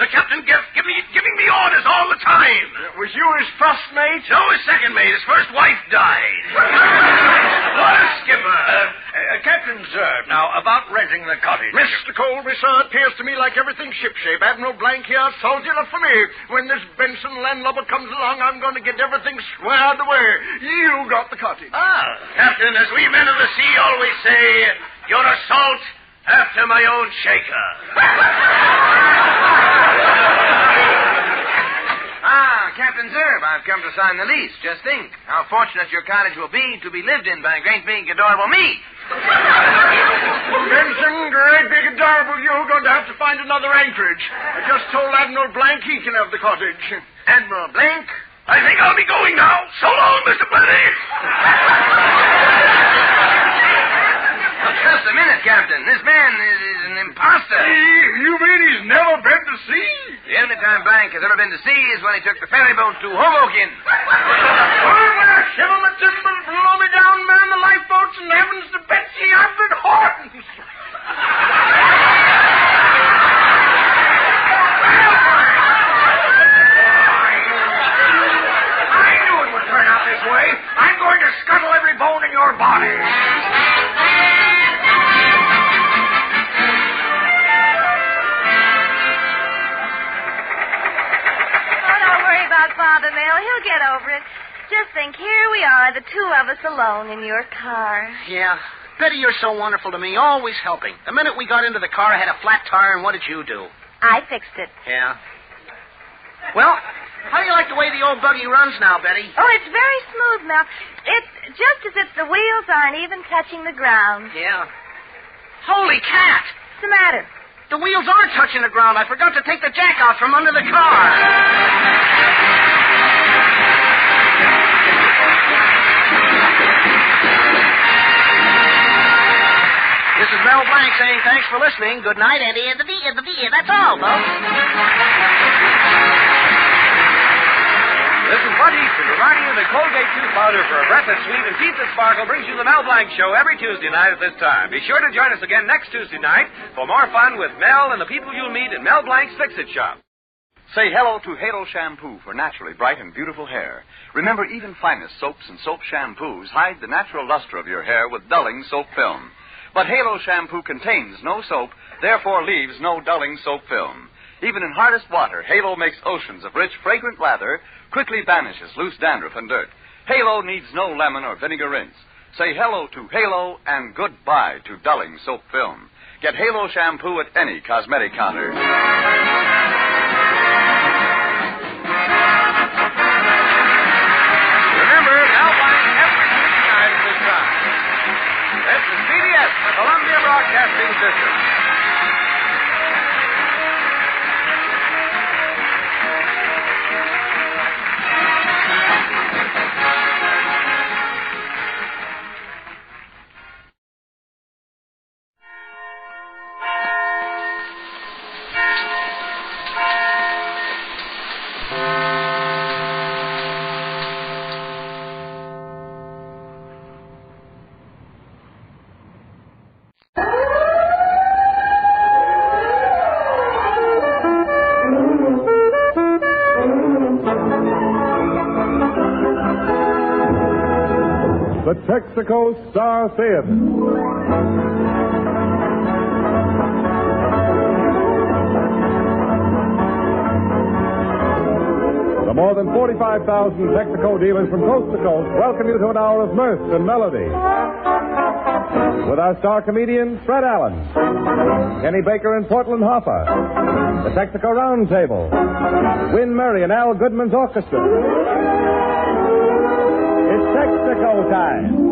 The captain giving me orders all the time.
Was you his first mate?
No, his second mate. His first wife died. What a skipper. Captain Zerb, now, about renting the cottage.
Mr. Colby, sir, it appears to me like everything's shipshape. Admiral Blanc here told you enough for me. When this Benson landlubber comes along, I'm going to get everything squared away. You got the cottage.
Captain, as we men of the sea always say, you're a salt after my own shaker.
Captain Zerb, I've come to sign the lease. Just think how fortunate your cottage will be to be lived in by great big adorable me.
Benson, great big adorable, you're going to have to find another anchorage. I just told Admiral Blanc he can have the cottage.
Admiral Blanc?
I think I'll be going now. So long, Mr. Benny.
Just a minute, Captain. This man is an imposter.
You mean he's never been to sea?
The only time Blanc has ever been to sea is when he took the ferry boat to Hoboken.
When I shiver my timbers, blow me down, man the lifeboats, and heavens to Betsy, I've been horns.
I knew it would turn out this way. I'm going to scuttle every bone in your body.
Father, Mel, he'll get over it. Just think, here we are, the two of us alone in your car.
Yeah. Betty, you're so wonderful to me, always helping. The minute we got into the car, I had a flat tire, and what did you do?
I fixed it.
Yeah. Well, how do you like the way the old buggy runs now, Betty?
Oh, it's very smooth, Mel. It's just as if the wheels aren't even touching the ground.
Yeah. Holy cat!
What's the matter?
The wheels aren't touching the ground. I forgot to take the jack out from under the car. This is Mel Blanc saying thanks for listening. Good night, and that's all, folks.
This is Bud Easton reminding you that Colgate Tooth Powder for a breath that's sweet and teeth that sparkle brings you the Mel Blanc Show every Tuesday night at this time. Be sure to join us again next Tuesday night for more fun with Mel and the people you'll meet in Mel Blanc's Fix-It Shop.
Say hello to Halo Shampoo for naturally bright and beautiful hair. Remember, even finest soaps and soap shampoos hide the natural luster of your hair with dulling soap film. But Halo Shampoo contains no soap, therefore leaves no dulling soap film. Even in hardest water, Halo makes oceans of rich, fragrant lather, quickly banishes loose dandruff and dirt. Halo needs no lemon or vinegar rinse. Say hello to Halo and goodbye to dulling soap film. Get Halo Shampoo at any cosmetic counter.
Remember, Mel Blanc every Tuesday night at this time. This is CBS, the Columbia Broadcasting System.
The Texaco Star Theater. The more than 45,000 Texaco dealers from coast to coast welcome you to an hour of mirth and melody. With our star comedians, Fred Allen, Kenny Baker and Portland Hoffa, the Texaco Roundtable, Win Murray and Al Goodman's Orchestra. It's Texaco time.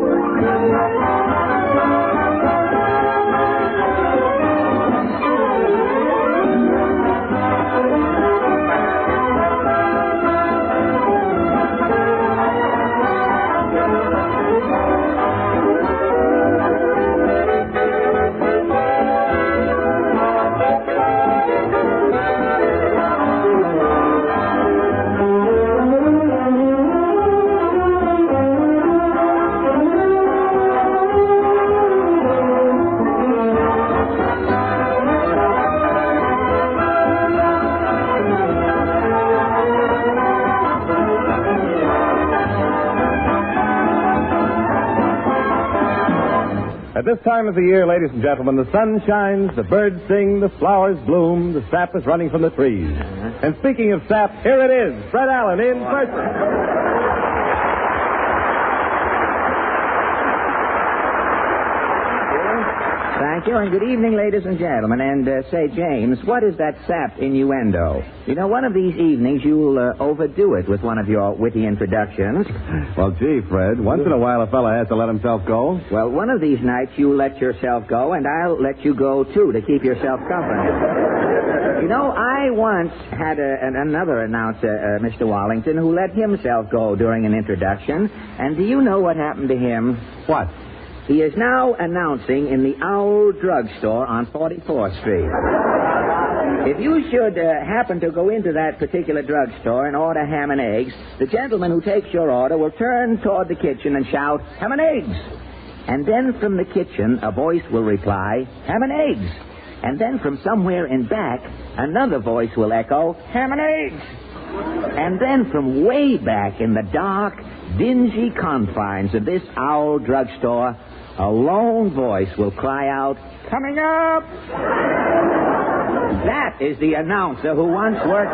this time of the year, ladies and gentlemen, the sun shines, the birds sing, the flowers bloom, the sap is running from the trees. And speaking of sap, here it is, Fred Allen in person.
Thank you, and good evening, ladies and gentlemen. And say, James, what is that sap innuendo? You know, one of these evenings you'll overdo it with one of your witty introductions.
Well, gee, Fred, once in a while a fella has to let himself go.
Well, one of these nights you let yourself go, and I'll let you go, too, to keep yourself company. You know, I once had another announcer, Mr. Wallington, who let himself go during an introduction. And do you know what happened to him?
What?
He is now announcing in the Owl Drugstore on 44th Street. If you should happen to go into that particular drugstore and order ham and eggs, the gentleman who takes your order will turn toward the kitchen and shout, "Ham and eggs!" And then from the kitchen, a voice will reply, "Ham and eggs!" And then from somewhere in back, another voice will echo, "Ham and eggs!" And then from way back in the dark, dingy confines of this Owl Drugstore, a lone voice will cry out, "Coming up!" That is the announcer who once worked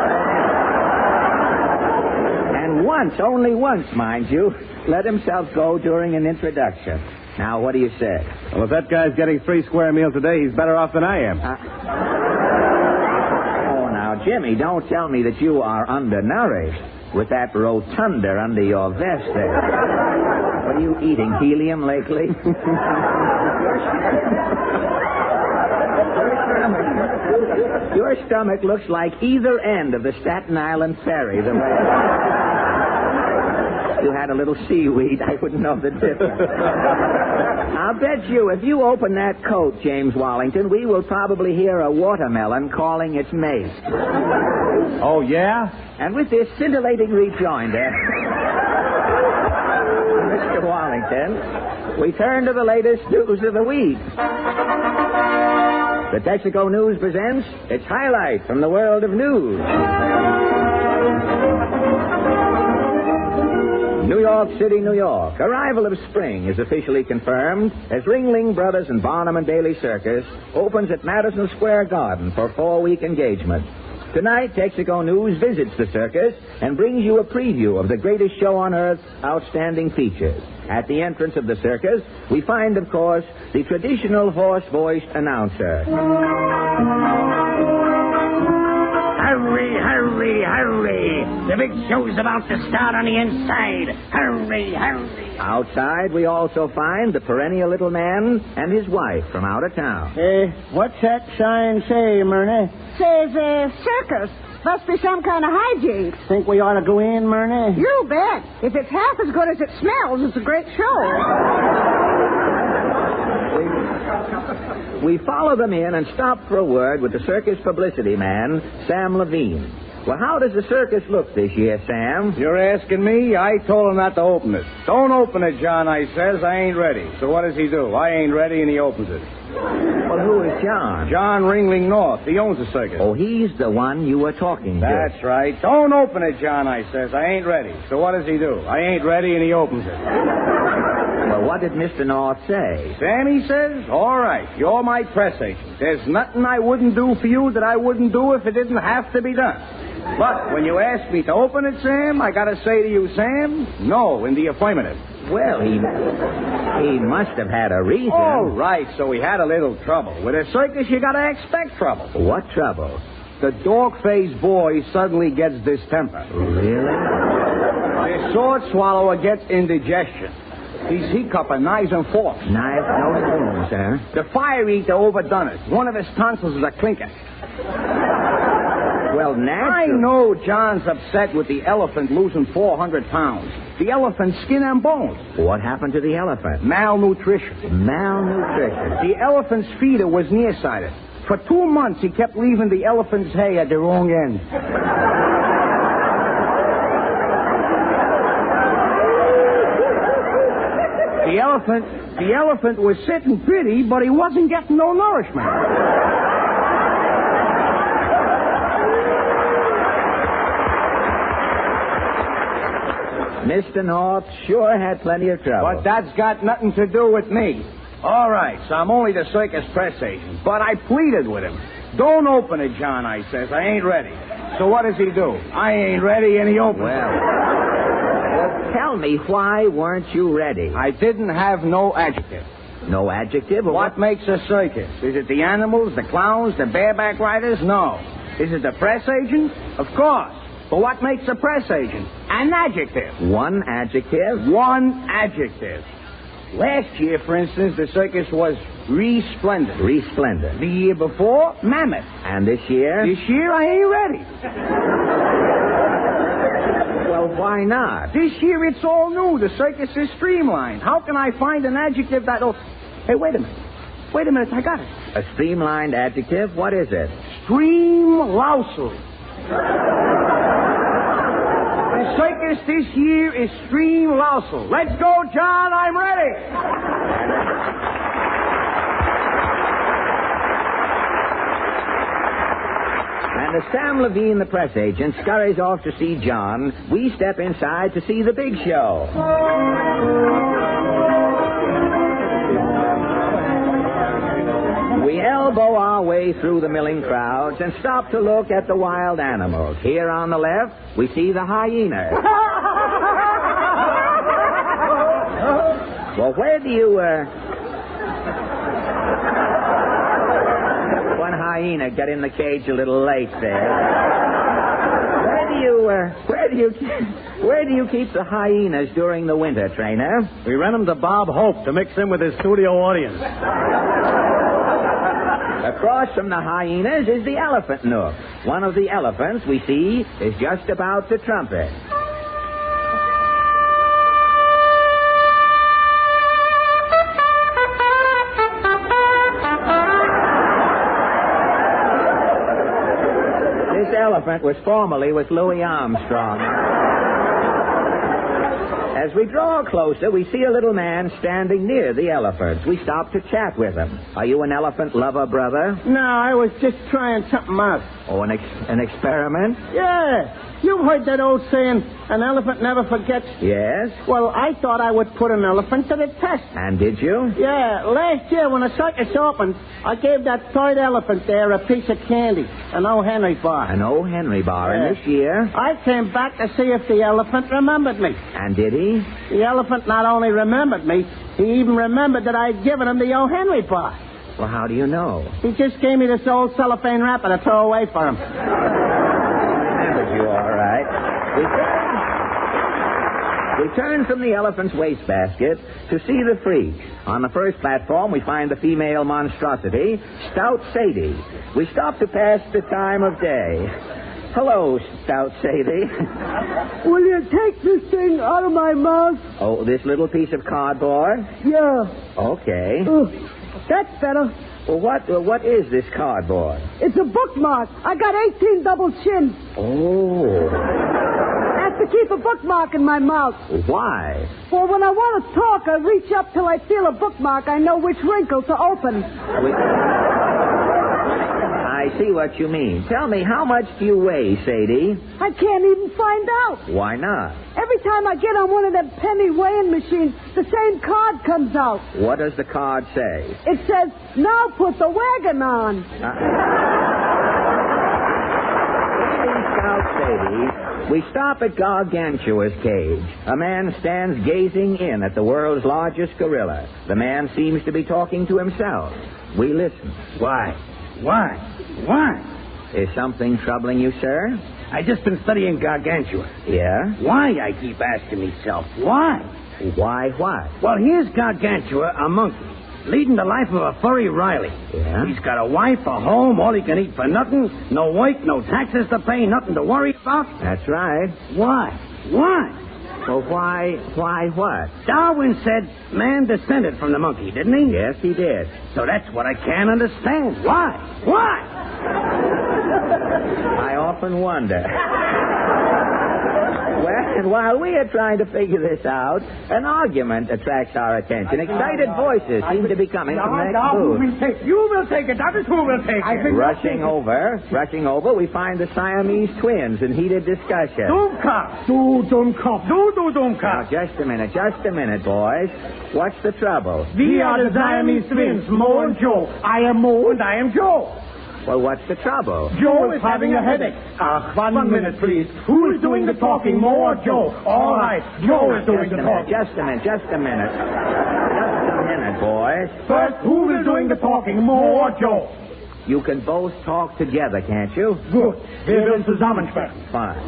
and once, only once, mind you, let himself go during an introduction. Now, what do you say?
Well, if that guy's getting 3 square meals a day, he's better off than I am.
Oh, now, Jimmy, don't tell me that you are undernourished with that rotunda under your vest there. What are you eating, helium lately? Your stomach looks like either end of the Staten Island ferry. The way you had a little seaweed, I wouldn't know the difference. I'll bet you, if you open that coat, James Wallington, we will probably hear a watermelon calling its mate.
Oh, yeah?
And with this scintillating rejoinder, Mr. Wallington, we turn to the latest news of the week. The Texaco News presents its highlight from the world of news. New York City, New York. Arrival of spring is officially confirmed as Ringling Brothers and Barnum and Bailey Circus opens at Madison Square Garden for 4-week engagement. Tonight, Texaco News visits the circus and brings you a preview of the greatest show on Earth's outstanding features. At the entrance of the circus, we find, of course, the traditional hoarse-voiced announcer.
Hurry, hurry, hurry. The big show's about to start on the inside. Hurry, hurry.
Outside, we also find the perennial little man and his wife from out of town.
What's that sign say, Myrna?
Says, circus. Must be some kind of hijinks.
Think we ought to go in, Myrna?
You bet. If it's half as good as it smells, it's a great show.
We follow them in and stop for a word with the circus publicity man, Sam Levine. Well, how does the circus look this year, Sam?
You're asking me? I told him not to open it. Don't open it, John, I says. I ain't ready. So what does he do? I ain't ready, and he opens it.
Well, who is John?
John Ringling North. He owns the circus.
Oh, he's the one you were talking to.
That's right. Don't open it, John, I says. I ain't ready. So what does he do? I ain't ready, and he opens it.
Well, what did Mr. North say?
Sam, he says, all right, you're my press agent. There's nothing I wouldn't do for you that I wouldn't do if it didn't have to be done. But when you ask me to open it, Sam, I got to say to you, Sam, no, in the affirmative.
Well, he must have had a reason.
All right, so he had a little trouble. With a circus, you got to expect trouble.
What trouble?
The dog-faced boy suddenly gets distemper.
Really?
The sword swallower gets indigestion. He's hiccuping knives and forks.
Knives, no spoons, huh?
The fire eater overdone it. One of his tonsils is a clinker.
Well, naturally.
I know John's upset with the elephant losing 400 pounds. The elephant's skin and bones.
What happened to the elephant?
Malnutrition.
Malnutrition.
The elephant's feeder was nearsighted. For 2 months, he kept leaving the elephant's hay at the wrong end. The elephant was sitting pretty, but he wasn't getting no nourishment.
Mr. North sure had plenty of trouble.
But that's got nothing to do with me.
All right, so I'm only the circus press agent. But I pleaded with him. Don't open it, John, I says. I ain't ready. So what does he do? I ain't ready, and he opens it.
Tell me, why weren't you ready?
I didn't have no adjective.
No adjective?
What makes a circus? Is it the animals, the clowns, the bareback riders? No. Is it the press agent? Of course. But what makes a press agent? An adjective.
One adjective?
One adjective. Last year, for instance, the circus was resplendent.
Resplendent.
The year before, mammoth.
And this year?
This year, I ain't ready.
Well, why not?
This year, it's all new. The circus is streamlined. How can I find an adjective that'll... Hey, wait a minute. Wait a minute, I got it.
A streamlined adjective? What is it?
Stream-lousel. The circus this year is stream-lousel. Let's go, John. I'm ready.
And as Sam Levine, the press agent, scurries off to see John, we step inside to see the big show. We elbow our way through the milling crowds and stop to look at the wild animals. Here on the left, we see the hyenas. Well, where do you, One hyena got in the cage a little late there. Where do you keep the hyenas during the winter, Trainer?
We rent them to Bob Hope to mix in with his studio audience.
Across from the hyenas is the elephant nook. One of the elephants we see is just about to trumpet. This elephant was formerly with Louis Armstrong. As we draw closer, we see a little man standing near the elephants. We stop to chat with him. Are you an elephant lover, brother?
No, I was just trying something out.
Oh, an experiment?
Yeah. You've heard that old saying, an elephant never forgets?
Yes.
Well, I thought I would put an elephant to the test.
And did you?
Yeah. Last year, when the circus opened, I gave that third elephant there a piece of candy, an O. Henry bar.
An O. Henry bar.
Yeah.
And this year?
I came back to see if the elephant remembered me.
And did he?
The elephant not only remembered me, he even remembered that I'd given him the O. Henry bar.
Well, how do you know?
He just gave me this old cellophane wrapper to throw away for him.
Remembered you, all right. We turn from the elephant's wastebasket to see the freaks. On the first platform, we find the female monstrosity, Stout Sadie. We stop to pass the time of day. Hello, Stout Sadie.
Will you take this thing out of my mouth?
Oh, this little piece of cardboard?
Yeah.
Okay.
That's better.
Well, what is this cardboard?
It's a bookmark. I got 18 double chins.
Oh.
I have to keep a bookmark in my mouth.
Why?
For when I want to talk, I reach up till I feel a bookmark. I know which wrinkle to open.
I see what you mean. Tell me, how much do you weigh, Sadie?
I can't even find out.
Why not?
Every time I get on one of them penny weighing machines, the same card comes out.
What does the card say?
It says, now put the wagon on.
Stout Sadie, we stop at Gargantua's cage. A man stands gazing in at the world's largest gorilla. The man seems to be talking to himself. We listen.
Why?
Is something troubling you, sir?
I just been studying Gargantua.
Yeah?
Why, I keep asking myself. Why?
Why what?
Well, here's Gargantua, a monkey, leading the life of a furry Riley.
Yeah?
He's got a wife, a home, all he can eat for nothing, no work, no taxes to pay, nothing to worry about.
That's right.
Why?
Well, why what?
Darwin said man descended from the monkey, didn't he?
Yes, he did.
So that's what I can't understand. Why?
I often wonder. Well, and while we are trying to figure this out, an argument attracts our attention. Excited voices seem to be coming from next booth.
You will take it. That is who will take it.
Rushing over, we find the Siamese twins in heated discussion.
Now,
just a minute, boys. What's the trouble?
We are the Siamese twins, Mo and Joe. I am Mo and I am Joe.
Well, what's the trouble?
Joe is having a headache. One minute, please. Who is doing the talking, Mo or Joe? All right, Joe is doing the talking.
Just a minute. Just a minute, boys.
First, who is doing the talking, Mo or Joe?
You can both talk together, can't you?
Good. Wir will zusammensprechen.
Fine.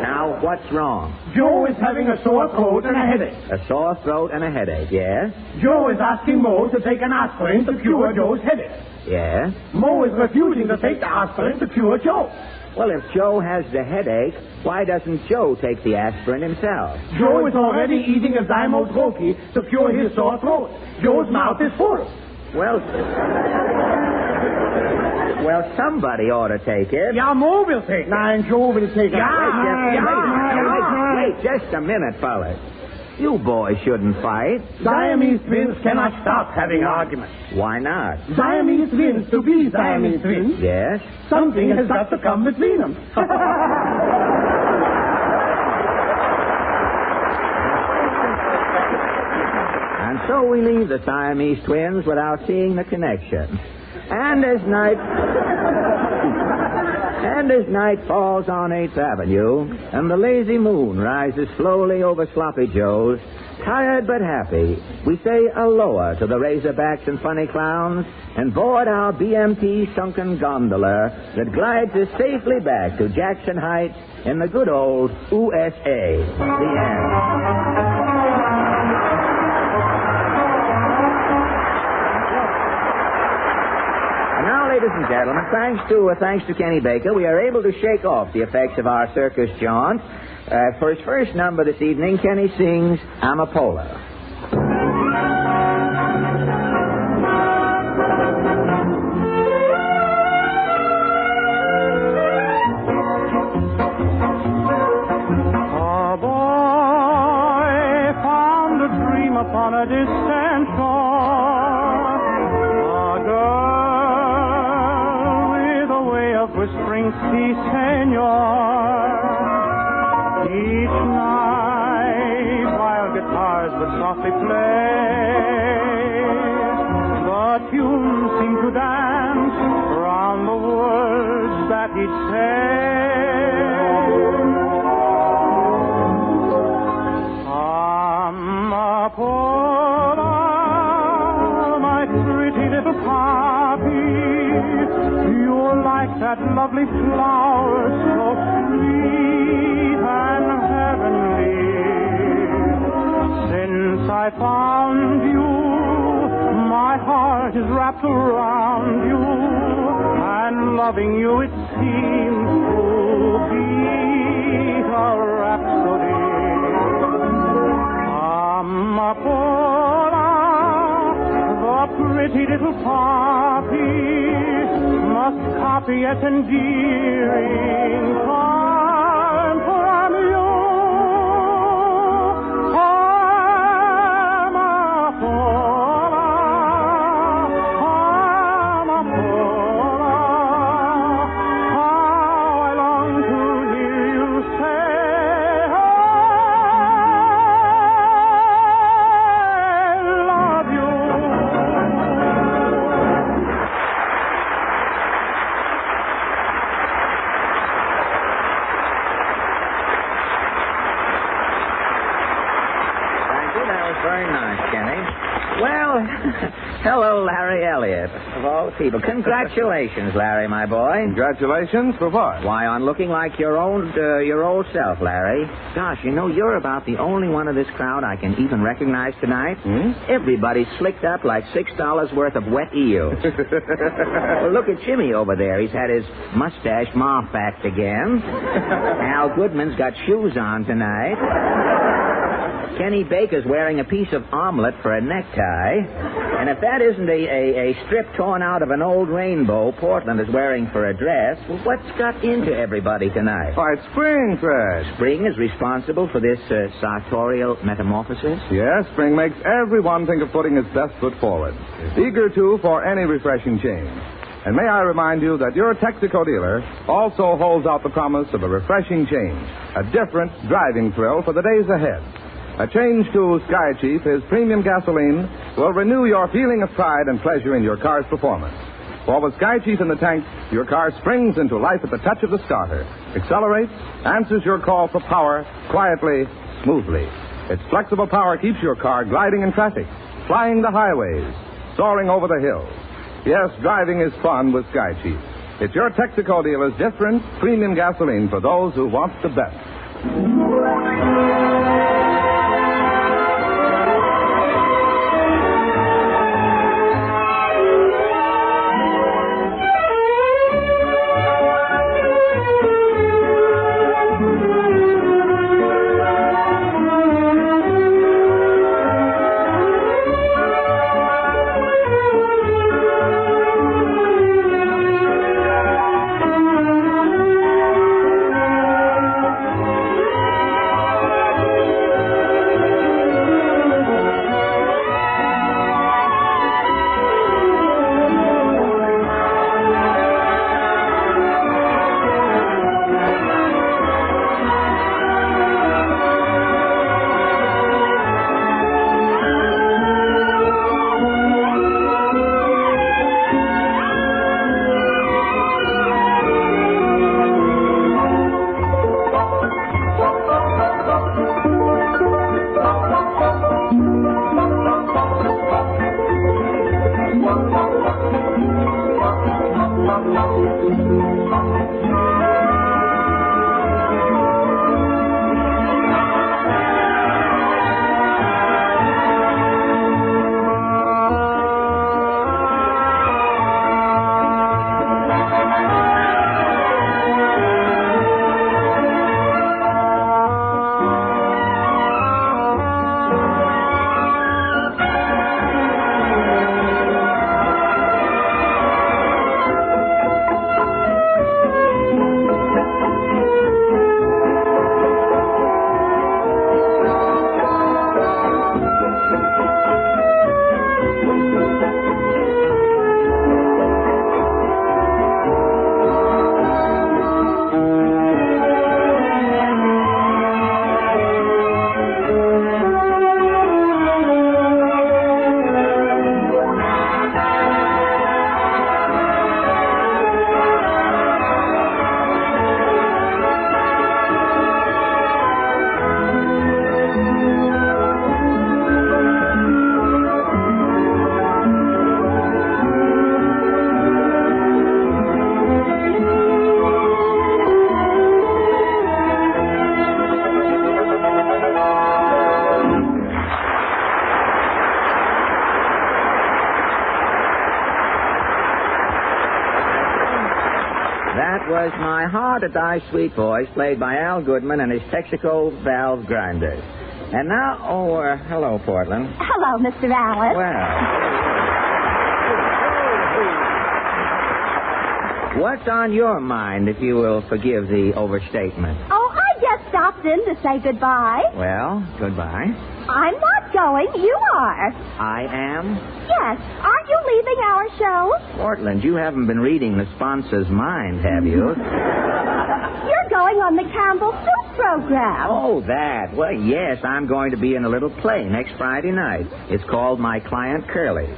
Now, what's wrong?
Joe is having a sore throat and a headache.
A sore throat and a headache, yes?
Joe is asking Mo to take an aspirin to cure Joe's headache.
Yes?
Mo is refusing to take the aspirin to cure Joe.
Well, if Joe has the headache, why doesn't Joe take the aspirin himself?
Joe is already eating a Zymodroki to cure his sore throat. Joe's mouth is full.
Well, somebody ought to take it.
Yeah, Mo will take it. And Joe will take it.
Wait just a minute, fellas. You boys shouldn't fight.
Siamese twins cannot stop having arguments.
Why not?
Siamese twins, to be Siamese twins.
Yes?
Something has got to come between them.
And so we leave the Siamese twins without seeing the connection. And as night falls on 8th Avenue, and the lazy moon rises slowly over Sloppy Joe's, tired but happy, we say aloha to the Razorbacks and Funny Clowns, and board our BMT sunken gondola that glides us safely back to Jackson Heights in the good old USA. The end. Ladies and gentlemen, thanks to Kenny Baker, we are able to shake off the effects of our circus jaunt. For his first number this evening, Kenny sings Amapola.
A boy found a dream upon a distant shore. A girl whispering, si, senor. Each night, while guitars would softly play, the tunes seemed to dance around the words that he'd say. Amapola, my pretty little poppy, you're like that lovely flower, so sweet and heavenly. Since I found you, my heart is wrapped around you, and loving you it seems to be a rhapsody. Amapola, the pretty little poppy, must copy its endearing charm, for I'm Amapola, how I long to hear you say, I love you.
Very nice, Kenny. Well, hello, Larry Elliott, of all people. Congratulations, Larry, my boy.
Congratulations for what?
Why, on looking like your old self, Larry. Gosh, you know, you're about the only one of this crowd I can even recognize tonight. Everybody's slicked up like $6 worth of wet eel. Well, look at Jimmy over there. He's had his mustache moth-backed again. Al Goodman's got shoes on tonight. Kenny Baker's wearing a piece of omelet for a necktie. And if that isn't a strip torn out of an old rainbow Portland is wearing for a dress, well, what's got into everybody tonight?
Why, it's spring, Fred.
Spring is responsible for this sartorial metamorphosis?
Yes, spring makes everyone think of putting his best foot forward. Eager, too, for any refreshing change. And may I remind you that your Texaco dealer also holds out the promise of a refreshing change, a different driving thrill for the days ahead. A change to Sky Chief, his premium gasoline, will renew your feeling of pride and pleasure in your car's performance. For with Sky Chief in the tank, your car springs into life at the touch of the starter, accelerates, answers your call for power quietly, smoothly. Its flexible power keeps your car gliding in traffic, flying the highways, soaring over the hills. Yes, driving is fun with Sky Chief. It's your Texaco dealer's different premium gasoline for those who want the best.
Was My Heart a Die Sweet Voice, played by Al Goodman and his Texaco valve grinders. And now, hello, Portland.
Hello, Mr. Allen.
Well, what's on your mind, if you will forgive the overstatement?
Oh, I just stopped in to say goodbye.
Well, goodbye.
I'm not going. You are.
I am?
Yes. Aren't you leaving our show?
Portland, you haven't been reading the sponsor's mind, have you?
You're going on the Campbell Soup program.
Oh, that. Well, yes, I'm going to be in a little play next Friday night. It's called My Client Curly.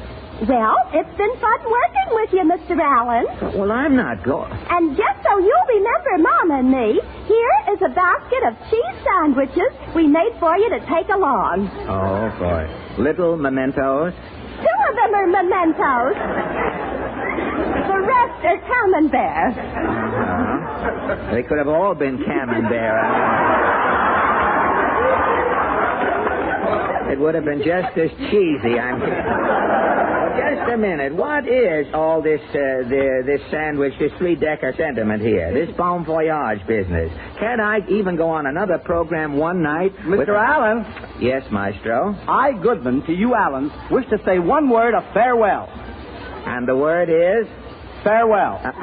Well, it's been fun working with you, Mr. Allen.
Well, I'm not going.
And just so you'll remember Mama and me, here is a basket of cheese sandwiches we made for you to take along.
Oh, boy. Little mementos?
2 of them are mementos. The rest are camembert.
They could have all been camembert. It would have been just as cheesy. Just a minute. What is all this this sandwich, this three-decker sentiment here? This bon voyage business? Can't I even go on another program one night?
Mr. Allen?
Yes, Maestro?
I, Goodman, to you, Allen, wish to say one word of farewell.
And the word is?
Farewell.
An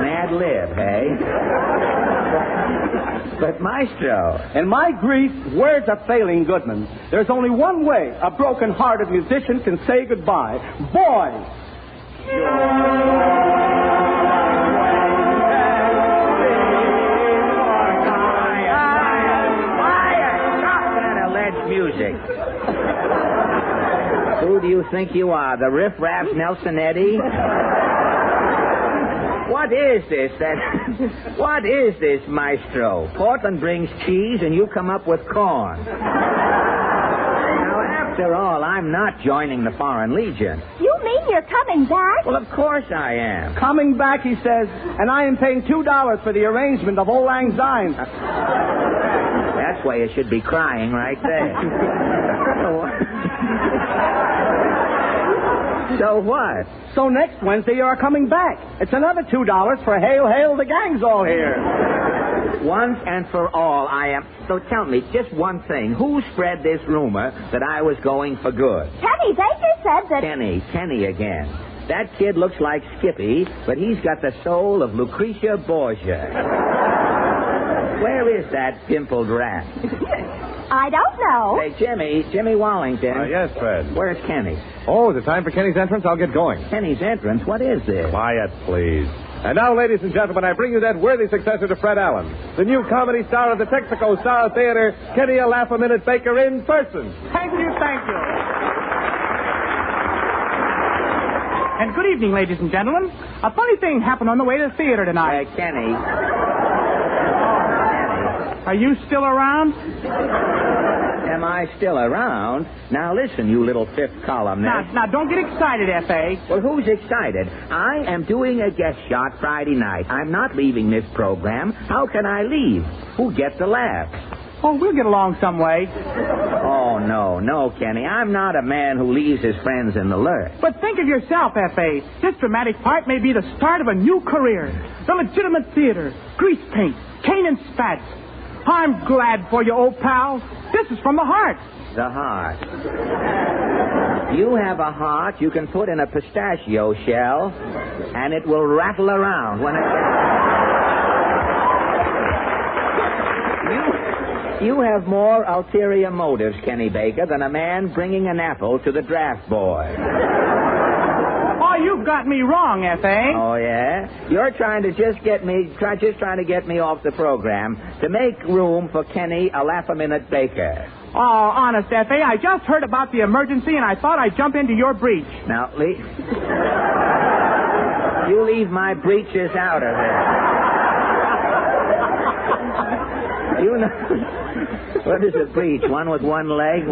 ad lib, hey? But, Maestro...
In my grief, words are failing, Goodman. There's only one way a broken-hearted musician can say goodbye. Boys!
Alleged music. Who do you think you are, the riff-raff Nelson Eddy? What is this? What is this, Maestro? Portland brings cheese and you come up with corn. Now, after all, I'm not joining the Foreign Legion.
You mean you're coming back?
Well, of course I am.
Coming back, he says, and I am paying $2 for the arrangement of Old Lang Syne.
That's why you should be crying right there. So what?
So next Wednesday you are coming back. It's another $2 for Hail, Hail, the gang's all here.
Once and for all, I am... So tell me, just one thing. Who spread this rumor that I was going for good?
Kenny Baker said that...
Kenny again. That kid looks like Skippy, but he's got the soul of Lucretia Borgia. Where is that pimpled rat?
I don't know.
Hey, Jimmy Wallington.
Yes, Fred.
Where's Kenny?
Oh, is it time for Kenny's entrance? I'll get going.
Kenny's entrance? What is this?
Quiet, please. And now, ladies and gentlemen, I bring you that worthy successor to Fred Allen, the new comedy star of the Texaco Star Theater, Kenny A Laugh-A-Minute Baker in person.
Thank you. And good evening, ladies and gentlemen. A funny thing happened on the way to the theater tonight.
Kenny.
Are you still around?
Am I still around? Now listen, you little fifth columnist.
Now, don't get excited, F.A.
Well, who's excited? I am doing a guest shot Friday night. I'm not leaving this program. How can I leave? Who gets the laughs?
Oh, we'll get along some way.
Oh, no, Kenny. I'm not a man who leaves his friends in the lurch.
But think of yourself, F.A. This dramatic part may be the start of a new career. The legitimate theater, grease paint, cane and spats. I'm glad for you, old pal. This is from the heart.
The heart. You have a heart you can put in a pistachio shell, and it will rattle around when it... You have more ulterior motives, Kenny Baker, than a man bringing an apple to the draft boy.
Oh, you've got me wrong, F.A.
Oh, yeah? You're trying to just get me off the program to make room for Kenny A Laugh-A-Minute Baker.
Oh, honest, F.A., I just heard about the emergency, and I thought I'd jump into your breach.
Now, you leave my breeches out of it. You know... What is a breech? One with one leg?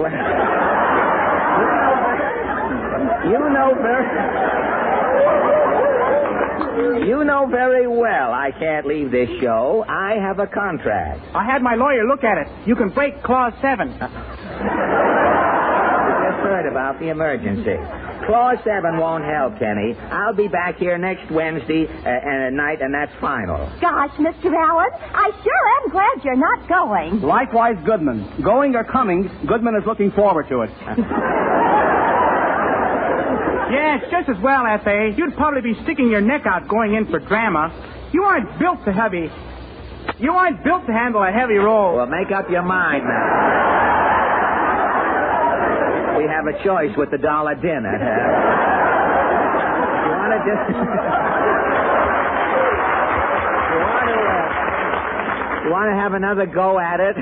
You know very well I can't leave this show. I have a contract.
I had my lawyer look at it. You can break Clause 7.
You just heard about the emergency. Clause 7 won't help, Kenny. I'll be back here next Wednesday night, and that's final.
Gosh, Mr. Allen, I sure am glad you're not going.
Likewise, Goodman. Going or coming, Goodman is looking forward to it. Yes, just as well, F.A. You'd probably be sticking your neck out going in for drama. You aren't built to handle a heavy role.
Well, make up your mind now. We have a choice with the $1 dinner. You want to have another go at it?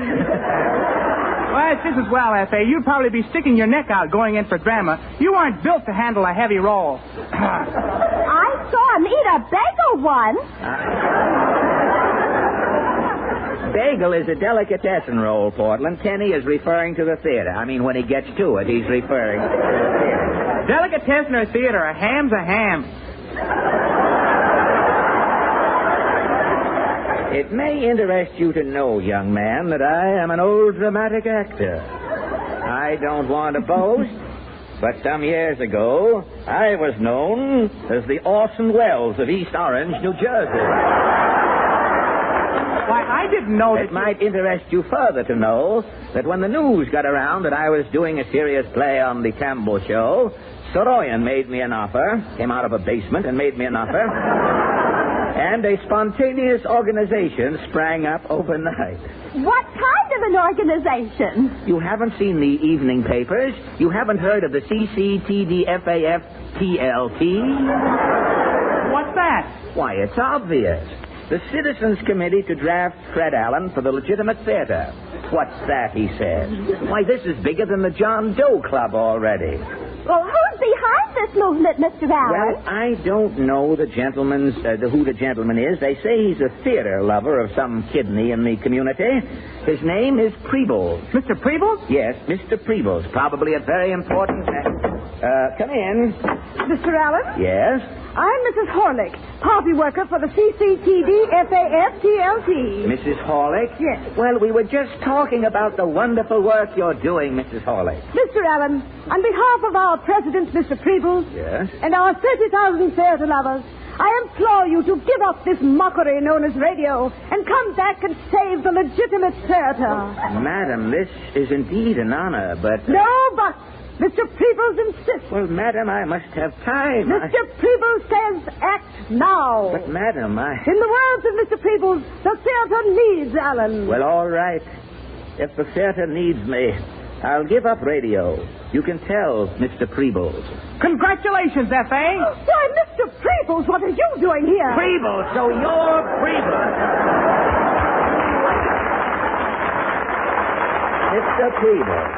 Well, it's just as well, F.A. You'd probably be sticking your neck out going in for drama. You aren't built to handle a heavy role.
I saw him eat a bagel once.
Bagel is a delicatessen roll, Portland. Kenny is referring to the theater. I mean, when he gets to it, he's referring to the theater.
Delicatessen or theater, a ham's a ham.
It may interest you to know, young man, that I am an old dramatic actor. I don't want to boast, but some years ago, I was known as the Orson Welles of East Orange, New Jersey.
Why, I didn't know that.
It might interest you further to know that when the news got around that I was doing a serious play on the Campbell Show, Soroyan made me an offer, came out of a basement and made me an offer, and a spontaneous organization sprang up overnight.
What kind of an organization?
You haven't seen the evening papers? You haven't heard of the CCTDFAFTLT?
What's that?
Why, it's obvious. The Citizens Committee to draft Fred Allen for the legitimate theater. What's that, he says. Why, this is bigger than the John Doe Club already.
Well, who's behind this movement, Mr. Allen?
Well, I don't know who the gentleman is. They say he's a theater lover of some kidney in the community. His name is Prebles.
Mr. Prebles?
Yes, Mr. Prebles. Probably a very important come in.
Mr. Allen?
Yes?
I'm Mrs. Horlick, party worker for the CCTD-FAFTLT.
Mrs. Horlick?
Yes.
Well, we were just talking about the wonderful work you're doing, Mrs. Horlick.
Mr. Allen, on behalf of our president, Mr. Prebles,
Yes?
and our 30,000 theater lovers, I implore you to give up this mockery known as radio and come back and save the legitimate theater.
Madam, this is indeed an honor, but...
No, but... Mr. Prebles insists.
Well, madam, I must have time.
Mr. Prebles says act now.
But, madam,
In the words of Mr. Prebles, the theater needs Allen.
Well, all right. If the theater needs me, I'll give up radio. You can tell Mr. Prebles.
Congratulations, F.A.
Why, Mr. Prebles, what are you doing here?
Prebles, so you're Prebles. Mr. Prebles.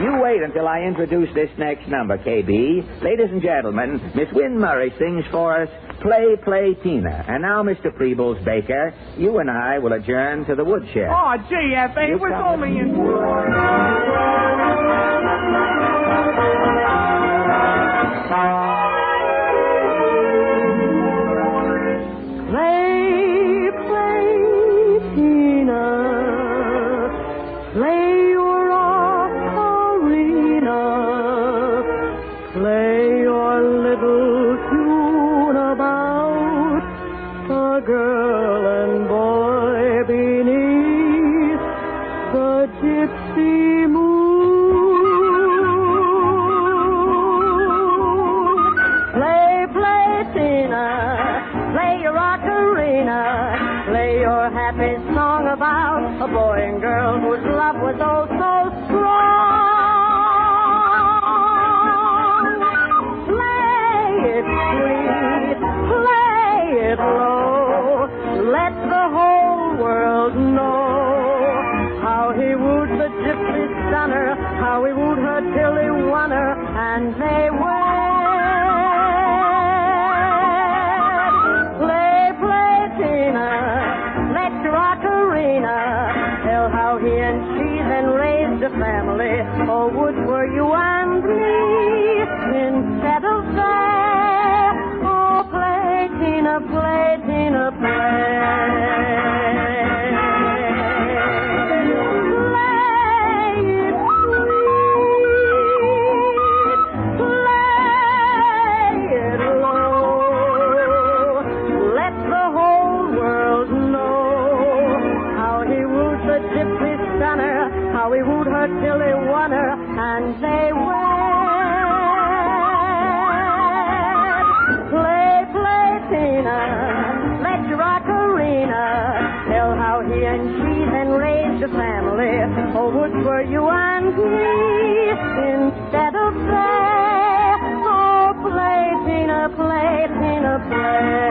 You wait until I introduce this next number, KB. Ladies and gentlemen, Miss Wynn Murray sings for us Play, Play, Tina. And now, Mr. Prebles Baker, you and I will adjourn to the woodshed.
Oh, gee, F.A., it was only in...
Play, play, Tina. Play your ocarina. Play your little tune about a girl and boy beneath the gypsy moon. Play, play, Tina. Play your ocarina. Play your happy song about a boy and girl whose love was oh so strong. Play it sweet, play it low. Let the whole world know how he wooed the gypsy stunner, how he wooed her till he won her, and they wed. Play, play, Tina. Let your ocarina tell how he and she then raised a family. Oh, would were you and me instead of there. Oh, play, Tina, play, Tina, play. Play it sweet, play it low. Let the whole world know how he wooed the gypsy stunner, how he wooed her till he won her, and they wed. Play, play, Tina, let your ocarina tell how he and she then raised a family. Oh, would were you and me instead of there. Oh, play, Tina, play, Tina, play.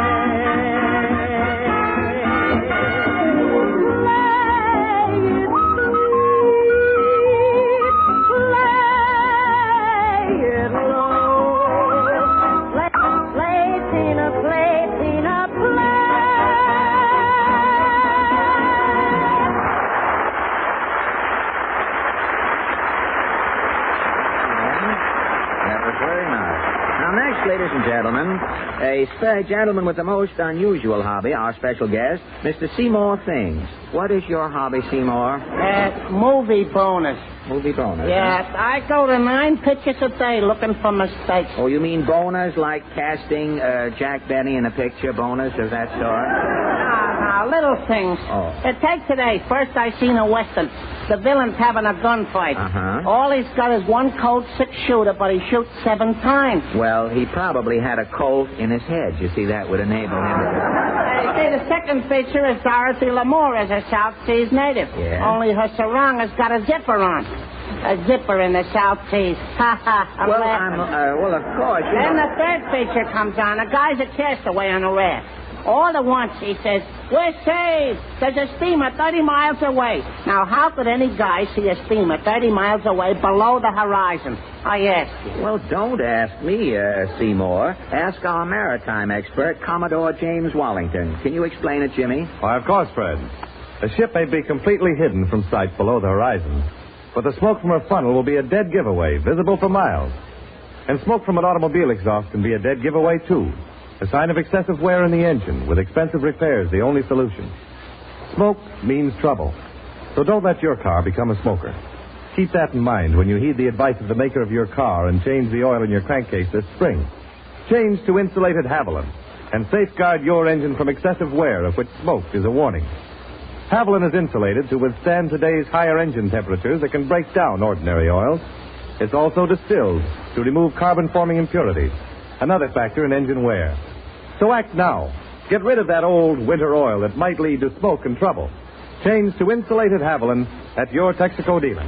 Ladies and gentlemen, A gentleman with the most unusual hobby, our special guest, Mr. Seymour Things. What is your hobby, Seymour?
Movie bonus.
Movie bonus?
Yes,
huh?
I go to 9 pictures a day looking for mistakes.
Oh, you mean boners like casting Jack Benny in a picture, boners of that sort?
No, little things.
Oh.
Take today. First I seen a Western. The villain's having a gunfight.
Uh-huh.
All he's got is one Colt 6-shooter, but he shoots 7 times.
Well, he probably had a Colt in his head. You see, that would enable him to...
See, the second feature is Dorothy Lamour as a South Seas native.
Yeah.
Only her sarong has got a zipper on. A zipper in the South Seas. Ha ha.
Well, of course.
Then the third feature comes on. A guy's a castaway on a raft. All at once, he says, "We're saved. There's a steamer 30 miles away." Now, how could any guy see a steamer 30 miles away below the horizon? I ask you.
Well, don't ask me, Seymour. Ask our maritime expert, Commodore James Wallington. Can you explain it, Jimmy?
Why, of course, Fred. A ship may be completely hidden from sight below the horizon, but the smoke from her funnel will be a dead giveaway, visible for miles. And smoke from an automobile exhaust can be a dead giveaway, too. A sign of excessive wear in the engine, with expensive repairs the only solution. Smoke means trouble. So don't let your car become a smoker. Keep that in mind when you heed the advice of the maker of your car and change the oil in your crankcase this spring. Change to insulated Haviland and safeguard your engine from excessive wear, of which smoke is a warning. Haviland is insulated to withstand today's higher engine temperatures that can break down ordinary oils. It's also distilled to remove carbon-forming impurities, another factor in engine wear. So act now. Get rid of that old winter oil that might lead to smoke and trouble. Change to insulated Haviland at your Texaco dealer.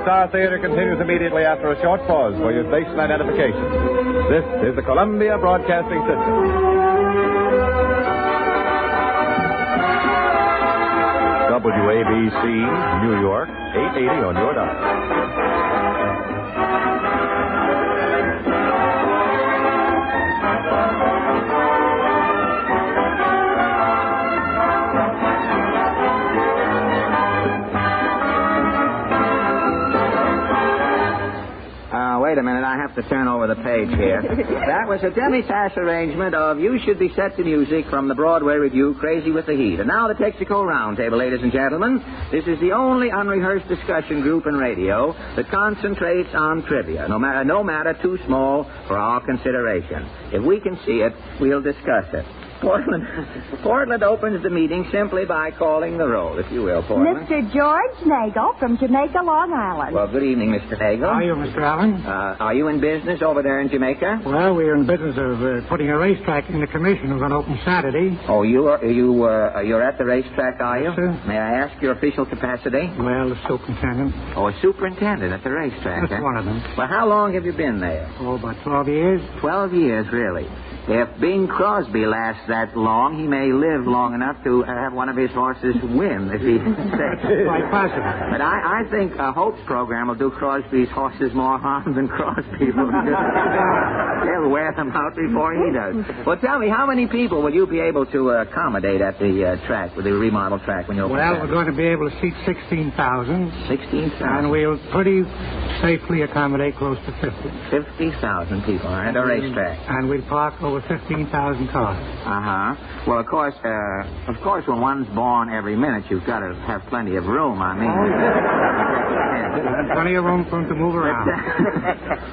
Star Theater continues immediately after a short pause for your station identification. This is the Columbia Broadcasting System. WABC, New York, 880 on your dial.
Wait a minute, I have to turn over the page here. That was a demi-tasse arrangement of You Should Be Set to Music from the Broadway review, Crazy with the Heat. And now the Texaco Roundtable, ladies and gentlemen. This is the only unrehearsed discussion group in radio that concentrates on trivia, no matter too small for our consideration. If we can see it, we'll discuss it. Portland opens the meeting simply by calling the roll, if you will, Portland.
Mr. George Nagel from Jamaica, Long Island.
Well, good evening, Mr. Nagel.
How are you, Mr. Allen?
Are you in business over there in Jamaica?
Well, we're in business of putting a racetrack in the commission. We're going to open Saturday.
Oh, you're at the racetrack, are you?
Yes, sir.
May I ask your official capacity?
Well, the superintendent.
Oh, a superintendent at the racetrack.
That's one of them.
Well, how long have you been there?
Oh, about 12 years.
12 years, really. If Bing Crosby lasts that long, he may live long enough to have one of his horses win, if he
Quite possible.
But I think Hope's program will do Crosby's horses more harm than Crosby will do. He'll wear them out before he does. Well, tell me, how many people will you be able to accommodate at the track, with the remodeled track, when you open
Well, we're going to be able to seat 16,000.
16,000.
And we'll pretty safely accommodate close to 50.
50,000 people at a racetrack.
And we'll park over 15,000 cars.
Uh-huh. Well, of course, when one's born every minute, you've got to have plenty of room. I mean...
Plenty of room for them to move around.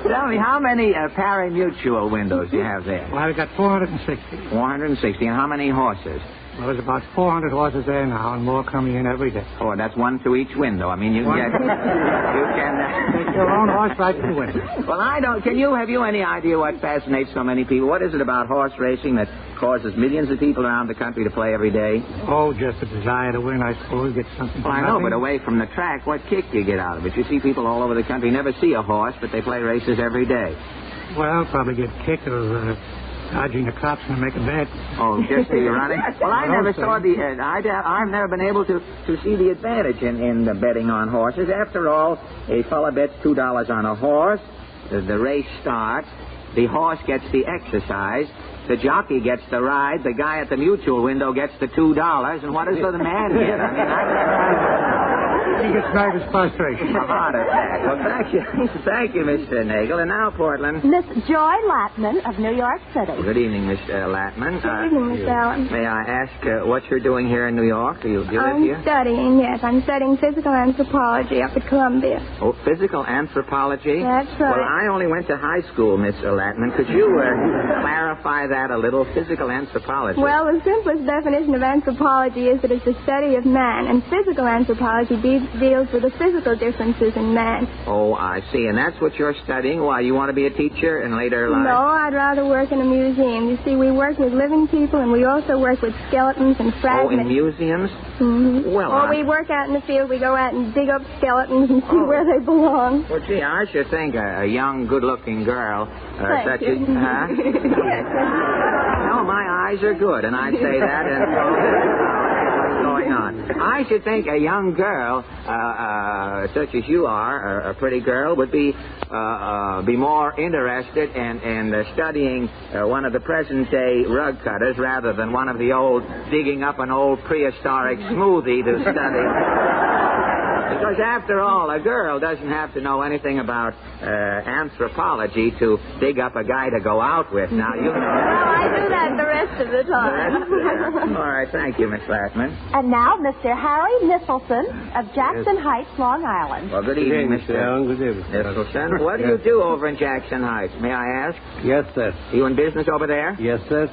Tell me, how many pari-mutual windows do you have there?
Well, we've got 460.
460. And how many horses?
Well, there's about 400 horses there now, and more coming in every day.
Oh, that's one to each window. I mean, you can get...
Take your own horse right to the window.
Well, have you any idea what fascinates so many people? What is it about horse racing that causes millions of people around the country to play every day?
Oh, just a desire to win, I suppose. Get something
Well, I know, but away from the track, what kick do you get out of it? You see people all over the country never see a horse, but they play races every day.
Well, probably get kicked or... dodging the cops and make a bet.
Oh, just the running? Well, I never saw I've never been able to see the advantage in the betting on horses. After all, a fellow bets $2 on a horse. The race starts. The horse gets the exercise. The jockey gets the ride, the guy at the mutual window gets the $2, and what does the man get? I mean,
he gets nervous frustration.
A heart attack. Well, thank you, Mr. Nagel. And now, Portland.
Miss Joy Latman of New York City.
Good evening, Miss Latman.
Good evening, Miss Allen.
May I ask what you're doing here in New York? Do you live here?
I'm studying, yes. I'm studying physical anthropology up at Columbia.
Oh, physical anthropology?
That's right.
Well, I only went to high school, Miss Latman. Could you clarify that a little? Physical anthropology.
Well, the simplest definition of anthropology is that it's the study of man, and physical anthropology deals with the physical differences in man.
Oh, I see. And that's what you're studying? Why, you want to be a teacher in later life?
No, I'd rather work in a museum. You see, we work with living people, and we also work with skeletons and fragments.
Oh, in museums?
Mm-hmm.
Well,
or we work out in the field. We go out and dig up skeletons and see where they belong.
Well, gee, I should think a young, good-looking girl such as... Huh? No, my eyes are good, and I'd say that, and what's going on? I should think a young girl such as you are, a pretty girl, would be more interested in studying one of the present-day rug cutters rather than one of the old, digging up an old prehistoric smoothie to study. Because after all, a girl doesn't have to know anything about anthropology to dig up a guy to go out with. Now, you know.
Well, I do that the rest of the time.
All right, thank you, Miss Latman.
And now, Mr. Harry Nisselson of Jackson Heights, Long Island.
Well, good evening, Mr.
Good evening.
Nisselson. What do you do over in Jackson Heights, may I ask?
Yes, sir.
You in business over there?
Yes, sir.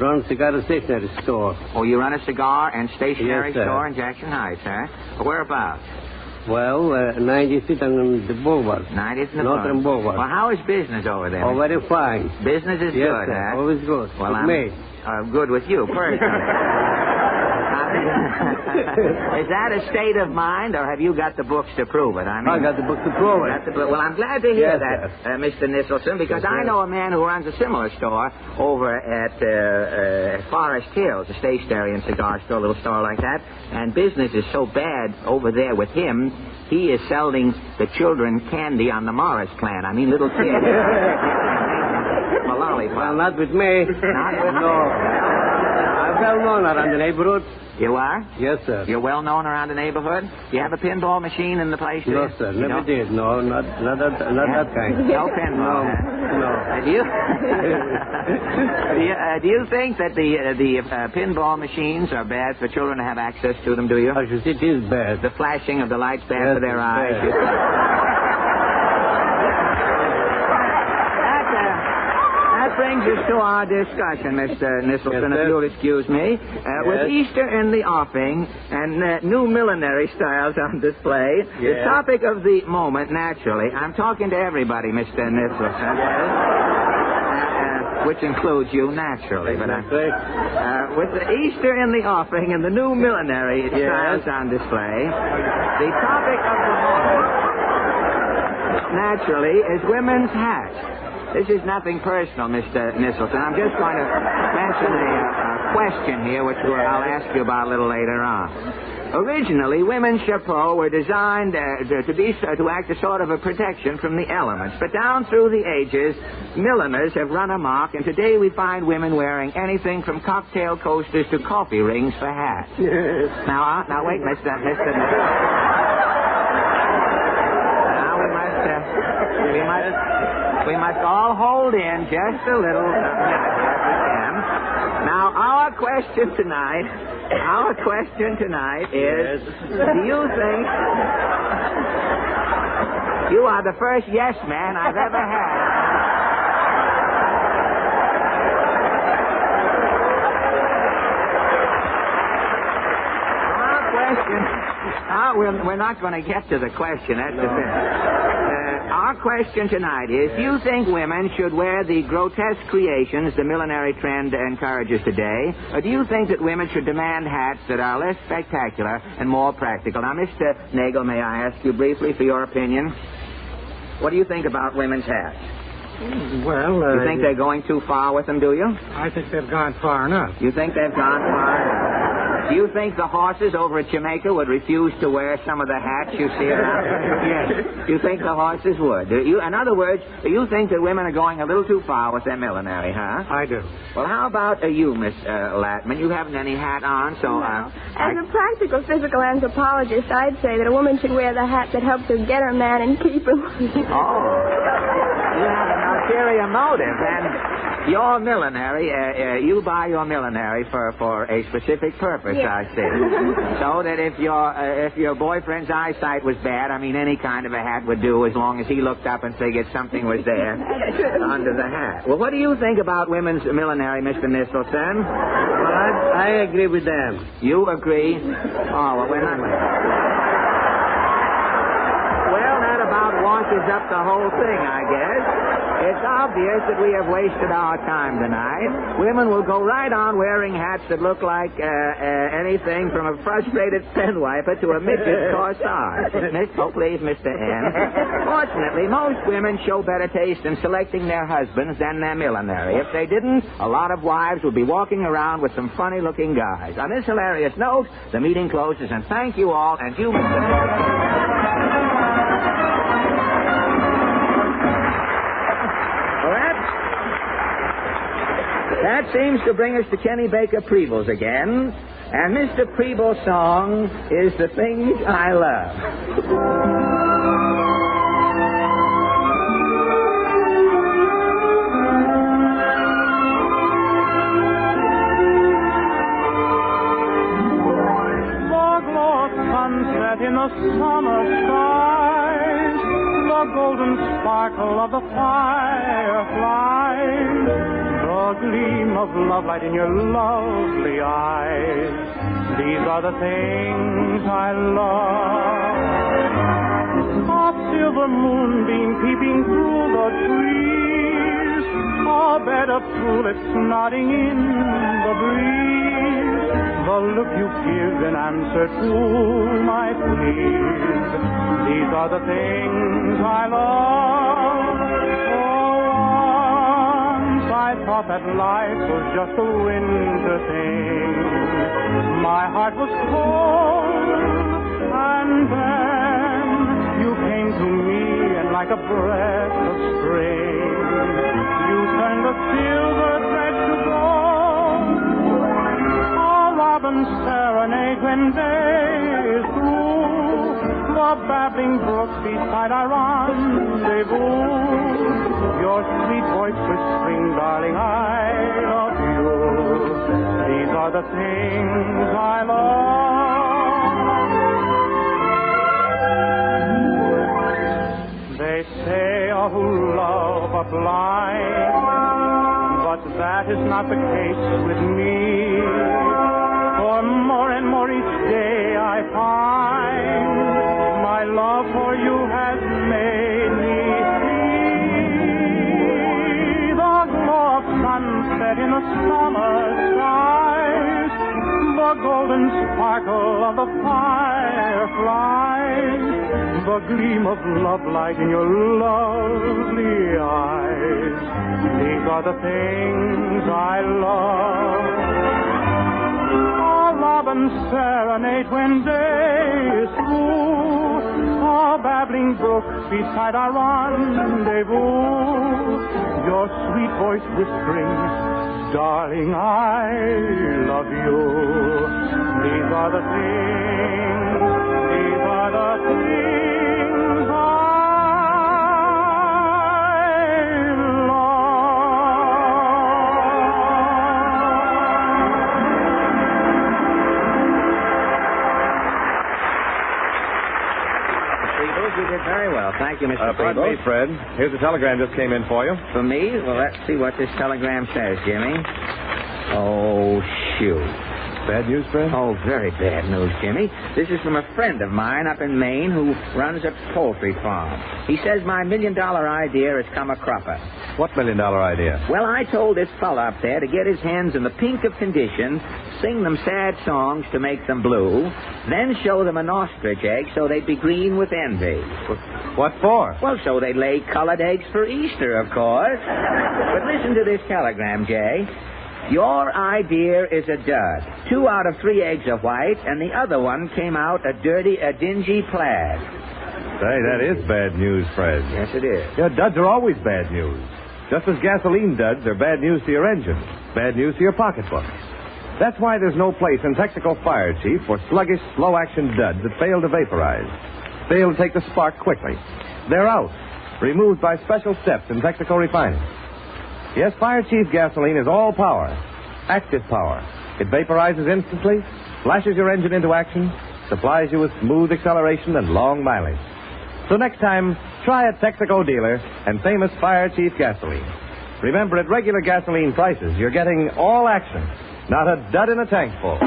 Run a cigar and stationery store.
Oh, you run a cigar and stationery
Yes, sir.
store in Jackson Heights, huh? Whereabouts?
Well, 90th and the Boulevard.
90th and the
Northern Boulevard.
Well, how is business over there?
Oh, very fine.
Business is
Yes,
good,
sir.
huh?
Always good.
Well,
With
I'm
me.
Good with you, personally. Is that a state of mind, or have you got the books to prove it?
I got the books to prove it.
Well, I'm glad to hear
Yes,
that, Mr. Nisselson, because
Yes,
I
sir.
know a man who runs a similar store over at Forest Hills, a stationery and cigar store, a little store like that, and business is so bad over there with him, he is selling the children candy on the Morris plan. I mean, little kids. A lollipop.
Well, not with me.
Not with
No. I'm well known around the neighborhood.
You are?
Yes, sir.
You're well known around the neighborhood? Do you have a pinball machine in the place?
No, sir.
You
Never
don't?
did. No, not that kind.
No pinball.
No.
Do you think that the pinball machines are bad for children to have access to them? Do you?
It is bad.
The flashing of the lights bad
Yes,
for their
it's
eyes.
bad.
That brings us to our discussion, Mr. Nisselson,
Yes,
if you'll excuse me. With Easter in the offing and new millinery styles on display, the
Yes.
topic of the moment, naturally, I'm talking to everybody, Mr. Nisselson, which includes you, naturally. But with the Easter in the offing and the new millinery styles on display, the topic of the moment, naturally, is women's hats. This is nothing personal, Mr. Nisselson. I'm just going to mention a question here, which I'll ask you about a little later on. Originally, women's chapeaux were designed to act as sort of a protection from the elements. But down through the ages, milliners have run amok, and today we find women wearing anything from cocktail coasters to coffee rings for hats. Now wait, Mr. We must all hold in just a little. Now, our question tonight is, do you think you are the first yes man I've ever had? We're not going to get to the question. That's the thing. Our question tonight is, do you think women should wear the grotesque creations the millinery trend encourages today? Or do you think that women should demand hats that are less spectacular and more practical? Now, Mr. Nagel, may I ask you briefly for your opinion? What do you think about women's hats?
Well,
you think they're going too far with them, do you?
I think they've gone far enough.
You think they've gone far enough? Do you think the horses over at Jamaica would refuse to wear some of the hats you see around? Yes. You think the horses would? In other words, do you think that women are going a little too far with their millinery, huh?
I do.
Well, how about you, Miss Latman? You haven't any hat on, so...
No. As a practical physical anthropologist, I'd say that a woman should wear the hat that helps her get her man and keep him.
You have an ulterior motive, and your millinery, you buy your millinery for a specific purpose,
yes.
I see. So that if your boyfriend's eyesight was bad, I mean, any kind of a hat would do as long as he looked up and figured something was there under the hat. Well, what do you think about women's millinery, Mr. Nistelson?
Well, I agree with them.
You agree? Oh, well, we're not... Well, that about washes up the whole thing, I guess. It's obvious that we have wasted our time tonight. Women will go right on wearing hats that look like anything from a frustrated pen wiper to a midget corsage. Oh, please, Mr. N. Fortunately, most women show better taste in selecting their husbands than their millinery. If they didn't, a lot of wives would be walking around with some funny-looking guys. On this hilarious note, the meeting closes, and thank you all, and you, Mr. That seems to bring us to Kenny Baker Preeble's again. And Mr. Preeble's song is The Things I Love.
The glow of sunset in the summer skies, the golden sparkle of the fireflies, the gleam of love light in your lovely eyes. These are the things I love. A silver moonbeam peeping through the trees, a bed of tulips nodding in the breeze, the look you give in answer to my pleas. These are the things I love. I thought that life was just a winter thing. My heart was cold, and then you came to me, and like a breath of spring, you turned the silver thread to gold. A robin's serenade when day is through, the babbling brook beside our rendezvous, your sweet voice whispering, darling, I love you. These are the things I love. They say all who love are blind, but that is not the case with me. For more and more each day I find my love for you has made me sunset in the summer skies, the golden sparkle of the fireflies, the gleam of love light in your lovely eyes. These are the things I love. A robin's serenade when day is through, a babbling brook beside our rendezvous, your sweet voice whispering, darling, I love you. These are the things, these are the things I love.
You did very well. Thank you, Mr.
Pardon me, Fred. Here's a telegram just came in for you.
For me? Well, let's see what this telegram says, Jimmy. Oh, shoot.
Bad news, Fred?
Oh, very bad news, Jimmy. This is from a friend of mine up in Maine who runs a poultry farm. He says my $1 million idea has come a cropper.
What $1 million idea?
Well, I told this fella up there to get his hands in the pink of condition, sing them sad songs to make them blue, then show them an ostrich egg so they'd be green with envy.
What for?
Well, so they'd lay colored eggs for Easter, of course. But listen to this telegram, Jay. Your idea is a dud. 2 out of 3 eggs are white, and the other one came out a dingy plaid.
Say, that is bad news, Fred.
Yes, it is.
Yeah, duds are always bad news. Just as gasoline duds are bad news to your engine, bad news to your pocketbook. That's why there's no place in Texaco Fire Chief for sluggish, slow-action duds that fail to vaporize, fail to take the spark quickly. They're out, removed by special steps in Texaco refining. Yes, Fire Chief gasoline is all power, active power. It vaporizes instantly, flashes your engine into action, supplies you with smooth acceleration and long mileage. So next time, try a Texaco dealer and famous Fire Chief gasoline. Remember, at regular gasoline prices, you're getting all action, not a dud in a tank full.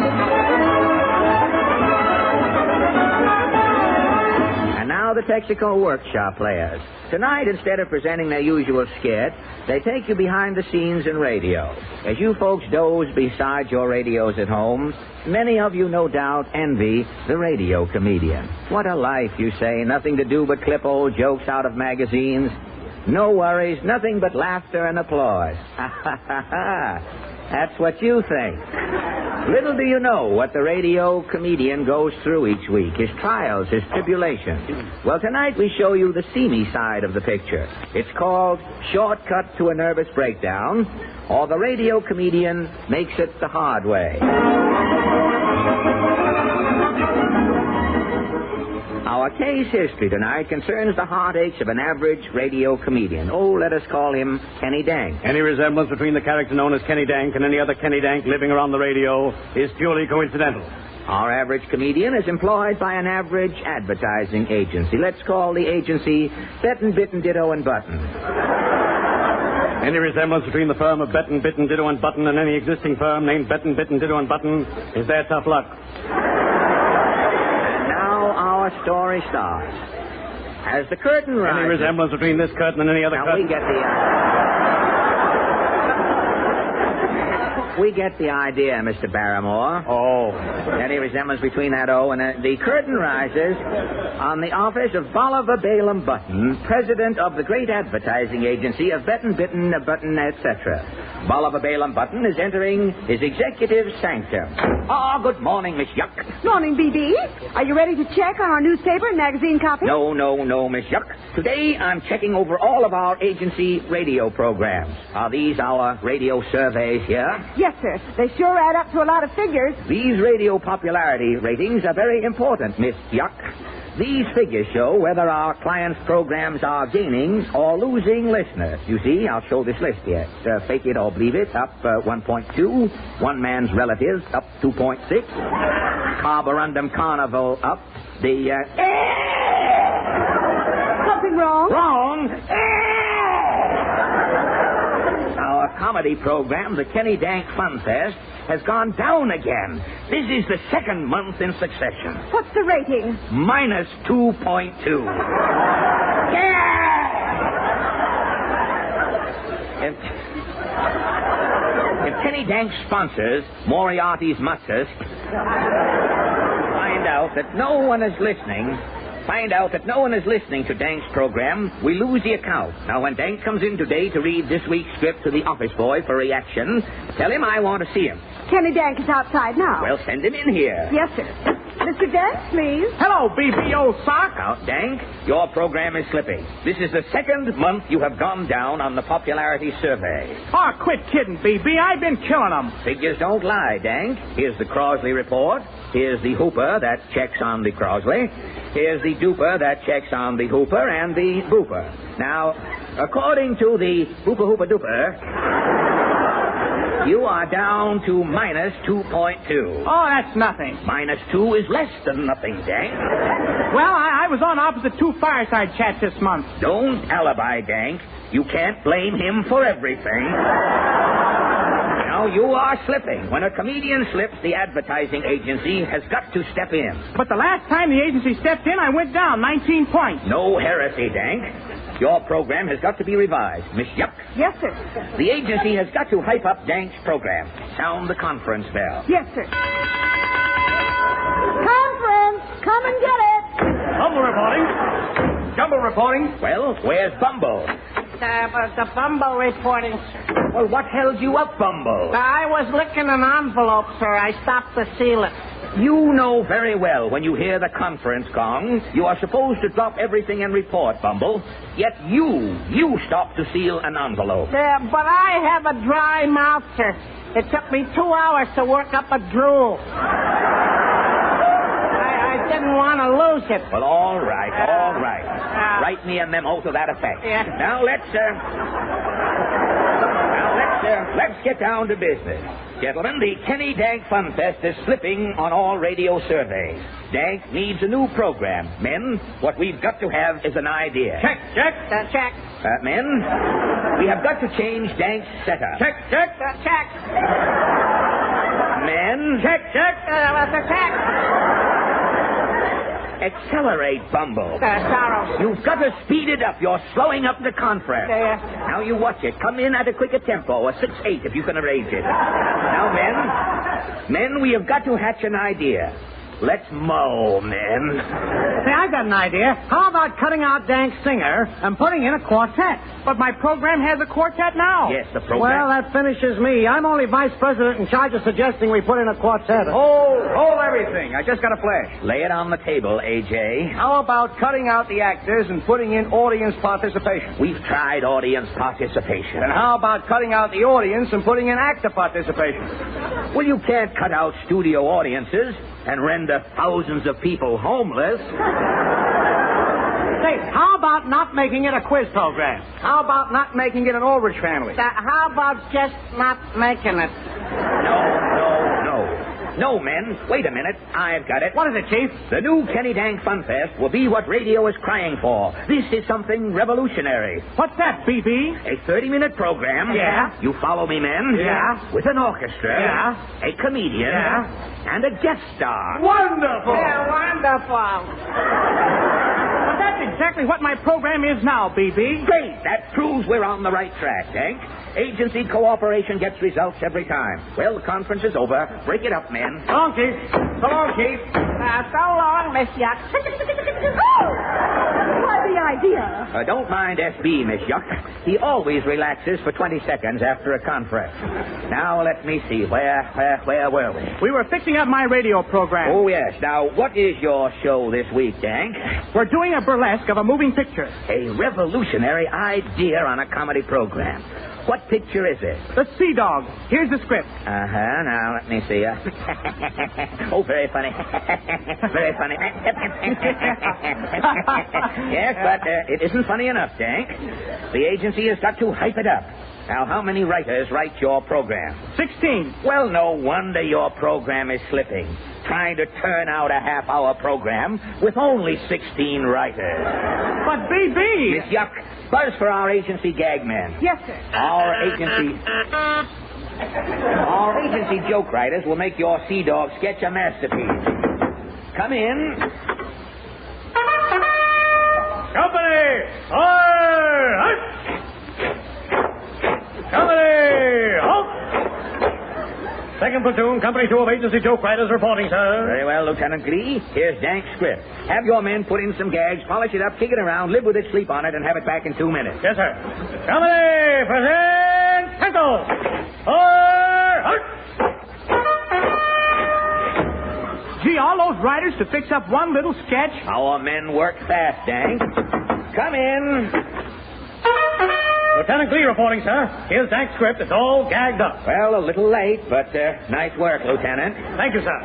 And now the Texaco Workshop players. Tonight, instead of presenting their usual skit, they take you behind the scenes in radio. As you folks doze beside your radios at home, many of you, no doubt, envy the radio comedian. What a life, you say. Nothing to do but clip old jokes out of magazines. No worries, nothing but laughter and applause. Ha, ha, ha, ha. That's what you think. Little do you know what the radio comedian goes through each week, his trials, his tribulations. Well, tonight we show you the seamy side of the picture. It's called Shortcut to a Nervous Breakdown, or the radio comedian makes it the hard way. Our case history tonight concerns the heartaches of an average radio comedian. Oh, let us call him Kenny Dank.
Any resemblance between the character known as Kenny Dank and any other Kenny Dank living around the radio is purely coincidental.
Our average comedian is employed by an average advertising agency. Let's call the agency Bettin', Bitten, Ditto, and Button.
Any resemblance between the firm of Bettin', Bitten, Ditto, and Button and any existing firm named Bettin', Bitten, Ditto, and Button is their tough luck.
Our story starts. As the curtain rises...
Any resemblance between this curtain and any other curtain?
We get the idea, Mr. Barrymore.
Oh.
Any resemblance between that O and the curtain rises on the office of Bolivar Balaam Button, president of the great advertising agency of Bettin', Bitten, Button, etc. Bolivar Balaam Button is entering his executive sanctum. Good morning, Miss Yuck.
Morning, B.B. Are you ready to check on our newspaper and magazine copy?
No, Miss Yuck. Today I'm checking over all of our agency radio programs. Are these our radio surveys here?
Yes, sir. They sure add up to a lot of figures.
These radio popularity ratings are very important, Miss Yuck. These figures show whether our clients' programs are gaining or losing listeners. You see, I'll show this list here. Fake It or Believe It, up 1.2. One Man's Relatives, up 2.6. Carborundum Carnival, up.
Something wrong?
Wrong? Our comedy program, the Kenny Dank Fun Fest, has gone down again. This is the second month in succession.
What's the rating?
Minus 2.2. If Kenny Dank's sponsors, Moriarty's Matzahs, find out that no one is listening to Dank's program, we lose the account. Now, when Dank comes in today to read this week's script to the office boy for reaction, tell him I want to see him.
Kenny Dank is outside now.
Well, send him in here.
Yes, sir. Mr. Dank, please.
Hello, BBO sock.
Now, Dank, your program is slipping. This is the second month you have gone down on the popularity survey.
Oh, quit kidding, BB. I've been killing them.
Figures don't lie, Dank. Here's the Crosley report. Here's the Hooper that checks on the Crosley. Here's the Duper that checks on the Hooper and the Booper. Now, according to the Hooper Duper, you are down to minus 2.2.
Oh, that's nothing.
Minus 2 is less than nothing, Dank.
Well, I was on opposite two fireside chats this month.
Don't alibi, Dank. You can't blame him for everything. Now, you are slipping. When a comedian slips, the advertising agency has got to step in.
But the last time the agency stepped in, I went down 19 points.
No heresy, Dank. Your program has got to be revised. Miss Yuck?
Yes, sir.
The agency has got to hype up Dank's program. Sound the conference bell.
Yes, sir. Conference! Come and get it!
Bumble reporting. Jumble reporting.
Well, where's Bumble?
The Bumble reporting, sir.
Well, what held you up, Bumble?
I was licking an envelope, sir. I stopped to seal it.
You know very well when you hear the conference gong, you are supposed to drop everything and report, Bumble. Yet you stopped to seal an envelope.
But I have a dry mouth, sir. It took me 2 hours to work up a drool. I didn't want to lose it.
Well, all right. Write me a memo to that effect.
Yeah.
Now let's get down to business. Gentlemen, the Kenny Dank Fun Fest is slipping on all radio surveys. Dank needs a new program. Men, what we've got to have is an idea.
Check.
Check.
Men, we have got to change Dank's setup.
Check.
Check.
Men.
Check.
Check.
Accelerate, Bumble.
Sorrow.
You've got to speed it up. You're slowing up the conference. Now you watch it. Come in at a quicker tempo, a 6/8 if you can arrange it. Now, men, we have got to hatch an idea. Let's mow, men.
Say, I've got an idea. How about cutting out Dank's singer and putting in a quartet?
But my program has a quartet now.
Yes, the program.
Well, that finishes me. I'm only vice president in charge of suggesting we put in a quartet.
Hold everything. I just got a flash.
Lay it on the table, A.J.
How about cutting out the actors and putting in audience participation?
We've tried audience participation.
And how about cutting out the audience and putting in actor participation?
Well, you can't cut out studio audiences and render thousands of people homeless.
Say, how about not making it a quiz program?
How about not making it an Ulrich family?
How about just not making it?
No, men. Wait a minute. I've got it.
What is it, Chief?
The new Kenny Dank Fun Fest will be what radio is crying for. This is something revolutionary.
What's that, BB?
A 30-minute program.
Yeah.
You follow me, men?
Yeah.
With an orchestra.
Yeah.
A comedian.
Yeah.
And a guest star.
Wonderful!
Yeah, wonderful.
But that's exactly what my program is now, BB.
Great. That proves we're on the right track, Dank. Agency cooperation gets results every time. Well, the conference is over. Break it up, men.
So long, Chief. So long, Chief.
So long, Miss Yuck.
Why the idea?
Don't mind SB, Miss Yuck. He always relaxes for 20 seconds after a conference. Now, let me see. Where were we?
We were fixing up my radio program.
Oh, yes. Now, what is your show this week, Dank?
We're doing a burlesque of a moving picture.
A revolutionary idea on a comedy program. What picture is it?
The Sea Dog. Here's the script.
Now, let me see. Oh, very funny. Very funny. Yes, but it isn't funny enough, Dank. The agency has got to hype it up. Now, how many writers write your program?
16.
Well, no wonder your program is slipping. Trying to turn out a half-hour program with only 16 writers.
But, BB...
Miss Yuck, buzz for our agency gag men.
Yes, sir.
Our agency joke writers will make your Sea Dog sketch a masterpiece. Come in.
Company! Halt! Company! Halt! Second platoon, Company 2 of Agency Joke Writers reporting, sir.
Very well, Lieutenant Glee. Here's Dank's script. Have your men put in some gags, polish it up, kick it around, live with it, sleep on it, and have it back in 2 minutes.
Yes, sir. Company, present pencil. Halt!
Gee, all those writers to fix up one little sketch?
Our men work fast, Dank. Come in.
Lieutenant Glee reporting, sir. Here's Dank's script. It's all gagged up.
Well, a little late, but nice work, Lieutenant.
Thank you, sir.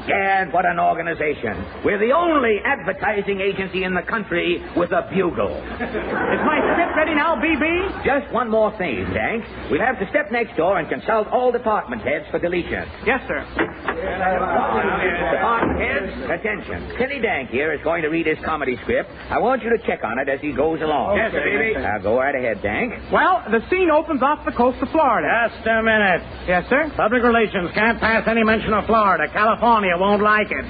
Gad, what an organization. We're the only advertising agency in the country with a bugle.
Is my script ready now, BB?
Just one more thing, Dank. We'll have to step next door and consult all department heads for deletion.
Yes, sir.
Department heads, attention. Kenny Dank here is going to read his comedy script. I want you to check on it as he goes along.
Yes, sir, BB.
Now, go right ahead, Dank.
Well, the scene opens off the coast of Florida.
Just a minute.
Yes, sir?
Public relations can't pass any mention of Florida. California won't like it.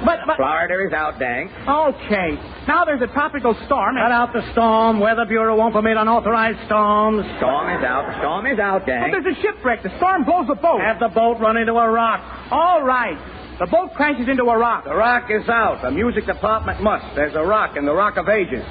But Florida is out, Dank.
Okay. Now there's a tropical storm.
Cut out the storm. Weather Bureau won't permit unauthorized storms.
Storm is out. The storm is out, Dank.
But there's a shipwreck. The storm blows the boat.
Have the boat run into a rock.
All right. The boat crashes into a rock. The rock is out. The music department must. There's a rock in the Rock of Ages.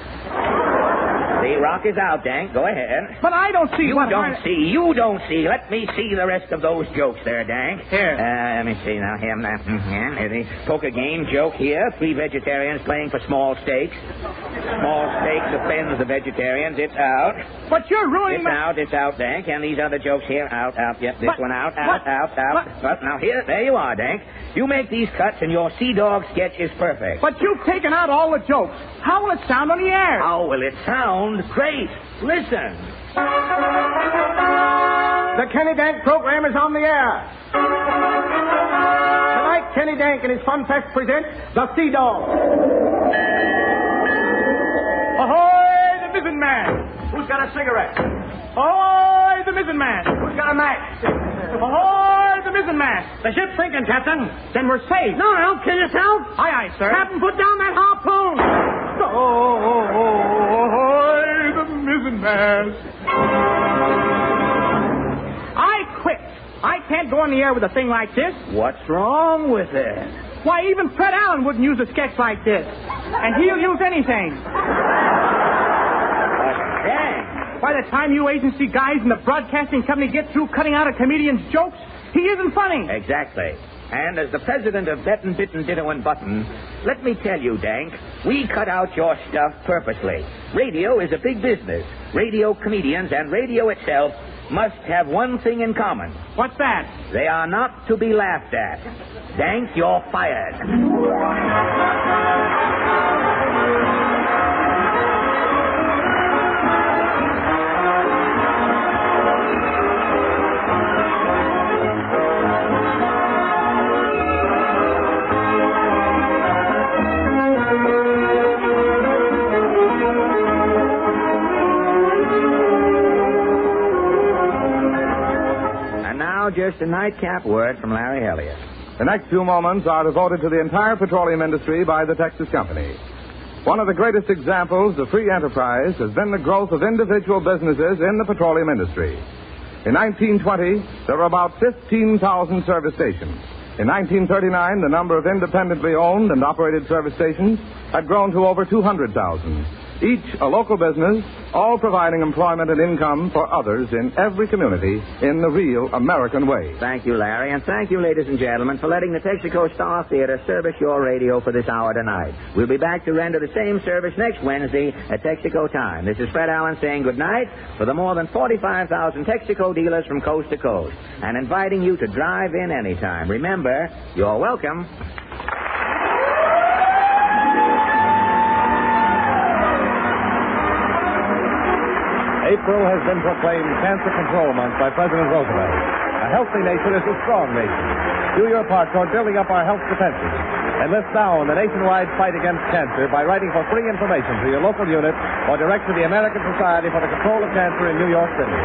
The rock is out, Dank. Go ahead.
But I don't see
You don't see. Let me see the rest of those jokes there, Dank.
Here.
Let me see now. Him, that. The poker game joke here. 3 vegetarians playing for small stakes. Small stakes offends the vegetarians. It's out.
But you're ruining
It's out, Dank. And these other jokes here, out. Yep, this one out. But now there you are, Dank. You make these cuts and your Sea Dog sketch is perfect.
But you've taken out all the jokes. How will it sound on the air?
How will it sound? Great. Listen.
The Kenny Dank program is on the air. Tonight, Kenny Dank and his Fun Fest present the Sea Dog. Ahoy, the mizzen man. Who's got a cigarette? Ahoy, the mizzen man. Who's got a match? Ahoy, the mizzen man.
The ship's sinking, Captain.
Then we're safe.
No, don't kill yourself.
Aye, sir.
Captain, put down that harpoon.
Ahoy, the mizzen mast. I quit. I can't go on the air with a thing like this.
What's wrong with it?
Why, even Fred Allen wouldn't use a sketch like this. And he'll use anything. By the time you agency guys in the broadcasting company get through cutting out a comedian's jokes, he isn't funny.
Exactly. And as the president of Bettin', Bitten, Ditto, and Button, let me tell you, Dank, we cut out your stuff purposely. Radio is a big business. Radio comedians and radio itself must have one thing in common.
What's that?
They are not to be laughed at. Dank, you're fired. Just a nightcap word from Larry Elliott.
The next few moments are devoted to the entire petroleum industry by the Texas Company. One of the greatest examples of free enterprise has been the growth of individual businesses in the petroleum industry. In 1920, there were about 15,000 service stations. In 1939, the number of independently owned and operated service stations had grown to over 200,000. Each a local business, all providing employment and income for others in every community in the real American way.
Thank you, Larry, and thank you, ladies and gentlemen, for letting the Texaco Star Theater service your radio for this hour tonight. We'll be back to render the same service next Wednesday at Texaco time. This is Fred Allen saying good night for the more than 45,000 Texaco dealers from coast to coast and inviting you to drive in anytime. Remember, you're welcome.
April has been proclaimed Cancer Control Month by President Roosevelt. A healthy nation is a strong nation. Do your part toward building up our health defenses. Enlist now in the nationwide fight against cancer by writing for free information to your local unit or direct to the American Society for the Control of Cancer in New York City.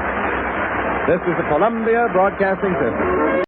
This is the Columbia Broadcasting System.